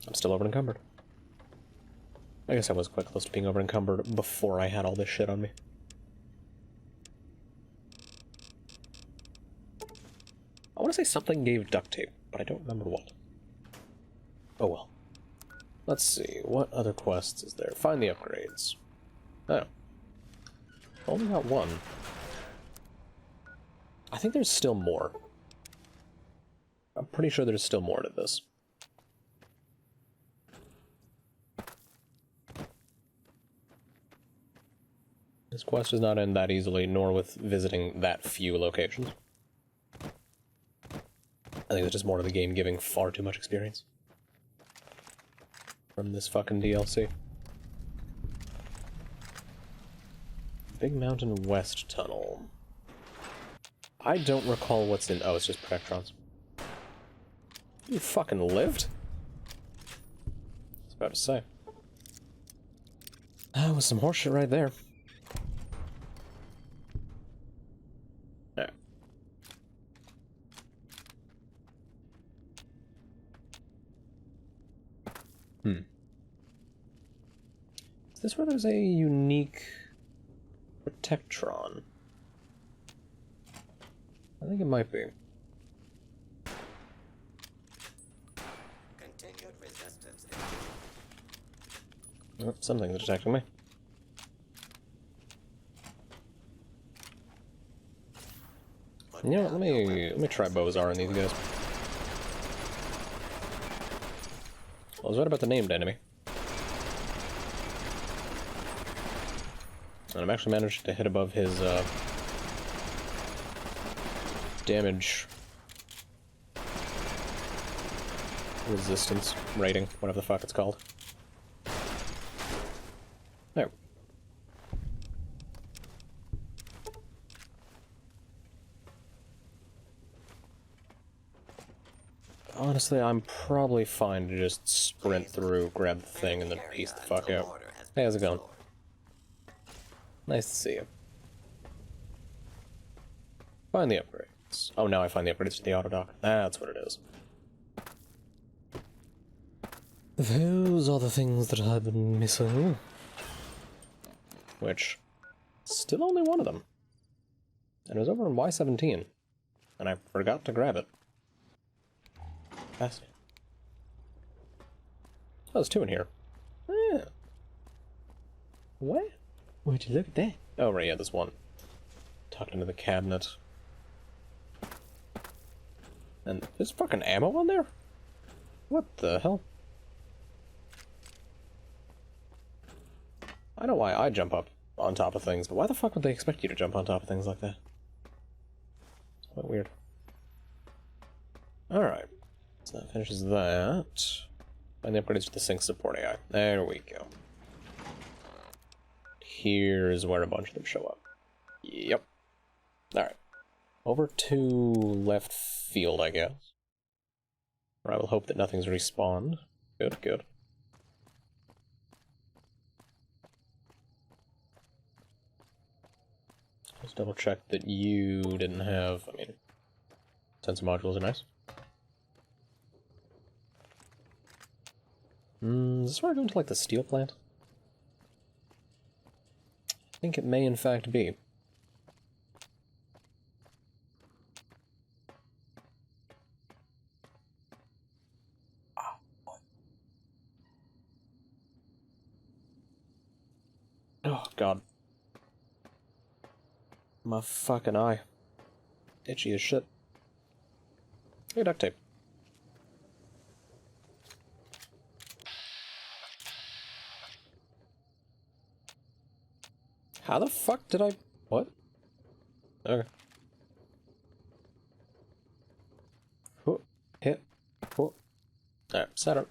I'm still over encumbered. I guess I was quite close to being over encumbered before I had all this shit on me. I want to say something gave duct tape, but I don't remember what. Oh well. Let's see, what other quests is there? Find the upgrades. Oh. Only got one. I think there's still more. I'm pretty sure there's still more to this. This quest does not end that easily, nor with visiting that few locations. I think it's just more of the game giving far too much experience from this fucking DLC. Big Mountain West Tunnel. I don't recall what's in... Oh, it's just Protectrons. You fucking lived? I was about to say. That was some horseshit right there. Alright. Is this where there's a unique Protectron? I think it might be. Continued resistance. Oh, something's attacking me. You know what, let me try Bozar on these guys. I was right about the named enemy. And I've actually managed to hit above his damage resistance rating, whatever the fuck it's called. There. Honestly, I'm probably fine to just sprint through, grab the thing, and then piece the fuck out. Hey, how's it going? Nice to see you. Find the upgrades. Oh, now I find the upgrades to the auto dock. That's what it is. Those are the things that I've been missing. Which, still only one of them. And it was over in Y17. And I forgot to grab it. Fascinating. Oh, there's two in here. Yeah. What? Would you look at that? Oh, right, yeah, there's one. Tucked into the cabinet. And there's fucking ammo on there? What the hell? I know why I jump up on top of things, but why the fuck would they expect you to jump on top of things like that? It's quite weird. Alright. So that finishes that. And the upgrades to the sync support AI. There we go. Here's where a bunch of them show up. Yep. Alright. Over to left field, I guess. Or I will hope that nothing's respawned. Good, good. Let's double check that you didn't have, I mean, sensor modules are nice. Is this where I go into, like, the steel plant? I think it may, in fact, be. Oh, God. My fucking eye. Itchy as shit. Hey, duct tape. How the fuck did I... What? Okay. Hit. Alright, Saturn.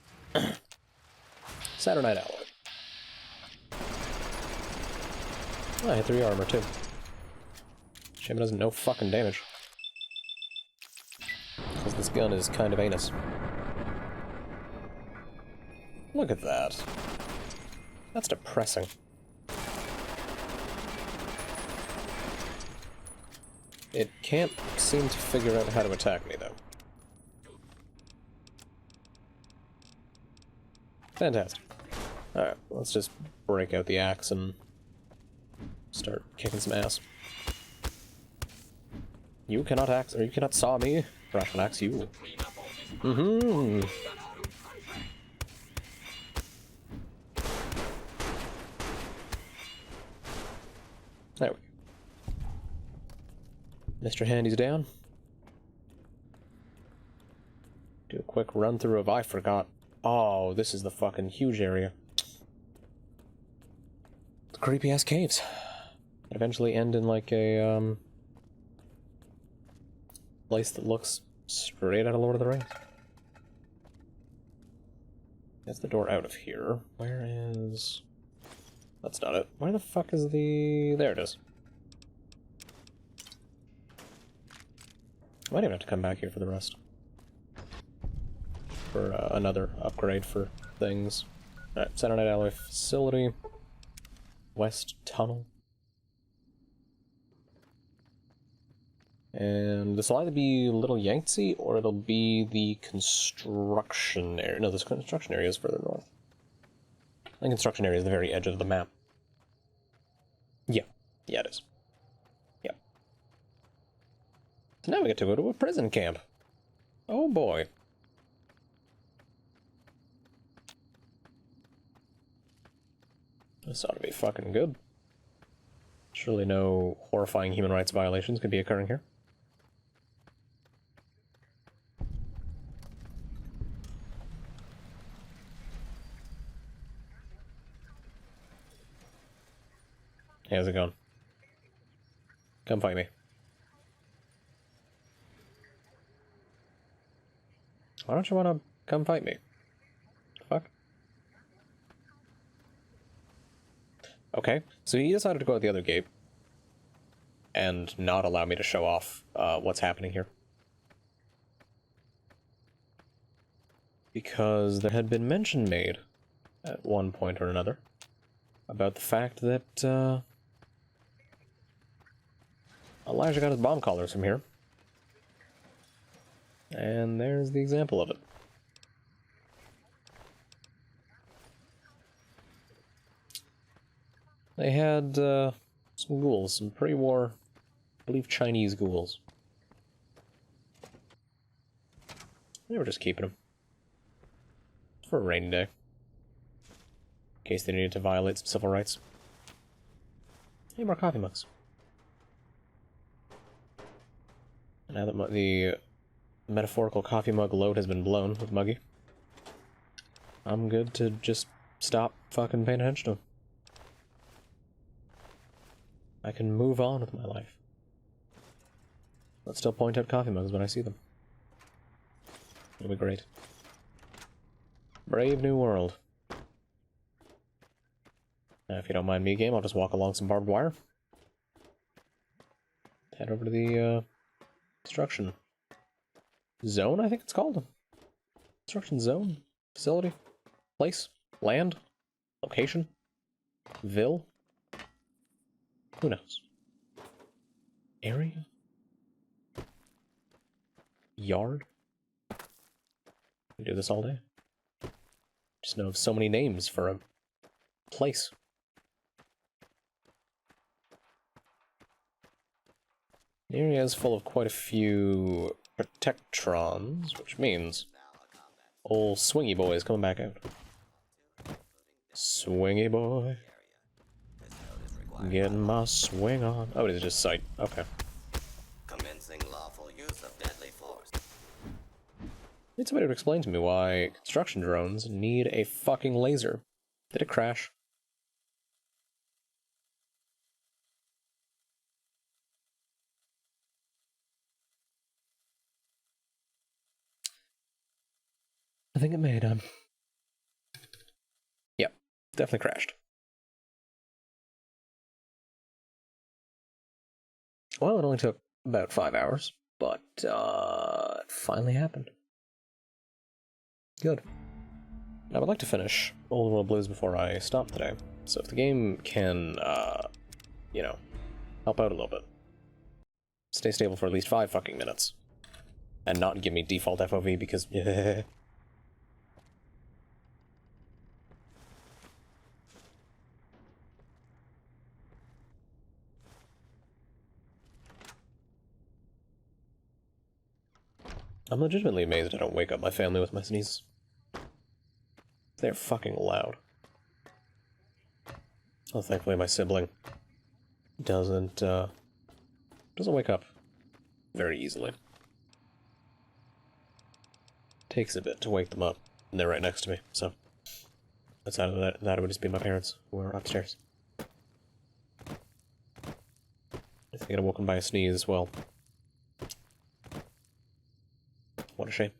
Saturn Night Alloy. Oh, I hit 3 armor, too. Shame it doesn't know fucking damage. Because this gun is kind of anus. Look at that. That's depressing. It can't seem to figure out how to attack me, though. Fantastic. Alright, let's just break out the axe and start kicking some ass. You cannot axe, or you cannot saw me, or I can axe you. Mm-hmm. There we go. Mr. Handy's down. Do a quick run through of I forgot. Oh, this is the fucking huge area. The creepy ass caves. That eventually end in like a place that looks straight out of Lord of the Rings. That's the door out of here. Where is... That's not it. Where the fuck is the... There it is. I might even have to come back here for the rest. For another upgrade for things. Alright, Saturn Night Alloy Facility. West Tunnel. And this will either be Little Yangtze, or it'll be the construction area. No, this construction area is further north. The construction area is the very edge of the map. Yeah. Yeah, it is. Yeah. So now we get to go to a prison camp. Oh boy. This ought to be fucking good. Surely no horrifying human rights violations could be occurring here. Hey, how's it going? Come fight me. Why don't you want to come fight me? Fuck. Okay, so he decided to go out the other gate and not allow me to show off what's happening here. Because there had been mention made at one point or another about the fact that Elijah got his bomb collars from here. And there's the example of it. They had some ghouls, some pre-war, I believe Chinese ghouls. They were just keeping them. For a rainy day. In case they needed to violate some civil rights. Hey, more coffee mugs. Now that the metaphorical coffee mug load has been blown with Muggy, I'm good to just stop fucking paying attention to him. I can move on with my life. But still point out coffee mugs when I see them. It'll be great. Brave new world. Now, if you don't mind me, game, I'll just walk along some barbed wire. Head over to the construction zone, I think it's called. Construction zone? Facility? Place? Land? Location? Ville? Who knows? Area? Yard? We do this all day. Just know of so many names for a place. The area is full of quite a few protectrons, which means old swingy boy is coming back out. Swingy boy. Getting my swing on. Oh, it is just sight. Okay. Commencing lawful use of deadly force. Need somebody to explain to me why construction drones need a fucking laser. Did it crash? I think it may have done. Yep, definitely crashed. Well, it only took about 5 hours, but it finally happened. Good. I would like to finish Old World Blues before I stop today, so if the game can, you know, help out a little bit. Stay stable for at least 5 fucking minutes. And not give me default FOV because, yeah. I'm legitimately amazed I don't wake up my family with my sneezes. They're fucking loud. Oh, thankfully my sibling doesn't wake up very easily. Takes a bit to wake them up, and they're right next to me, so outside of that it would just be my parents who are upstairs. If they get awoken by a sneeze, well, what a shame.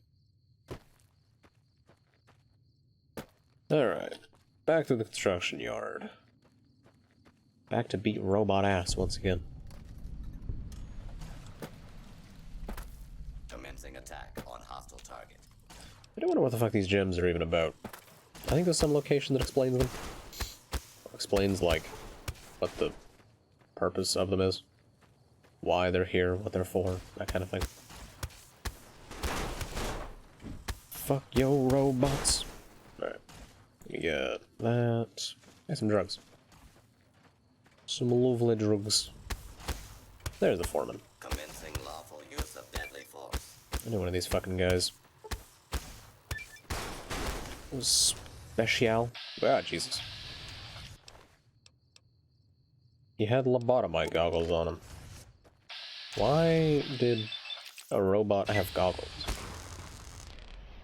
Alright, back to the construction yard. Back to beat robot ass once again. Commencing attack on hostile target. I don't wonder what the fuck these gems are even about. I think there's some location that explains them. Explains, like, what the purpose of them is. Why they're here, what they're for, that kind of thing. Fuck yo, robots. Alright. We got that. And some drugs. Some lovely drugs. There's the foreman. Commencing lawful use of deadly force. I knew one of these fucking guys. Special. Ah, Jesus. He had lobotomite goggles on him. Why did a robot have goggles?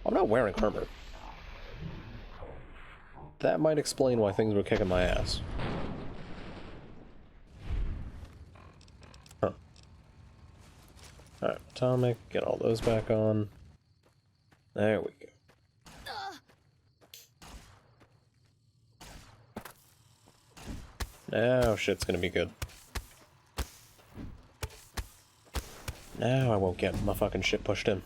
I'm not wearing armor. That might explain why things were kicking my ass. Huh. Alright, atomic, get all those back on. There we go. Now shit's gonna be good. Now I won't get my fucking shit pushed in.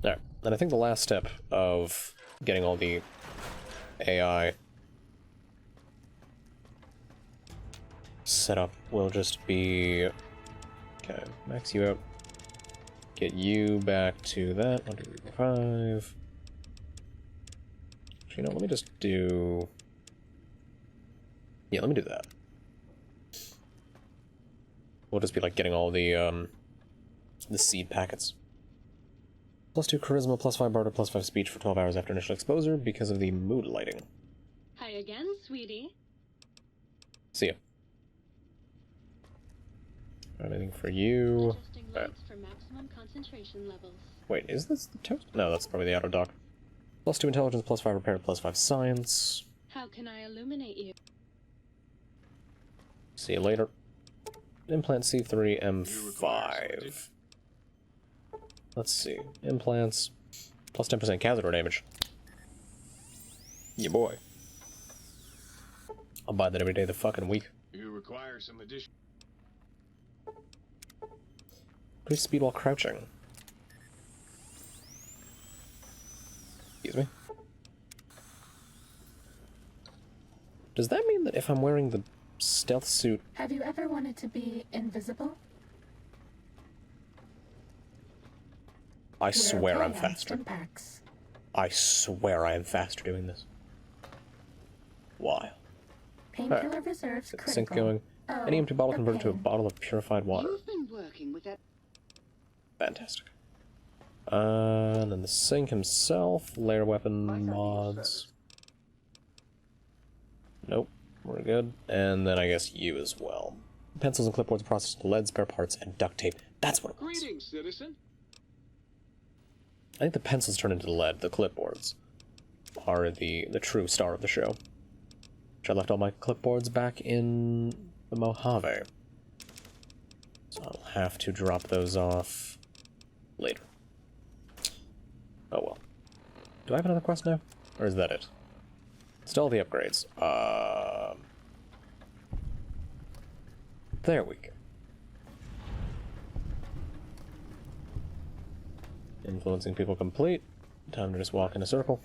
Alright, and I think the last step of getting all the AI set up will just be... Okay, max you out. Get you back to that, 105. Actually, no, let me just do Yeah, let me do that. We'll just be like getting all the seed packets. +2 charisma, +5 barter, +5 speech for 12 hours after initial exposure because of the mood lighting. Hi again, sweetie. See ya. Anything for you? For maximum concentration levels. Wait, is this the toast? No, that's probably the auto dock. +2 intelligence, +5 repair, +5 science. How can I illuminate you? See you later. Implant C3 M5. Let's see. Implants. +10% catheter damage. Yeah, boy. I'll buy that every day of the fucking week. You require some addition. Increase speed while crouching. Excuse me. Does that mean that if I'm wearing the stealth suit... Have you ever wanted to be invisible? I swear I'm faster. I swear I am faster doing this. Why? Painkiller reserves critical. Sink going. Any empty bottle converted to a bottle of purified water. You've been working with that. Fantastic. And then the sink himself. Layer weapon mods. Nope. We're good. And then I guess you as well. Pencils and clipboards processed into lead, spare parts, and duct tape. That's what it was. Greetings, citizen. I think the pencils turn into lead. The clipboards are the true star of the show. Which I left all my clipboards back in the Mojave. So I'll have to drop those off later. Oh well. Do I have another quest now? Or is that it? Still the upgrades. There we go. Influencing people complete. Time to just walk in a circle.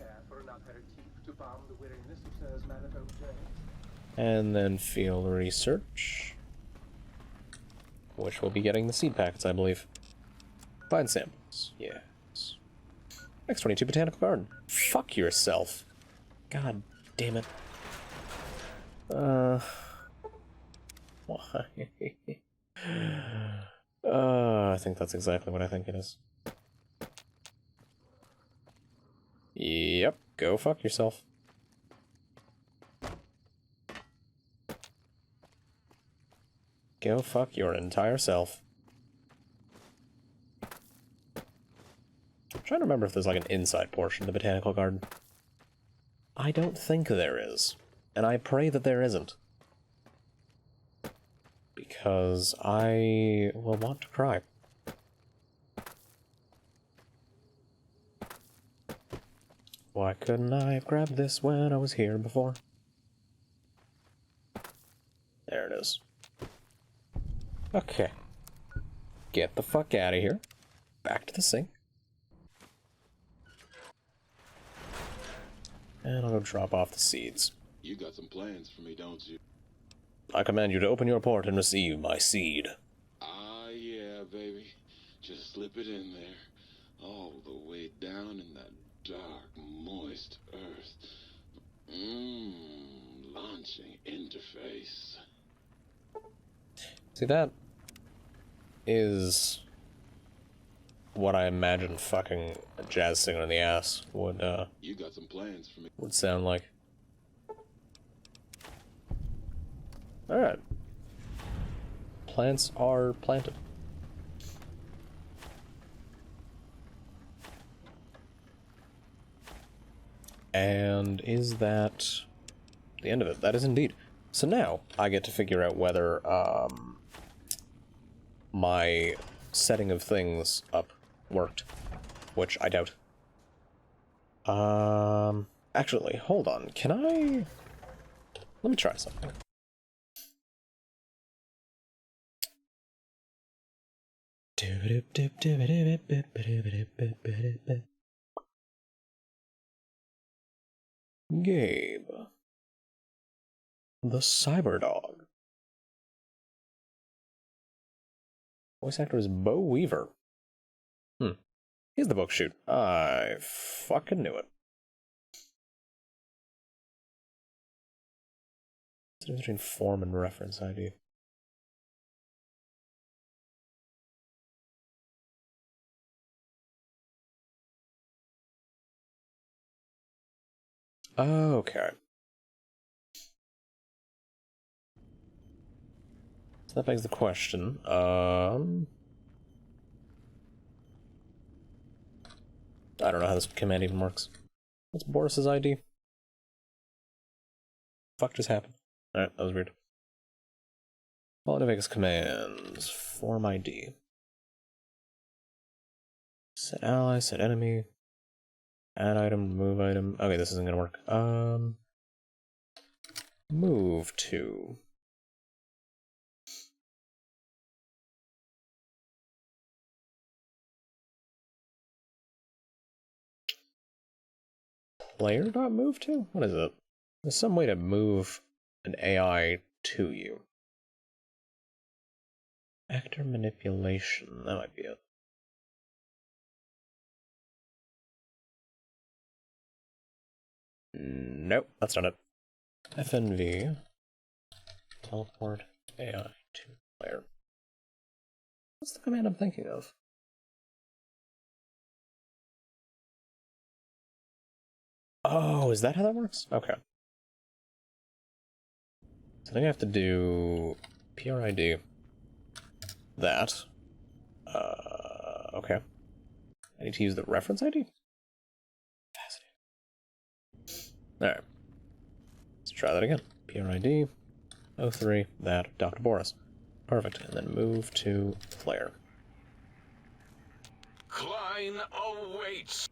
And then field research. Which will be getting the seed packets, I believe. Find samples. Yes. X22 Botanical Garden. Fuck yourself. God damn it. Why? I think that's exactly what I think it is. Yep, go fuck yourself. Go fuck your entire self. I'm trying to remember if there's like an inside portion of the Botanical Garden. I don't think there is. And I pray that there isn't. Because I will want to cry. Why couldn't I have grabbed this when I was here before? There it is. Okay. Get the fuck out of here. Back to the sink. And I'll go drop off the seeds. You got some plans for me, don't you? I command you to open your port and receive my seed. Ah, yeah, baby. Just slip it in there. All the way down in that dark, moist earth. Launching interface. See, that is what I imagine fucking a jazz singer in the ass would, You got some plans for me. would sound like. Alright. Plants are planted. And is that the end of it? That is indeed. So now I get to figure out whether my setting of things up worked, which I doubt. Actually, hold on. Can I... Let me try something. Gabe. The Cyberdog. Voice actor is Bo Weaver. He's the book shoot. I fucking knew it. What's the difference between form and reference ID? Okay. So that begs the question. I don't know how this command even works. What's Boris's ID? Fuck just happened? Alright, that was weird. Quality Vegas commands. Form ID. Set ally, set enemy. Add item, remove item. Okay, this isn't gonna work. Move to. Player.move to? What is it? There's some way to move an AI to you. Actor manipulation. That might be it. Nope, that's not it. FNV. Teleport AI to player. What's the command I'm thinking of? Oh, is that how that works? Okay. So I think I have to do PRID. That. Okay. I need to use the reference ID? Fascinating. Alright. Let's try that again. PRID 03, that, Dr. Boris. Perfect. And then move to player. Klein awaits.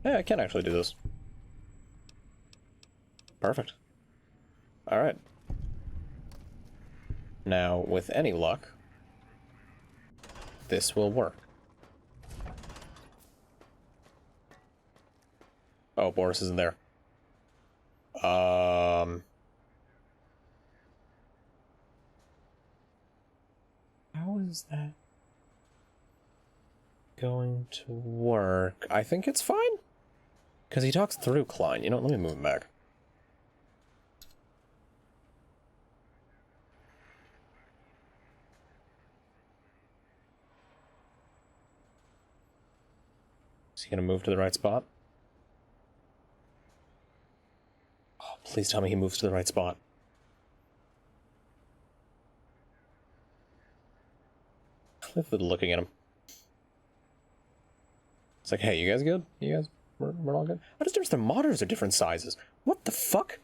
Hey, I can actually do this. Perfect. Alright. Now, with any luck, this will work. Oh, Boris isn't there. How is that going to work? I think it's fine. Because he talks through Klein. You know, let me move him back. Is he going to move to the right spot? Oh, please tell me he moves to the right spot. Cliff is looking at him. It's like, hey, you guys good? You guys, we're all good? What is the difference? Their monitors are different sizes. What the fuck?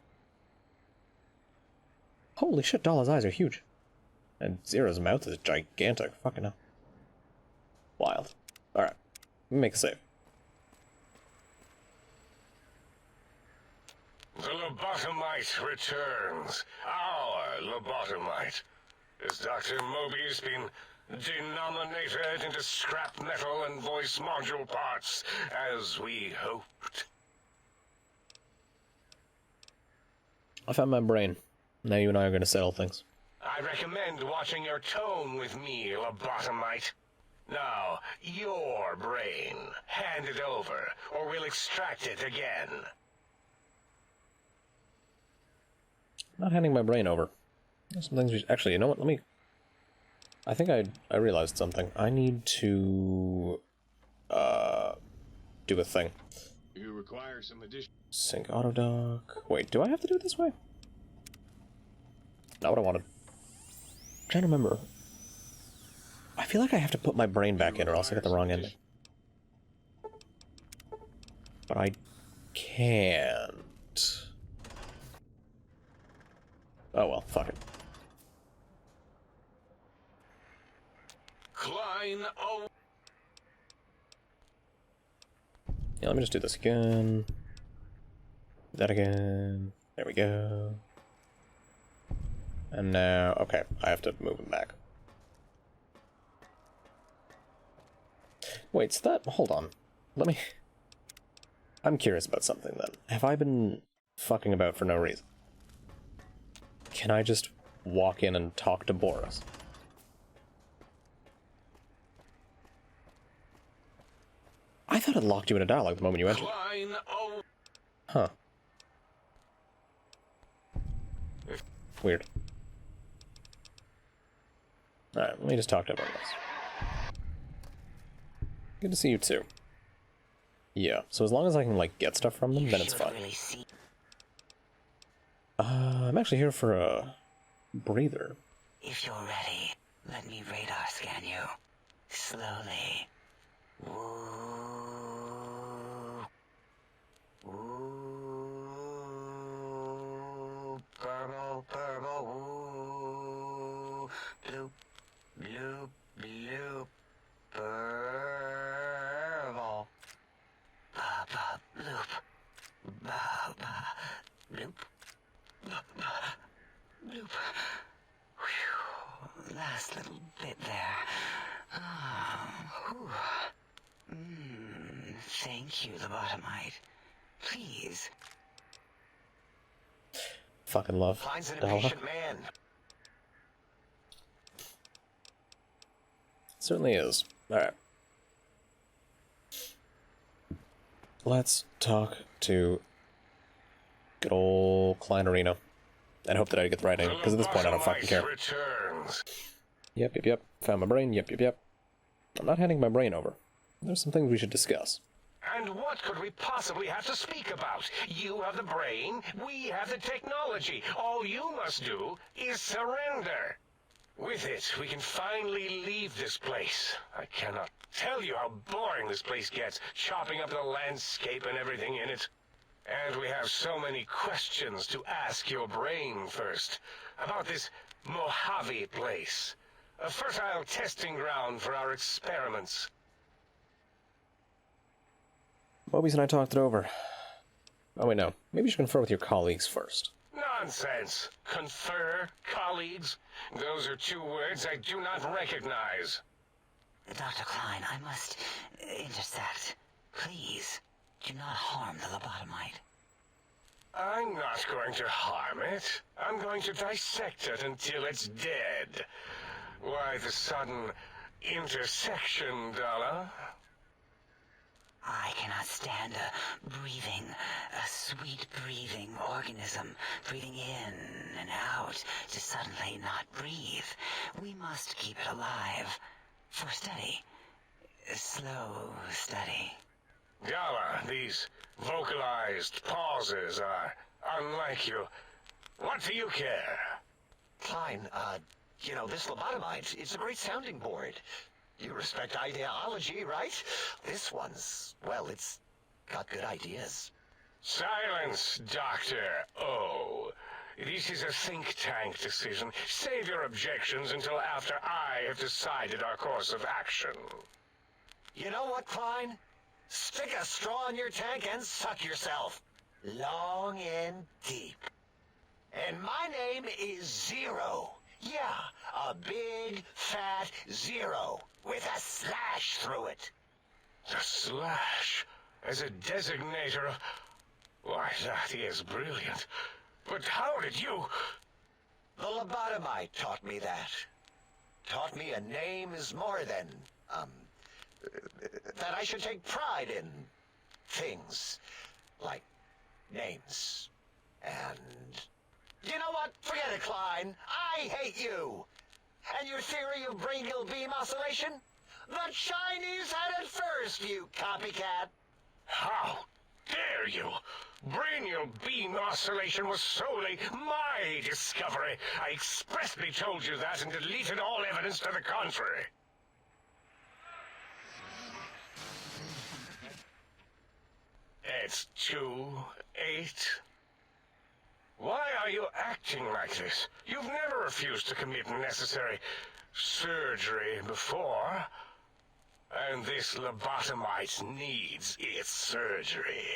Holy shit, Dolla's eyes are huge. And Zero's mouth is gigantic. Fucking hell. Wild. Alright. Let me make a save. The lobotomite returns. Our lobotomite. Has Dr. Mobius been denominated into scrap metal and voice module parts, as we hoped? I found my brain. Now you and I are going to settle things. I recommend watching your tone with me, lobotomite. Now, your brain. Hand it over, or we'll extract it again. I'm not handing my brain over. There's some things we... Actually, you know what? Let me... I think I realized something. I need to... do a thing. You require some additional... Sync autodoc... Wait, do I have to do it this way? Not what I wanted. I'm trying to remember. I feel like I have to put my brain back in or else I get the wrong ending. But I can't. Oh well, fuck it. Klein, oh. Yeah, let me just do this again. Do that again. There we go. And now, okay, I have to move him back. Wait, so that, hold on. Let me... I'm curious about something then. Have I been fucking about for no reason? Can I just walk in and talk to Boris? I thought it locked you in a dialogue the moment you entered. Klein, oh. Huh. Weird. Alright, let me just talk to everyone else. Good to see you too. Yeah, so as long as I can, like, get stuff from them, then it's fine. I'm actually here for a breather. If you're ready, let me radar scan you. Slowly. Ooh. Ooh. Purple, purple, ooh. Bloop, bloop, bloop. Purple. Ba, ba, bloop. Ba, ba, bloop. Ba, ba, bloop. Whew. Last little bit there. Thank you, lobotomite. Please. Fucking love. Klein's an Dala. impatient man. Certainly is. Alright. Let's talk to good old Klein Arena. And hope that I get the right name, because at this point I don't fucking care. Yep. Found my brain, yep. I'm not handing my brain over. There's some things we should discuss. And what could we possibly have to speak about? You have the brain, we have the technology. All you must do is surrender. With it, we can finally leave this place. I cannot tell you how boring this place gets, chopping up the landscape and everything in it. And we have so many questions to ask your brain first. About this Mojave place. A fertile testing ground for our experiments. Mobius and I talked it over. Oh wait, no. Maybe you should confer with your colleagues first. Nonsense. Confer, colleagues. Those are two words I do not recognize. Dr. Klein, I must intersect. Please, do not harm the lobotomite. I'm not going to harm it. I'm going to dissect it until it's dead. Why the sudden intersection, Dala? I cannot stand a sweet breathing organism breathing in and out to suddenly not breathe. We must keep it alive. For study. Slow study. Dala, these vocalized pauses are unlike you. What do you care? Klein, you know, this lobotomite, it's a great sounding board. You respect ideology, right? This one's, well, it's got good ideas. Silence, Dr. O. This is a think tank decision. Save your objections until after I have decided our course of action. You know what, Klein? Stick a straw in your tank and suck yourself. Long and deep. And my name is Zero. Yeah, a big, fat zero with a slash through it. The slash as a designator of... Why, that is brilliant. But how did you... The lobotomite taught me that. Taught me a name is more than, that I should take pride in things like names. And you know what? Forget it, Klein. I hate you. And your theory of brain-gill beam oscillation? The Chinese had it first, you copycat. How dare you? Brainial beam oscillation was solely my discovery. I expressly told you that and deleted all evidence to the contrary. It's 2-8. Why are you acting like this? You've never refused to commit necessary surgery before. And this lobotomite needs its surgery.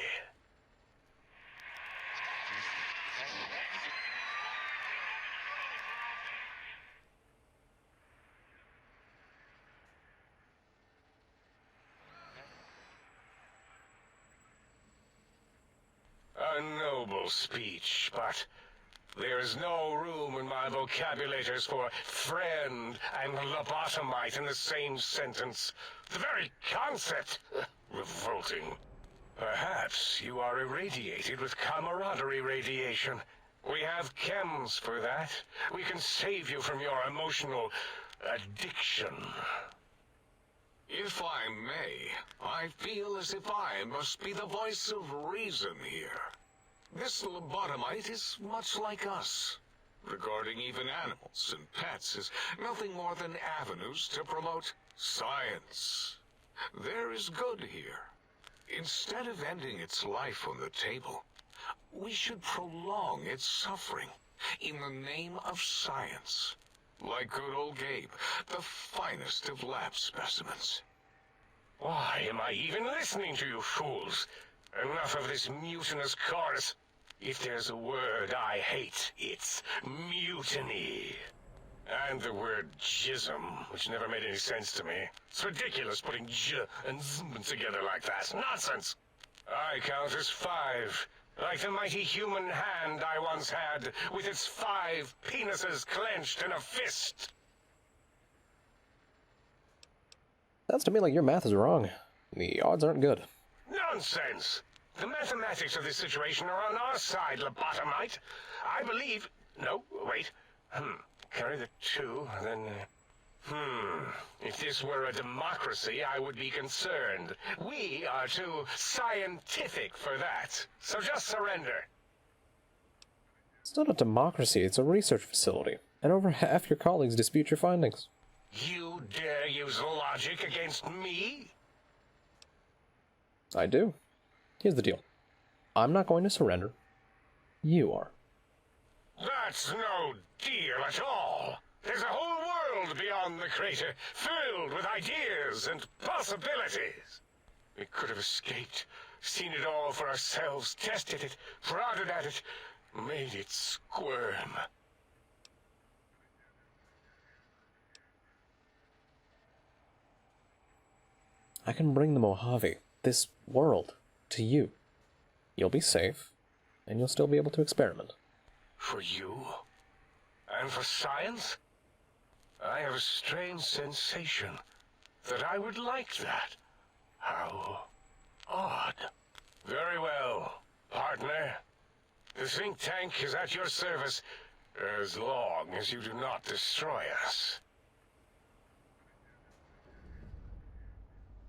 A noble speech, but there is no room in my vocabulators for friend and lobotomite in the same sentence. The very concept, revolting. Perhaps you are irradiated with camaraderie radiation. We have chems for that. We can save you from your emotional addiction. If I may, I feel as if I must be the voice of reason here. This lobotomite is much like us. Regarding even animals and pets as nothing more than avenues to promote science. There is good here. Instead of ending its life on the table, we should prolong its suffering in the name of science. Like good old Gabe, the finest of lab specimens. Why am I even listening to you fools? Enough of this mutinous chorus. If there's a word I hate, it's mutiny. And the word jism, which never made any sense to me. It's ridiculous putting j and zm together like that. Nonsense! I count as 5, like the mighty human hand I once had, with its 5 penises clenched in a fist. Sounds to me like your math is wrong. The odds aren't good. Nonsense! The mathematics of this situation are on our side, lobotomite. I believe... No, wait. Carry the 2, then... If this were a democracy, I would be concerned. We are too scientific for that. So just surrender. It's not a democracy, it's a research facility. And over half your colleagues dispute your findings. You dare use logic against me? I do. Here's the deal. I'm not going to surrender. You are. That's no deal at all. There's a whole world beyond the crater, filled with ideas and possibilities. We could have escaped, seen it all for ourselves, tested it, prodded at it, made it squirm. I can bring the Mojave, this world, to you. You'll be safe, and you'll still be able to experiment. For you? And for science? I have a strange sensation that I would like that. How odd. Very well, partner. The think tank is at your service as long as you do not destroy us.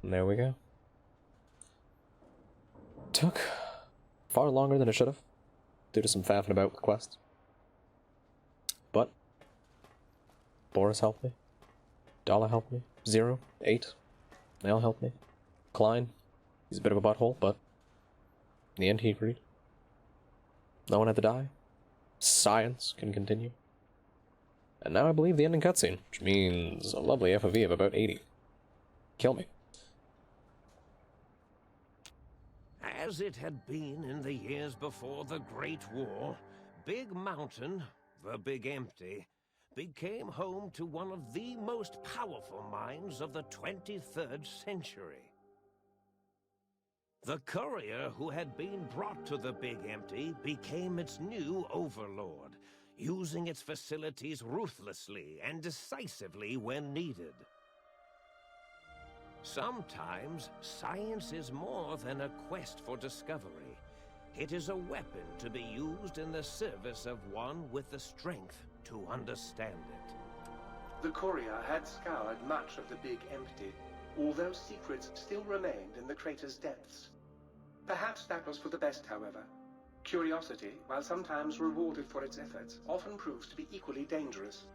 And there we go. Took far longer than it should have, due to some faffing about with quests. But Boris helped me. Dala helped me. 0, 8, they all helped me. Klein, he's a bit of a butthole, but in the end he agreed. No one had to die. Science can continue. And now I believe the ending cutscene, which means a lovely FOV of about 80. Kill me. As it had been in the years before the Great War, Big Mountain, the Big Empty, became home to one of the most powerful minds of the 23rd century. The courier who had been brought to the Big Empty became its new overlord, using its facilities ruthlessly and decisively when needed. Sometimes, science is more than a quest for discovery. It is a weapon to be used in the service of one with the strength to understand it. The courier had scoured much of the Big Empty, although secrets still remained in the crater's depths. Perhaps that was for the best, however. Curiosity, while sometimes rewarded for its efforts, often proves to be equally dangerous.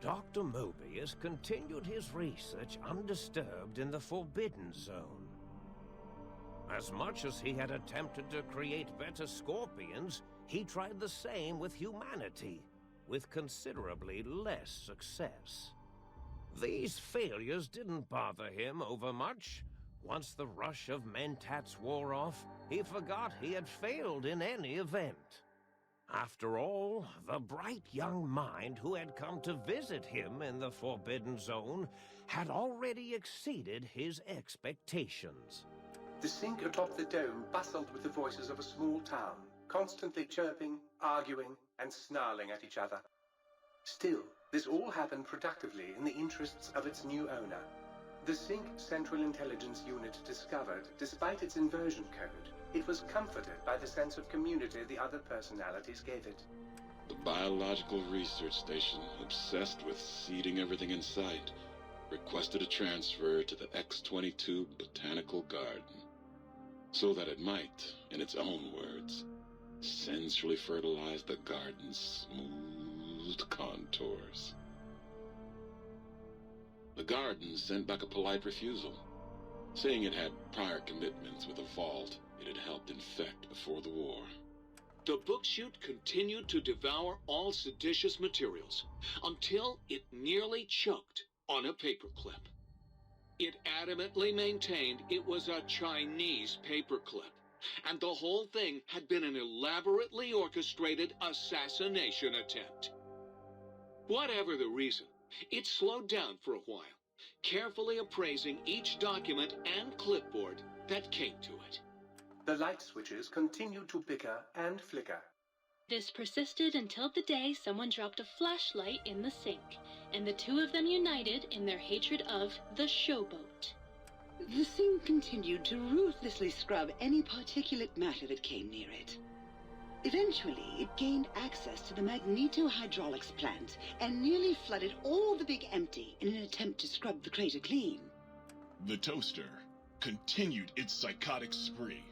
Dr. Mobius continued his research undisturbed in the Forbidden Zone. As much as he had attempted to create better scorpions, he tried the same with humanity, with considerably less success. These failures didn't bother him overmuch. Once the rush of mentats wore off, he forgot he had failed in any event. After all, the bright young mind who had come to visit him in the Forbidden Zone had already exceeded his expectations. The sink atop the dome bustled with the voices of a small town, constantly chirping, arguing, and snarling at each other. Still, this all happened productively in the interests of its new owner. The Sync Central Intelligence Unit discovered, despite its inversion code, it was comforted by the sense of community the other personalities gave it. The Biological Research Station, obsessed with seeding everything in sight, requested a transfer to the X-22 Botanical Garden, so that it might, in its own words, sensually fertilize the garden's smooth contours. The garden sent back a polite refusal, saying it had prior commitments with a vault it had helped infect before the war. The book chute continued to devour all seditious materials until it nearly choked on a paperclip. It adamantly maintained it was a Chinese paperclip, and the whole thing had been an elaborately orchestrated assassination attempt. Whatever the reason, it slowed down for a while, carefully appraising each document and clipboard that came to it. The light switches continued to bicker and flicker. This persisted until the day someone dropped a flashlight in the sink, and the two of them united in their hatred of the showboat. The sink continued to ruthlessly scrub any particulate matter that came near it. Eventually, it gained access to the magneto-hydraulics plant and nearly flooded all the big empty in an attempt to scrub the crater clean. The toaster continued its psychotic spree,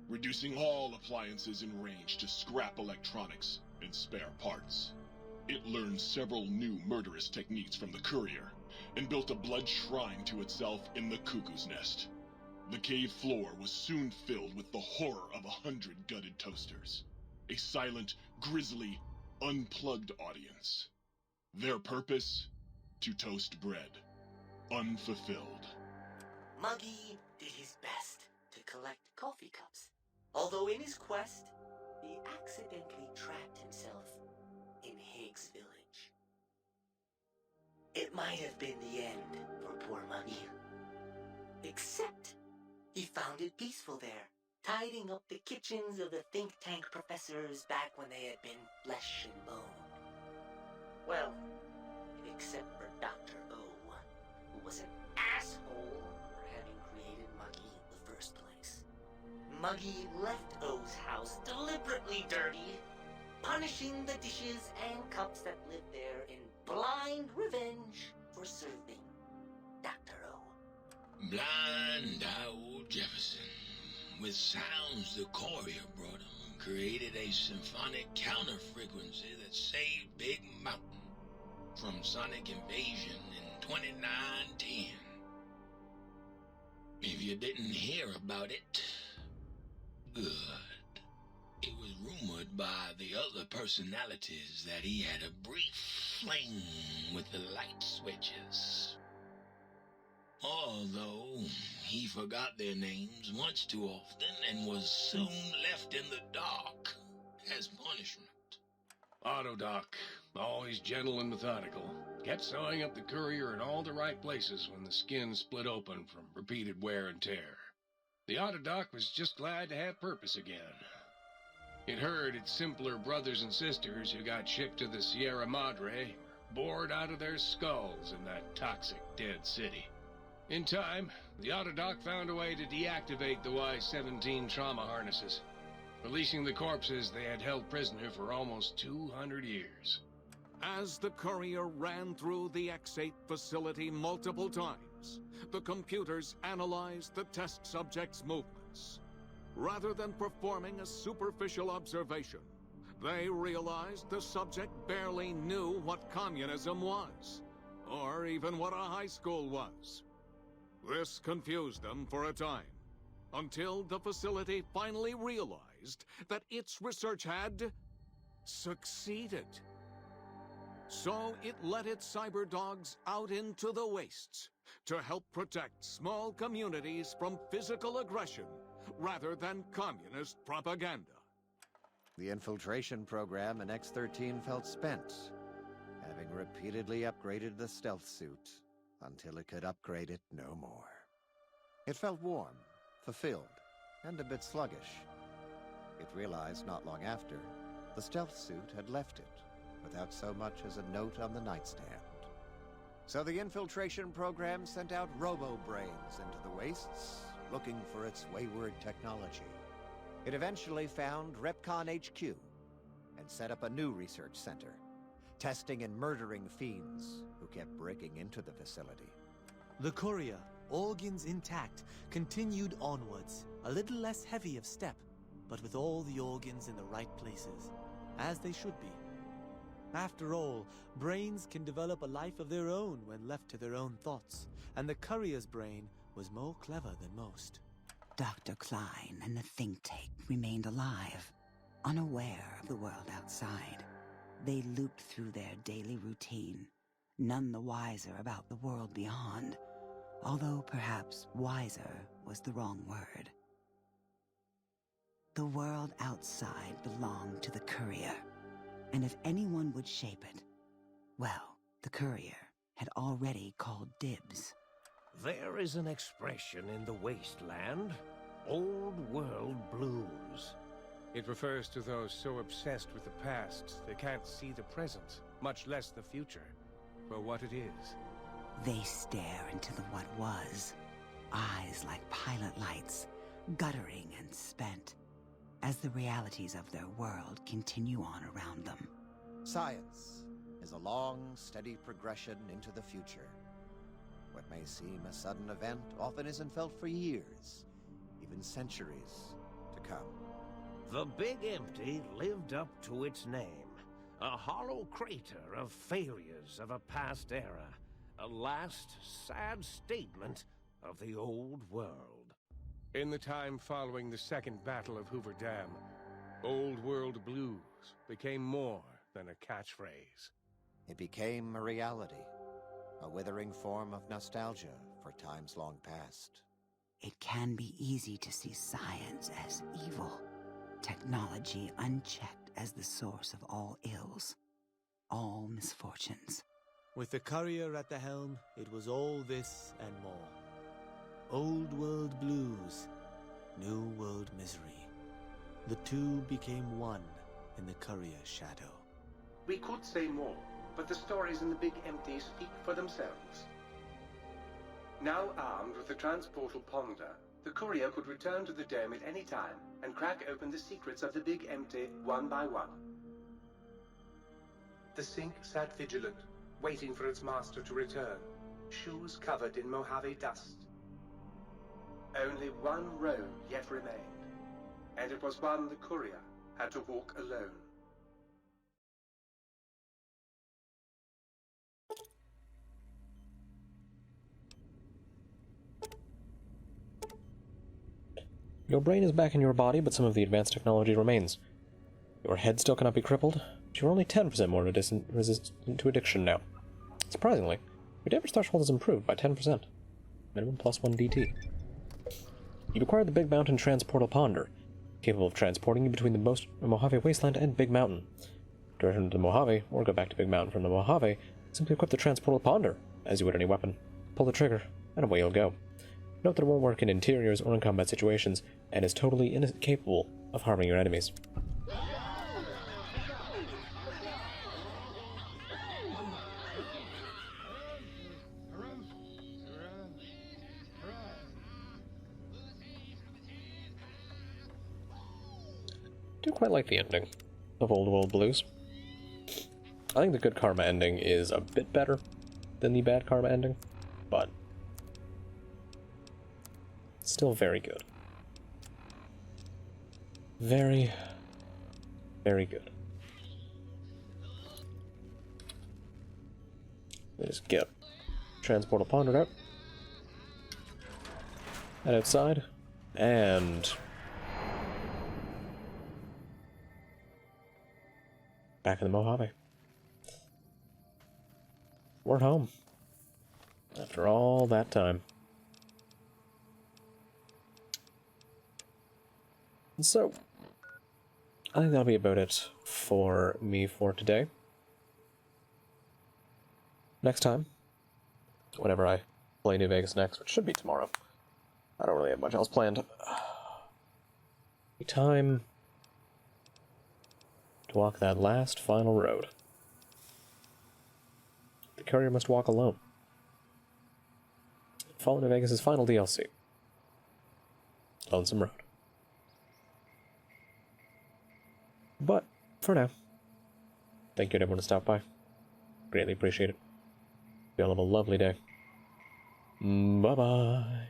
reducing all appliances in range to scrap electronics and spare parts. It learned several new murderous techniques from the courier and built a blood shrine to itself in the cuckoo's nest. The cave floor was soon filled with the horror of 100 gutted toasters. A silent, grisly, unplugged audience. Their purpose? To toast bread. Unfulfilled. Muggy did his best to collect coffee cups, although in his quest, he accidentally trapped himself in Higgs Village. It might have been the end for poor Muggy. Except, he found it peaceful there, tidying up the kitchens of the think tank professors back when they had been flesh and bone. Well, except for Dr. O, who was an asshole for having created Muggy in the first place. Muggy left O's house deliberately dirty, punishing the dishes and cups that lived there in blind revenge for serving Dr. O. Blind old Jefferson, with sounds the courier brought him, created a symphonic counter-frequency that saved Big Mountain from sonic invasion in 2910. If you didn't hear about it, good. It was rumored by the other personalities that he had a brief fling with the light switches. Although he forgot their names much too often and was soon left in the dark as punishment. Autodoc, always gentle and methodical, kept sewing up the courier in all the right places when the skin split open from repeated wear and tear. The Autodoc was just glad to have purpose again. It heard its simpler brothers and sisters who got shipped to the Sierra Madre were bored out of their skulls in that toxic dead city. In time, the Autodoc found a way to deactivate the Y-17 trauma harnesses, releasing the corpses they had held prisoner for almost 200 years. As the courier ran through the X-8 facility multiple times, the computers analyzed the test subject's movements. Rather than performing a superficial observation, they realized the subject barely knew what communism was, or even what a high school was. This confused them for a time, until the facility finally realized that its research had succeeded. So it let its cyber dogs out into the wastes to help protect small communities from physical aggression rather than communist propaganda. The infiltration program in X-13 felt spent, having repeatedly upgraded the stealth suit until it could upgrade it no more. It felt warm, fulfilled, and a bit sluggish. It realized not long after, the stealth suit had left it without so much as a note on the nightstand. So the infiltration program sent out robo-brains into the wastes, looking for its wayward technology. It eventually found Repcon HQ and set up a new research center, testing and murdering fiends who kept breaking into the facility. The courier, organs intact, continued onwards, a little less heavy of step, but with all the organs in the right places, as they should be. After all, brains can develop a life of their own when left to their own thoughts, and the courier's brain was more clever than most. Dr. Klein and the think tank remained alive, unaware of the world outside. They looped through their daily routine, none the wiser about the world beyond, although perhaps wiser was the wrong word. The world outside belonged to the courier, and if anyone would shape it, well, the courier had already called dibs. There is an expression in the wasteland, old world blues. It refers to those so obsessed with the past they can't see the present, much less the future, for what it is. They stare into the what was, eyes like pilot lights, guttering and spent, as the realities of their world continue on around them. Science is a long, steady progression into the future. What may seem a sudden event often isn't felt for years, even centuries to come. The Big Empty lived up to its name, a hollow crater of failures of a past era, a last sad statement of the old world. In the time following the Second Battle of Hoover Dam, Old World Blues became more than a catchphrase. It became a reality, a withering form of nostalgia for times long past. It can be easy to see science as evil, technology unchecked as the source of all ills, all misfortunes. With the courier at the helm, it was all this and more. Old world blues, new world misery. The two became one in the courier's shadow. We could say more, but the stories in the Big Empty speak for themselves. Now armed with the transportal Ponder, the courier could return to the dome at any time and crack open the secrets of the Big Empty one by one. The Sink sat vigilant, waiting for its master to return, shoes covered in Mojave dust. Only one road yet remained, and it was one the courier had to walk alone. Your brain is back in your body, but some of the advanced technology remains. Your head still cannot be crippled, but you're only 10% more resistant to addiction now. Surprisingly, your damage threshold has improved by 10%. Minimum plus 1 DT. You've acquired the Big Mountain Transportal Ponder, capable of transporting you between the Mojave Wasteland and Big Mountain. To return to the Mojave, or go back to Big Mountain from the Mojave, simply equip the Transportal Ponder, as you would any weapon. Pull the trigger, and away you'll go. Note that it won't work in interiors or in combat situations, and is totally incapable of harming your enemies. I do quite like the ending of Old World Blues. I think the good karma ending is a bit better than the bad karma ending, but still very good. Very, very good. Let us get Transportal Ponder out. Head outside, and back in the Mojave. We're home. After all that time. And so, I think that'll be about it for me for today. Next time, whenever I play New Vegas next, which should be tomorrow, I don't really have much else planned. Time to walk that last final road. The courier must walk alone. Fallout New Vegas' final DLC. Lonesome Road. But, for now, thank you to everyone who stopped by. Greatly appreciate it. You all have a lovely day. Bye-bye.